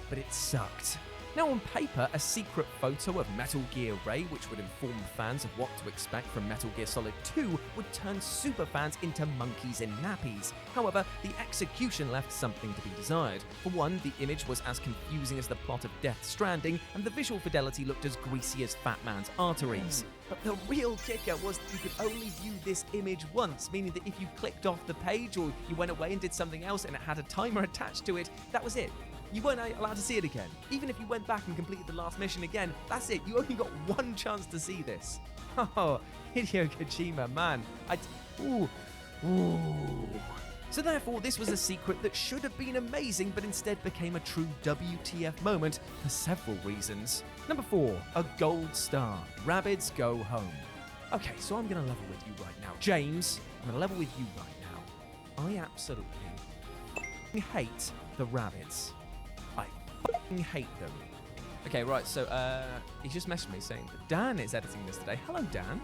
Speaker 11: but it sucked. Now, on paper, a secret photo of Metal Gear Ray, which would inform fans of what to expect from Metal Gear Solid 2, would turn superfans into monkeys in nappies. However, the execution left something to be desired. For one, the image was as confusing as the plot of Death Stranding, and the visual fidelity looked as greasy as Fat Man's arteries. But the real kicker was that you could only view this image once, meaning that if you clicked off the page or you went away and did something else and it had a timer attached to it, that was it. You weren't allowed to see it again. Even if you went back and completed the last mission again, that's it. You only got one chance to see this. Oh, Hideo Kojima, man. Ooh. So therefore, this was a secret that should have been amazing, but instead became a true WTF moment for several reasons. Number 4, a gold star. Rabbids Go Home. Okay, so I'm going to level with you right now. James, I'm going to level with you right now. I absolutely hate the Rabbids. I hate them. Okay, right, so he just messaged me saying that Dan is editing this today. Hello, Dan.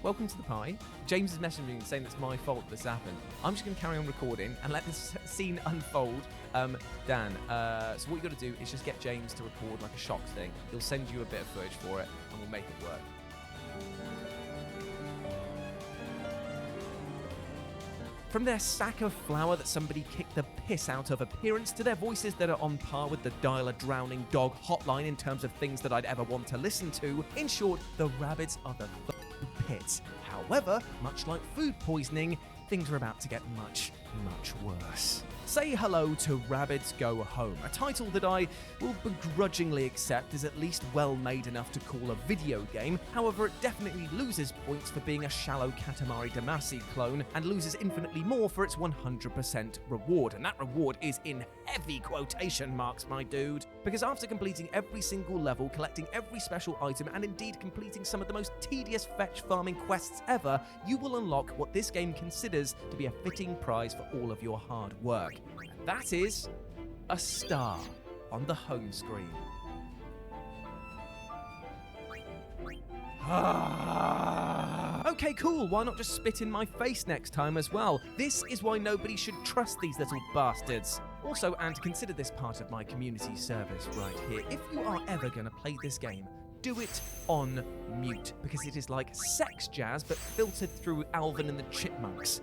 Speaker 11: Welcome to the pie. James is messaging me saying it's my fault this happened. I'm just going to carry on recording and let this scene unfold. Dan, so what you got to do is just get James to record like a shock thing. He'll send you a bit of footage for it and we'll make it work. From their sack of flour that somebody kicked the piss out of appearance to their voices that are on par with the dial a drowning dog hotline in terms of things that I'd ever want to listen to, in short, the Rabbids are the pits. However, much like food poisoning, things are about to get much, much worse. Say hello to Rabbids Go Home, a title that I will begrudgingly accept is at least well made enough to call a video game. However, it definitely loses points for being a shallow Katamari Damacy clone and loses infinitely more for its 100% reward. And that reward is in heavy quotation marks, my dude. Because after completing every single level, collecting every special item, and indeed completing some of the most tedious fetch farming quests ever, you will unlock what this game considers to be a fitting prize for all of your hard work. And that is a star on the home screen. Okay, cool, why not just spit in my face next time as well? This is why nobody should trust these little bastards. Also, and consider this part of my community service right here, if you are ever going to play this game, do it on mute, because it is like sex jazz but filtered through Alvin and the Chipmunks.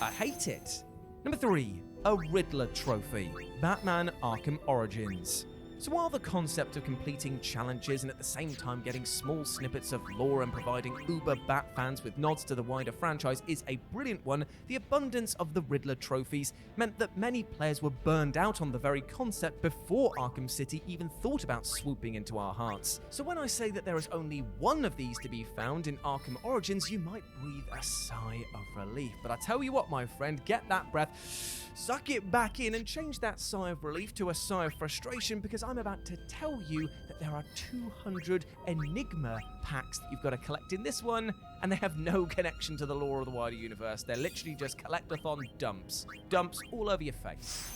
Speaker 11: I hate it. Number 3, a Riddler trophy. Batman Arkham Origins. So while the concept of completing challenges and at the same time getting small snippets of lore and providing uber Bat fans with nods to the wider franchise is a brilliant one, the abundance of the Riddler trophies meant that many players were burned out on the very concept before Arkham City even thought about swooping into our hearts. So when I say that there is only one of these to be found in Arkham Origins, you might breathe a sigh of relief. But I tell you what, my friend, get that breath, suck it back in and change that sigh of relief to a sigh of frustration, because I'm about to tell you that there are 200 Enigma packs that you've got to collect in this one, and they have no connection to the lore of the wider universe. They're literally just collectathon dumps. Dumps all over your face.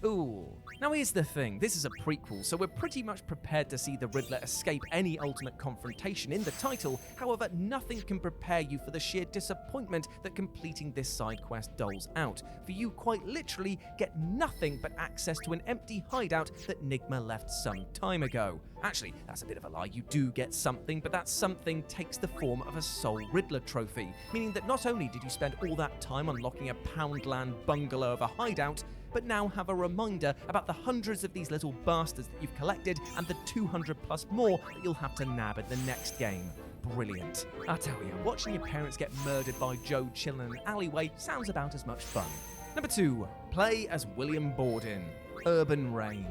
Speaker 11: Cool. Now here's the thing, this is a prequel, so we're pretty much prepared to see the Riddler escape any ultimate confrontation in the title. However, nothing can prepare you for the sheer disappointment that completing this side quest doles out. For you quite literally get nothing but access to an empty hideout that Nigma left some time ago. Actually, that's a bit of a lie, you do get something, but that something takes the form of a Soul Riddler trophy, meaning that not only did you spend all that time unlocking a Poundland bungalow of a hideout, but now have a reminder about the hundreds of these little bastards that you've collected and the 200 plus more that you'll have to nab in the next game. Brilliant. I tell you, watching your parents get murdered by Joe chilling in an alleyway sounds about as much fun. Number 2, play as William Borden, Urban Reign.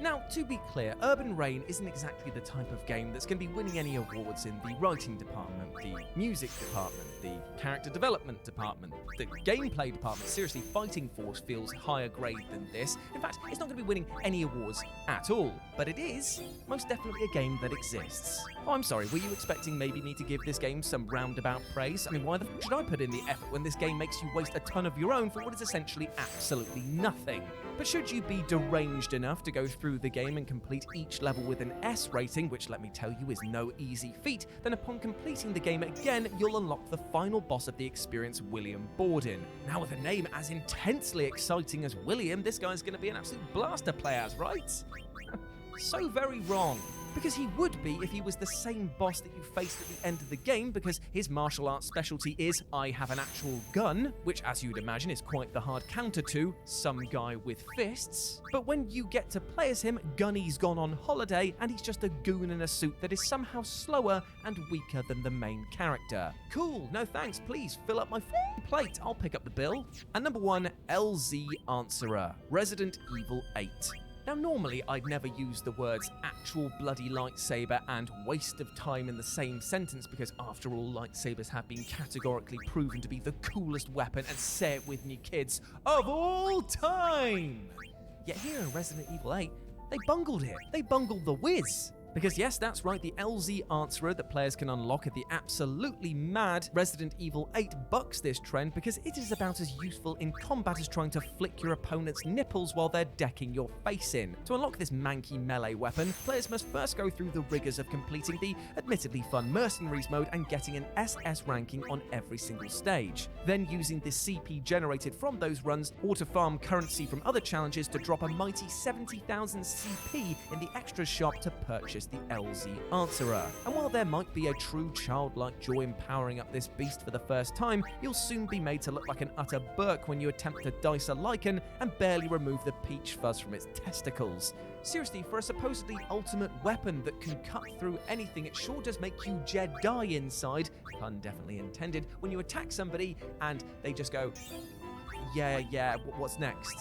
Speaker 11: Now, to be clear, Urban Reign isn't exactly the type of game that's going to be winning any awards in the writing department, the music department, the character development department, the gameplay department. Seriously, Fighting Force feels higher grade than this. In fact, it's not going to be winning any awards at all. But it is most definitely a game that exists. Oh, I'm sorry, were you expecting maybe me to give this game some roundabout praise? I mean, why the f*** should I put in the effort when this game makes you waste a ton of your own for what is essentially absolutely nothing? But should you be deranged enough to go through the game and complete each level with an S rating, which let me tell you is no easy feat, then upon completing the game again, you'll unlock the final boss of the experience, William Borden. Now with a name as intensely exciting as William, this guy's going to be an absolute blast to play as, right? So very wrong. Because he would be if he was the same boss that you faced at the end of the game, because his martial arts specialty is I have an actual gun, which as you'd imagine is quite the hard counter to some guy with fists. But when you get to play as him, Gunny's gone on holiday and he's just a goon in a suit that is somehow slower and weaker than the main character. Cool, no thanks, please fill up my plate, I'll pick up the bill. And number 1, LZ Answerer, Resident Evil 8. Now normally I'd never use the words actual bloody lightsaber and waste of time in the same sentence, because after all, lightsabers have been categorically proven to be the coolest weapon, and say it with me kids, of all time! Yet here in Resident Evil 8, they bungled it. They bungled the whiz. Because yes, that's right, the LZ Answerer that players can unlock at the absolutely mad Resident Evil 8 bucks this trend, because it is about as useful in combat as trying to flick your opponent's nipples while they're decking your face in. To unlock this manky melee weapon, players must first go through the rigors of completing the admittedly fun Mercenaries mode and getting an SS ranking on every single stage. Then using the CP generated from those runs, or to farm currency from other challenges to drop a mighty 70,000 CP in the extras shop to purchase the LZ Answerer. And while there might be a true childlike joy in powering up this beast for the first time, you'll soon be made to look like an utter Burk when you attempt to dice a lichen and barely remove the peach fuzz from its testicles. Seriously, for a supposedly ultimate weapon that can cut through anything, it sure does make you Jedi inside, pun definitely intended, when you attack somebody and they just go Yeah, what's next?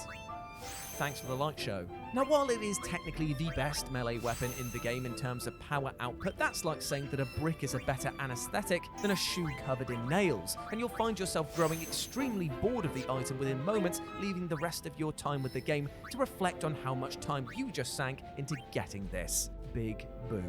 Speaker 11: Thanks for the light show. Now, while it is technically the best melee weapon in the game in terms of power output, that's like saying that a brick is a better anesthetic than a shoe covered in nails, and you'll find yourself growing extremely bored of the item within moments, leaving the rest of your time with the game to reflect on how much time you just sank into getting this. Big boo.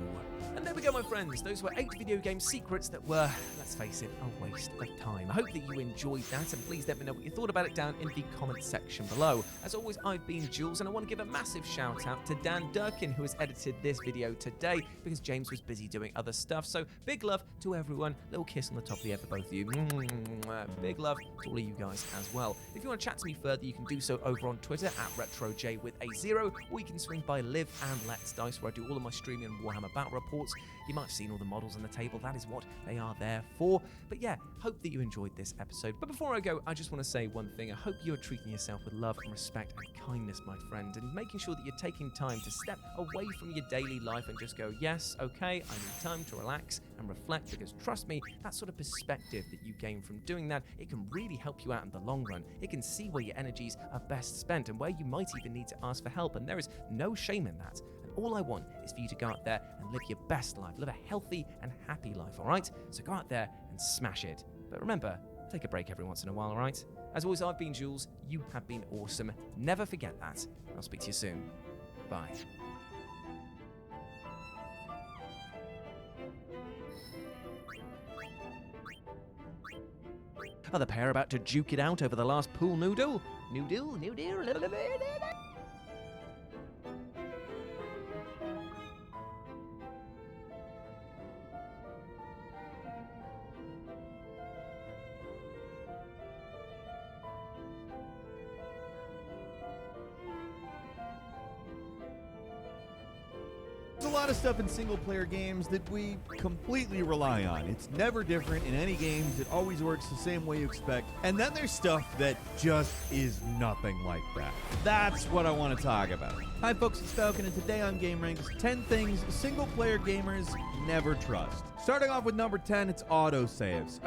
Speaker 11: And there we go, my friends. Those were 8 video game secrets that were, let's face it, a waste of time. I hope that you enjoyed that, and please let me know what you thought about it down in the comments section below. As always, I've been Jules, and I want to give a massive shout out to Dan Durkin, who has edited this video today, because James was busy doing other stuff. So big love to everyone. Little kiss on the top of the head for both of you. Big love to all of you guys as well. If you want to chat to me further, you can do so over on Twitter at RetroJ with a 0, or you can swing by Live and Let's Dice, where I do all of my streaming and Warhammer Battle reports. You might have seen all the models on the table. That is what they are there for. But yeah, hope that you enjoyed this episode. But before I go, I just want to say one thing. I hope you're treating yourself with love and respect and kindness, my friend, and making sure that you're taking time to step away from your daily life and just go, yes, okay, I need time to relax and reflect, because trust me, that sort of perspective that you gain from doing that, it can really help you out in the long run. It can see where your energies are best spent and where you might even need to ask for help, and there is no shame in that. All I want is for you to go out there and live your best life, live a healthy and happy life, all right? So go out there and smash it. But remember, take a break every once in a while, all right? As always, I've been Jules. You have been awesome. Never forget that. I'll speak to you soon. Bye. Are the pair about to duke it out over the last pool noodle? Noodle?
Speaker 5: There's a lot of stuff in single-player games that we completely rely on. It's never different in any games. It always works the same way you expect. And then there's stuff that just is nothing like that. That's what I want to talk about. Hi, folks, it's Falcon, and today on Game Ranks, 10 things single-player gamers never trust. Starting off with number 10, it's autosaves.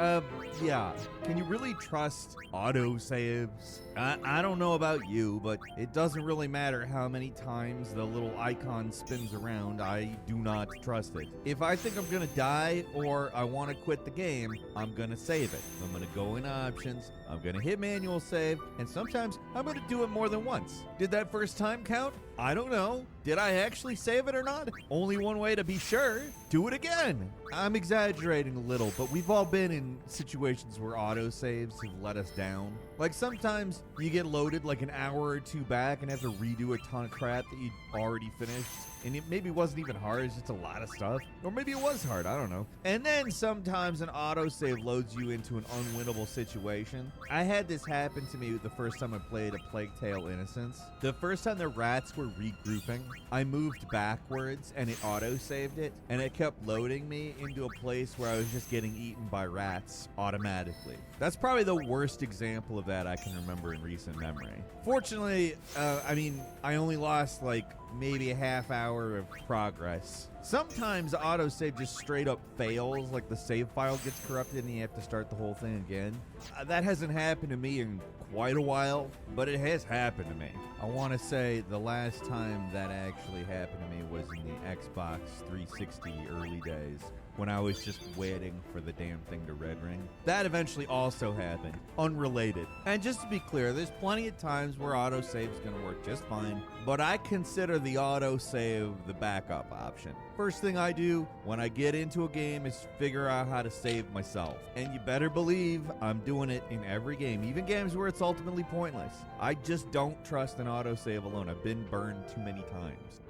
Speaker 5: Yeah. Can you really trust autosaves? I don't know about you, but it doesn't really matter how many times the little icon spins around. I do not trust it. If I think I'm gonna die or I want to quit the game, I'm gonna save it. I'm gonna go in options, I'm gonna hit manual save, and sometimes I'm gonna do it more than once. Did that first time count? I don't know. Did I actually save it or not? Only one way to be sure. Do it again. I'm exaggerating a little, but we've all been in situations where autosaves have let us down. Like sometimes you get loaded like an hour or two back and have to redo a ton of crap that you'd already finished. And it maybe wasn't even hard, it's just a lot of stuff. Or maybe it was hard, I don't know. And then sometimes an autosave loads you into an unwinnable situation. I had this happen to me the first time I played A Plague Tale Innocence. The first time the rats were regrouping, I moved backwards and it autosaved it, and it kept loading me into a place where I was just getting eaten by rats automatically. That's probably the worst example of that I can remember in recent memory. Fortunately, I only lost like maybe a half hour of progress. Sometimes autosave just straight up fails, like the save file gets corrupted and you have to start the whole thing again. That hasn't happened to me in quite a while, but it has happened to me. I want to say the last time that actually happened to me was in the Xbox 360 early days, when I was just waiting for the damn thing to red ring. That eventually also happened, unrelated. And just to be clear, there's plenty of times where autosave is going to work just fine, but I consider the autosave the backup option. First thing I do when I get into a game is figure out how to save myself. And you better believe I'm doing it in every game, even games where it's ultimately pointless. I just don't trust an autosave alone. I've been burned too many times.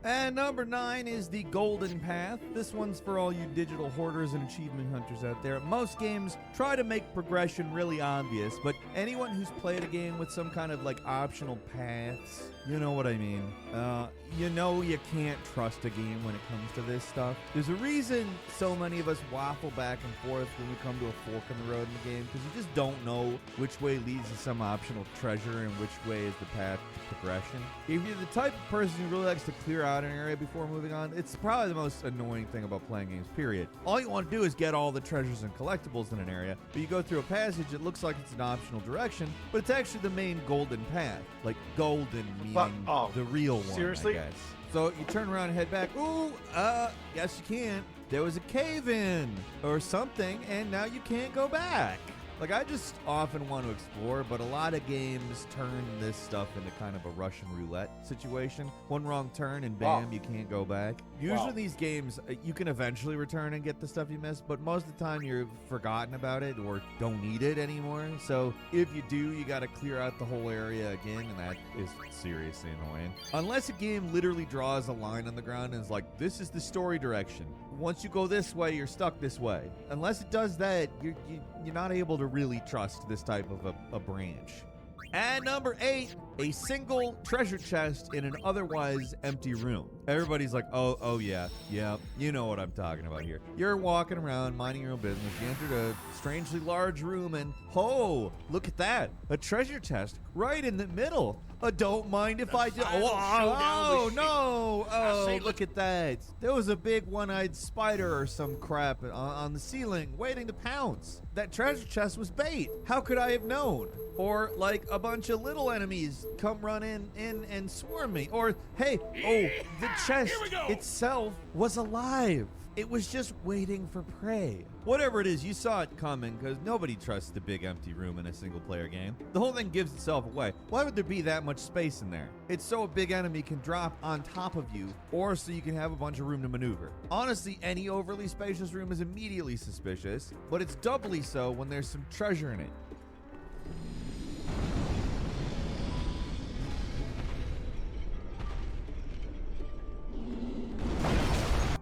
Speaker 5: And number 9 is the Golden Path. This one's for all you digital hoarders and achievement hunters out there. Most games try to make progression really obvious, but anyone who's played a game with some kind of like optional paths, you know what I mean. You know you can't trust a game when it comes to this stuff. There's a reason so many of us waffle back and forth when we come to a fork in the road in the game, because you just don't know which way leads to some optional treasure and which way is the path to progression. If you're the type of person who really likes to clear out an area before moving on. It's probably the most annoying thing about playing games, period. All you want to do is get all the treasures and collectibles in an area, but you go through a passage, it looks like it's an optional direction, but it's actually the main golden path. Like golden meaning the real one,
Speaker 2: seriously?
Speaker 5: I guess. So you turn around and head back. Ooh, yes you can't. There was a cave-in or something, and now you can't go back. Like, I just often want to explore, but a lot of games turn this stuff into kind of a Russian roulette situation. One wrong turn and bam, you can't go back. Usually these games, you can eventually return and get the stuff you missed, but most of the time you've forgotten about it or don't need it anymore. So if you do, you got to clear out the whole area again, and that is seriously annoying. Unless a game literally draws a line on the ground and is like, this is the story direction. Once you go this way, you're stuck this way. Unless it does that, you're not able to really trust this type of a branch. And number 8, a single treasure chest in an otherwise empty room. Everybody's like, oh yeah, you know what I'm talking about here. You're walking around, minding your own business. You entered a strangely large room and, oh, look at that. A treasure chest right in the middle. Don't mind if I do. Oh, no. Oh, look at that. There was a big one-eyed spider or some crap on the ceiling waiting to pounce. That treasure chest was bait. How could I have known? Or like a bunch of little enemies come run in and swarm me. Or, hey, the chest itself was alive. It was just waiting for prey. Whatever it is, you saw it coming because nobody trusts the big empty room in a single player game. The whole thing gives itself away. Why would there be that much space in there? It's so a big enemy can drop on top of you or so you can have a bunch of room to maneuver. Honestly, any overly spacious room is immediately suspicious, but it's doubly so when there's some treasure in it.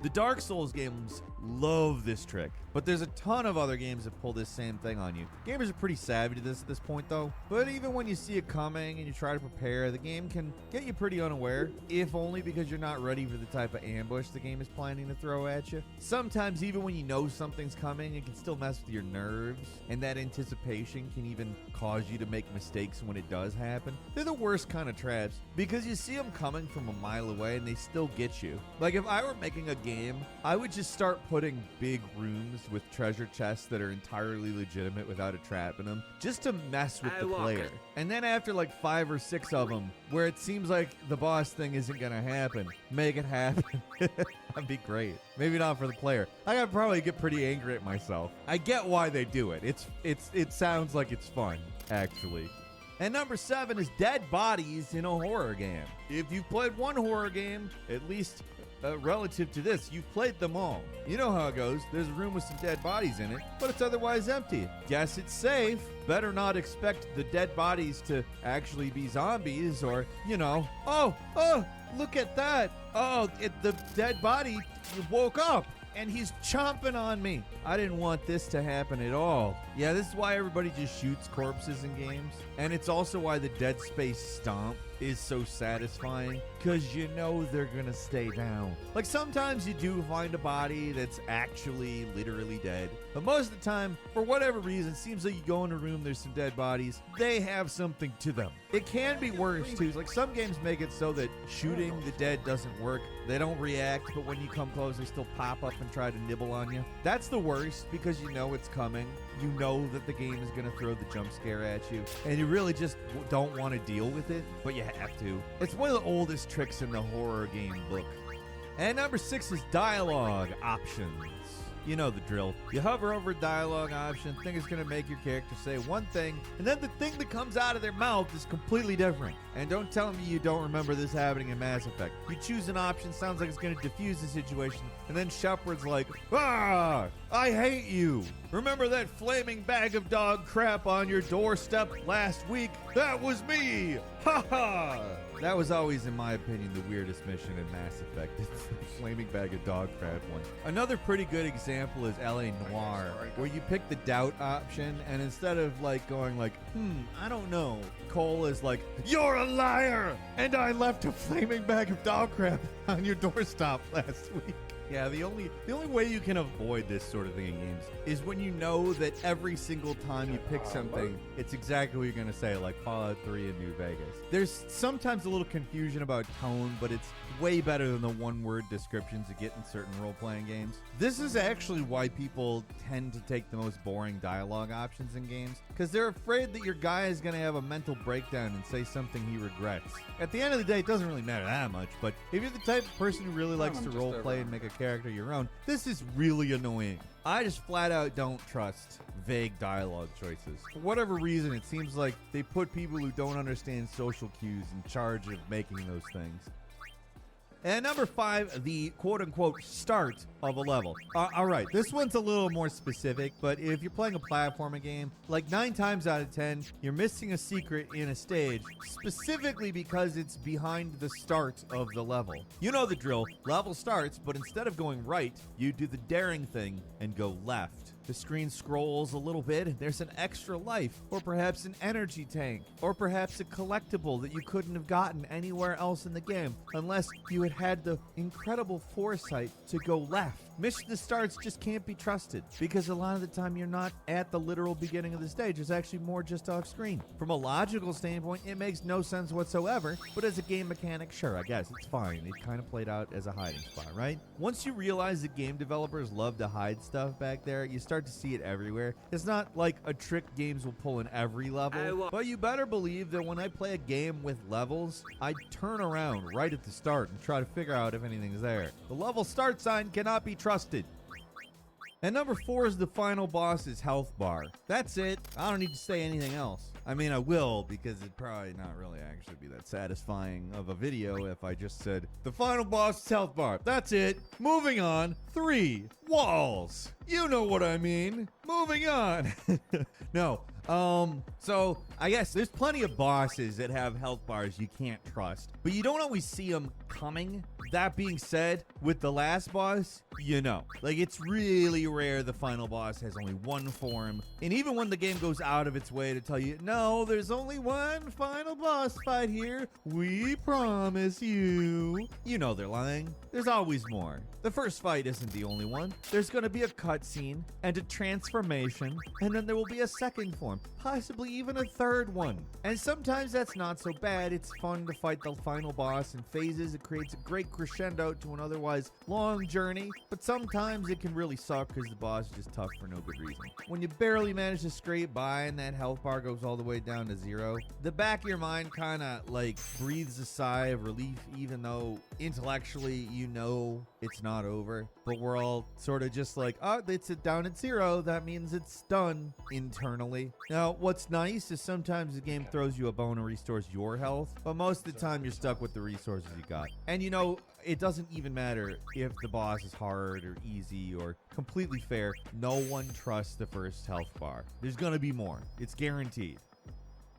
Speaker 5: The Dark Souls games love this trick, but there's a ton of other games that pull this same thing on you. Gamers are pretty savvy to this at this point though, but even when you see it coming and you try to prepare, the game can get you pretty unaware, if only because you're not ready for the type of ambush the game is planning to throw at you. Sometimes even when you know something's coming, it can still mess with your nerves, and that anticipation can even cause you to make mistakes when it does happen. They're the worst kind of traps because you see them coming from a mile away and they still get you. Like if I were making a game, I would just start putting big rooms with treasure chests that are entirely legitimate without a trap in them, just to mess with the player. And then after like 5 or 6 of them, where it seems like the boss thing isn't gonna happen, make it happen. That'd be great. Maybe not for the player. I could probably get pretty angry at myself. I get why they do it. It sounds like it's fun, actually. And number 7 is dead bodies in a horror game. If you've played one horror game, at least relative to this, you've played them all. You know how it goes. There's a room with some dead bodies in it, but it's otherwise empty. Guess it's safe. Better not expect the dead bodies to actually be zombies or, you know, oh, look at that. Oh, the dead body woke up and he's chomping on me. I didn't want this to happen at all. Yeah, this is why everybody just shoots corpses in games. And it's also why the Dead Space stomp is so satisfying, because you know they're gonna stay down. Like sometimes you do find a body that's actually literally dead, but most of the time, for whatever reason, it seems like you go in a room, there's some dead bodies, they have something to them. It can be worse too. Like some games make it so that shooting the dead doesn't work. They don't react, but when you come close, they still pop up and try to nibble on you. That's the worst because you know it's coming. You know that the game is going to throw the jump scare at you, and you really just don't want to deal with it, but you have to. It's one of the oldest tricks in the horror game book. And number 6 is dialogue options. You know the drill. You hover over dialogue option, think it's going to make your character say one thing, and then the thing that comes out of their mouth is completely different. And don't tell me you don't remember this happening in Mass Effect. You choose an option, sounds like it's going to diffuse the situation, and then Shepard's like, I hate you. Remember that flaming bag of dog crap on your doorstep last week? That was me. Ha ha. That was always, in my opinion, the weirdest mission in Mass Effect. It's the flaming bag of dog crap one. Another pretty good example is L.A. Noire, where you pick the doubt option, and instead of like going like, I don't know, Cole is like, you're a liar, and I left a flaming bag of dog crap on your doorstep last week. Yeah, the only way you can avoid this sort of thing in games is when you know that every single time you pick something, it's exactly what you're going to say, like Fallout 3 in New Vegas. There's sometimes a little confusion about tone, but it's way better than the one-word descriptions you get in certain role-playing games. This is actually why people tend to take the most boring dialogue options in games, because they're afraid that your guy is going to have a mental breakdown and say something he regrets. At the end of the day, it doesn't really matter that much, but if you're the type of person who really likes to role-play and make a character your own, this is really annoying. I just flat out don't trust vague dialogue choices. For whatever reason, it seems like they put people who don't understand social cues in charge of making those things. And number 5, the quote-unquote start of a level. All right, this one's a little more specific, but if you're playing a platforming game, like 9 times out of 10, you're missing a secret in a stage, specifically because it's behind the start of the level. You know the drill. Level starts, but instead of going right, you do the daring thing and go left. The screen scrolls a little bit, there's an extra life, or perhaps an energy tank, or perhaps a collectible that you couldn't have gotten anywhere else in the game, unless you had had the incredible foresight to go left. Mission starts just can't be trusted, because a lot of the time you're not at the literal beginning of the stage. It's actually more just off screen. From a logical standpoint, it makes no sense whatsoever, but as a game mechanic, sure, I guess it's fine. It kind of played out as a hiding spot, right? Once you realize that game developers love to hide stuff back there, you start to see it everywhere. It's not like a trick games will pull in every level, but you better believe that when I play a game with levels, I turn around right at the start and try to figure out if anything's there. The level start sign cannot be trusted. And number 4 is the final boss's health bar. That's it. I don't need to say anything else. I mean, I will, because it'd probably not really actually be that satisfying of a video if I just said, the final boss's health bar. That's it. Moving on. 3. Walls. You know what I mean. Moving on. No. So I guess there's plenty of bosses that have health bars you can't trust, but you don't always see them coming. That being said, with the last boss, you know, like it's really rare the final boss has only one form. And even when the game goes out of its way to tell you, no, there's only one final boss fight here, we promise you, you know they're lying. There's always more. The first fight isn't the only one. There's going to be a cutscene and a transformation, and then there will be a second form, possibly even a third one. And sometimes that's not so bad. It's fun to fight the final boss in phases. It creates a great crescendo to an otherwise long journey, but sometimes it can really suck because the boss is just tough for no good reason. When you barely manage to scrape by and that health bar goes all the way down to 0, the back of your mind kind of like breathes a sigh of relief, even though intellectually you know it's not over. But we're all sort of just like, oh, it's down at 0. That means it's done internally. Now, what's nice is sometimes the game throws you a bone and restores your health, but most of the time you're stuck with the resources you got. And you know, it doesn't even matter if the boss is hard or easy or completely fair. No one trusts the first health bar. There's gonna be more. It's guaranteed.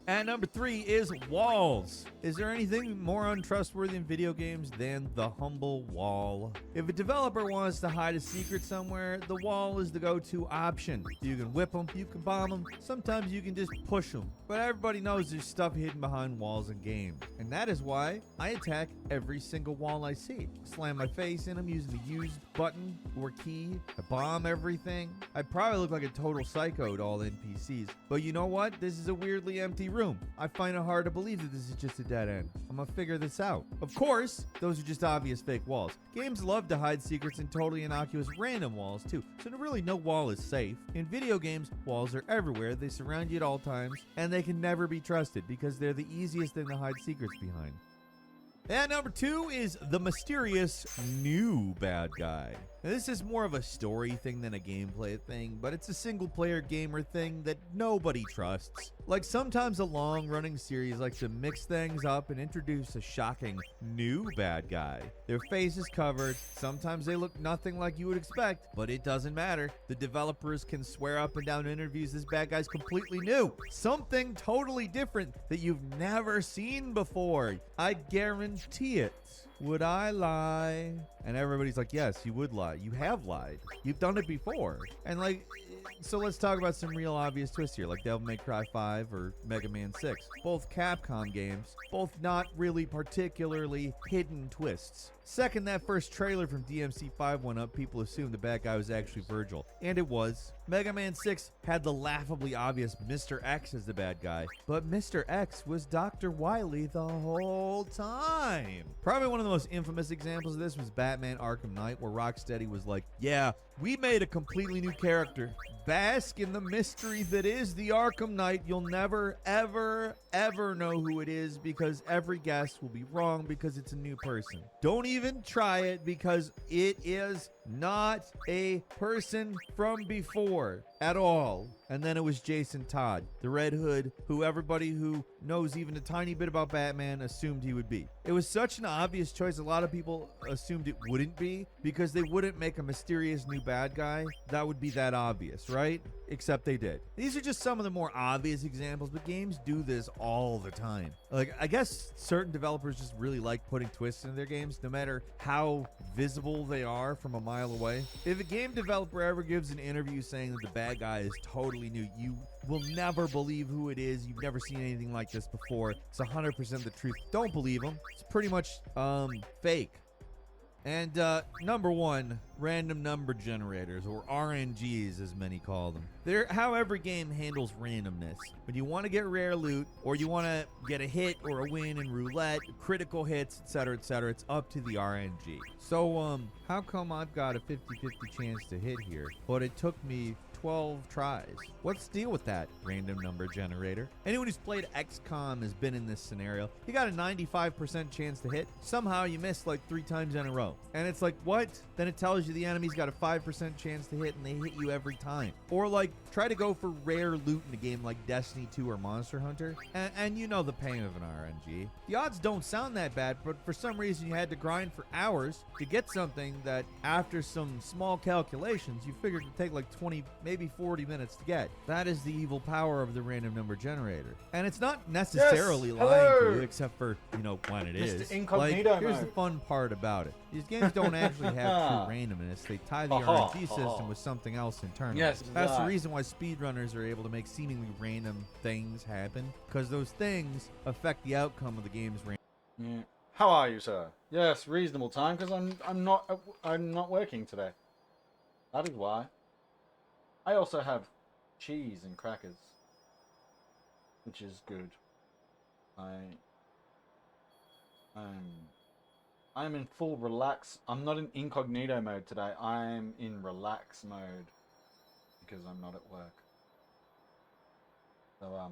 Speaker 5: And number 3 is walls. Is there anything more untrustworthy in video games than the humble wall? If a developer wants to hide a secret somewhere, the wall is the go-to option. You can whip them, you can bomb them, sometimes you can just push them. But everybody knows there's stuff hidden behind walls in games. And that is why I attack every single wall I see. Slam my face in them using the use button or key. I bomb everything. I probably look like a total psycho to all NPCs. But you know what? This is a weirdly empty room. I find it hard to believe that this is just a dead end. I'm gonna figure this out. Of course, those are just obvious fake walls. Games love to hide secrets in totally innocuous random walls too, so really no wall is safe. In video games, walls are everywhere, they surround you at all times, and they can never be trusted because they're the easiest thing to hide secrets behind. And number 2 is the mysterious new bad guy. Now, this is more of a story thing than a gameplay thing, but it's a single-player gamer thing that nobody trusts. Like, sometimes a long-running series likes to mix things up and introduce a shocking new bad guy. Their face is covered, sometimes they look nothing like you would expect, but it doesn't matter. The developers can swear up and down in interviews this bad guy's completely new. Something totally different that you've never seen before. I guarantee it. Would I lie? And everybody's like, yes, you would lie. You have lied. You've done it before. And like, so let's talk about some real obvious twists here, like Devil May Cry 5 or Mega Man 6. Both Capcom games, both not really particularly hidden twists. Second, that first trailer from DMC5 went up, people assumed the bad guy was actually Virgil. And it was. Mega Man 6 had the laughably obvious Mr. X as the bad guy, but Mr. X was Dr. Wily the whole time. Probably one of the most infamous examples of this was Batman Arkham Knight, where Rocksteady was like, yeah, we made a completely new character. Bask in the mystery that is the Arkham Knight. You'll never, ever, ever know who it is because every guess will be wrong because it's a new person. Don't even try it because it is not a person from before at all. And then it was Jason Todd, the Red Hood, who everybody who knows even a tiny bit about Batman assumed he would be. It was such an obvious choice. A lot of people assumed it wouldn't be because they wouldn't make a mysterious new bad guy that would be that obvious, right? Except they did. These are just some of the more obvious examples, but games do this all the time. Like, I guess certain developers just really like putting twists into their games, no matter how visible they are from a mile away. If a game developer ever gives an interview saying that the bad guy is totally new, you will never believe who it is. You've never seen anything like this before. It's 100% the truth. Don't believe them. It's pretty much fake. And number one, random number generators, or RNGs as many call them. They're how every game handles randomness. When you want to get rare loot, or you want to get a hit or a win in roulette, critical hits, etc., it's up to the RNG. So, how come I've got a 50-50 chance to hit here, but it took me 12 tries? What's the deal with that, random number generator? Anyone who's played XCOM has been in this scenario. You got a 95% chance to hit. Somehow you missed like 3 times in a row. And it's like, what? Then it tells you the enemy's got a 5% chance to hit and they hit you every time. Or like, try to go for rare loot in a game like Destiny 2 or Monster Hunter. And you know the pain of an RNG. The odds don't sound that bad, but for some reason you had to grind for hours to get something that after some small calculations, you figured it'd take like 20, maybe 40 minutes to get. That is the evil power of the random number generator. And it's not necessarily lying to you, except for, you know, when it is.
Speaker 2: Incognito
Speaker 5: like, here's
Speaker 2: mode.
Speaker 5: the fun part about it. These games don't actually have true randomness. They tie the RNG system with something else internally.
Speaker 2: Yes,
Speaker 5: That's the reason why speedrunners are able to make seemingly random things happen, because those things affect the outcome of the game's random.
Speaker 2: Yeah. How are you, sir? Yes, reasonable time, because I'm not working today. That is why. I also have cheese and crackers, which is good. I'm in full relax. I'm not in incognito mode today. I'm in relax mode because I'm not at work. So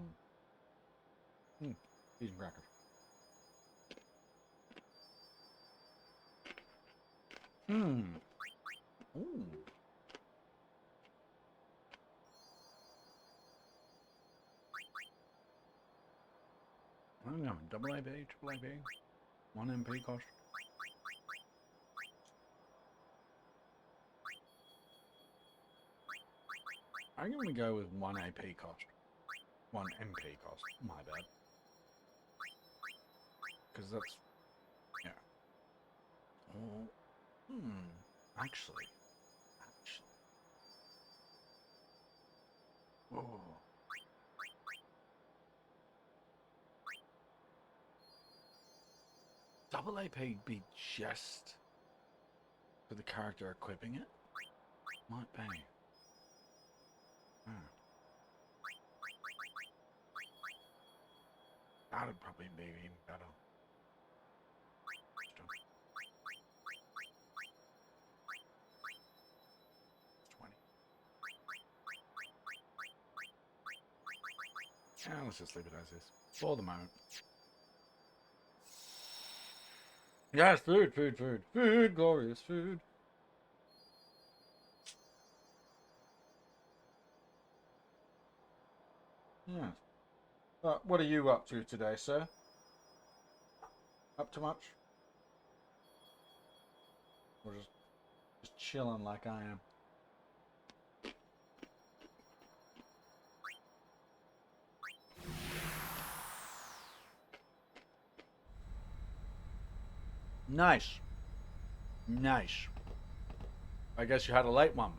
Speaker 2: cheese and crackers. Ooh. I don't know, double AB, triple AB, 1 MP cost. I'm going to go with 1 AP cost. 1 MP cost, my bad. Because that's, yeah. Oh, actually. Oh. Double AP be just for the character equipping it? Might be. That'd probably be even better. 20. Yeah, let's just leave it as is for the moment. Yes, food, glorious food. Yeah. What are you up to today, sir? Up to much? Or just chilling like I am? Nice. Nice. I guess you had a late one.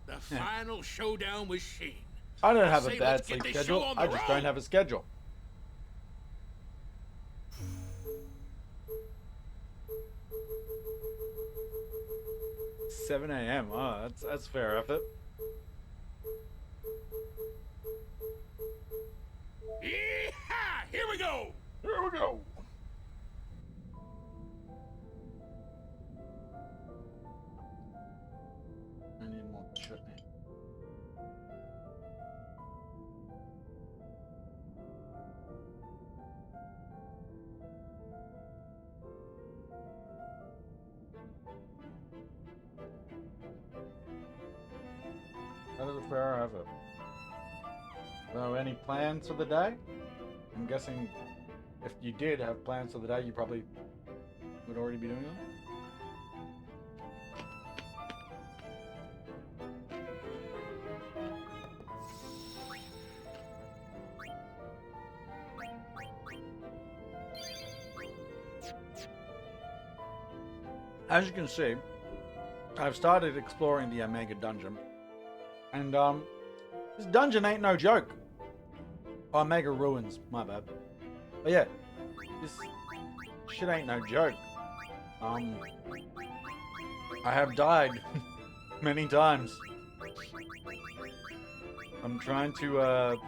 Speaker 13: The final showdown with Sheen.
Speaker 2: I don't have a
Speaker 13: Say
Speaker 2: bad
Speaker 13: let's get
Speaker 2: sleep
Speaker 13: this
Speaker 2: schedule.
Speaker 13: show on the
Speaker 2: I just
Speaker 13: road.
Speaker 2: don't have a schedule. 7 a.m. Oh, that's fair effort.
Speaker 13: Yeehaw! Here we go!
Speaker 2: Here we go! I need more chutney. That is a fair effort. So, any plans for the day? I'm guessing if you did have plans for the day, you probably would already be doing them. As you can see, I've started exploring the Omega dungeon, and this dungeon ain't no joke. Omega Ruins, my bad. But yeah, this shit ain't no joke. I have died many times. I'm trying to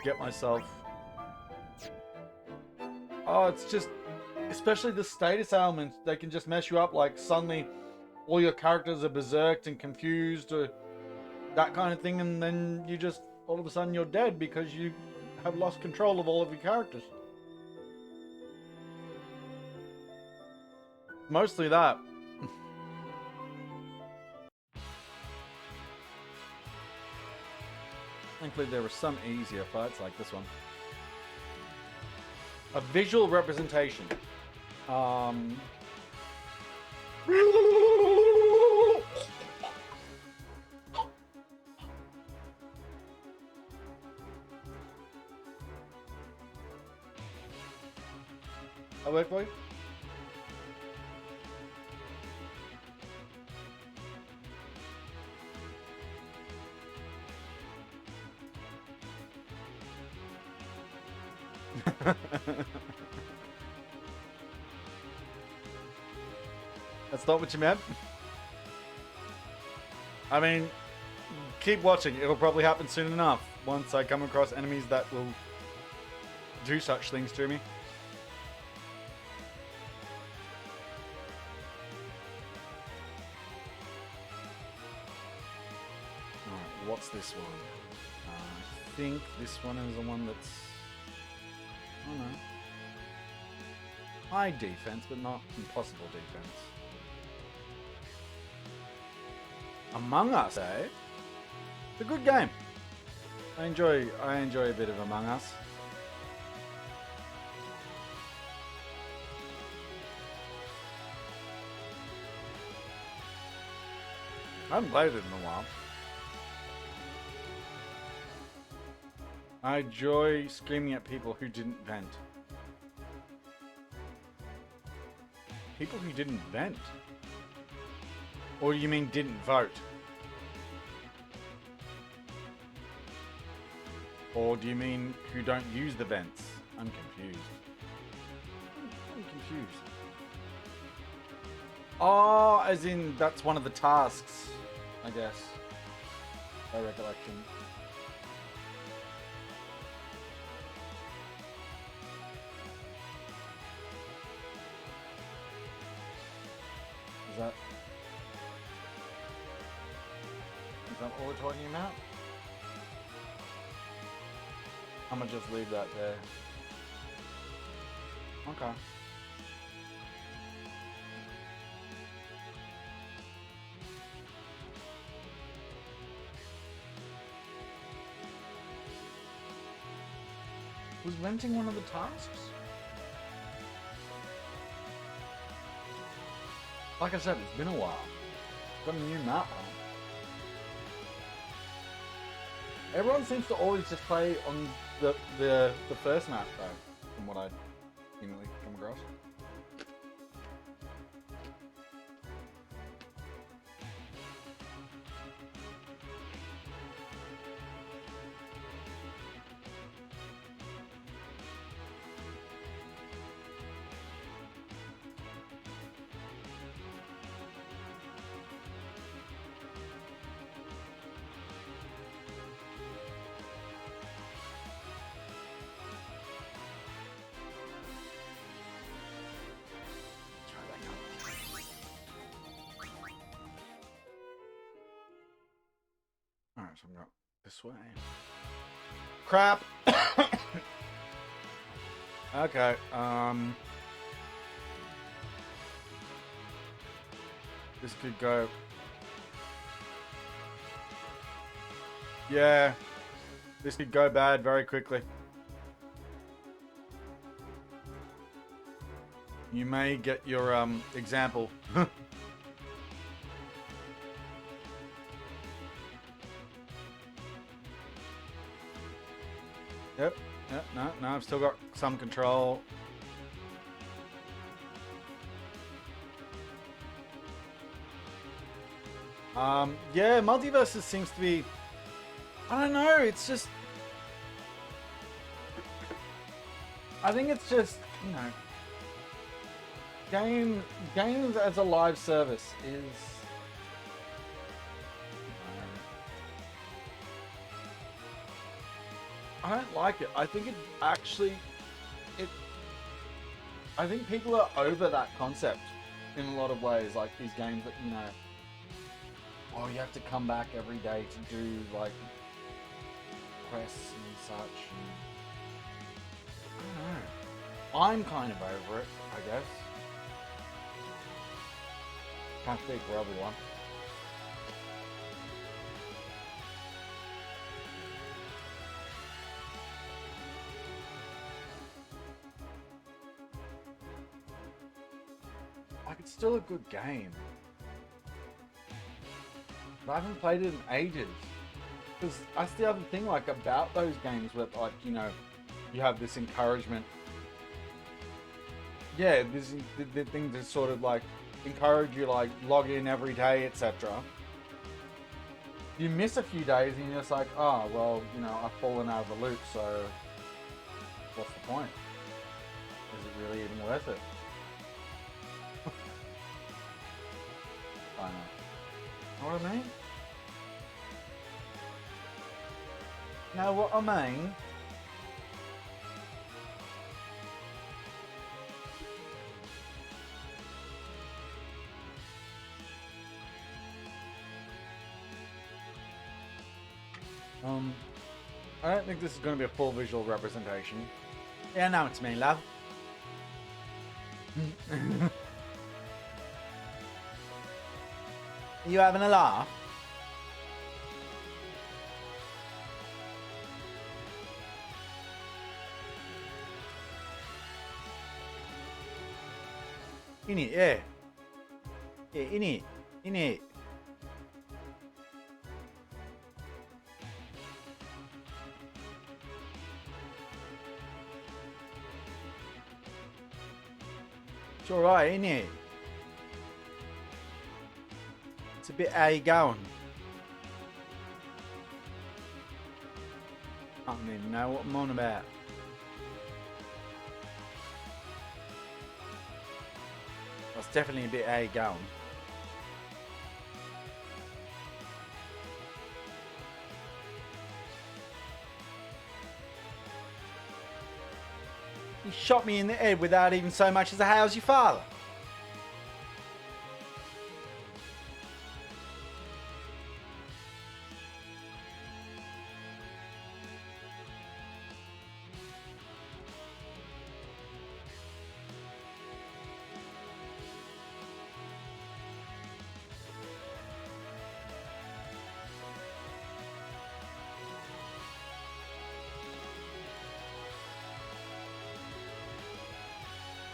Speaker 2: get myself. Oh, it's just, especially the status elements, they can just mess you up. Like suddenly, all your characters are berserked and confused, or that kind of thing, and then you just all of a sudden you're dead because you have lost control of all of your characters. Mostly that. Thankfully, there were some easier fights like this one. A visual representation. I'll wait for you. That's not what you meant. I mean, keep watching. It'll probably happen soon enough once I come across enemies that will do such things to me. Alright, what's this one? I think this one is the one that's... I don't know. High defense, but not impossible defense. Among Us, eh? It's a good game. I enjoy a bit of Among Us. I haven't played it in a while. I enjoy screaming at people who didn't vent. People who didn't vent? Or you mean didn't vote? Or do you mean who don't use the vents? I'm confused. I'm confused. Oh, as in that's one of the tasks, I guess. By recollection. Is that what we're talking about? I'm gonna just leave that there. Okay. Was renting one of the tasks? Like I said, it's been a while. Got a new map on. Everyone seems to always just play on the first map though, from what I seemingly come across. No, this way. Crap! Okay, this could go... Yeah, this could go bad very quickly. You may get your, example. Yep, no, I've still got some control. Yeah, Multiverses seems to be... I don't know, it's just... I think it's just, you know... Games as a live service is... I don't like it. I think it actually... I think people are over that concept in a lot of ways. Like these games that, you know... Oh, you have to come back every day to do, like, quests and such. And... I don't know. I'm kind of over it, I guess. Can't speak for everyone. Like, it's still a good game. But I haven't played it in ages. Because that's the other thing, like, about those games where, like, you know, you have this encouragement. Yeah, this is the thing to sort of, like, encourage you, like, log in every day, etc. You miss a few days and you're just like, oh, well, you know, I've fallen out of the loop, so what's the point? Is it really even worth it? I know. Know what I mean? Know what I mean? I don't think this is going to be a full visual representation. Yeah, no, it's me, love. Are you having a laugh? In it, yeah. Yeah, in it. In it. It's alright, isn't it? It's a bit how you going. I don't even know what I'm on about. That's definitely a bit how you going. You shot me in the head without even so much as a how's your father?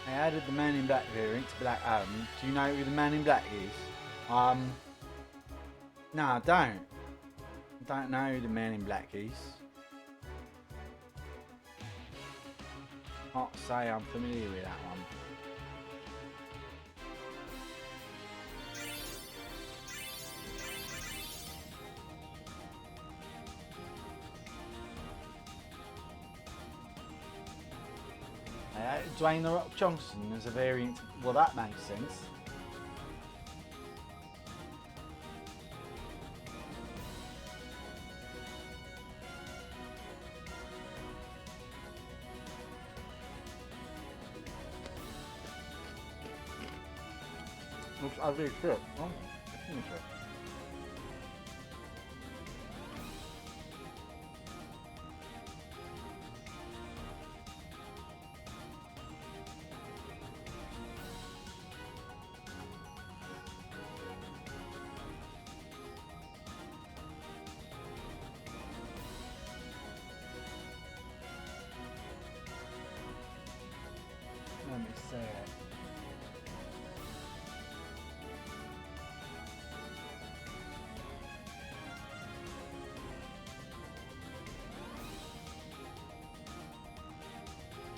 Speaker 2: I added the Man in Black variant to Black Adam. Do you know who the Man in Black is? No, I don't. I don't know who the Man in Black is. Can't say I'm familiar with that one. Dwayne The Rock Johnson as a variant. Well, that makes sense. Looks ugly as shit. Oh, finish it.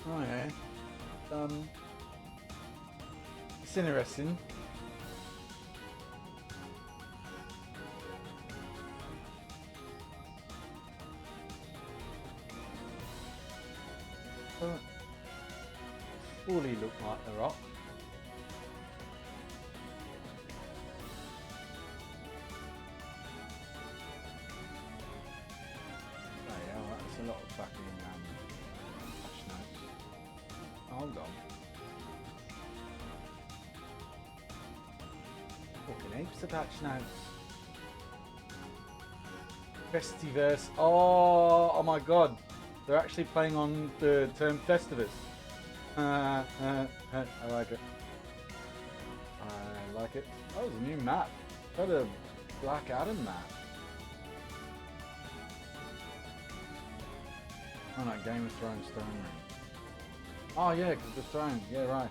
Speaker 2: Oh yeah. It's interesting. Doesn't fully look like the Rock. Oh yeah, well, that's a lot of fucking patch notes. Hold on. Fucking heaps of patch notes. Festiverse. Oh my god. They're actually playing on the term Festivus. I like it. I like it. Oh, there's a new map. Got a Black Adam map. Oh no, Game of Thrones throne room. Oh yeah, because the throne. Yeah, right.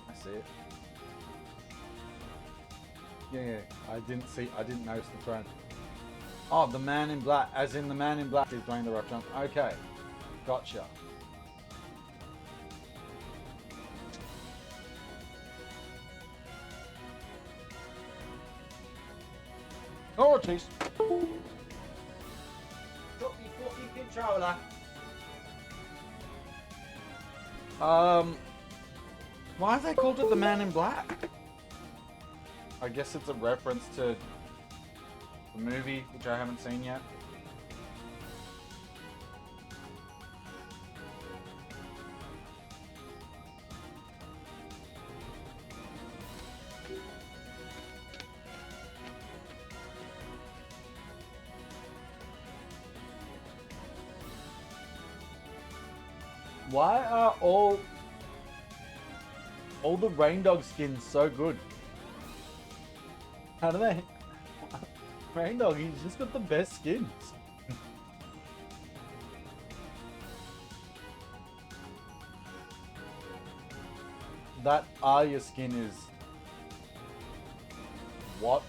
Speaker 2: I see it. Yeah, I didn't notice the throne. Oh, the Man in Black, as in the Man in Black is Dwayne The Rock Johnson. Okay, gotcha. Oh, jeez. Drop the fucking controller. Why have they called it the Man in Black? I guess it's a reference to the movie, which I haven't seen yet. Why are all the Rain Dog skins so good? How do they? Rain Dog, he's just got the best skins. That Arya skin is what?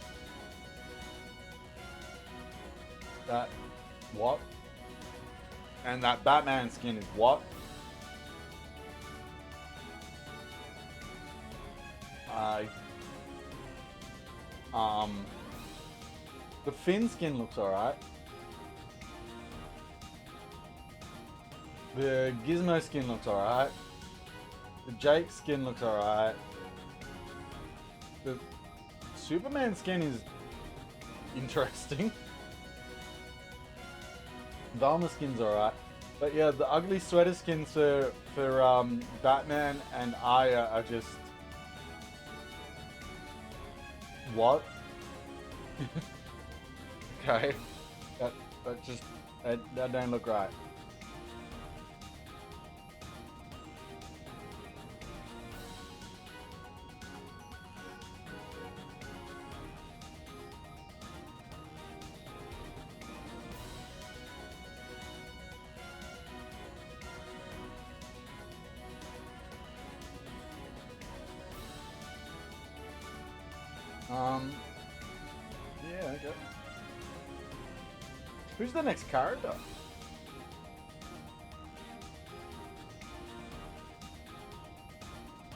Speaker 2: That what? And that Batman skin is what? The Finn skin looks alright. The Gizmo skin looks alright. The Jake skin looks alright. The Superman skin is interesting. Velma skin's alright. But yeah, the ugly sweater skins for Batman and Arya are just... What? Okay. That don't look right. Yeah, okay. Who's the next character?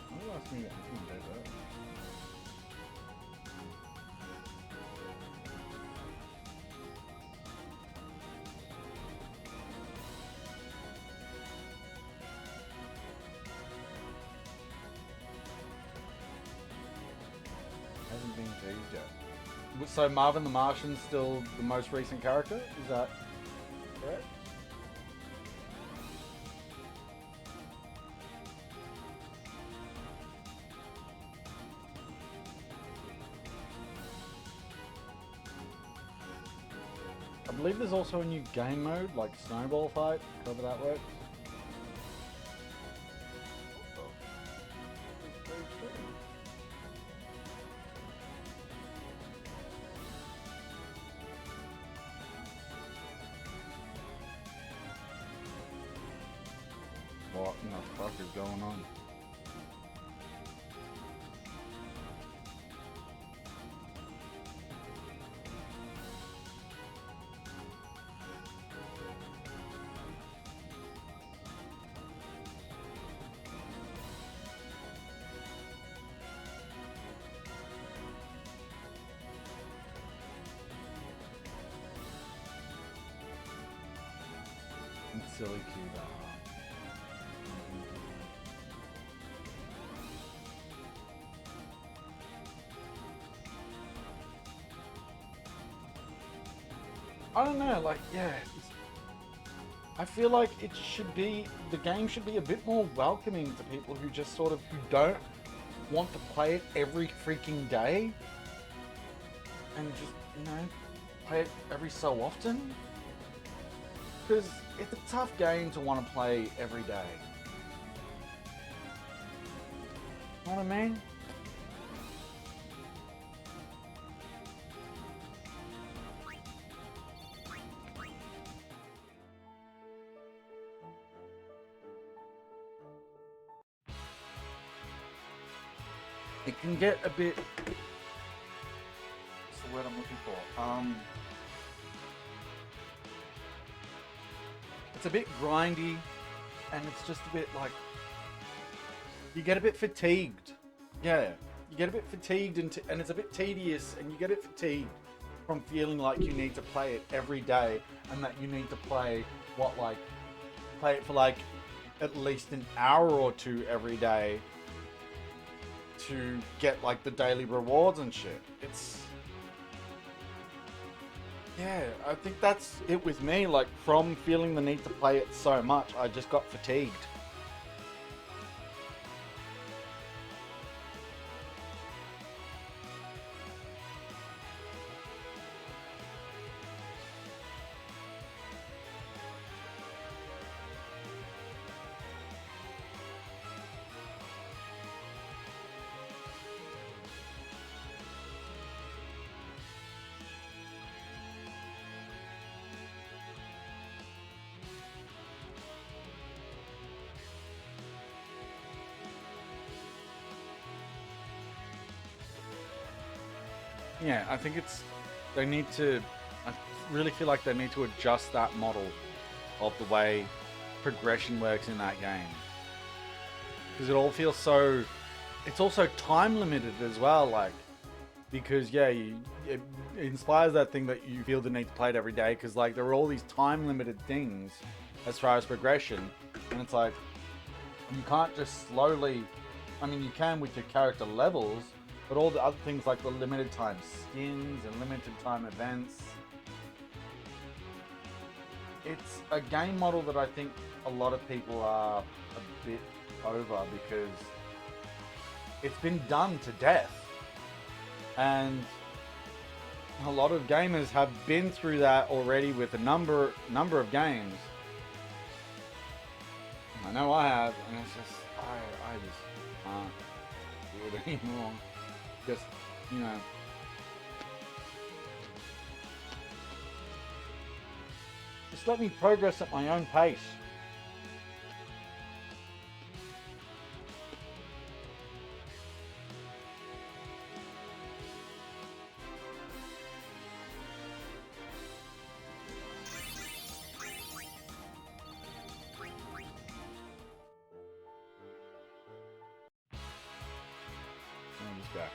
Speaker 2: Why are you asking me that? Hasn't been teased yet. So Marvin the Martian's still the most recent character? Is that correct? I believe there's also a new game mode, like Snowball Fight, however that works. What in the fuck is going on? fucking silly Cuba. I don't know, like, yeah. I feel like the game should be a bit more welcoming to people who just sort of, who don't want to play it every freaking day. And just, play it every so often. Because it's a tough game to want to play every day. You know what I mean? It can get a bit... What's the word I'm looking for? It's a bit grindy, and it's just a bit like... You get a bit fatigued. Yeah, you get a bit fatigued, and it's a bit tedious, and you get it fatigued from feeling like you need to play it every day, and that you need to play it for like at least an hour or two every day to get like the daily rewards and shit. Yeah, I think that's it with me. Like, from feeling the need to play it so much, I just got fatigued. Yeah, I think I really feel like they need to adjust that model of the way progression works in that game. Because it all feels so, it's also time limited as well, like, because yeah, it inspires that thing that you feel the need to play it every day, because like there are all these time limited things as far as progression, and it's like, you can't just slowly, I mean you can with your character levels, but all the other things like the limited time skins and limited time events, it's a game model that I think a lot of people are a bit over, because it's been done to death. And a lot of gamers have been through that already with a number of games. I know I have, and it's just, I just can't do it anymore. Just, just let me progress at my own pace. I'm just back.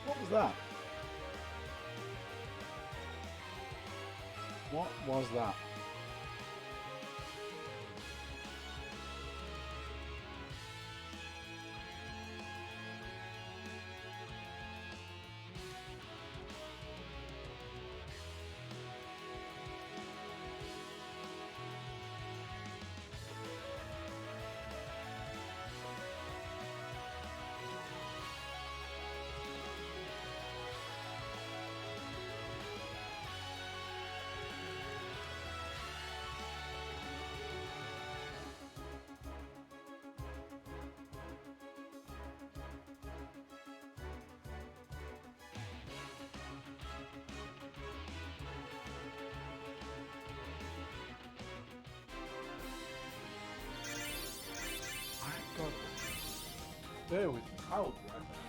Speaker 2: What was that? What was that? Bear with me. I'll be right back.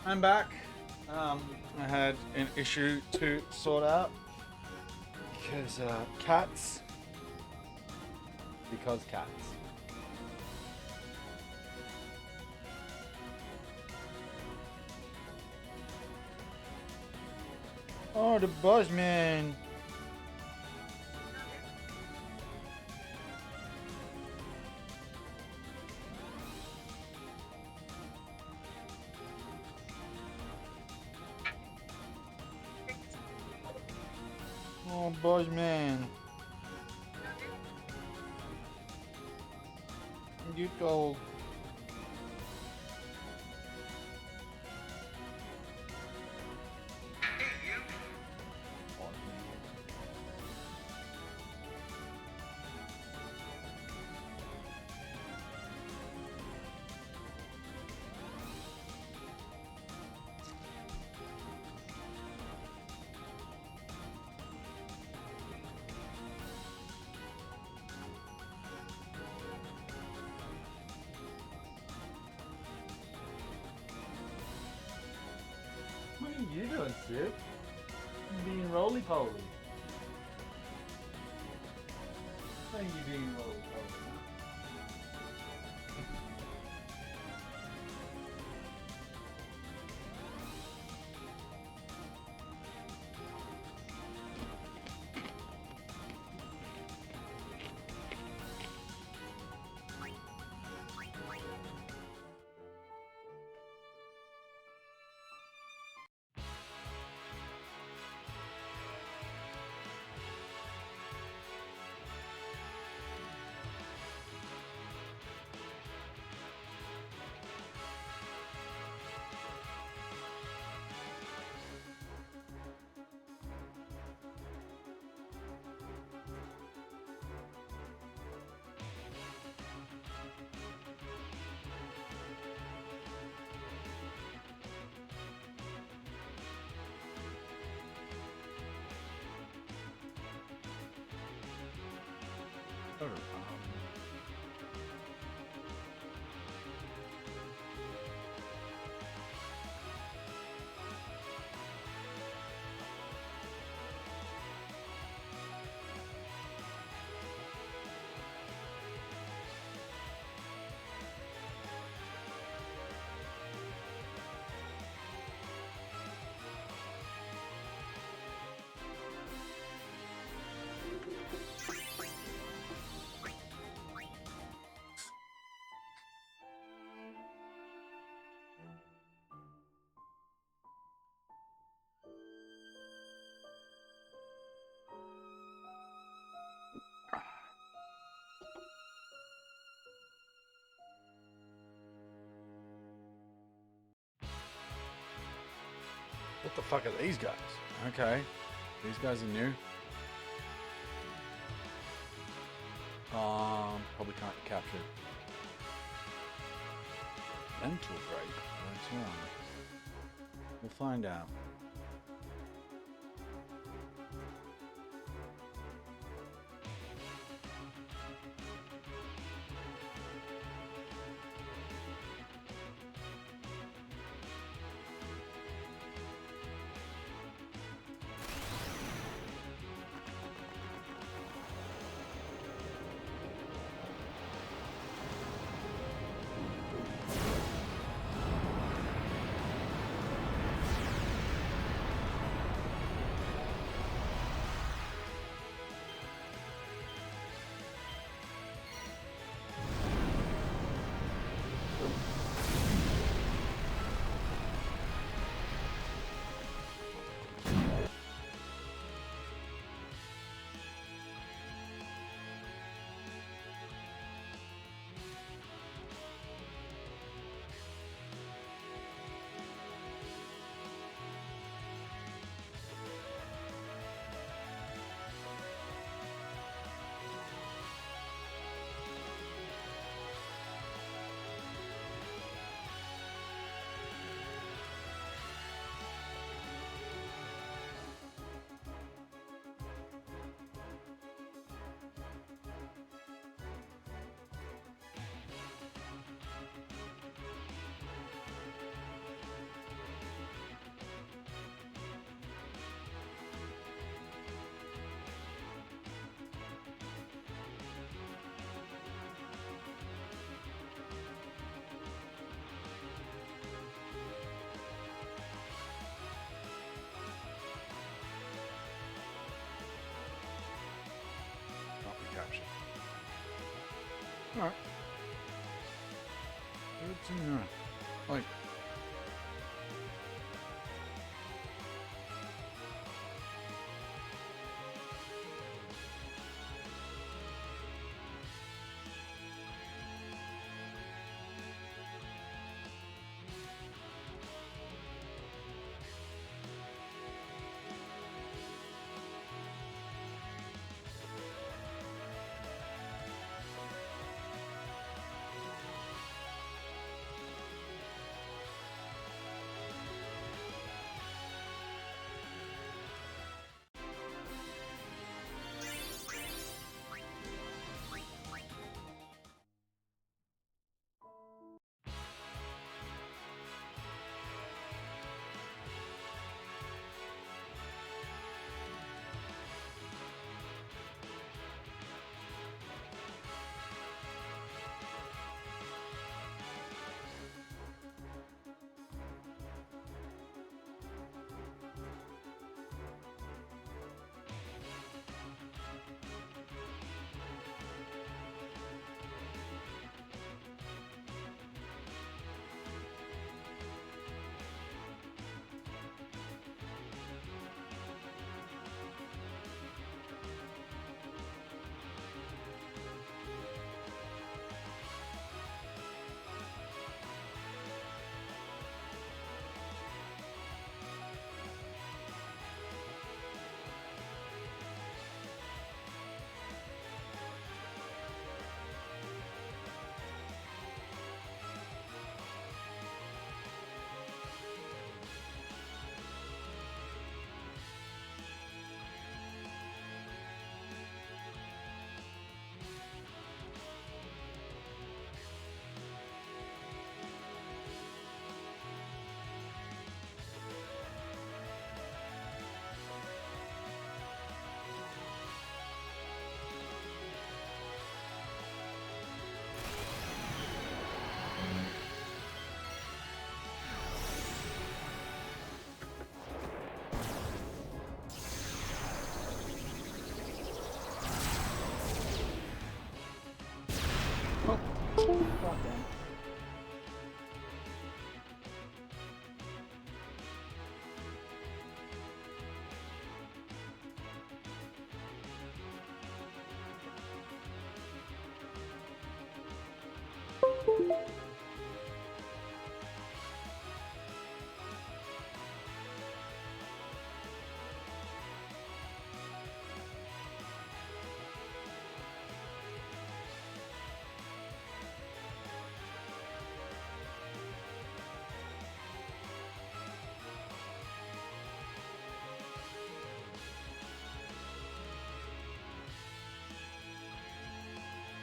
Speaker 2: I'm back. I had an issue to sort out because cats. Because cats. Oh, the Buzzman. Oh, Buzzman. You go. What are you doing, Sid? You being roly-poly. How are you being roly-poly, huh? What the fuck are these guys? Okay. These guys are new. Probably can't capture. Mental break. That's wrong. We'll find out. Alright. Good to know. Like,
Speaker 3: God damn.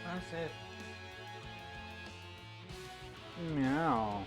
Speaker 2: That's it. Meow.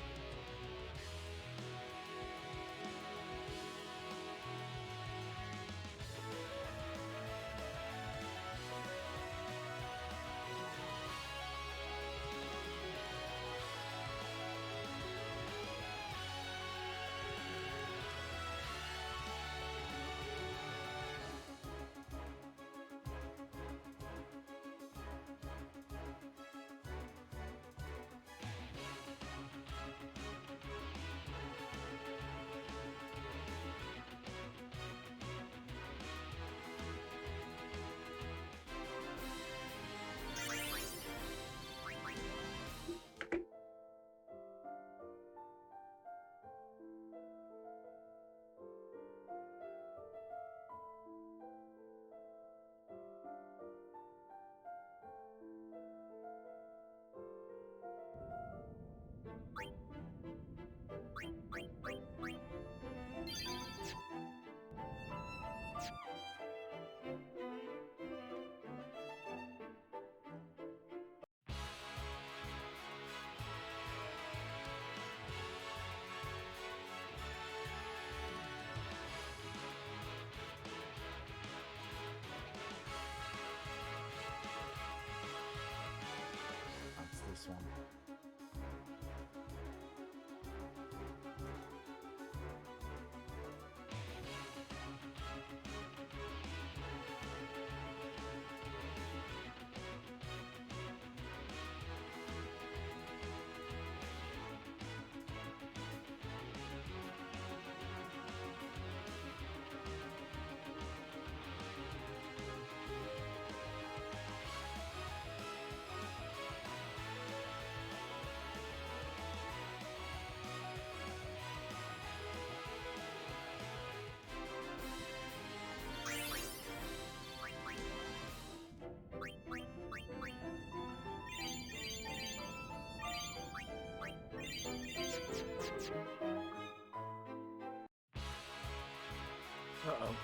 Speaker 2: Uh-oh.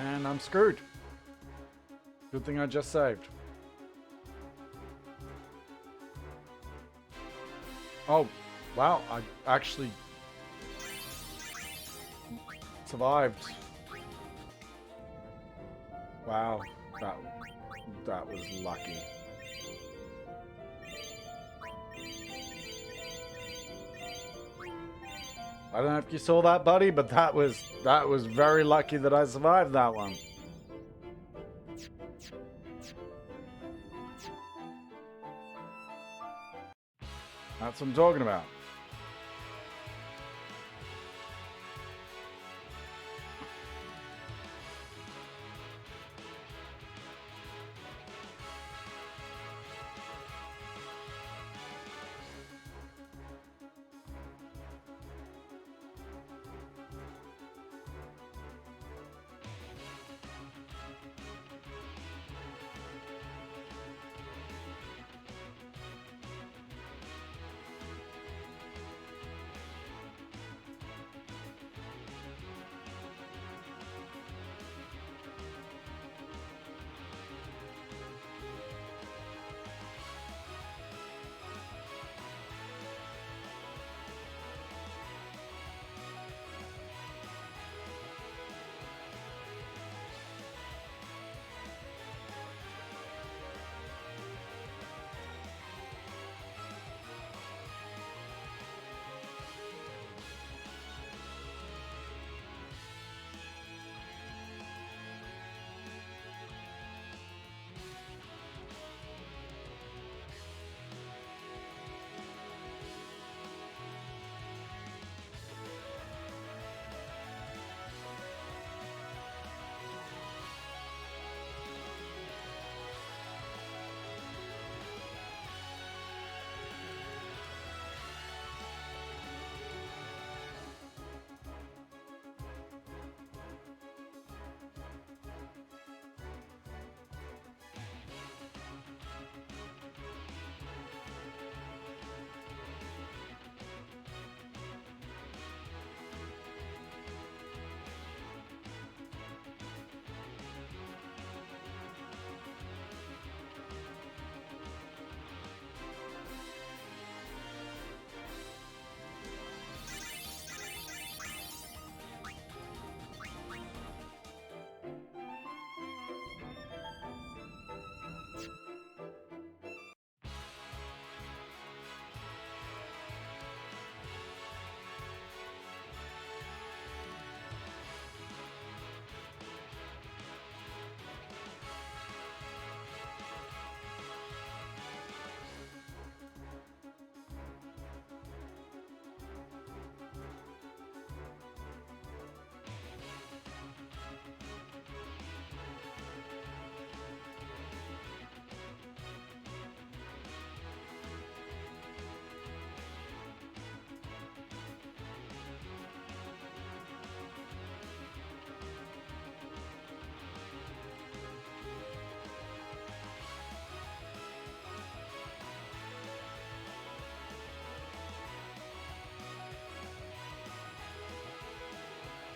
Speaker 2: And I'm screwed. Good thing I just saved. Oh, wow, I actually survived. Wow, that was lucky. I don't know if you saw that, buddy, but that was very lucky that I survived that one. That's what I'm talking about.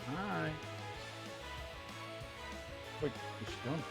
Speaker 2: Hi. Wait, what's she doing?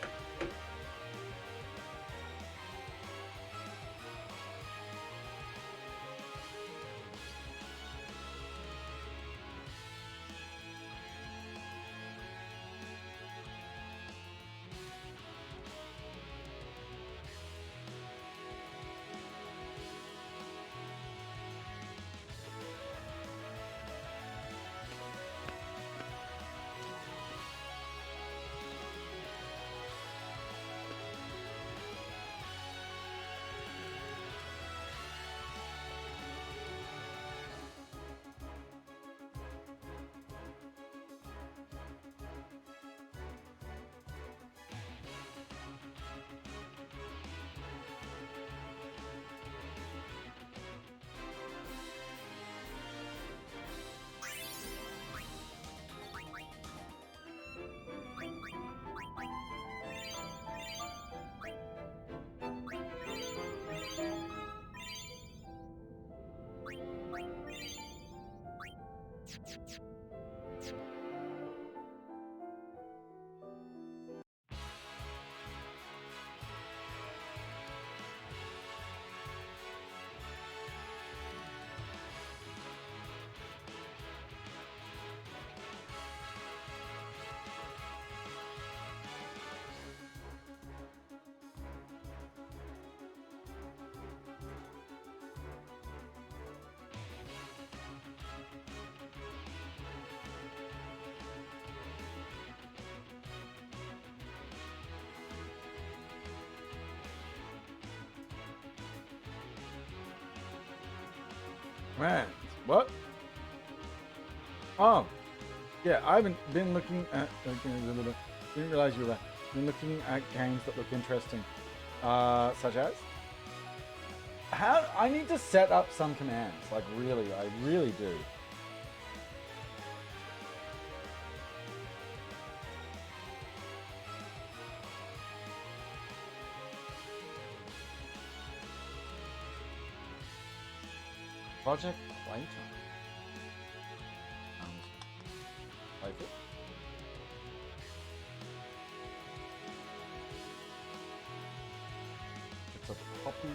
Speaker 2: Man, what? Oh, yeah. I haven't been looking at. Didn't realize you were there. Been looking at games that look interesting, such as. How I need to set up some commands. Like really, I really do. Project Playtime. Like it. It's a Poppy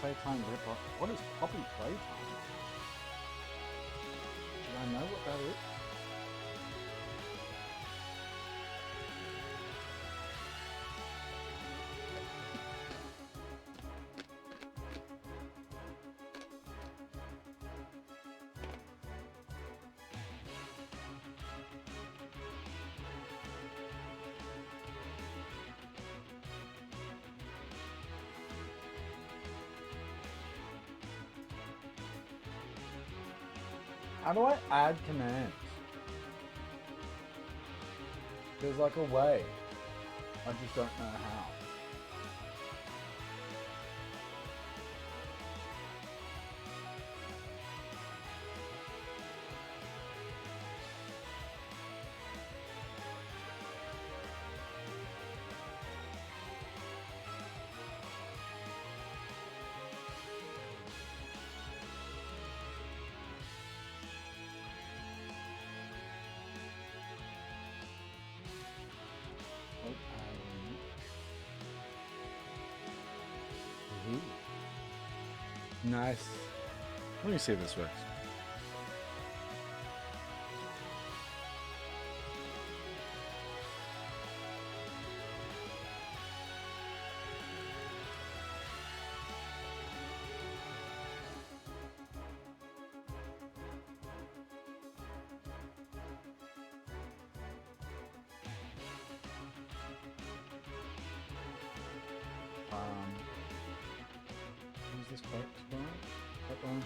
Speaker 2: Playtime ripoff. What is Poppy Playtime? Should I know what that is? How do I add commands? There's like a way. I just don't know how. Nice.
Speaker 1: Let me see if this works.
Speaker 2: Use this quote one.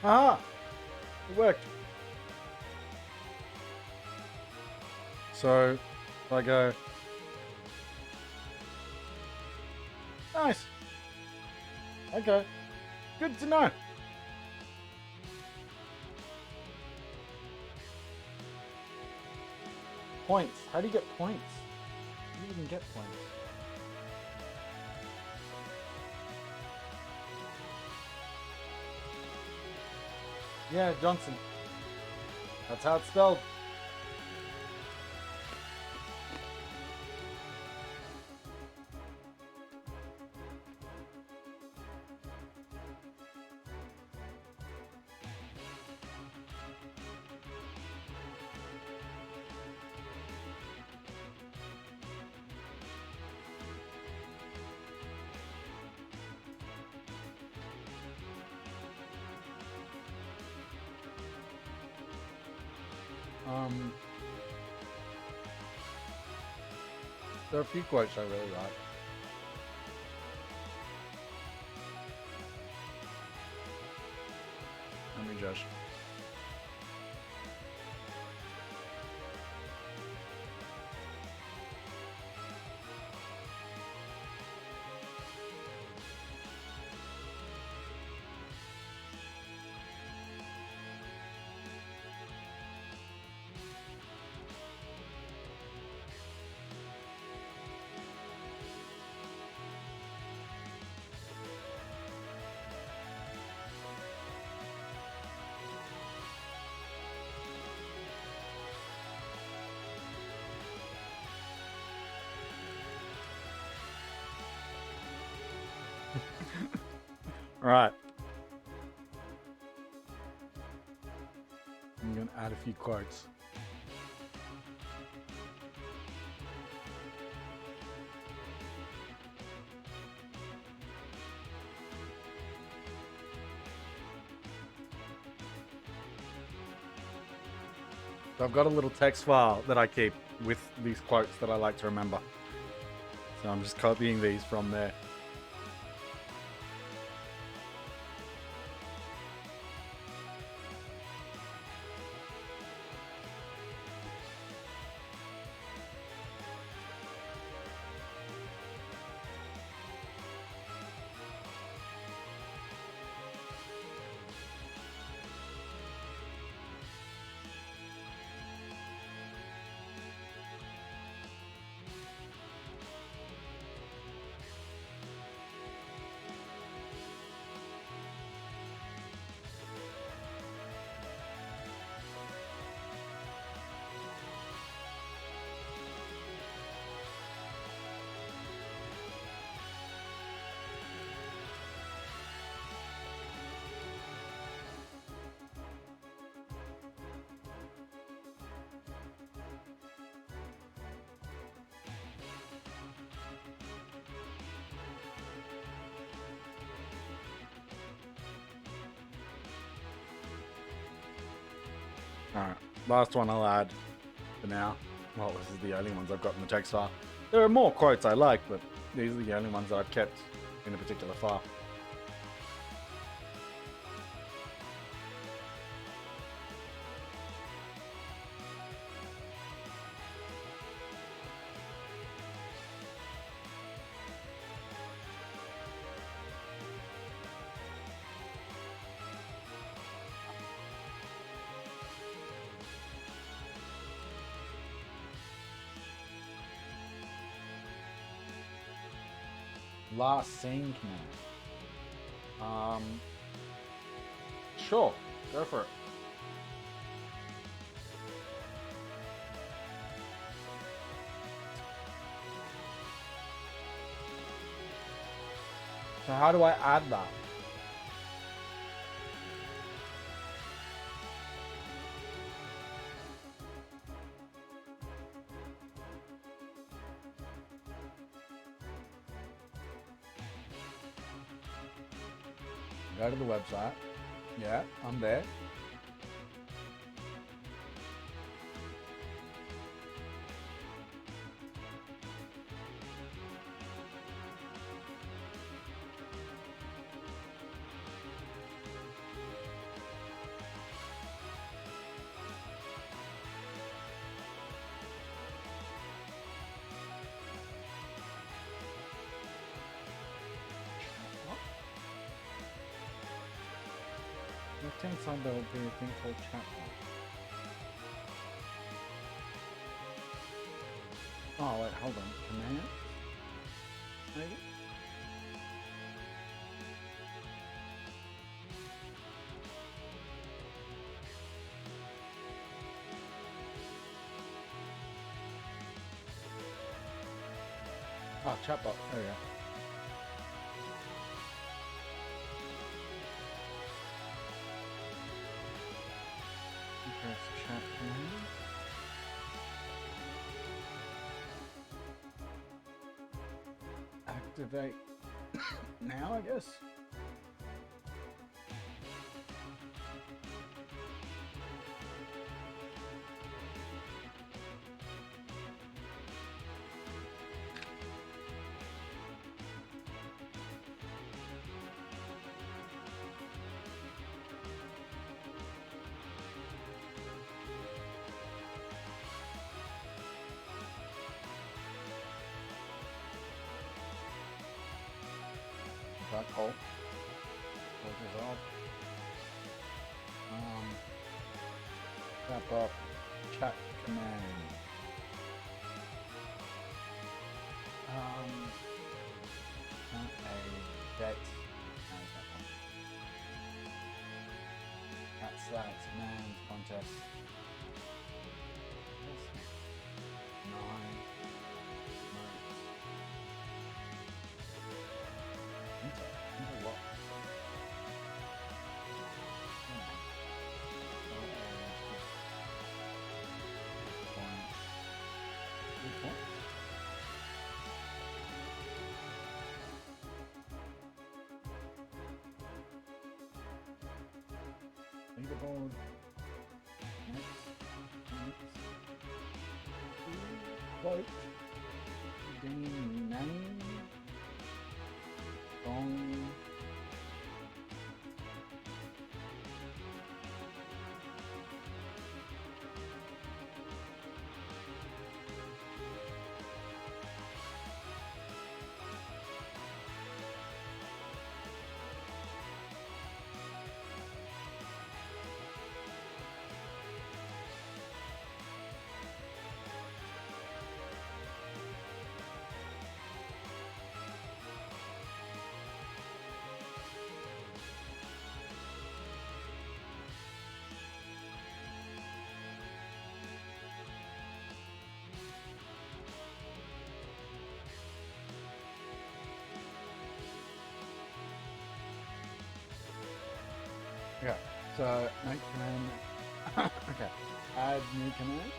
Speaker 2: Ah! It worked. So, if I go... Nice! Okay. Good to know. Points. How do you get points? How do you even get points? Yeah, Johnson. That's how it's spelled. There are a few quotes I really like. Let me just... Right. I'm gonna add a few quotes. So I've got a little text file that I keep with these quotes that I like to remember. So I'm just copying these from there. Alright, last one I'll add for now. Well, this is the only ones I've got in the text file. There are more quotes I like, but these are the only ones that I've kept in a particular file. Last scene command. Sure, go for it. So how do I add that? Go to the website. Yeah, I'm there. Left-hand side there will be a thing called chat box. Oh wait, hold on. Command? Maybe? Oh, chat box. There we go. Press chat command. Activate now, I guess. That call. Filters off. Tap up. Chat command. Not a bet. Cat select command contest. 9. board. Next. Quote. Game name. Song. Okay, so make command. Okay, add new command.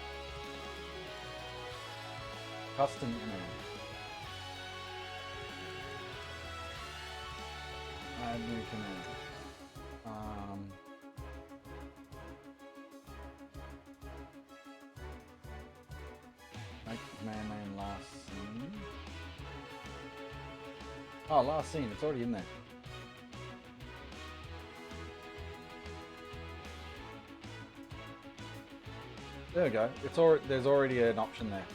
Speaker 2: Custom command. Add new command. Make command name last scene. Oh, last scene. It's already in there. There we go. It's already, there's already an option there.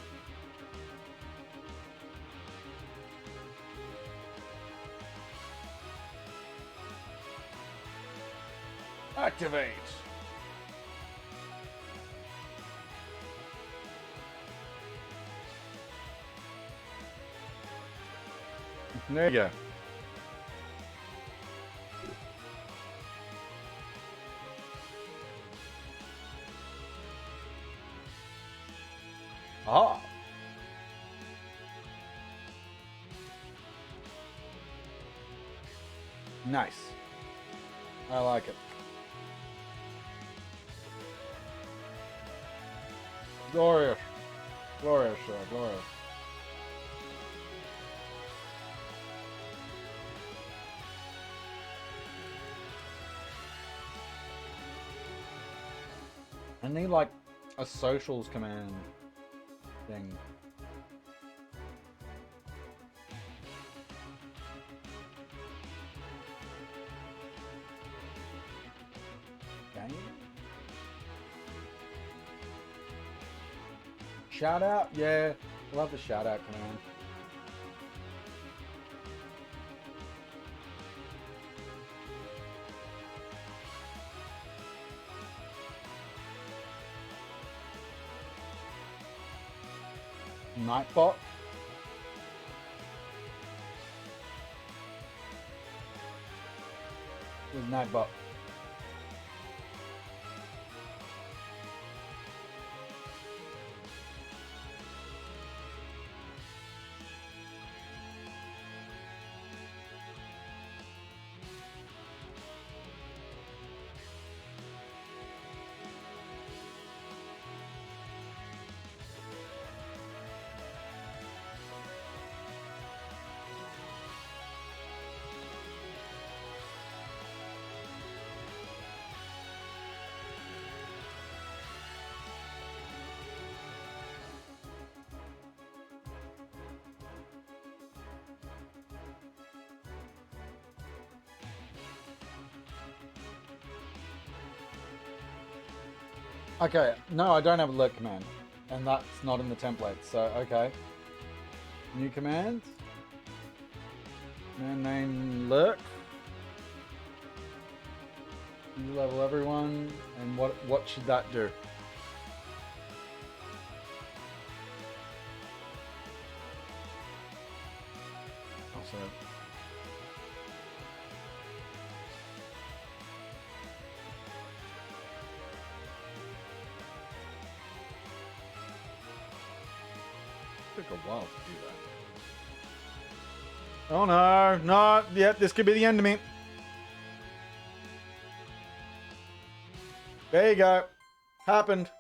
Speaker 2: Activate. There you go. Ah. Nice. I like it. Glorious. Glorious, glorious. I need like a socials command thing. Game? Shout out? Yeah, love the shout out command. Nightbot. Where's Nightbot? Okay, no, I don't have a lurk command, and that's not in the template, so okay. New command. Command name lurk. You level everyone, and what should that do? Also, took a while to do that. Oh no, no, yep, this could be the end of me. There you go. Happened.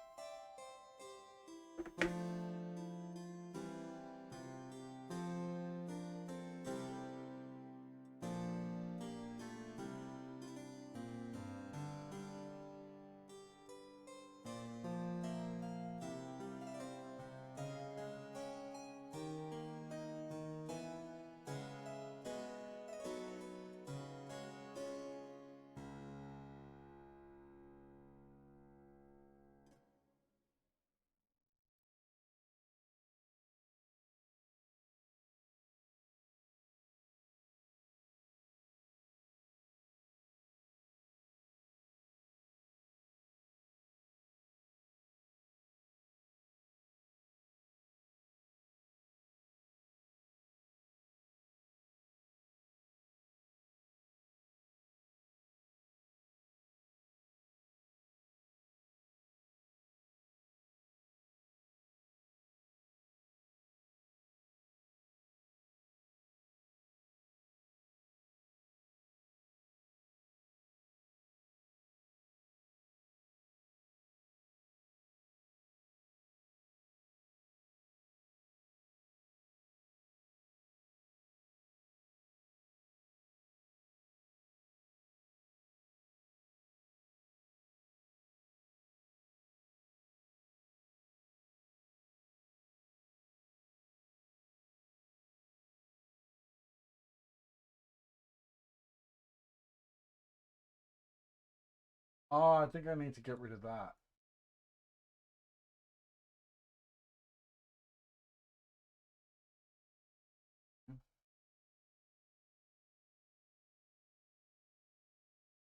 Speaker 2: Oh, I think I need to get rid of that.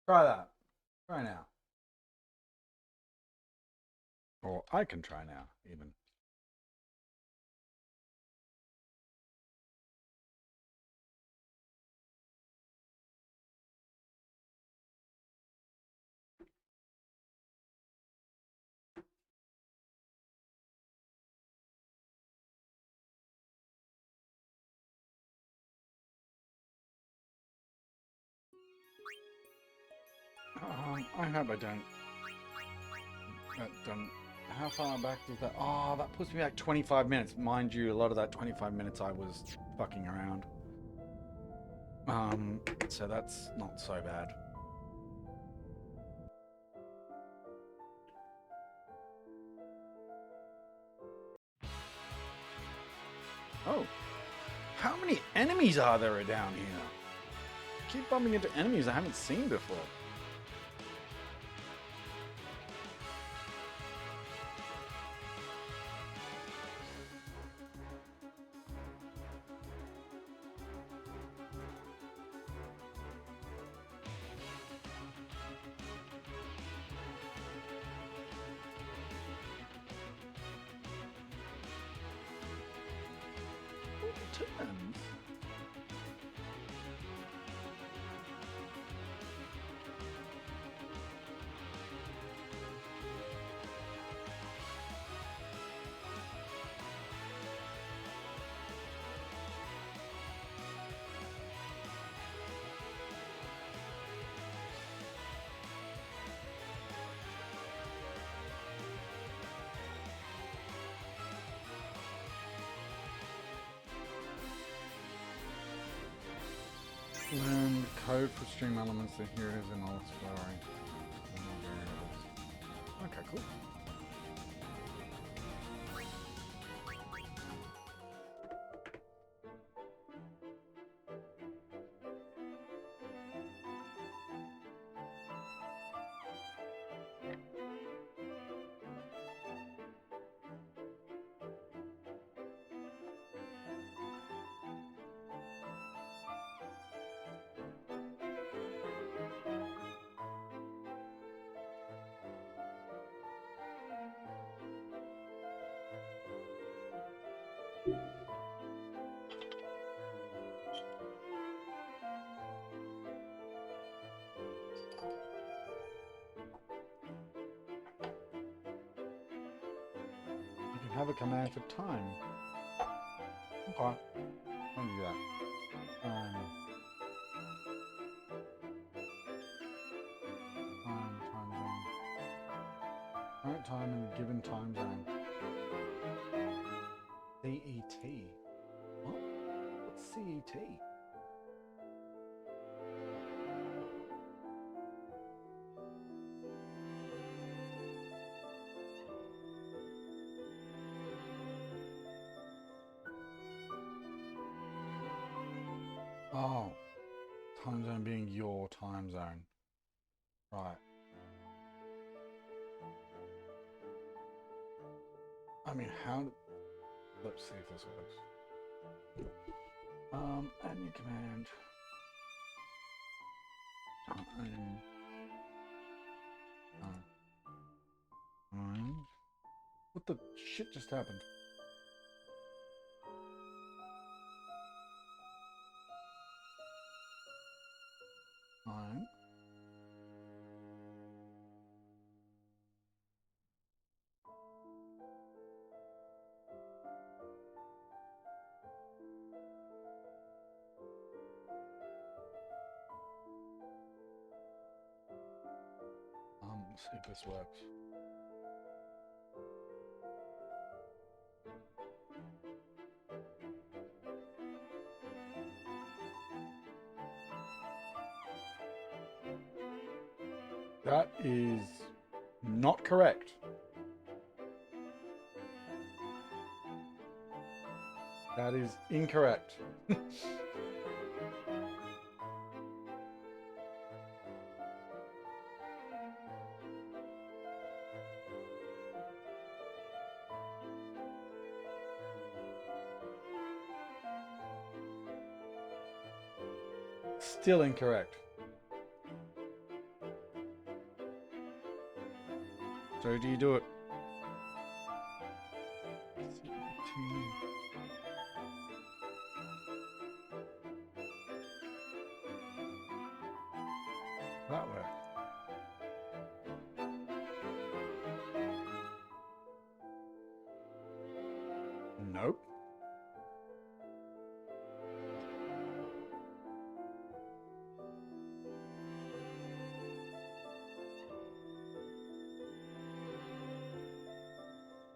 Speaker 2: Try that. Try now. Or I can try now, even. I hope I don't. How far back does that? Oh, that puts me back 25 minutes. Mind you, a lot of that 25 minutes I was fucking around. So that's not so bad. Oh, how many enemies are there down here? I keep bumping into enemies I haven't seen before. Turns. Learn code for stream elements, and here it is in all its glory. Okay, cool. You can have a command for time. Okay. I'll do that. Time zone. Current time in a given time zone. CET. What? What's CET? Oh, time zone being your time zone. Right. I mean, how... Let's see if this works. Add new command. Time. What the shit just happened? Time. Let's see if this works. That is not correct. That is incorrect. Still incorrect. So do you do it? That work. Nope.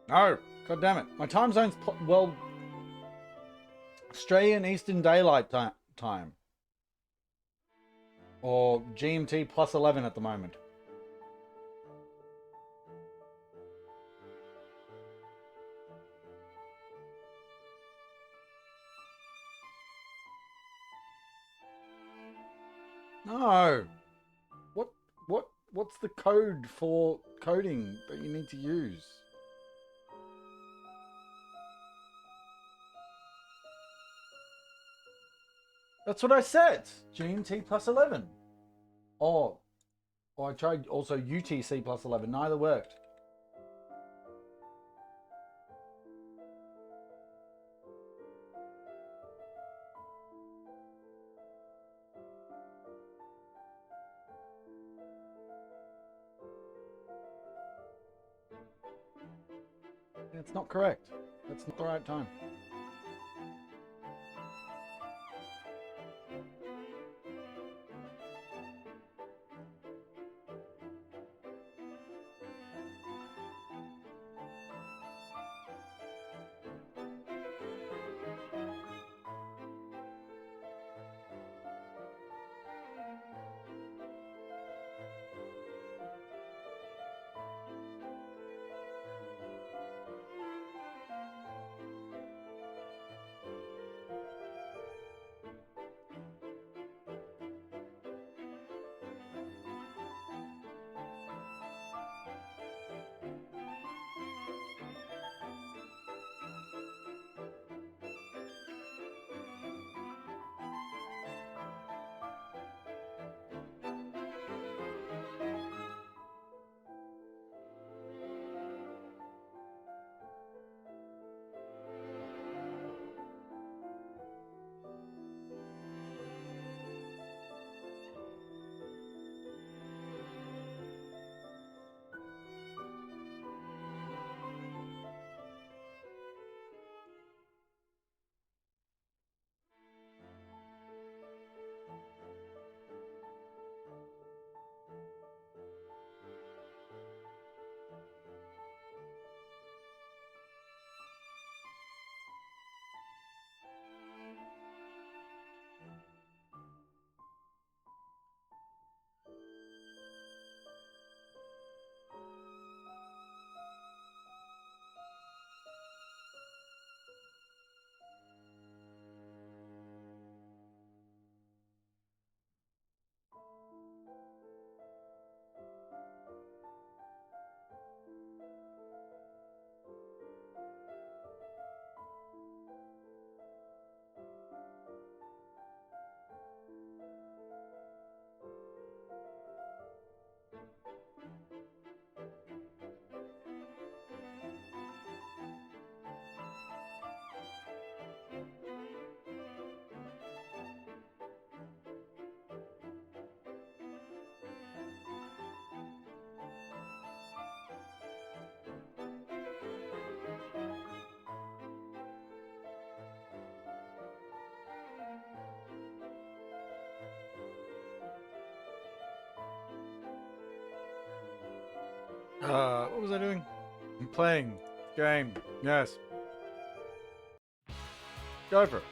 Speaker 2: No! God damn it. My time zone's, well, Australian Eastern Daylight Time. Or GMT plus 11 at the moment. No! What's the code for coding that you need to use? That's what I said. GMT plus 11. Or I tried also UTC plus 11. Neither worked. It's not correct. That's not the right time. What was I doing? I'm playing game. Yes. Go for it.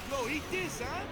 Speaker 12: Yo, eat this, huh?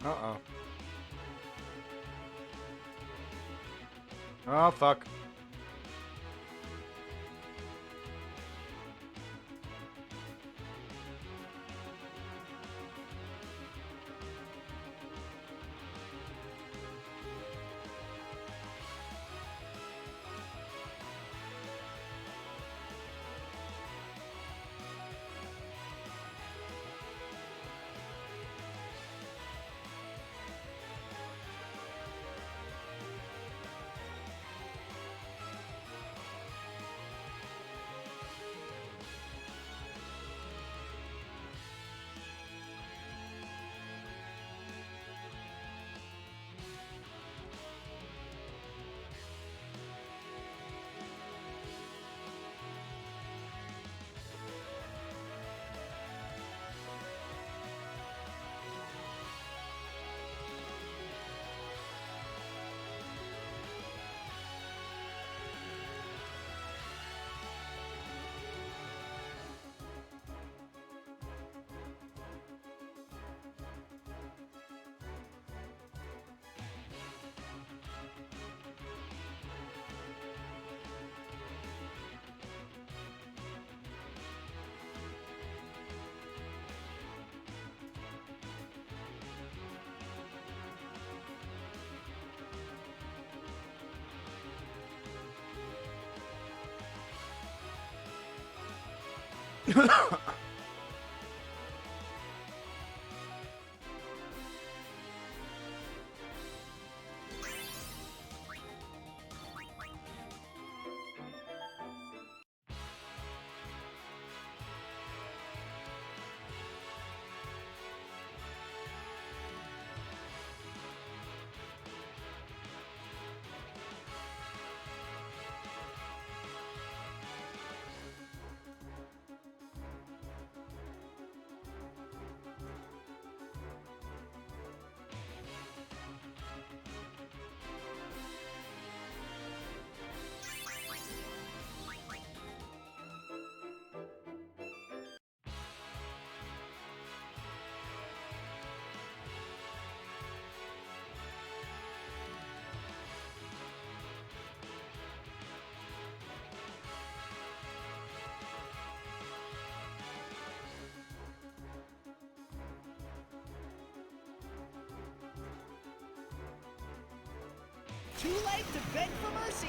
Speaker 2: Uh-oh. Oh, fuck.
Speaker 10: Too late to beg for mercy.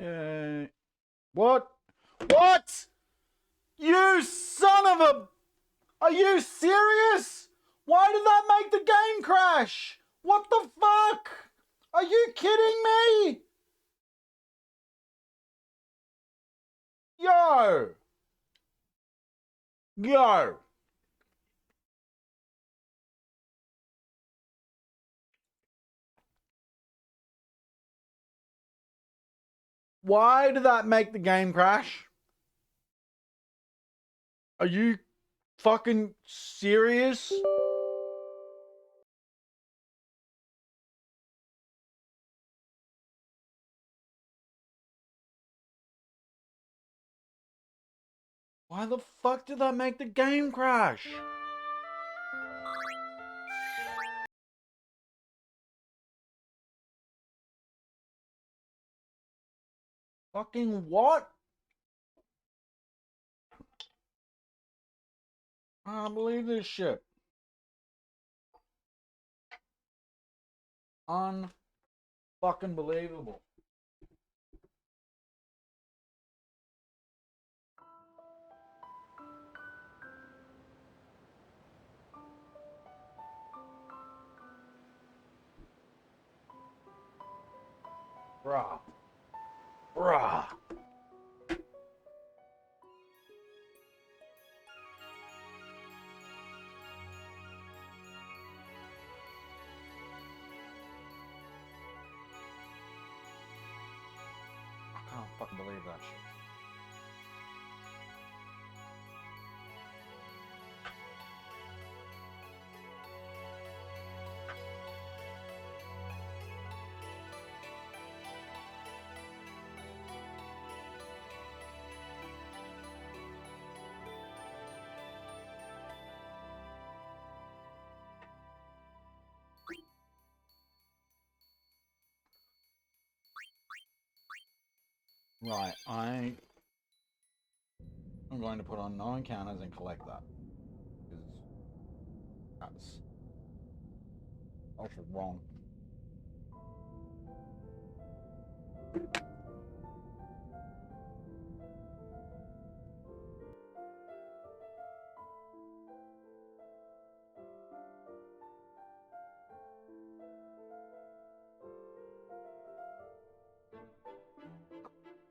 Speaker 2: Yeah. What? What? You son of a... Are you serious? Why did that make the game crash? What the fuck? Are you kidding me? Yo. Yo. Why did that make the game crash? Are you fucking serious? Why the fuck did that make the game crash? Fucking what? I don't believe this shit. Unfucking believable. Bruh. Bruh. I can't fucking believe that shit. Right, I'm going to put on no encounters and collect that. Because that's wrong.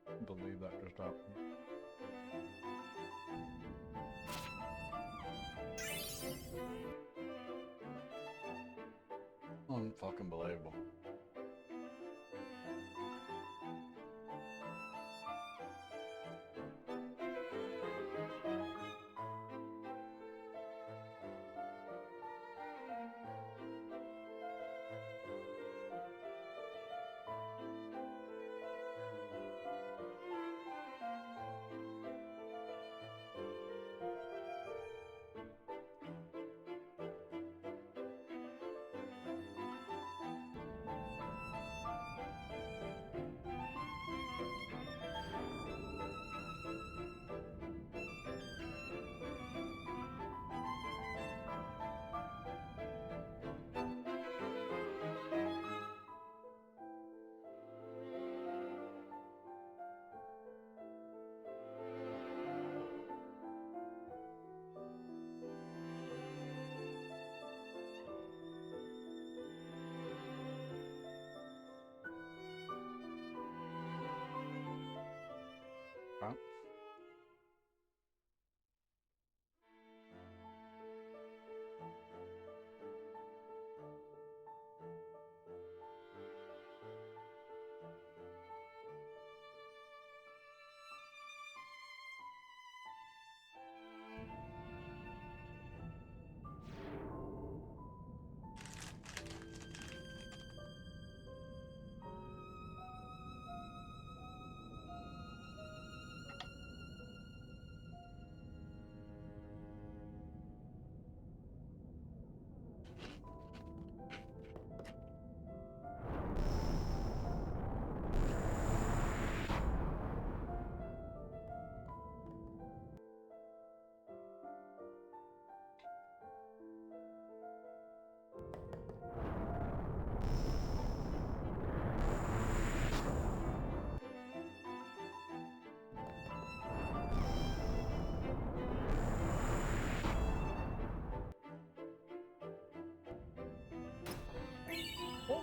Speaker 2: I believe that just happened. Unfucking believable.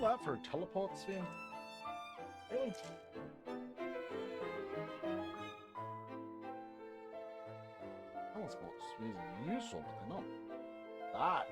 Speaker 2: that for a teleport sphere? Really? Teleport spheres are useful, but they're not that.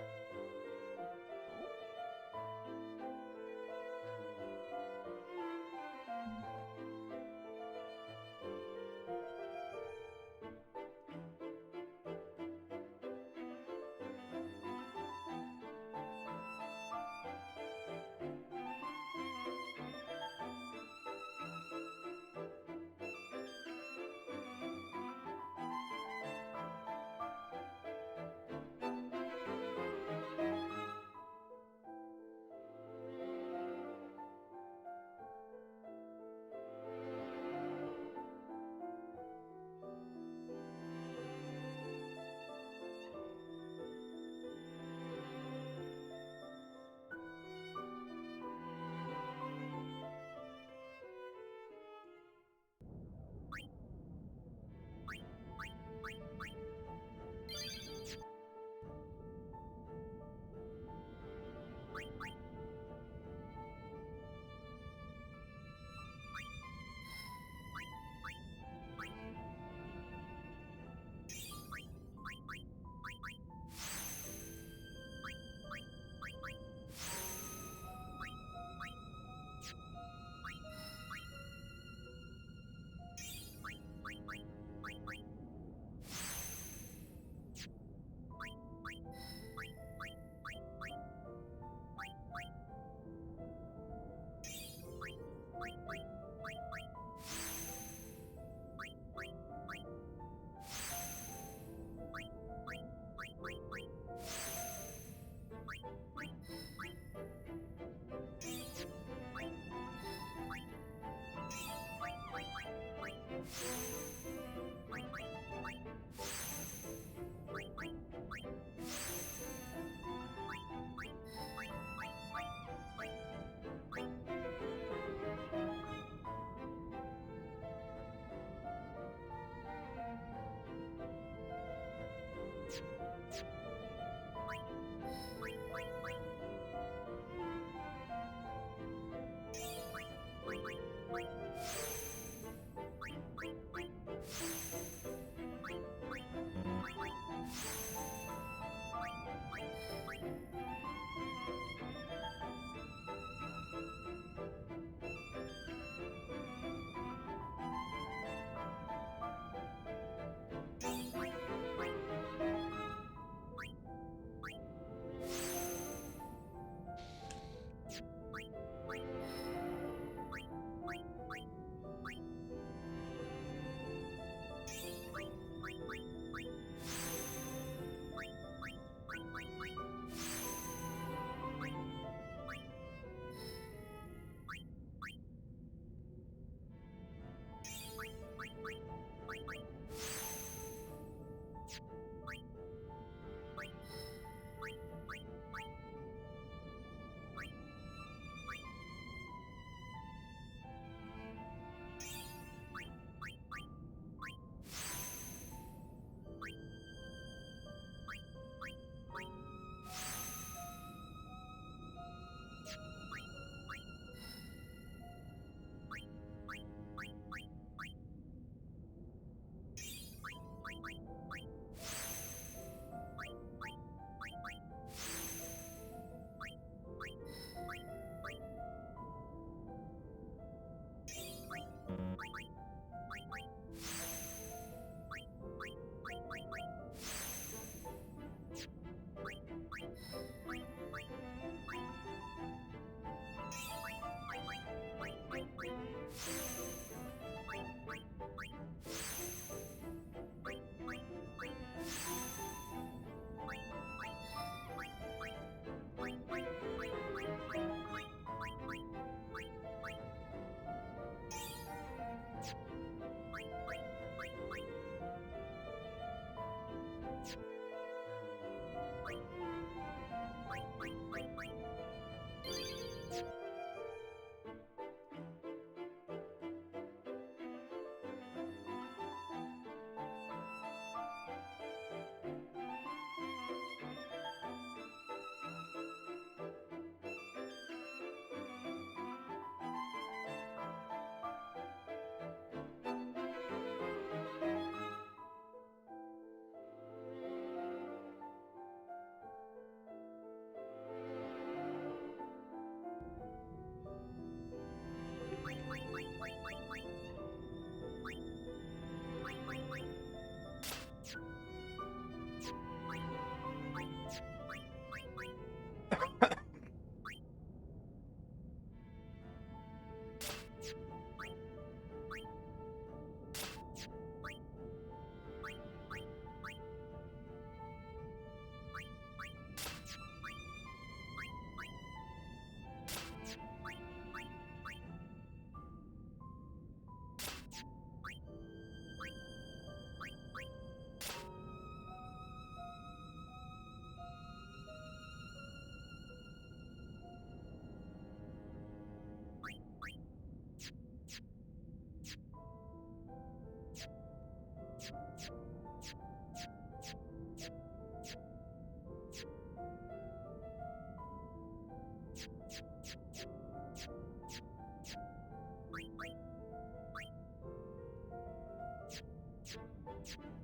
Speaker 2: Okay.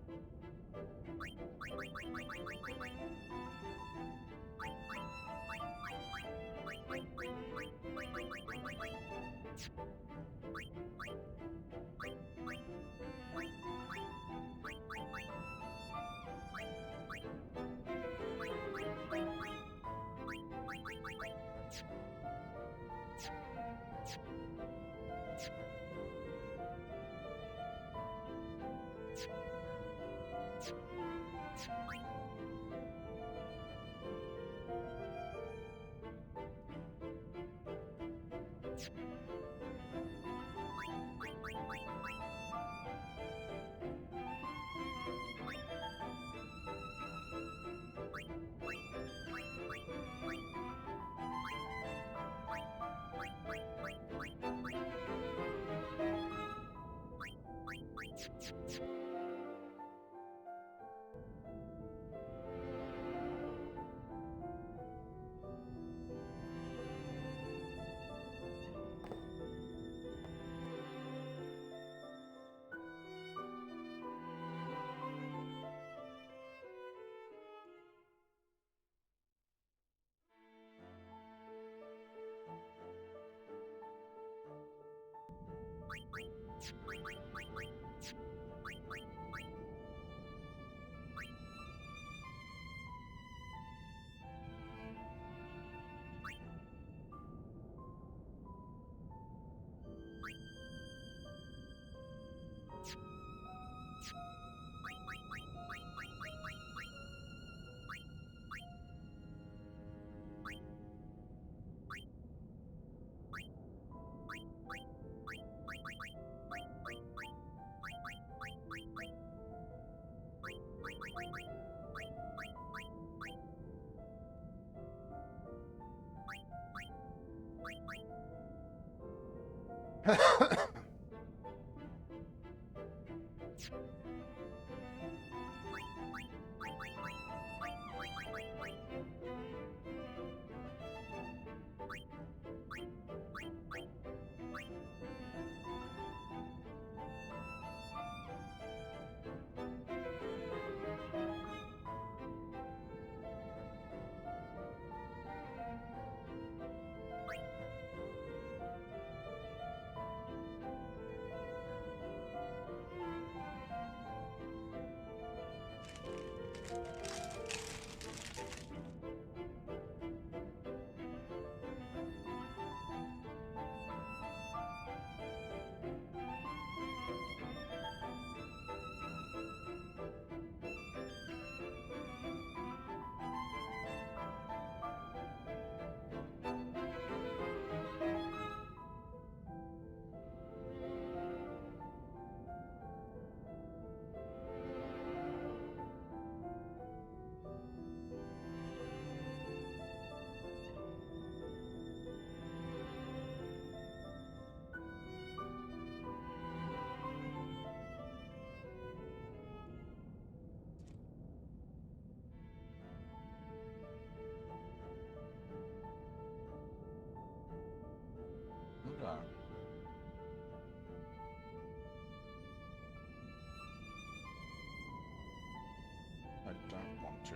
Speaker 2: I don't want to.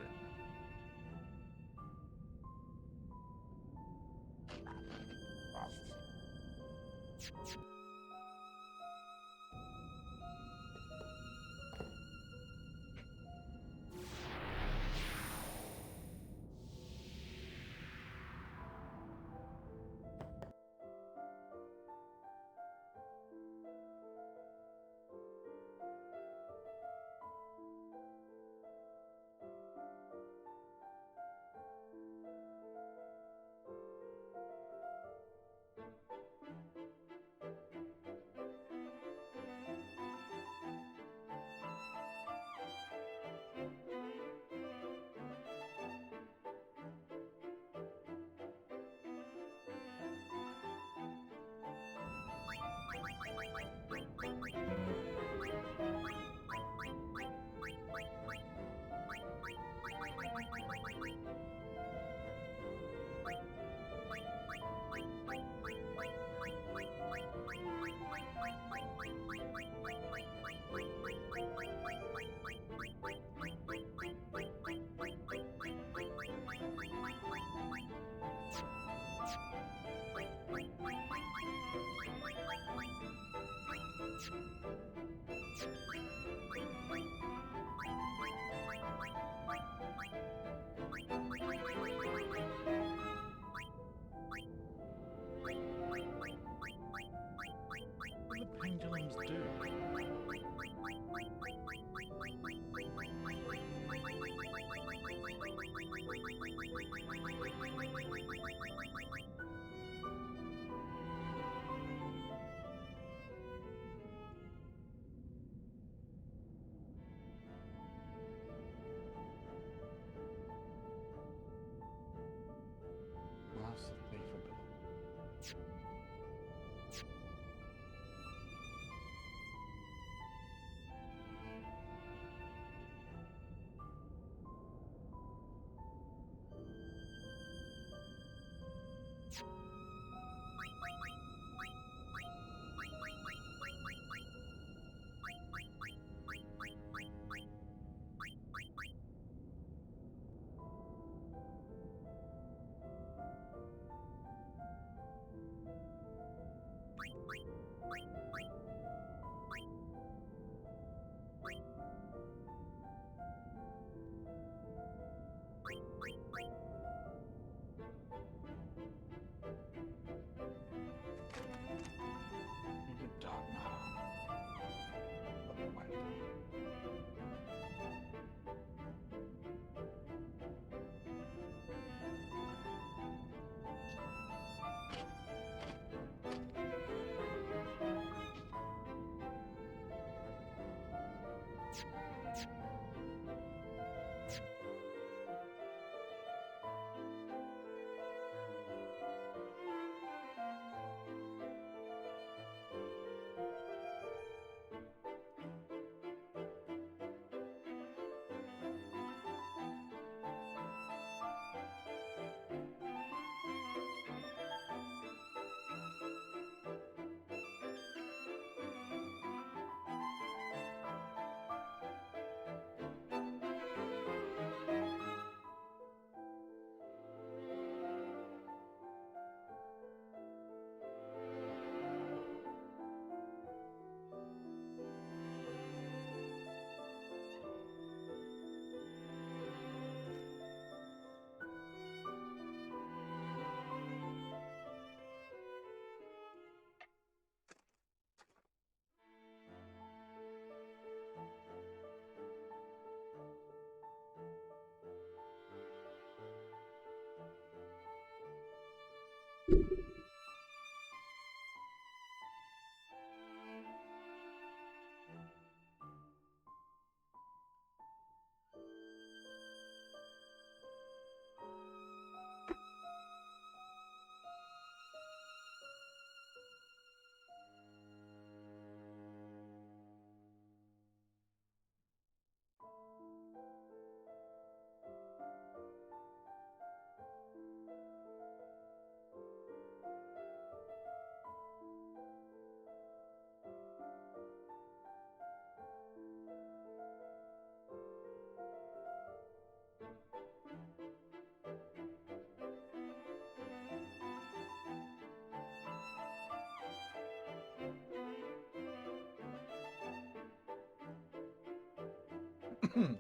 Speaker 2: Yeah.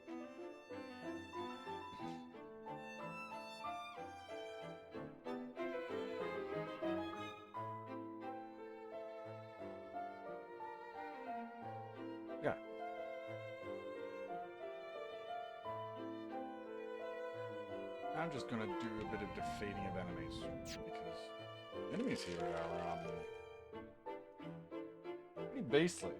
Speaker 2: I'm just gonna do a bit of defeating of enemies because enemies here are pretty beastly.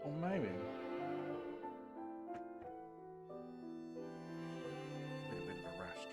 Speaker 2: Or maybe. Take a bit of a rest.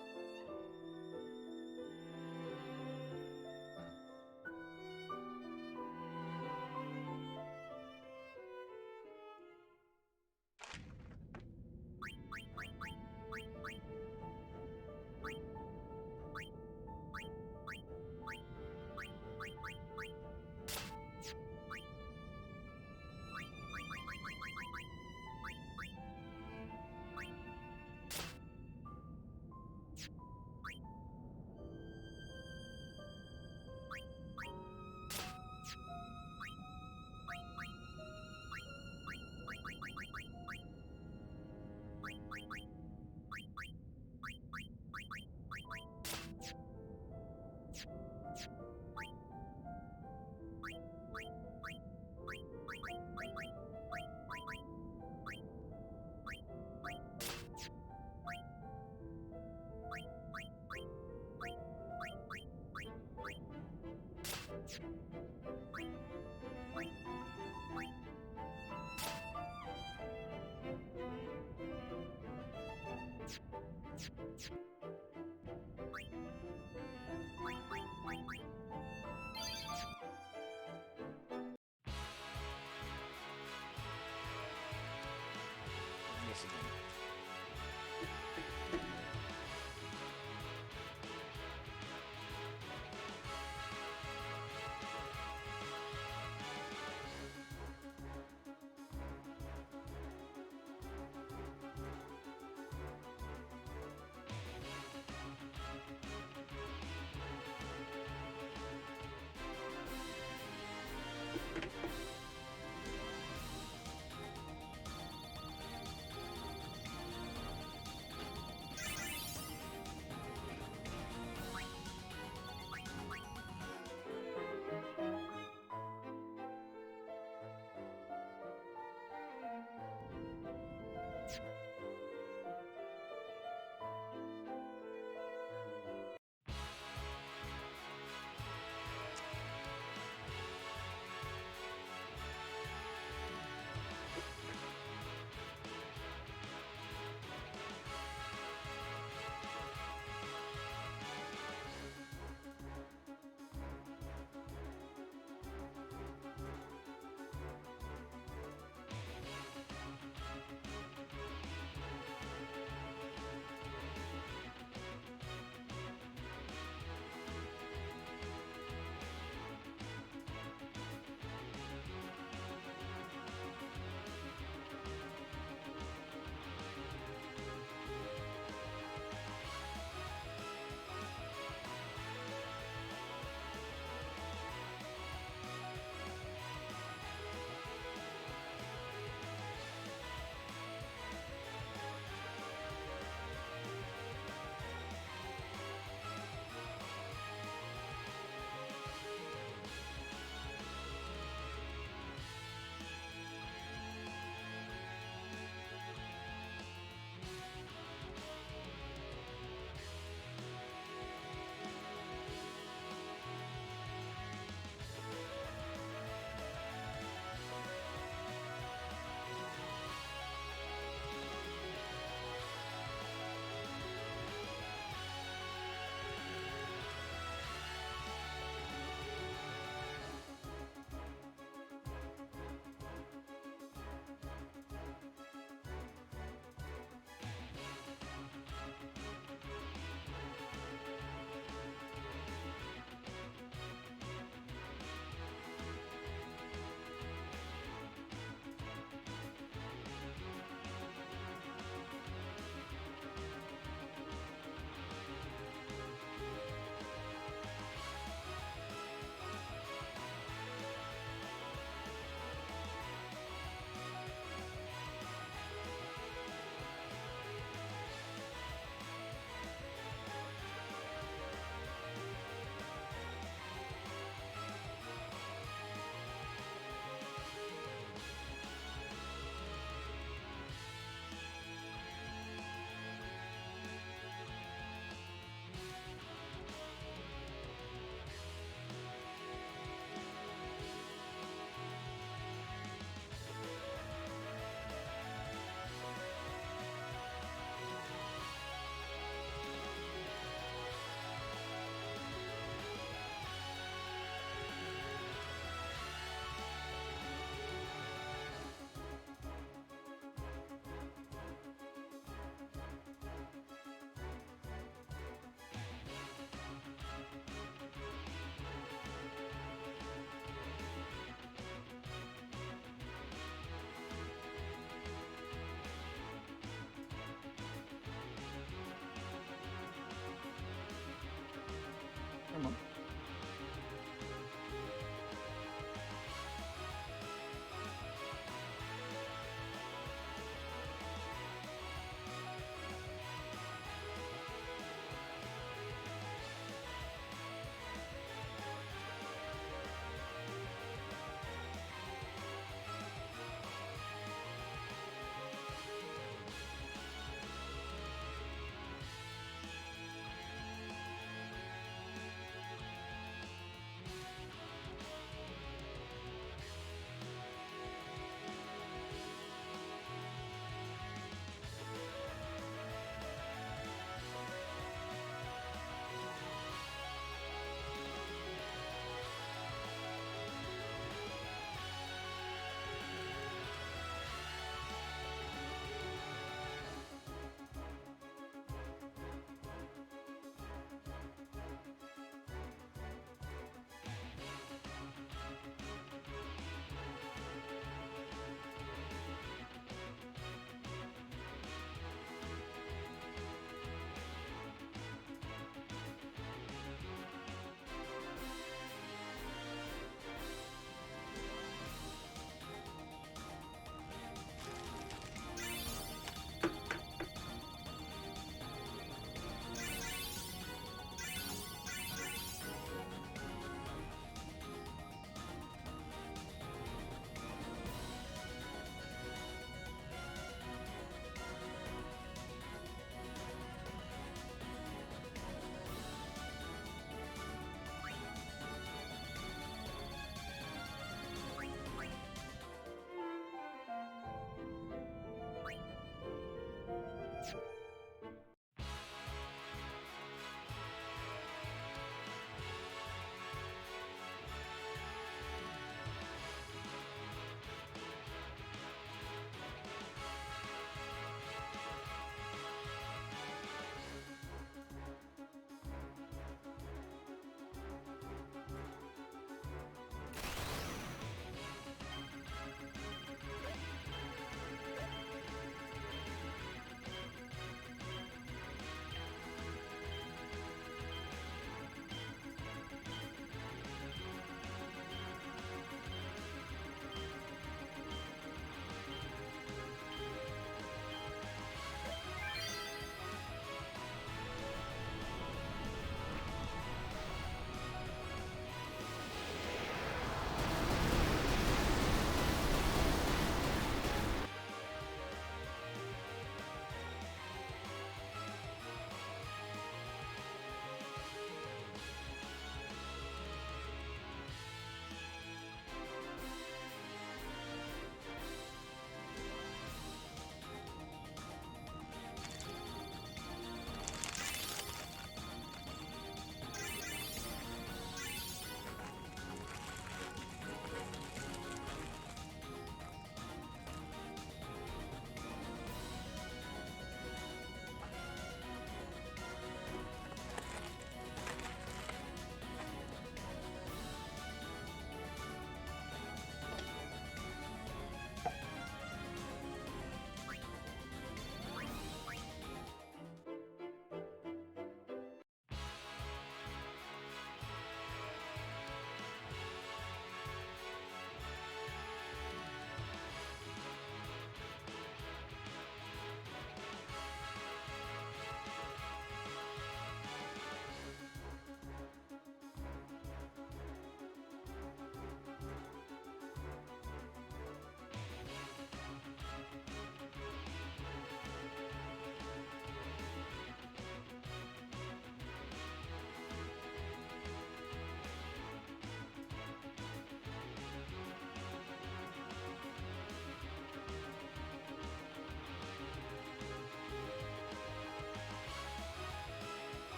Speaker 2: Come on.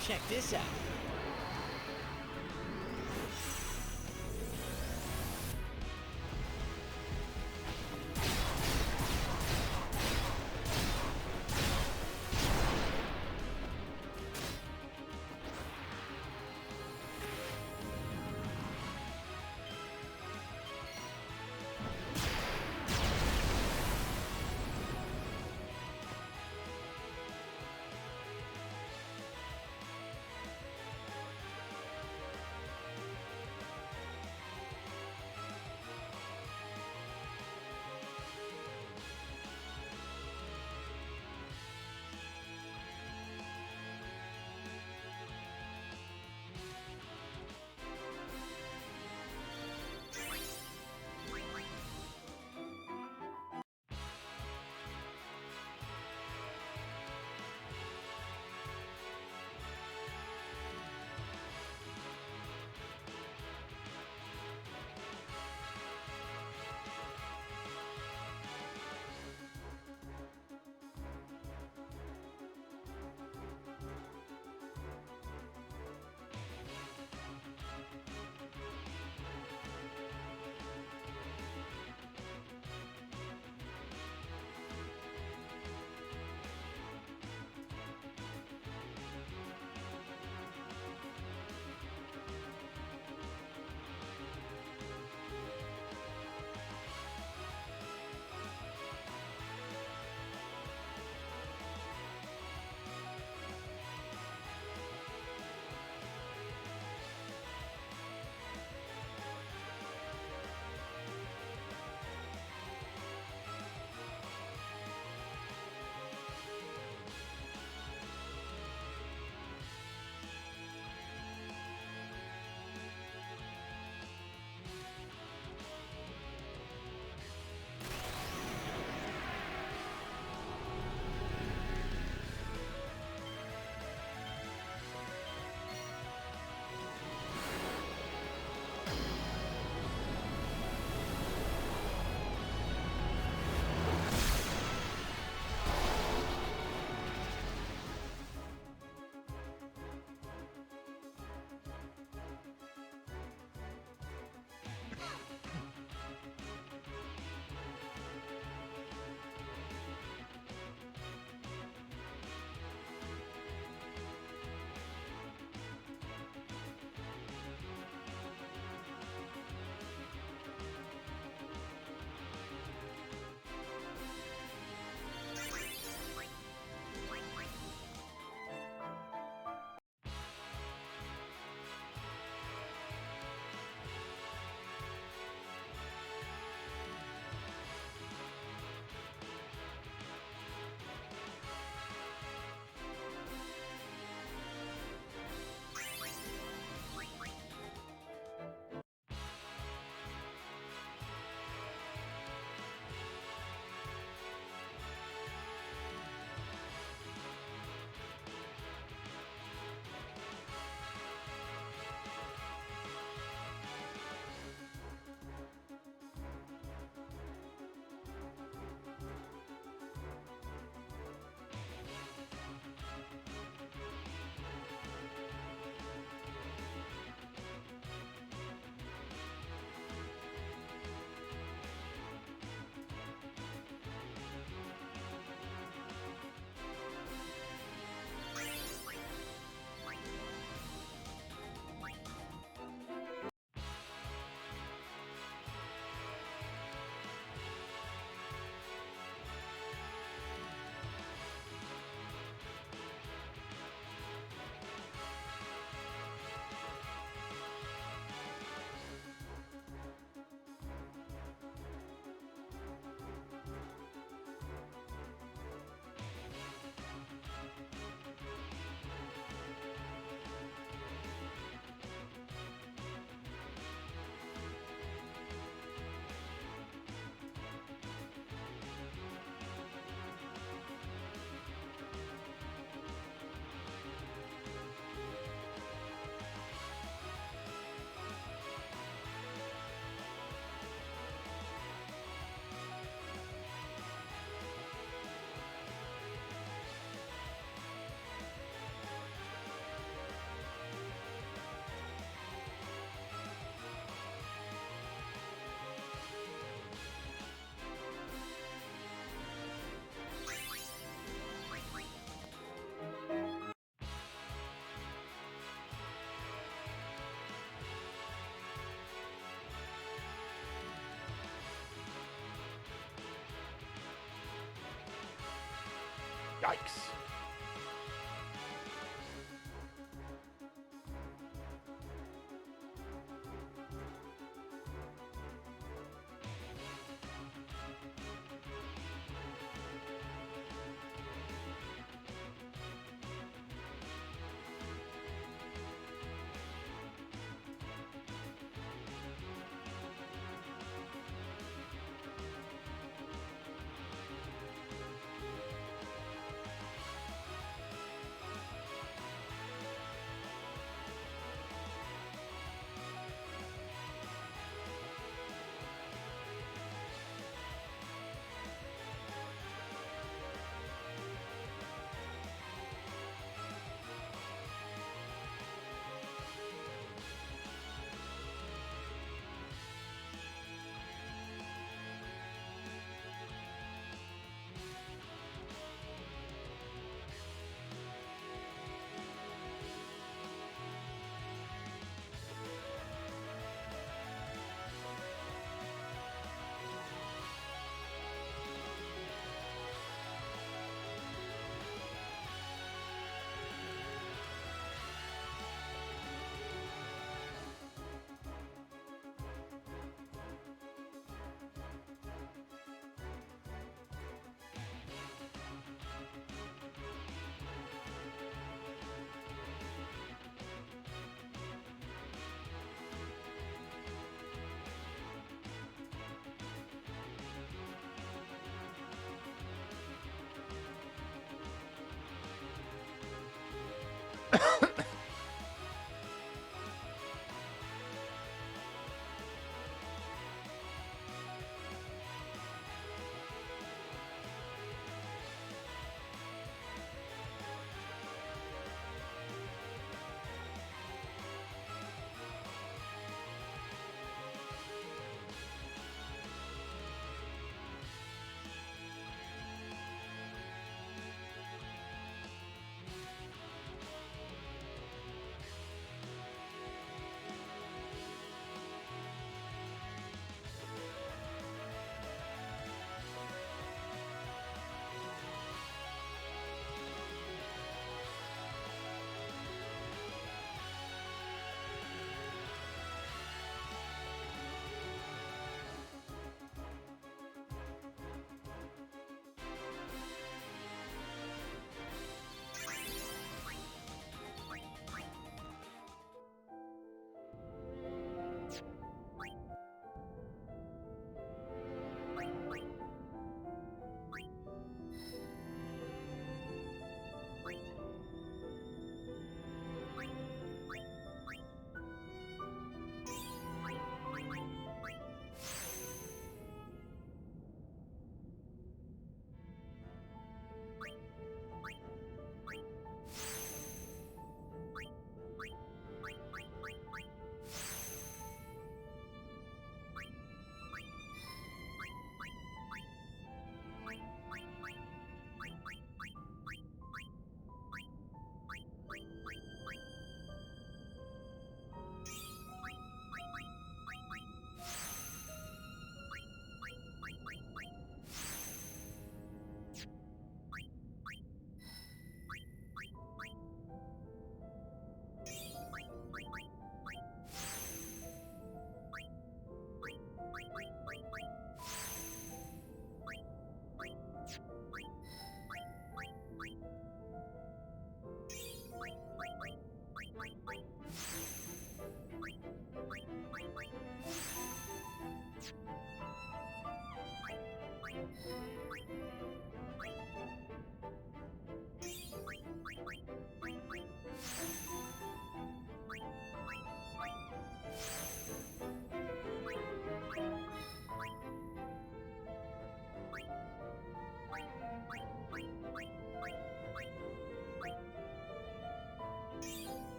Speaker 10: Check this out.
Speaker 1: Yikes.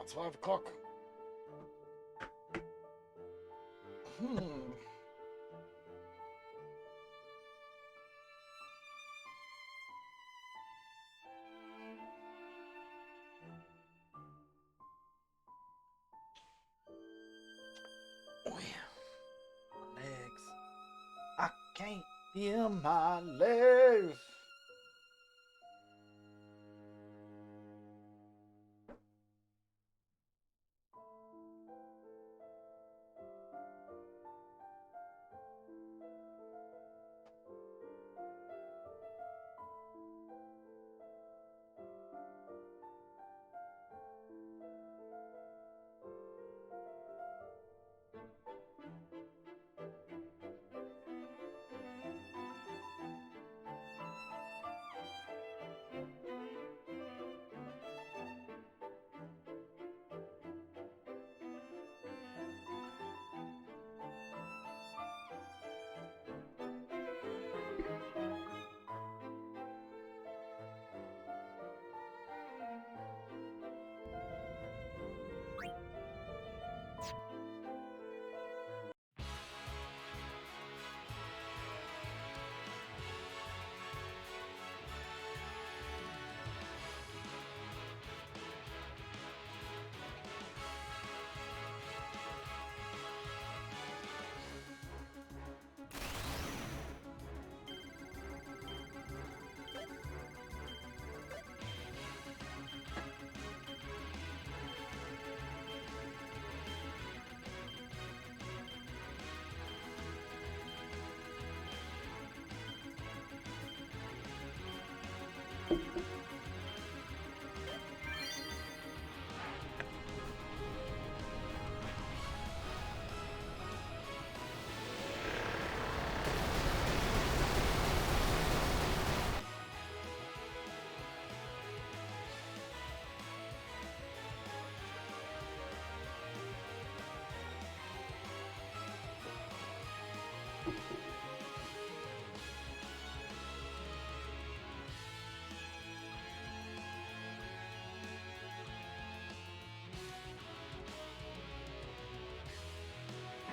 Speaker 2: it's 5 o'clock. My legs. I can't feel my legs.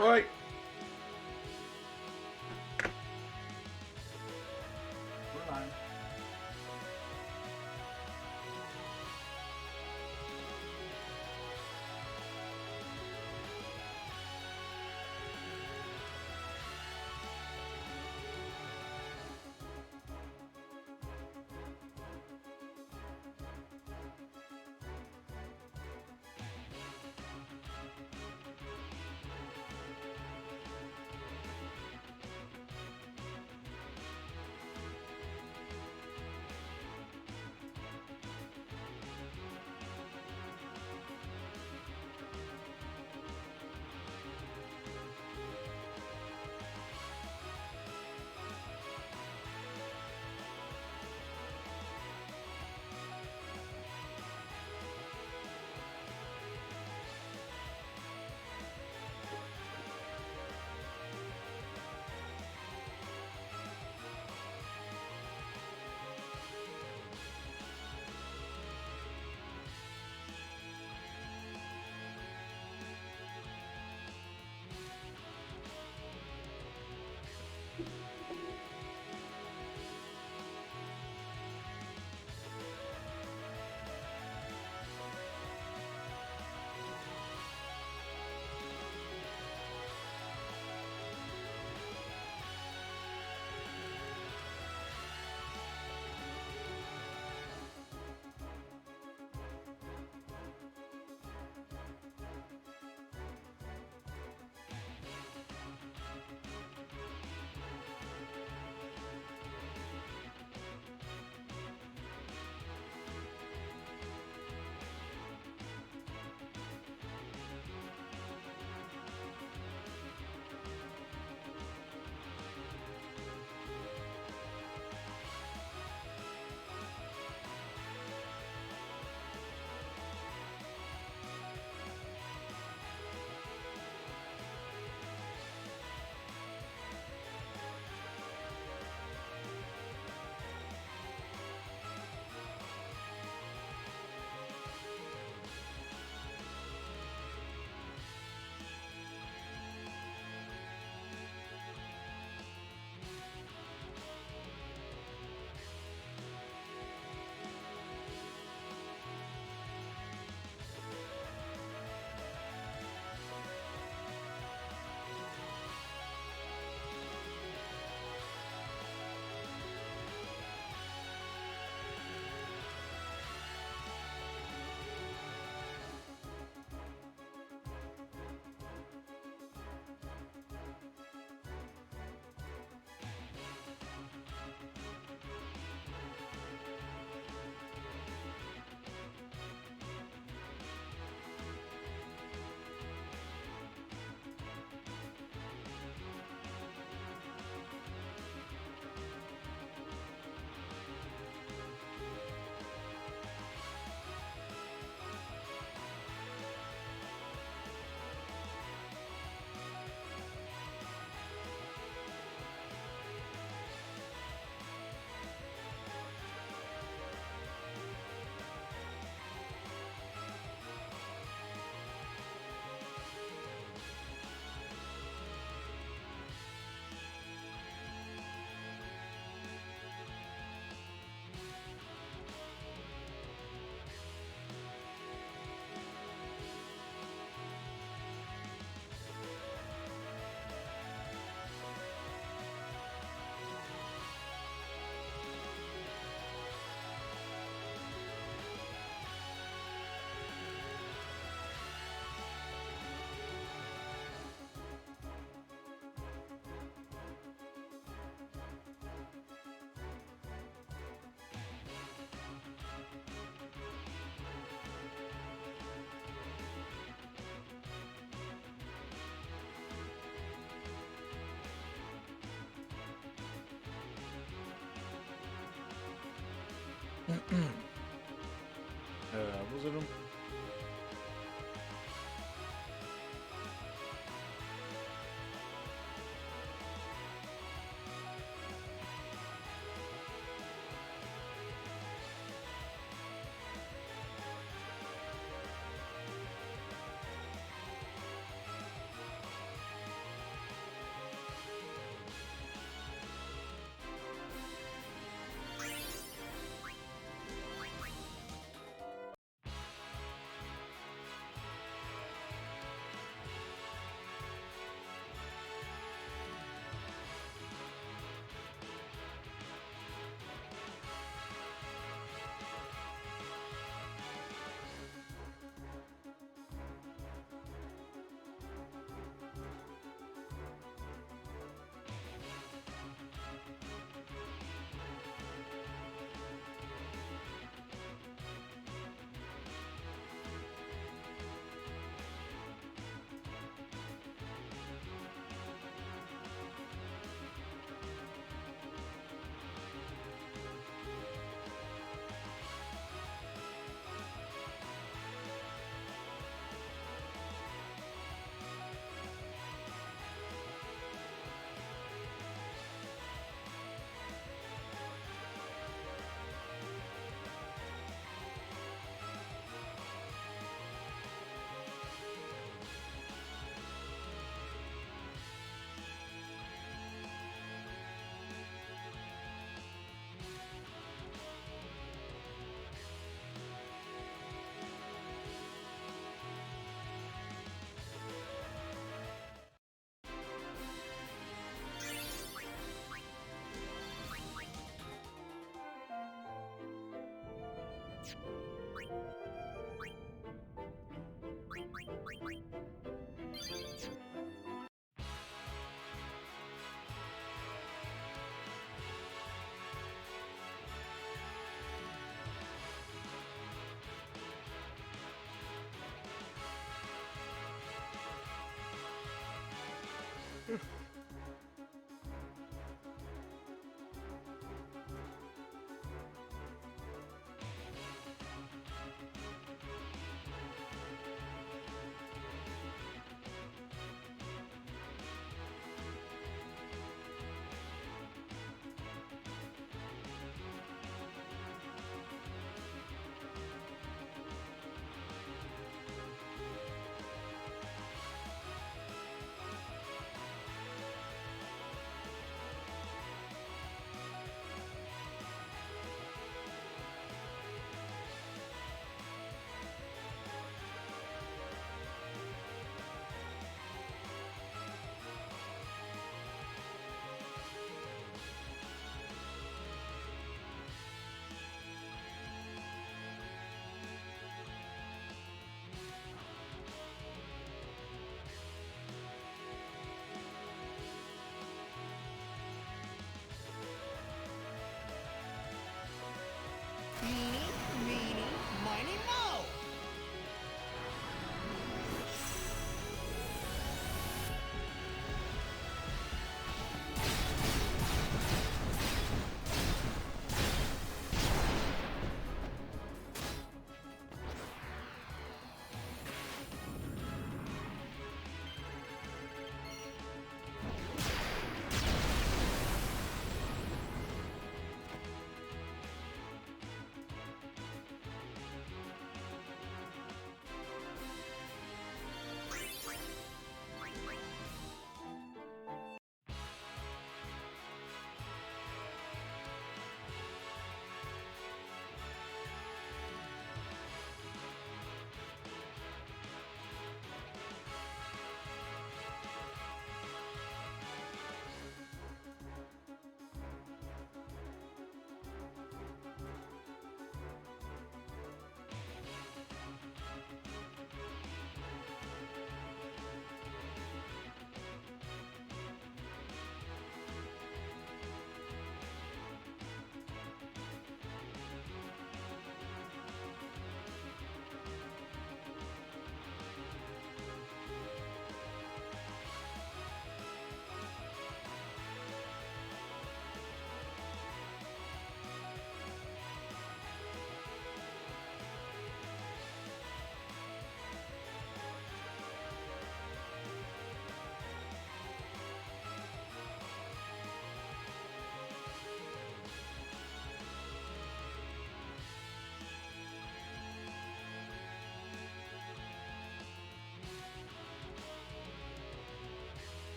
Speaker 2: Right. Was it?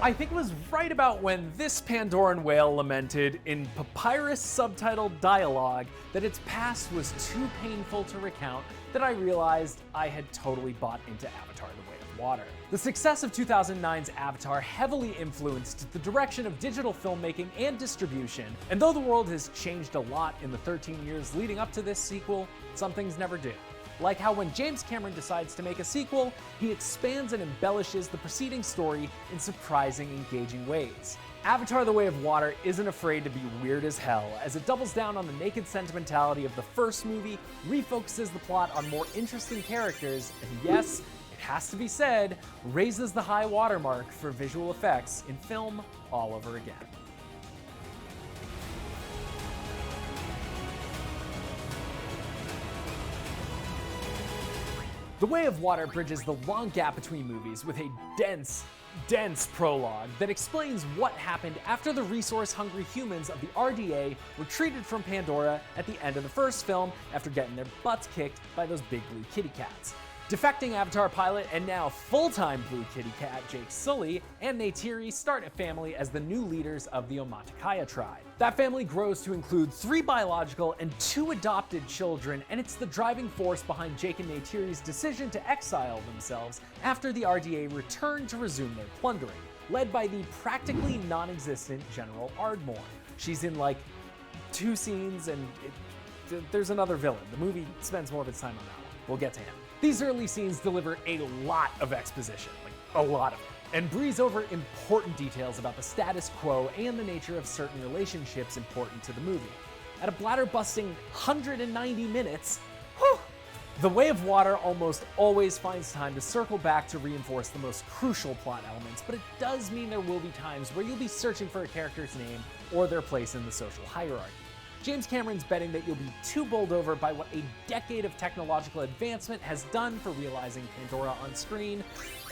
Speaker 8: I think it was right about when this Pandoran whale lamented in papyrus subtitled dialogue that its past was too painful to recount that I realized I had totally bought into Avatar: The Way of Water. The success of 2009's Avatar heavily influenced the direction of digital filmmaking and distribution, and though the world has changed a lot in the 13 years leading up to this sequel, some things never do. Like how when James Cameron decides to make a sequel, he expands and embellishes the preceding story in surprising, engaging ways. Avatar: The Way of Water isn't afraid to be weird as hell, as it doubles down on the naked sentimentality of the first movie, refocuses the plot on more interesting characters, and yes, it has to be said, raises the high watermark for visual effects in film all over again. The Way of Water bridges the long gap between movies with a dense prologue that explains what happened after the resource-hungry humans of the RDA retreated from Pandora at the end of the first film after getting their butts kicked by those big blue kitty cats. Defecting Avatar pilot and now full-time blue kitty cat Jake Sully and Neytiri start a family as the new leaders of the Omaticaya tribe. That family grows to include 3 biological and 2 adopted children, and it's the driving force behind Jake and Neytiri's decision to exile themselves after the RDA return to resume their plundering, led by the practically non-existent General Ardmore. She's in like 2 scenes, and there's another villain. The movie spends more of its time on that one. We'll get to him. These early scenes deliver a lot of exposition, like a lot of it, and breeze over important details about the status quo and the nature of certain relationships important to the movie. At a bladder-busting 190 minutes, whew, The Way of Water almost always finds time to circle back to reinforce the most crucial plot elements, but it does mean there will be times where you'll be searching for a character's name or their place in the social hierarchy. James Cameron's betting that you'll be too bowled over by what a decade of technological advancement has done for realizing Pandora on screen,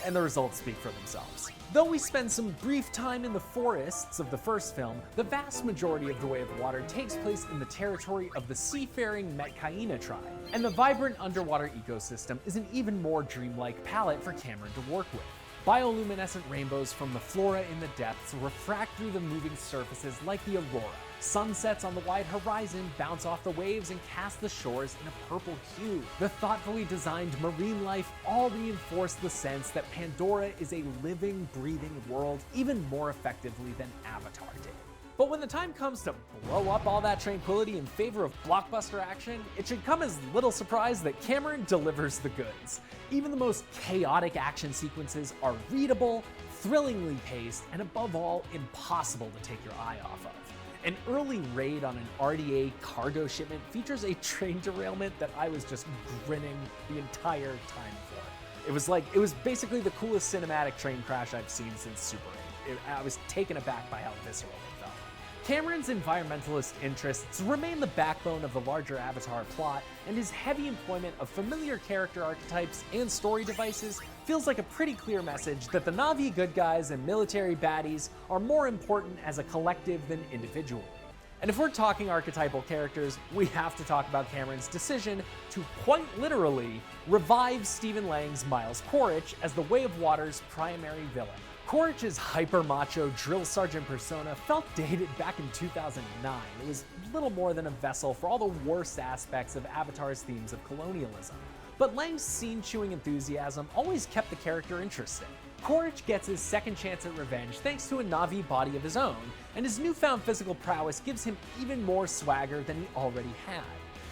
Speaker 8: and the results speak for themselves. Though we spend some brief time in the forests of the first film, the vast majority of The Way of Water takes place in the territory of the seafaring Metcaina tribe, and the vibrant underwater ecosystem is an even more dreamlike palette for Cameron to work with. Bioluminescent rainbows from the flora in the depths refract through the moving surfaces like the aurora. Sunsets on the wide horizon bounce off the waves and cast the shores in a purple hue. The thoughtfully designed marine life all reinforce the sense that Pandora is a living, breathing world even more effectively than Avatar did. But when the time comes to blow up all that tranquility in favor of blockbuster action, it should come as little surprise that Cameron delivers the goods. Even the most chaotic action sequences are readable, thrillingly paced, and above all, impossible to take your eye off of. An early raid on an RDA cargo shipment features a train derailment that I was just grinning the entire time for. It was basically the coolest cinematic train crash I've seen since Super 8. I was taken aback by how visceral it felt. Cameron's environmentalist interests remain the backbone of the larger Avatar plot, and his heavy employment of familiar character archetypes and story devices feels like a pretty clear message that the Na'vi good guys and military baddies are more important as a collective than individual. And if we're talking archetypal characters, we have to talk about Cameron's decision to quite literally revive Stephen Lang's Miles Quaritch as The Way of Water's primary villain. Quaritch's hyper-macho drill sergeant persona felt dated back in 2009. It was little more than a vessel for all the worst aspects of Avatar's themes of colonialism. But Lang's scene-chewing enthusiasm always kept the character interesting. Quaritch gets his second chance at revenge thanks to a Na'vi body of his own, and his newfound physical prowess gives him even more swagger than he already had.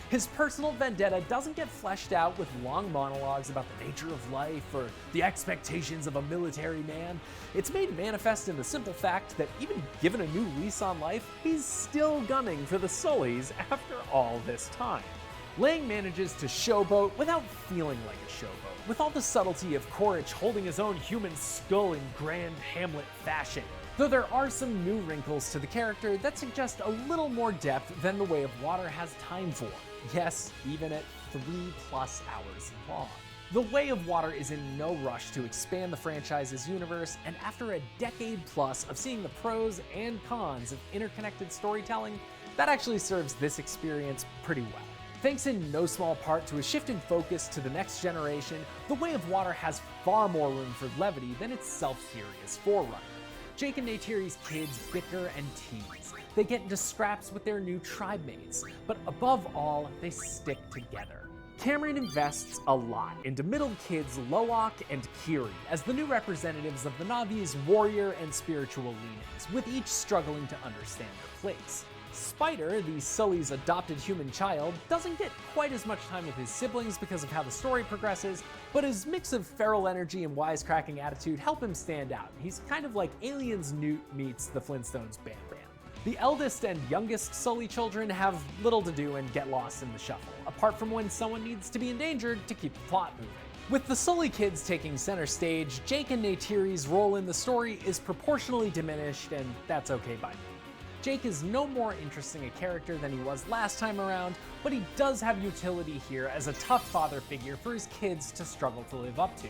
Speaker 8: His personal vendetta doesn't get fleshed out with long monologues about the nature of life or the expectations of a military man. It's made manifest in the simple fact that even given a new lease on life, he's still gunning for the Sullys after all this time. Lang manages to showboat without feeling like a showboat, with all the subtlety of Quaritch holding his own human skull in grand Hamlet fashion. Though there are some new wrinkles to the character that suggest a little more depth than The Way of Water has time for. Yes, even at 3+ hours long. The Way of Water is in no rush to expand the franchise's universe, and after a decade plus of seeing the pros and cons of interconnected storytelling, that actually serves this experience pretty well.
Speaker 9: Thanks in no small part to a shift in focus to the next generation, The Way of Water has far more room for levity than its self-serious forerunner. Jake and Neytiri's kids bicker and tease. They get into scraps with their new tribe mates, but above all, they stick together. Cameron invests a lot into middle kids Loak and Kiri as the new representatives of the Na'vi's warrior and spiritual leanings, with each struggling to understand their place. Spider, the Sully's adopted human child, doesn't get quite as much time with his siblings because of how the story progresses, but his mix of feral energy and wisecracking attitude help him stand out. He's kind of like Aliens Newt meets the Flintstones Bam Bam. The eldest and youngest Sully children have little to do and get lost in the shuffle, apart from when someone needs to be endangered to keep the plot moving. With the Sully kids taking center stage, Jake and Neytiri's role in the story is proportionally diminished, and that's okay by me. Jake is no more interesting a character than he was last time around, but he does have utility here as a tough father figure for his kids to struggle to live up to.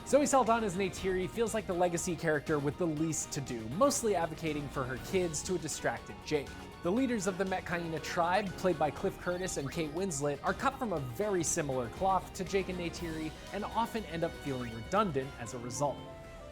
Speaker 9: Zoe Saldana's Neytiri feels like the legacy character with the least to do, mostly advocating for her kids to a distracted Jake. The leaders of the Metcaina tribe, played by Cliff Curtis and Kate Winslet, are cut from a very similar cloth to Jake and Neytiri and often end up feeling redundant as a result.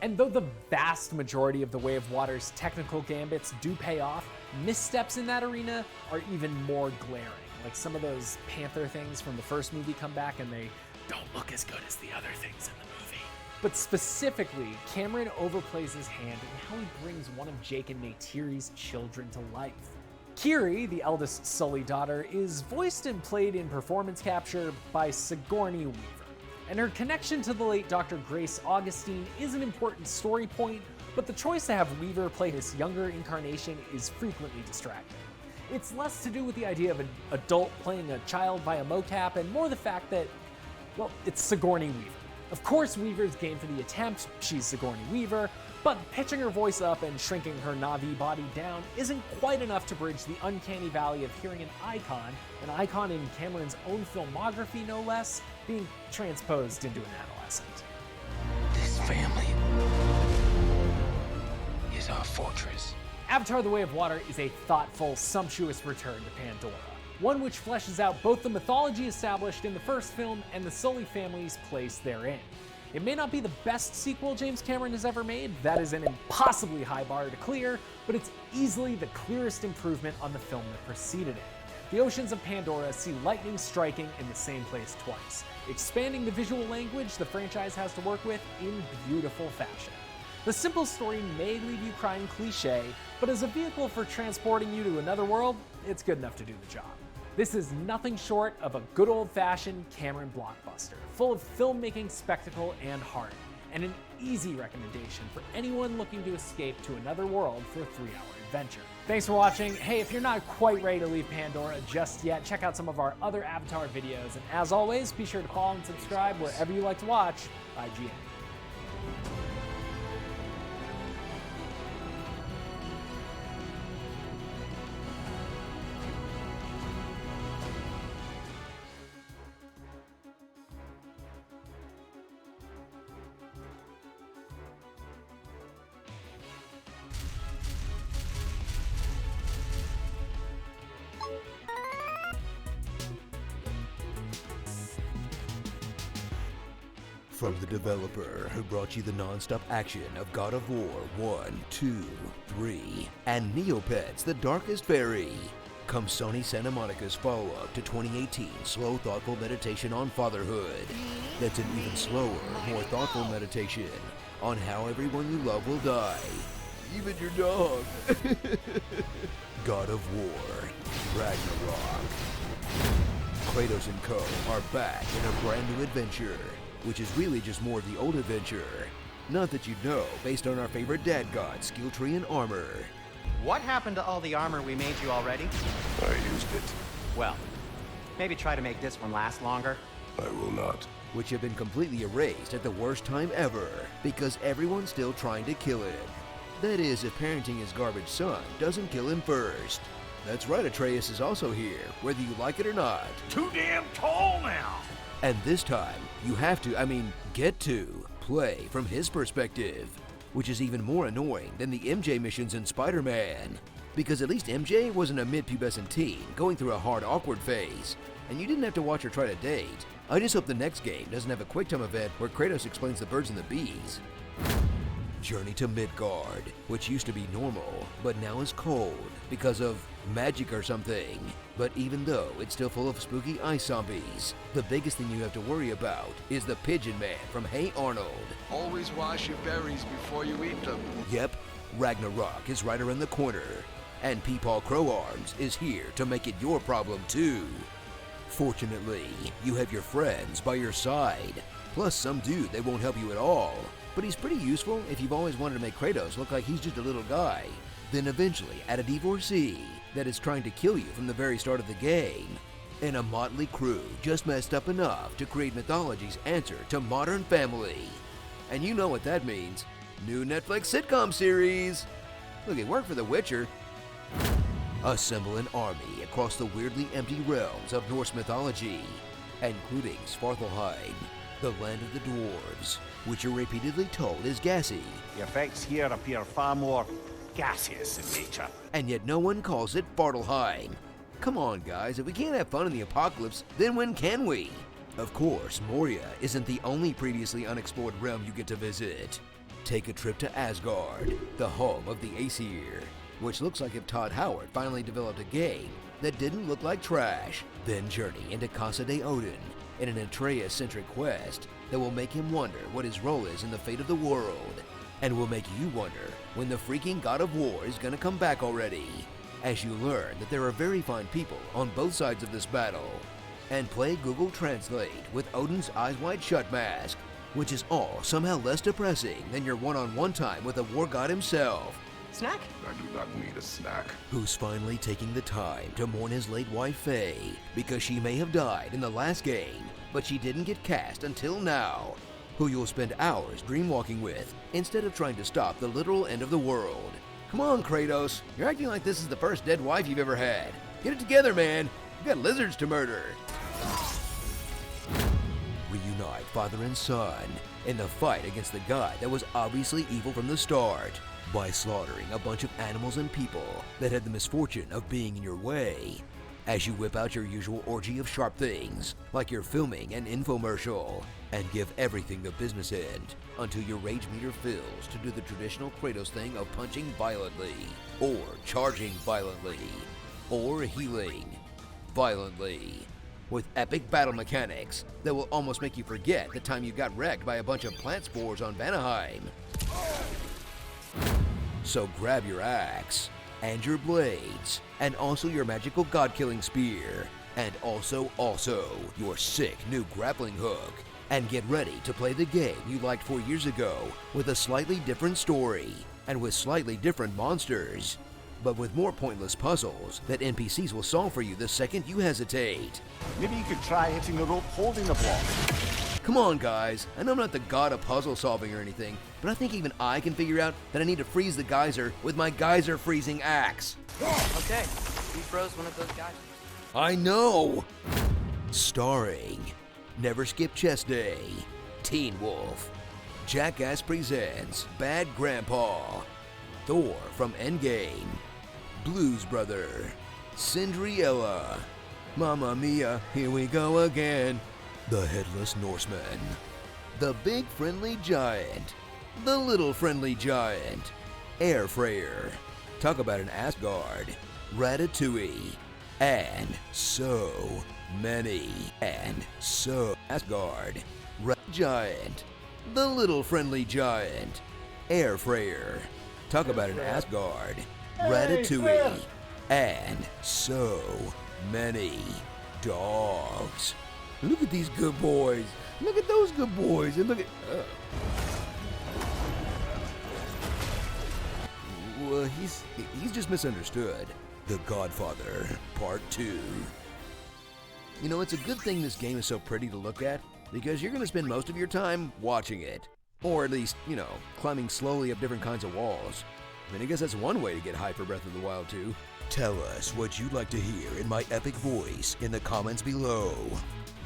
Speaker 9: And though the vast majority of The Way of Water's technical gambits do pay off, missteps in that arena are even more glaring. Like some of those Panther things from the first movie come back and they don't look as good as the other things in the movie. But specifically, Cameron overplays his hand in how he brings one of Jake and Neytiri's children to life. Kiri, the eldest Sully daughter, is voiced and played in performance capture by Sigourney Weaver. And her connection to the late Dr. Grace Augustine is an important story point, but the choice to have Weaver play this younger incarnation is frequently distracting. It's less to do with the idea of an adult playing a child via mocap and more the fact that, well, it's Sigourney Weaver. Of course, Weaver's game for the attempt, she's Sigourney Weaver, but pitching her voice up and shrinking her Na'vi body down isn't quite enough to bridge the uncanny valley of hearing an icon in Cameron's own filmography no less, being transposed into an adolescent.
Speaker 16: This family is our fortress.
Speaker 9: Avatar: The Way of Water is a thoughtful, sumptuous return to Pandora. One which fleshes out both the mythology established in the first film and the Sully family's place therein. It may not be the best sequel James Cameron has ever made, that is an impossibly high bar to clear, but it's easily the clearest improvement on the film that preceded it. The oceans of Pandora see lightning striking in the same place twice, expanding the visual language the franchise has to work with in beautiful fashion. The simple story may leave you crying cliche, but as a vehicle for transporting you to another world, it's good enough to do the job. This is nothing short of a good old-fashioned Cameron blockbuster, full of filmmaking spectacle and heart, and an easy recommendation for anyone looking to escape to another world for a 3-hour adventure. Thanks for watching. Hey, if you're not quite ready to leave Pandora just yet, check out some of our other Avatar videos, and as always, be sure to follow and subscribe wherever you like to watch IGN.
Speaker 6: From the developer who brought you the non-stop action of God of War 1, 2, 3, and Neopets: The Darkest Fairy, comes Sony Santa Monica's follow-up to 2018's slow, thoughtful meditation on fatherhood. That's an even slower, more thoughtful meditation on how everyone you love will die. Even your dog. God of War, Ragnarok. Kratos and co. are back in a brand new adventure, which is really just more of the old adventure. Not that you know, based on our favorite dad god, skill tree and armor.
Speaker 22: What happened to all the armor we made you already?
Speaker 7: I used it.
Speaker 22: Well, maybe try to make this one last longer.
Speaker 7: I will not.
Speaker 6: Which have been completely erased at the worst time ever, because everyone's still trying to kill him. That is, if parenting his garbage son doesn't kill him first. That's right, Atreus is also here, whether you like it or not.
Speaker 13: Too damn tall now!
Speaker 6: And this time, you have to, get to, play from his perspective. Which is even more annoying than the MJ missions in Spider-Man. Because at least MJ wasn't a mid-pubescent teen going through a hard, awkward phase. and you didn't have to watch or try to date. I just hope the next game doesn't have a QuickTime event where Kratos explains the birds and the bees. Journey to Midgard, which used to be normal, but now is cold because of magic or something. But even though it's still full of spooky ice zombies, the biggest thing you have to worry about is the Pigeon Man from Hey Arnold.
Speaker 4: Always wash your berries before you eat them.
Speaker 6: Yep, Ragnarok is right around the corner, and Peepaw Crow-Arms is here to make it your problem too. Fortunately, you have your friends by your side, plus some dude that won't help you at all. But he's pretty useful if you've always wanted to make Kratos look like he's just a little guy. Then eventually add a divorcee that is trying to kill you from the very start of the game. And a motley crew just messed up enough to create mythology's answer to Modern Family. And you know what that means. New Netflix sitcom series. Look, it worked for The Witcher. Assemble an army across the weirdly empty realms of Norse mythology, including Svartalfheim, the land of the dwarves, which are repeatedly told is gassy.
Speaker 15: The effects here appear far more gaseous in nature.
Speaker 6: And yet no one calls it Svartalfheim. Come on, guys, if we can't have fun in the apocalypse, then when can we? Of course, Moria isn't the only previously unexplored realm you get to visit. Take a trip to Asgard, the home of the Aesir, which looks like if Todd Howard finally developed a game that didn't look like trash. Then journey into Casa de Odin in an Atreus-centric quest that will make him wonder what his role is in the fate of the world, and will make you wonder when the freaking God of War is gonna come back already, as you learn that there are very fine people on both sides of this battle. And play Google Translate with Odin's Eyes Wide Shut mask, which is all somehow less depressing than your one-on-one time with the war god himself.
Speaker 20: Snack?
Speaker 7: I do not need a snack.
Speaker 6: Who's finally taking the time to mourn his late wife Faye because she may have died in the last game, but she didn't get cast until now. Who you'll spend hours dreamwalking with instead of trying to stop the literal end of the world. Come on, Kratos, you're acting like this is the first dead wife you've ever had. Get it together, man. You got lizards to murder. Reunite father and son in the fight against the guy that was obviously evil from the start by slaughtering a bunch of animals and people that had the misfortune of being in your way. As you whip out your usual orgy of sharp things, like you're filming an infomercial, and give everything the business end until your rage meter fills to do the traditional Kratos thing of punching violently, or charging violently, or healing violently, with epic battle mechanics that will almost make you forget the time you got wrecked by a bunch of plant spores on Vanaheim. So grab your axe, and your blades, and also your magical god-killing spear, and also your sick new grappling hook, and get ready to play the game you liked 4 years ago with a slightly different story, and with slightly different monsters, but with more pointless puzzles that NPCs will solve for you the second you hesitate.
Speaker 15: Maybe you could try hitting the rope holding the block.
Speaker 6: Come on, guys. I know I'm not the god of puzzle solving or anything, but I think even I can figure out that I need to freeze the geyser with my geyser freezing axe.
Speaker 23: Okay, we froze one of those guys.
Speaker 6: I know! Starring Never Skip Chess Day, Teen Wolf, Jackass Presents Bad Grandpa, Thor from Endgame, Blues Brother, Cinderella, Mamma Mia, Here We Go Again, The Headless Norseman, The Big Friendly Giant, The Little Friendly Giant, Air Fryer, talk about an Asgard, Ratatouille, and so many, and so Asgard, Giant, The Little Friendly Giant, Air Fryer, talk about an Asgard, Ratatouille, and so many dogs. Look at these good boys. Look at those good boys. And look at... Well, he's just misunderstood. The Godfather, Part 2. You know, it's a good thing this game is so pretty to look at, because you're going to spend most of your time watching it. Or at least, you know, climbing slowly up different kinds of walls. I mean, I guess that's one way to get hype for Breath of the Wild 2. Tell us what you'd like to hear in my epic voice in the comments below.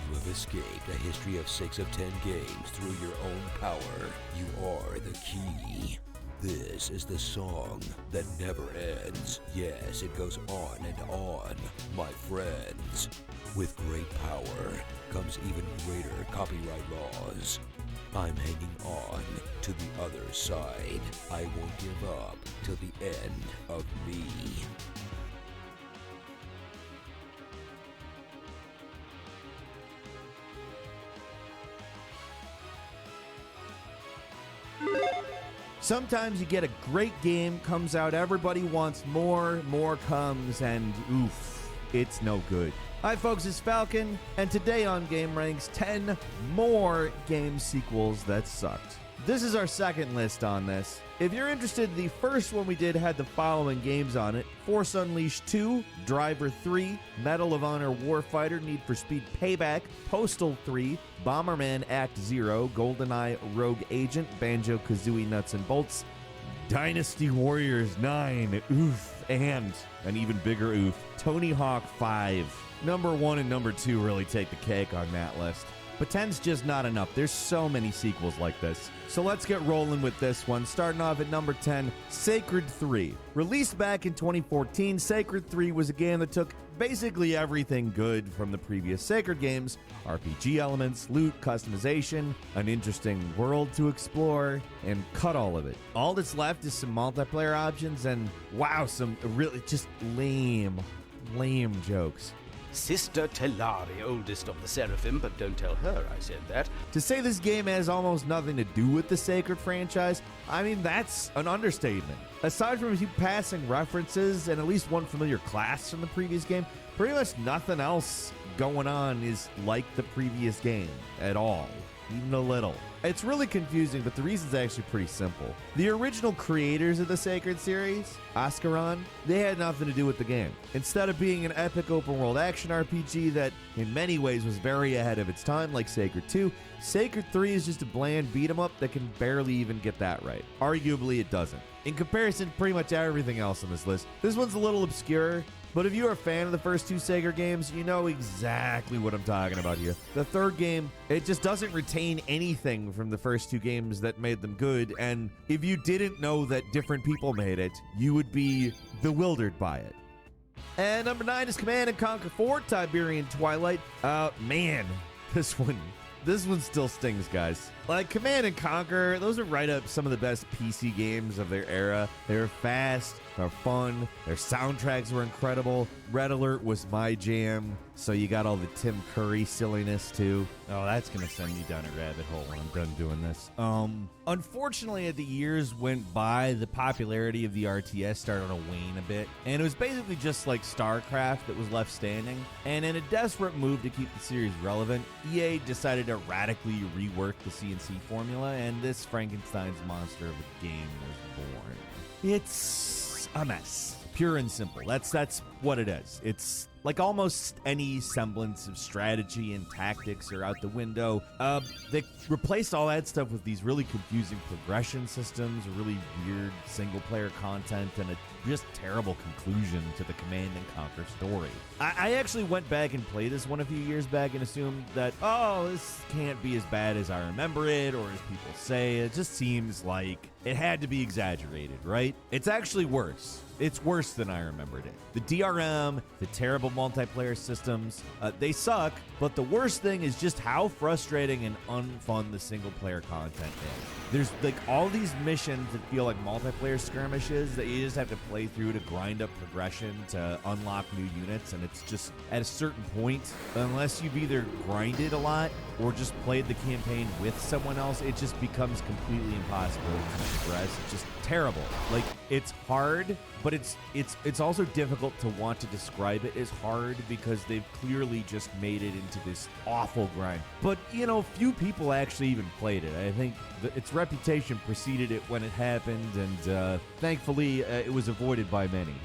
Speaker 6: You have escaped a history of 6 of 10 games through your own power. You are the key. This is the song that never ends. Yes, it goes on and on, my friends. With great power comes even greater copyright laws. I'm hanging on to the other side. I won't give up till the end of me.
Speaker 5: Sometimes you get a great game, comes out, everybody wants more comes, and oof, it's no good. Hi folks, it's Falcon, and today on Game Ranks, 10 more game sequels that sucked. This is our second list on this. If you're interested, the first one we did had the following games on it: Force Unleashed 2, Driver 3, Medal of Honor Warfighter, Need for Speed Payback, Postal 3, Bomberman Act 0, GoldenEye Rogue Agent, Banjo-Kazooie Nuts and Bolts, Dynasty Warriors 9, oof, and an even bigger oof, Tony Hawk 5. Number 1 and number 2 really take the cake on that list. But 10's just not enough. There's so many sequels like this. So let's get rolling with this one. Starting off at number 10, Sacred 3. Released back in 2014, Sacred 3 was a game that took basically everything good from the previous Sacred games. RPG elements, loot, customization, an interesting world to explore, and cut all of it. All that's left is some multiplayer options and, wow, some really just lame jokes.
Speaker 14: Sister Telari, oldest of the Seraphim, but don't tell her I said that.
Speaker 5: To say this game has almost nothing to do with the Sacred franchise, I mean, that's an understatement. Aside from a few passing references and at least one familiar class from the previous game, pretty much nothing else going on is like the previous game at all, even a little. It's really confusing, but the reason's actually pretty simple. The original creators of the Sacred series, Ascaron, they had nothing to do with the game. Instead of being an epic open-world action RPG that in many ways was very ahead of its time, like Sacred 2, Sacred 3 is just a bland beat-em-up that can barely even get that right. Arguably, it doesn't. In comparison to pretty much everything else on this list, this one's a little obscure, but if you're a fan of the first two Sacred games, you know exactly what I'm talking about here. The third game, it just doesn't retain anything from the first two games that made them good, and if you didn't know that different people made it, you would be bewildered by it. And number 9 is Command & Conquer 4, Tiberian Twilight. Man, this one still stings, guys. Like, Command & Conquer, those are right up some of the best PC games of their era. They were fast, they're fun, their soundtracks were incredible. Red Alert was my jam, so you got all the Tim Curry silliness, too. Oh, that's gonna send me down a rabbit hole when I'm done doing this. Unfortunately, as the years went by, the popularity of the RTS started to wane a bit, and it was basically just like StarCraft that was left standing. And in a desperate move to keep the series relevant, EA decided to radically rework the CNC formula, and this Frankenstein's monster of a game was born. It's a mess. Pure and simple. That's what it is. It's like almost any semblance of strategy and tactics are out the window. They replaced all that stuff with these really confusing progression systems, really weird single-player content, and a just terrible conclusion to the Command & Conquer story. I actually went back and played this one a few years back and assumed that, oh, this can't be as bad as I remember it, or as people say. It just seems like it had to be exaggerated, right? It's actually worse. It's worse than I remembered it. The DRM, the terrible multiplayer systems, they suck, but the worst thing is just how frustrating and unfun the single-player content is. There's like all these missions that feel like multiplayer skirmishes that you just have to play through to grind up progression to unlock new units, and it's just at a certain point, unless you've either grinded a lot or just played the campaign with someone else, it just becomes completely impossible to progress. It's just terrible. Like, it's hard, but it's also difficult to want to describe it as hard because they've clearly just made it into this awful grind. But, you know, few people actually even played it. I think its reputation preceded it when it happened, and thankfully it was avoided by many.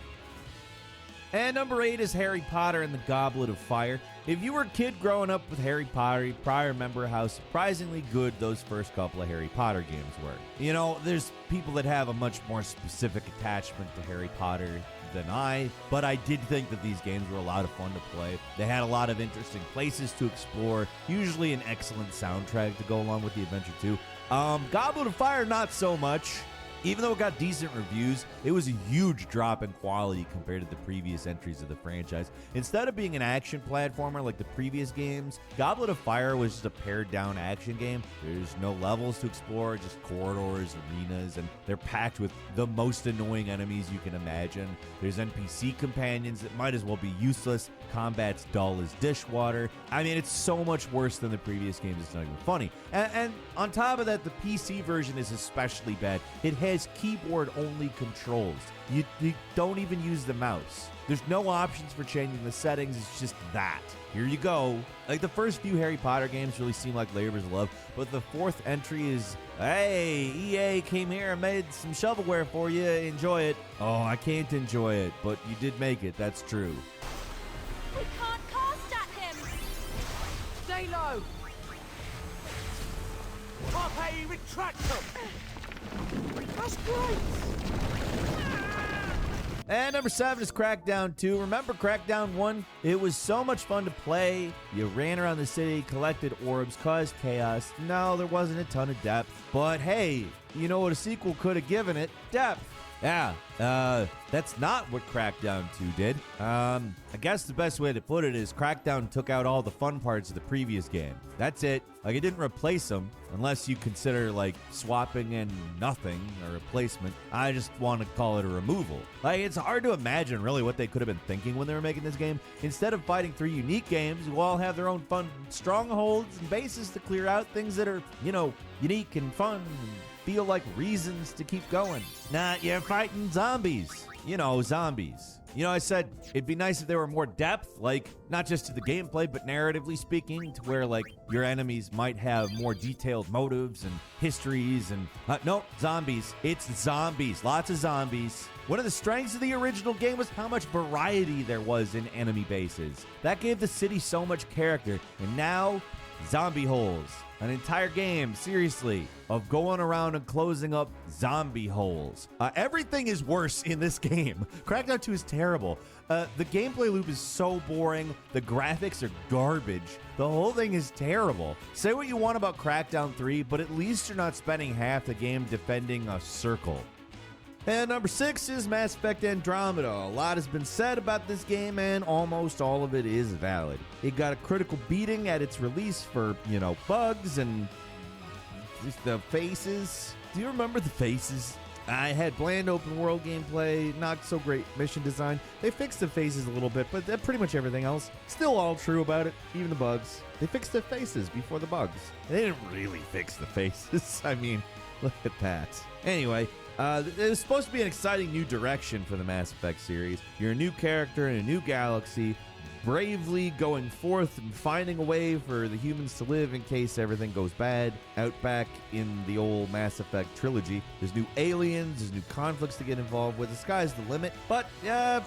Speaker 5: And number 8 is Harry Potter and the Goblet of Fire. If you were a kid growing up with Harry Potter, you probably remember how surprisingly good those first couple of Harry Potter games were. You know, there's people that have a much more specific attachment to Harry Potter than I, but I did think that these games were a lot of fun to play. They had a lot of interesting places to explore, usually an excellent soundtrack to go along with the adventure too. Goblet of Fire, not so much. Even though it got decent reviews, it was a huge drop in quality compared to the previous entries of the franchise. Instead of being an action platformer like the previous games, Goblet of Fire was just a pared-down action game. There's no levels to explore, just corridors, arenas, and they're packed with the most annoying enemies you can imagine. There's NPC companions that might as well be useless. Combat's dull as dishwater. I mean, it's so much worse than the previous games, it's not even funny. And on top of that, the PC version is especially bad. It has keyboard-only controls. You don't even use the mouse. There's no options for changing the settings. It's just that. Here you go. Like, the first few Harry Potter games really seem like labors of love, but the fourth entry is, hey, EA came here and made some shovelware for you. Enjoy it. Oh, I can't enjoy it, but you did make it. That's true.
Speaker 10: We can't cast at him!
Speaker 23: Stay low!
Speaker 15: Pompey, retract them!
Speaker 10: That's great!
Speaker 5: And number 7 is Crackdown 2. Remember Crackdown 1? It was so much fun to play. You ran around the city, collected orbs, caused chaos. No, there wasn't a ton of depth. But hey, you know what a sequel could have given it? Depth. Yeah, that's not what Crackdown 2 did. I guess the best way to put it is Crackdown took out all the fun parts of the previous game. That's it. Like, it didn't replace them, unless you consider, like, swapping in nothing a replacement. I just want to call it a removal. Like, it's hard to imagine, really, what they could have been thinking when they were making this game. Instead of fighting 3 unique games who all have their own fun strongholds and bases to clear out, things that are, you know, unique and fun and feel like reasons to keep going. Nah, you're fighting zombies. You know, zombies. You know, I said it'd be nice if there were more depth, like, not just to the gameplay, but narratively speaking, to where, like, your enemies might have more detailed motives and histories and... no, zombies. It's zombies. Lots of zombies. One of the strengths of the original game was how much variety there was in enemy bases. That gave the city so much character. And now, zombie holes. An entire game, seriously, of going around and closing up zombie holes. Everything is worse in this game. Crackdown 2 is terrible. The gameplay loop is so boring. The graphics are garbage. The whole thing is terrible. Say what you want about Crackdown 3, but at least you're not spending half the game defending a circle. And number 6 is Mass Effect Andromeda. A lot has been said about this game, and almost all of it is valid. It got a critical beating at its release for, you know, bugs and just the faces. Do you remember the faces? I had bland open world gameplay, not so great mission design. They fixed the faces a little bit, but pretty much everything else, still all true about it, even the bugs. They fixed the faces before the bugs. They didn't really fix the faces. I mean, look at that. Anyway, it was supposed to be an exciting new direction for the Mass Effect series. You're a new character in a new galaxy, bravely going forth and finding a way for the humans to live in case everything goes bad. Out back in the old Mass Effect trilogy, there's new aliens, there's new conflicts to get involved with. The sky's the limit, but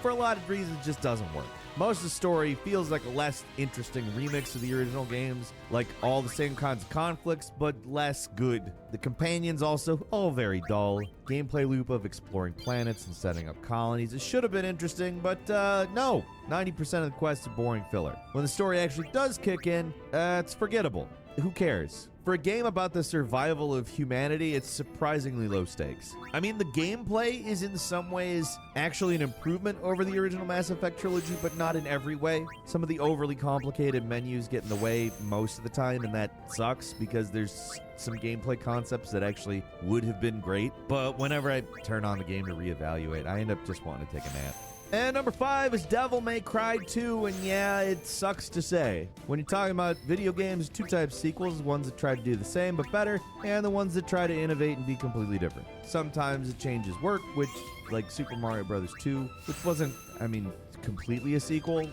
Speaker 5: for a lot of reasons, it just doesn't work. Most of the story feels like a less interesting remix of the original games, like all the same kinds of conflicts, but less good. The companions also, all very dull. Gameplay loop of exploring planets and setting up colonies. It should have been interesting, but no. 90% of the quests are boring filler. When the story actually does kick in, it's forgettable. Who cares? For a game about the survival of humanity, it's surprisingly low stakes. I mean, the gameplay is in some ways actually an improvement over the original Mass Effect trilogy, but not in every way. Some of the overly complicated menus get in the way most of the time, and that sucks because there's some gameplay concepts that actually would have been great. But whenever I turn on the game to reevaluate, I end up just wanting to take a nap. And number 5 is Devil May Cry 2, and yeah, it sucks to say. When you're talking about video games, 2 types of sequels, ones that try to do the same but better, and the ones that try to innovate and be completely different. Sometimes it changes work, which, like Super Mario Bros. 2, which wasn't, I mean, completely a sequel.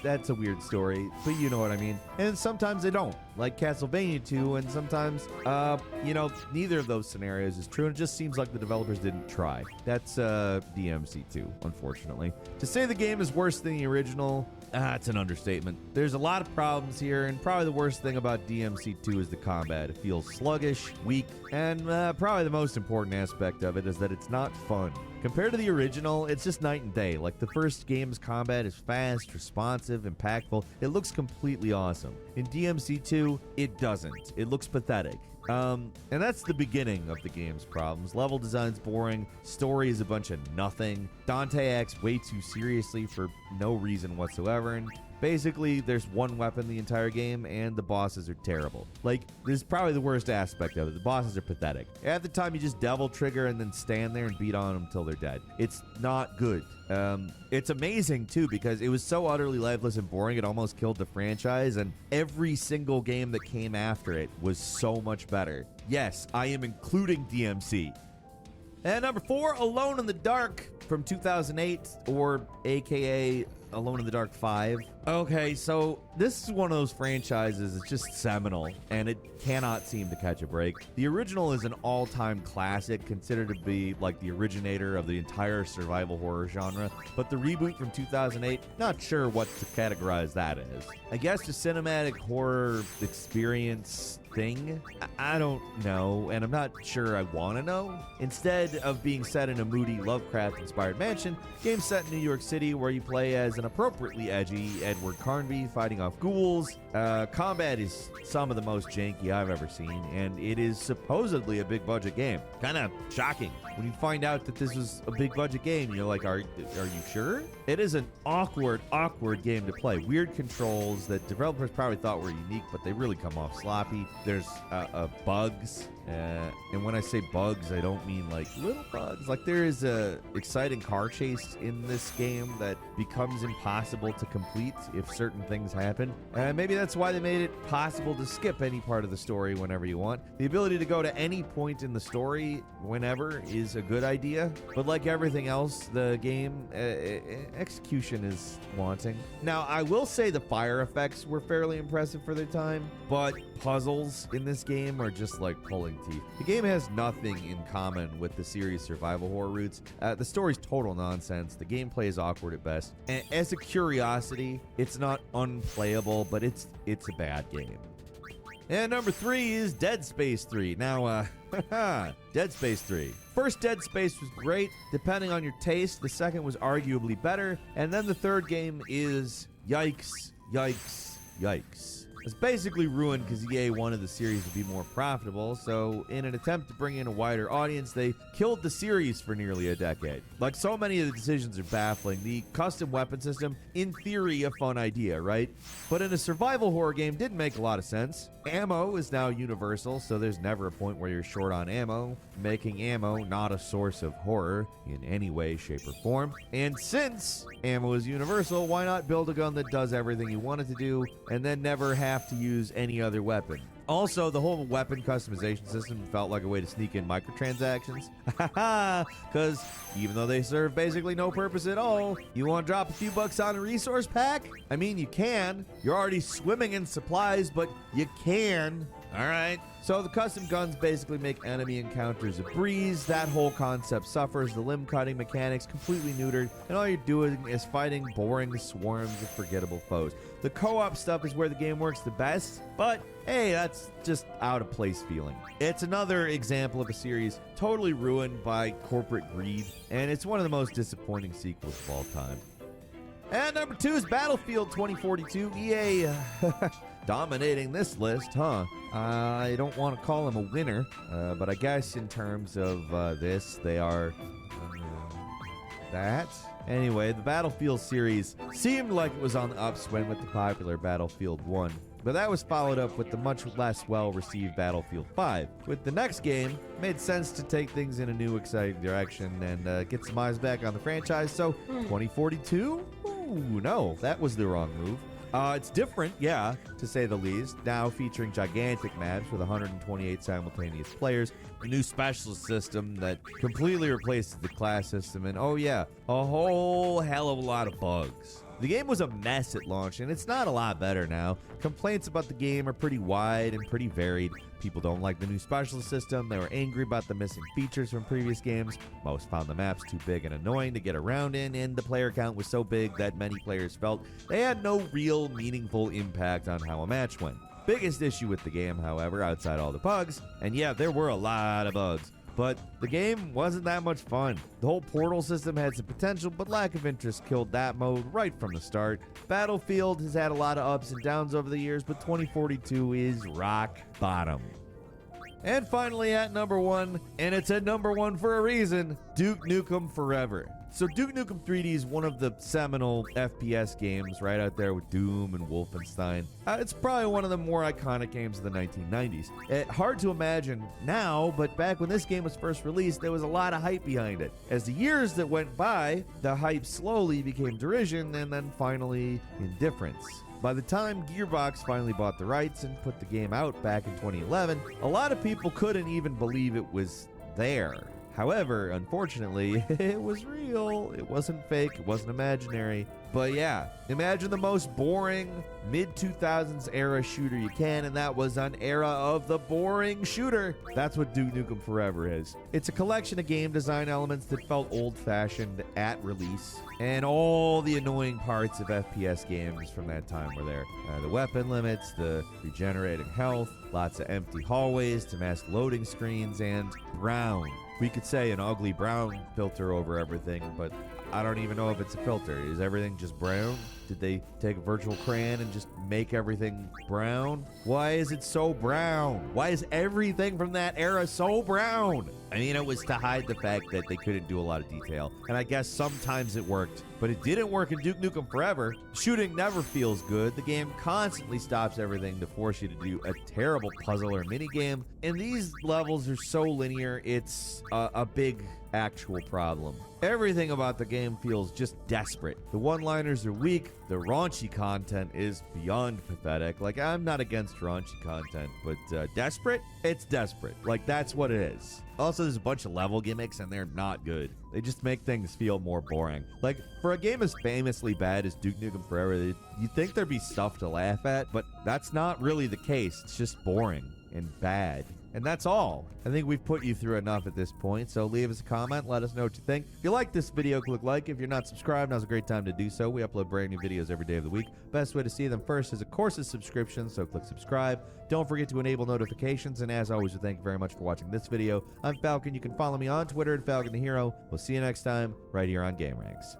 Speaker 5: That's a weird story, but you know what I mean. And sometimes they don't, like Castlevania 2, and sometimes, you know, neither of those scenarios is true, and it just seems like the developers didn't try. That's DMC 2, unfortunately. To say the game is worse than the original, it's an understatement. There's a lot of problems here, and probably the worst thing about DMC 2 is the combat. It feels sluggish, weak, and probably the most important aspect of it is that it's not fun. Compared to the original, it's just night and day. Like, the first game's combat is fast, responsive, impactful. It looks completely awesome. In DMC2, it doesn't. It looks pathetic. And that's the beginning of the game's problems. Level design's boring, story is a bunch of nothing, Dante acts way too seriously for no reason whatsoever, and basically there's one weapon the entire game, and the bosses are terrible. Like, this is probably the worst aspect of it. The bosses are pathetic. At the time, you just devil trigger and then stand there and beat on them until they're dead. It's not good. It's amazing, too, because it was so utterly lifeless and boring, it almost killed the franchise, and every single game that came after it was so much better. Yes, I am including DMC. And number 4, Alone in the Dark from 2008, or AKA Alone in the Dark 5. Okay, so this is one of those franchises that's just seminal, and it cannot seem to catch a break. The original is an all-time classic, considered to be like the originator of the entire survival horror genre, but the reboot from 2008, not sure what to categorize that as. I guess a cinematic horror experience thing? I don't know, and I'm not sure I want to know. Instead of being set in a moody Lovecraft-inspired mansion, game's set in New York City, where you play as an appropriately edgy Edward Carnby fighting off ghouls. Combat is some of the most janky I've ever seen, and it is supposedly a big budget game. Kind of shocking when you find out that this was a big budget game. You're like, are you sure? It is an awkward game to play. Weird controls that developers probably thought were unique, but they really come off sloppy. There's bugs. And when I say bugs, I don't mean like little bugs. Like, there is a exciting car chase in this game that becomes impossible to complete if certain things happen. Maybe that's why they made it possible to skip any part of the story whenever you want. The ability to go to any point in the story whenever is a good idea, but like everything else, the game execution is wanting. Now, I will say the fire effects were fairly impressive for their time, but puzzles in this game are just like pulling teeth. The game has nothing in common with the series' survival horror roots. The story's total nonsense. The gameplay is awkward at best. And as a curiosity, it's not unplayable, but it's a bad game. And number 3 is Dead Space 3. Now, Dead Space 3. First Dead Space was great. Depending on your taste, the second was arguably better. And then the third game is yikes, yikes, yikes. It's basically ruined because EA wanted the series to be more profitable, so in an attempt to bring in a wider audience, they killed the series for nearly a decade. Like, so many of the decisions are baffling. The custom weapon system, in theory, a fun idea, right? But in a survival horror game, didn't make a lot of sense. Ammo is now universal, so there's never a point where you're short on ammo, making ammo not a source of horror in any way, shape, or form. And since ammo is universal, why not build a gun that does everything you want it to do and then never have to use any other weapon? Also, the whole weapon customization system felt like a way to sneak in microtransactions. Because even though they serve basically no purpose at all, you want to drop a few bucks on a resource pack? I mean, you can. You're already swimming in supplies, but you can. All right. So the custom guns basically make enemy encounters a breeze. That whole concept suffers. The limb cutting mechanics completely neutered, and all you're doing is fighting boring swarms of forgettable foes. The co-op stuff is where the game works the best, but hey, that's just out of place feeling. It's another example of a series totally ruined by corporate greed, and it's one of the most disappointing sequels of all time. And number 2 is Battlefield 2042. EA dominating this list, huh? I don't want to call them a winner, but I guess in terms of this, they are that. Anyway, the Battlefield series seemed like it was on the upswing with the popular Battlefield 1, but that was followed up with the much less well-received Battlefield 5. With the next game, it made sense to take things in a new, exciting direction and get some eyes back on the franchise, so 2042? Ooh, no, that was the wrong move. It's different, yeah, to say the least. Now featuring gigantic maps with 128 simultaneous players, a new specialist system that completely replaces the class system, and oh yeah, a whole hell of a lot of bugs. The game was a mess at launch, and it's not a lot better now. Complaints about the game are pretty wide and pretty varied. People don't like the new specialist system. They were angry about the missing features from previous games. Most found the maps too big and annoying to get around in, and the player count was so big that many players felt they had no real meaningful impact on how a match went. Biggest issue with the game, however, outside all the bugs, and yeah, there were a lot of bugs, but the game wasn't that much fun. The whole portal system had some potential, but lack of interest killed that mode right from the start. Battlefield has had a lot of ups and downs over the years, but 2042 is rock bottom. And finally at number 1, and it's at number 1 for a reason, Duke Nukem Forever. So Duke Nukem 3D is one of the seminal FPS games right out there with Doom and Wolfenstein. It's probably one of the more iconic games of the 1990s. Hard to imagine now, but back when this game was first released, there was a lot of hype behind it. As the years that went by, the hype slowly became derision and then finally indifference. By the time Gearbox finally bought the rights and put the game out back in 2011, a lot of people couldn't even believe it was there. However, unfortunately, it was real. It wasn't fake. It wasn't imaginary. But yeah, imagine the most boring mid-2000s era shooter you can, and that was an era of the boring shooter. That's what Duke Nukem Forever is. It's a collection of game design elements that felt old-fashioned at release, and all the annoying parts of FPS games from that time were there. The weapon limits, the regenerating health, lots of empty hallways to mask loading screens, and brown. We could say an ugly brown filter over everything, but I don't even know if it's a filter. Is everything just brown? Did they take a virtual crayon and just make everything brown? Why is it so brown? Why is everything from that era so brown? I mean, it was to hide the fact that they couldn't do a lot of detail. And I guess sometimes it worked, but it didn't work in Duke Nukem Forever. Shooting never feels good. The game constantly stops everything to force you to do a terrible puzzle or minigame. And these levels are so linear, it's a big actual problem. Everything about the game feels just desperate. The one-liners are weak. The raunchy content is beyond pathetic. Like, I'm not against raunchy content, but desperate? It's desperate. Like, that's what it is. Also, there's a bunch of level gimmicks, and they're not good. They just make things feel more boring. Like, for a game as famously bad as Duke Nukem Forever, you'd think there'd be stuff to laugh at, but that's not really the case. It's just boring and bad. And that's all. I think we've put you through enough at this point, so leave us a comment, let us know what you think. If you like this video, click like. If you're not subscribed, now's a great time to do so. We upload brand new videos every day of the week. Best way to see them first is, of course, a subscription, so click subscribe. Don't forget to enable notifications, and as always, we thank you very much for watching this video. I'm Falcon. You can follow me on Twitter at Falcon the Hero. We'll see you next time, right here on Game Ranks.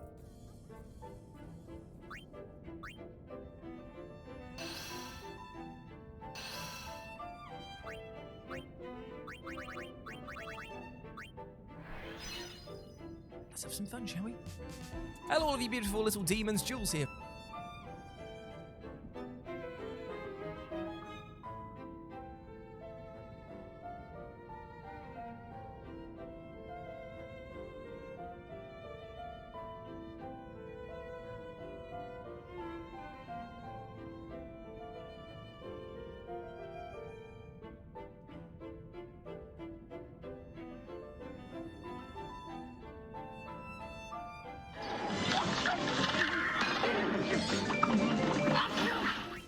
Speaker 11: Let's have some fun, shall we? Hello, all of you beautiful little demons. Jules here.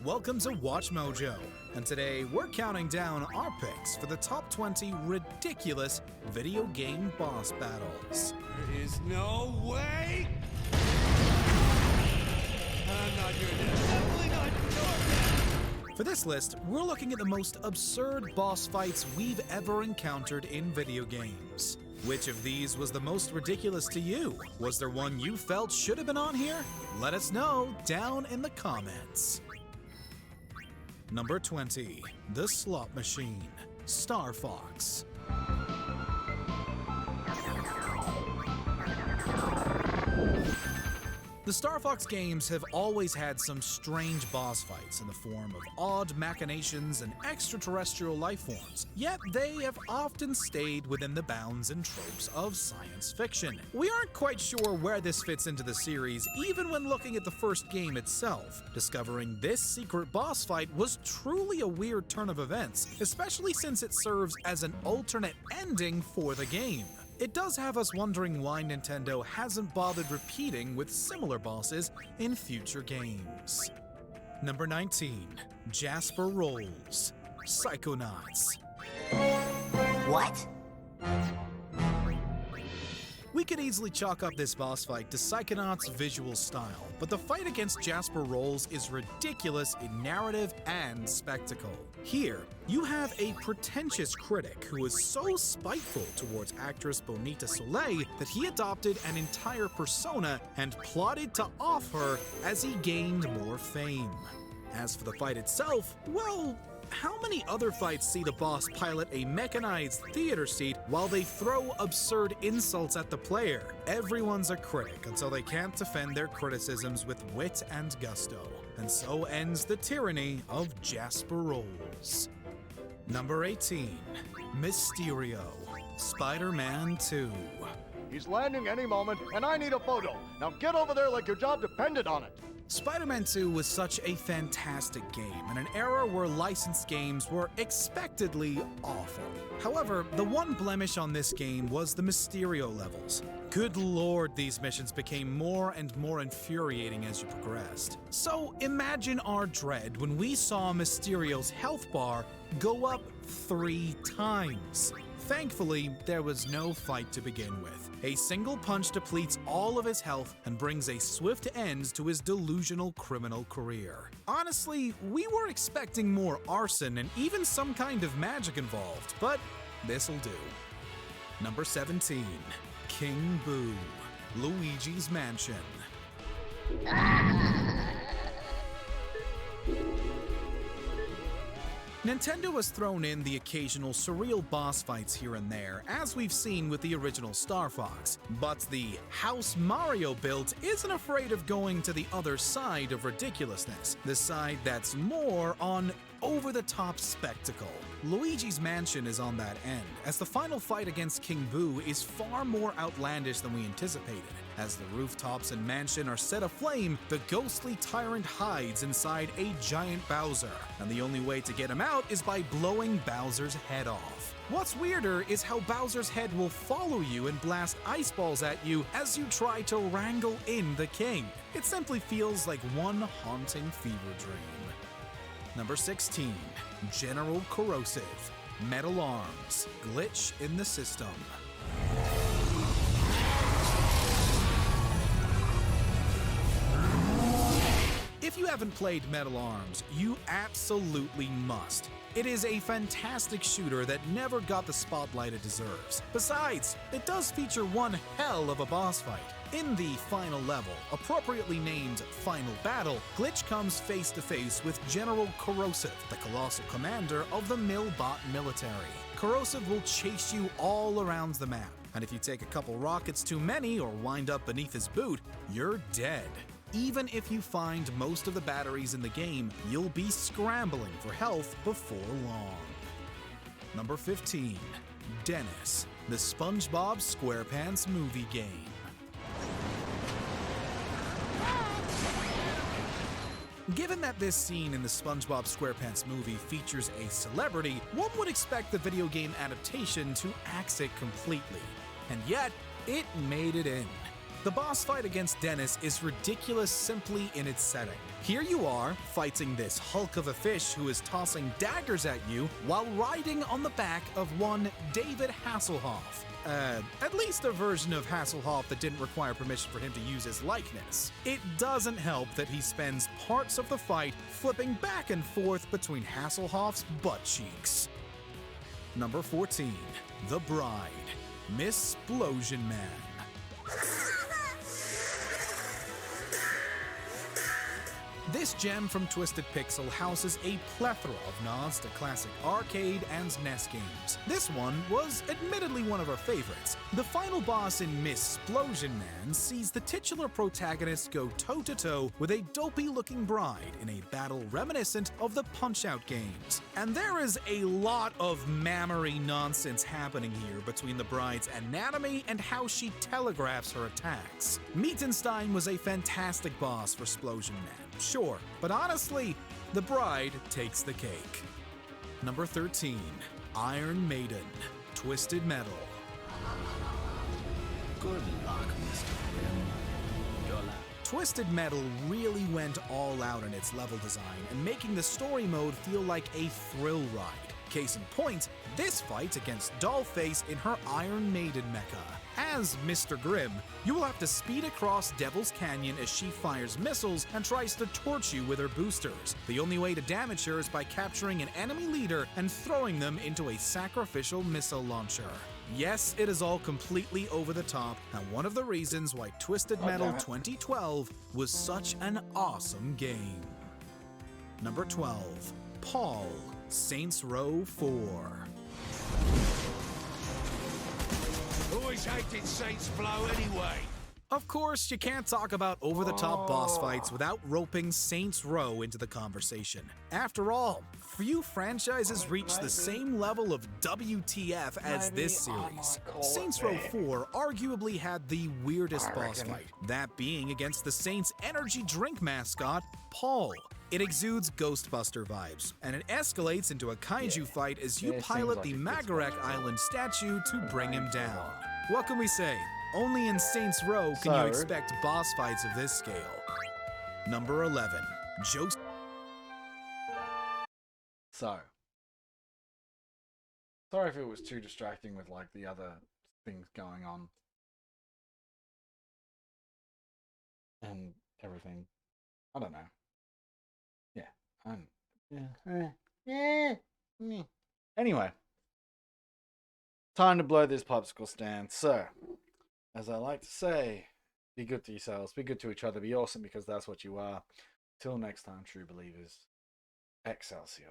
Speaker 17: Welcome to Watch Mojo, and today we're counting down our picks for the top 20 ridiculous video game boss battles.
Speaker 13: There is no way! I'm not your dad. Definitely not your dad.
Speaker 17: For this list, we're looking at the most absurd boss fights we've ever encountered in video games. Which of these was the most ridiculous to you? Was there one you felt should have been on here? Let us know down in the comments. Number 20, The Slot Machine, Star Fox. The Star Fox games have always had some strange boss fights in the form of odd machinations and extraterrestrial life forms, yet they have often stayed within the bounds and tropes of science fiction. We aren't quite sure where this fits into the series, even when looking at the first game itself. Discovering this secret boss fight was truly a weird turn of events, especially since it serves as an alternate ending for the game. It does have us wondering why Nintendo hasn't bothered repeating with similar bosses in future games. Number 19, Jasper Rolls, Psychonauts.
Speaker 10: What?
Speaker 17: We We could easily chalk up this boss fight to Psychonauts' visual style, but the fight against Jasper Rolls is ridiculous in narrative and spectacle. Here, you have a pretentious critic who is so spiteful towards actress Bonita Soleil that he adopted an entire persona and plotted to off her as he gained more fame. As for the fight itself, well, how many other fights see the boss pilot a mechanized theater seat while they throw absurd insults at the player? Everyone's a critic until they can't defend their criticisms with wit and gusto. And so ends the tyranny of Jasper Rolls. Number 18, Mysterio, Spider-Man 2.
Speaker 18: He's landing any moment, and I need a photo. Now get over there like your job depended on it.
Speaker 17: Spider-Man 2 was such a fantastic game in an era where licensed games were expectedly awful. However, the one blemish on this game was the Mysterio levels. Good lord, these missions became more and more infuriating as you progressed. So imagine our dread when we saw Mysterio's health bar go up 3 times. Thankfully, there was no fight to begin with. A single punch depletes all of his health and brings a swift end to his delusional criminal career. Honestly, we were expecting more arson and even some kind of magic involved, but this'll do. Number 17, King Boo, Luigi's Mansion. Nintendo has thrown in the occasional surreal boss fights here and there, as we've seen with the original Star Fox, but the house Mario built isn't afraid of going to the other side of ridiculousness, the side that's more on over-the-top spectacle. Luigi's Mansion is on that end, as the final fight against King Boo is far more outlandish than we anticipated. As the rooftops and mansion are set aflame, the ghostly tyrant hides inside a giant Bowser, and the only way to get him out is by blowing Bowser's head off. What's weirder is how Bowser's head will follow you and blast ice balls at you as you try to wrangle in the king. It simply feels like one haunting fever dream. Number 16, General Corrosive, Metal Arms, Glitch in the System. If you haven't played Metal Arms, you absolutely must. It is a fantastic shooter that never got the spotlight it deserves. Besides, it does feature one hell of a boss fight. In the final level, appropriately named Final Battle, Glitch comes face to face with General Corrosive, the colossal commander of the Millbot military. Corrosive will chase you all around the map, and if you take a couple rockets too many or wind up beneath his boot, you're dead. Even if you find most of the batteries in the game, you'll be scrambling for health before long. Number 15, Dennis, the SpongeBob SquarePants movie game. Given that this scene in the SpongeBob SquarePants movie features a celebrity, one would expect the video game adaptation to axe it completely. And yet, it made it in. The boss fight against Dennis is ridiculous simply in its setting. Here you are, fighting this hulk of a fish who is tossing daggers at you while riding on the back of one David Hasselhoff. At least a version of Hasselhoff that didn't require permission for him to use his likeness. It doesn't help that he spends parts of the fight flipping back and forth between Hasselhoff's butt cheeks. Number 14, The Bride, Miss Splosion Man. This gem from Twisted Pixel houses a plethora of nods to classic arcade and NES games. This one was admittedly one of our favorites. The final boss in Miss Splosion Man sees the titular protagonist go toe-to-toe with a dopey-looking bride in a battle reminiscent of the Punch-Out games. And there is a lot of mammery nonsense happening here between the bride's anatomy and how she telegraphs her attacks. Mietenstein was a fantastic boss for Splosion Man. Sure, but honestly, the bride takes the cake. Number 13, Iron Maiden, Twisted Metal.
Speaker 14: Good luck, Mr. Grimm. Good luck.
Speaker 17: Twisted Metal really went all out in its level design and making the story mode feel like a thrill ride. Case in point, this fight against Dollface in her Iron Maiden mecha. As Mr. Grimm, you will have to speed across Devil's Canyon as she fires missiles and tries to torch you with her boosters. The only way to damage her is by capturing an enemy leader and throwing them into a sacrificial missile launcher. Yes, it is all completely over the top, and one of the reasons why Twisted Metal 2012 was such an awesome game. Number 12. Paul, Saints Row 4.
Speaker 13: Always hated Saints Flow anyway.
Speaker 17: Of course, you can't talk about over-the-top boss fights without roping Saints Row into the conversation. After all, few franchises reach the same level of WTF as this series. Saints Row 4 arguably had the weirdest boss fight, that being against the Saints' energy drink mascot, Paul. It exudes Ghostbuster vibes, and it escalates into a kaiju fight as you pilot the Magarek Island statue to bring him down. What can we say? Only in Saints Row can you expect boss fights of this scale. Number 11. Joseph.
Speaker 2: So, sorry if it was too distracting with like the other things going on and everything. I don't know. Yeah. Anyway, time to blow this popsicle stand. So, as I like to say, be good to yourselves, be good to each other, be awesome because that's what you are. Till next time, true believers. Excelsior.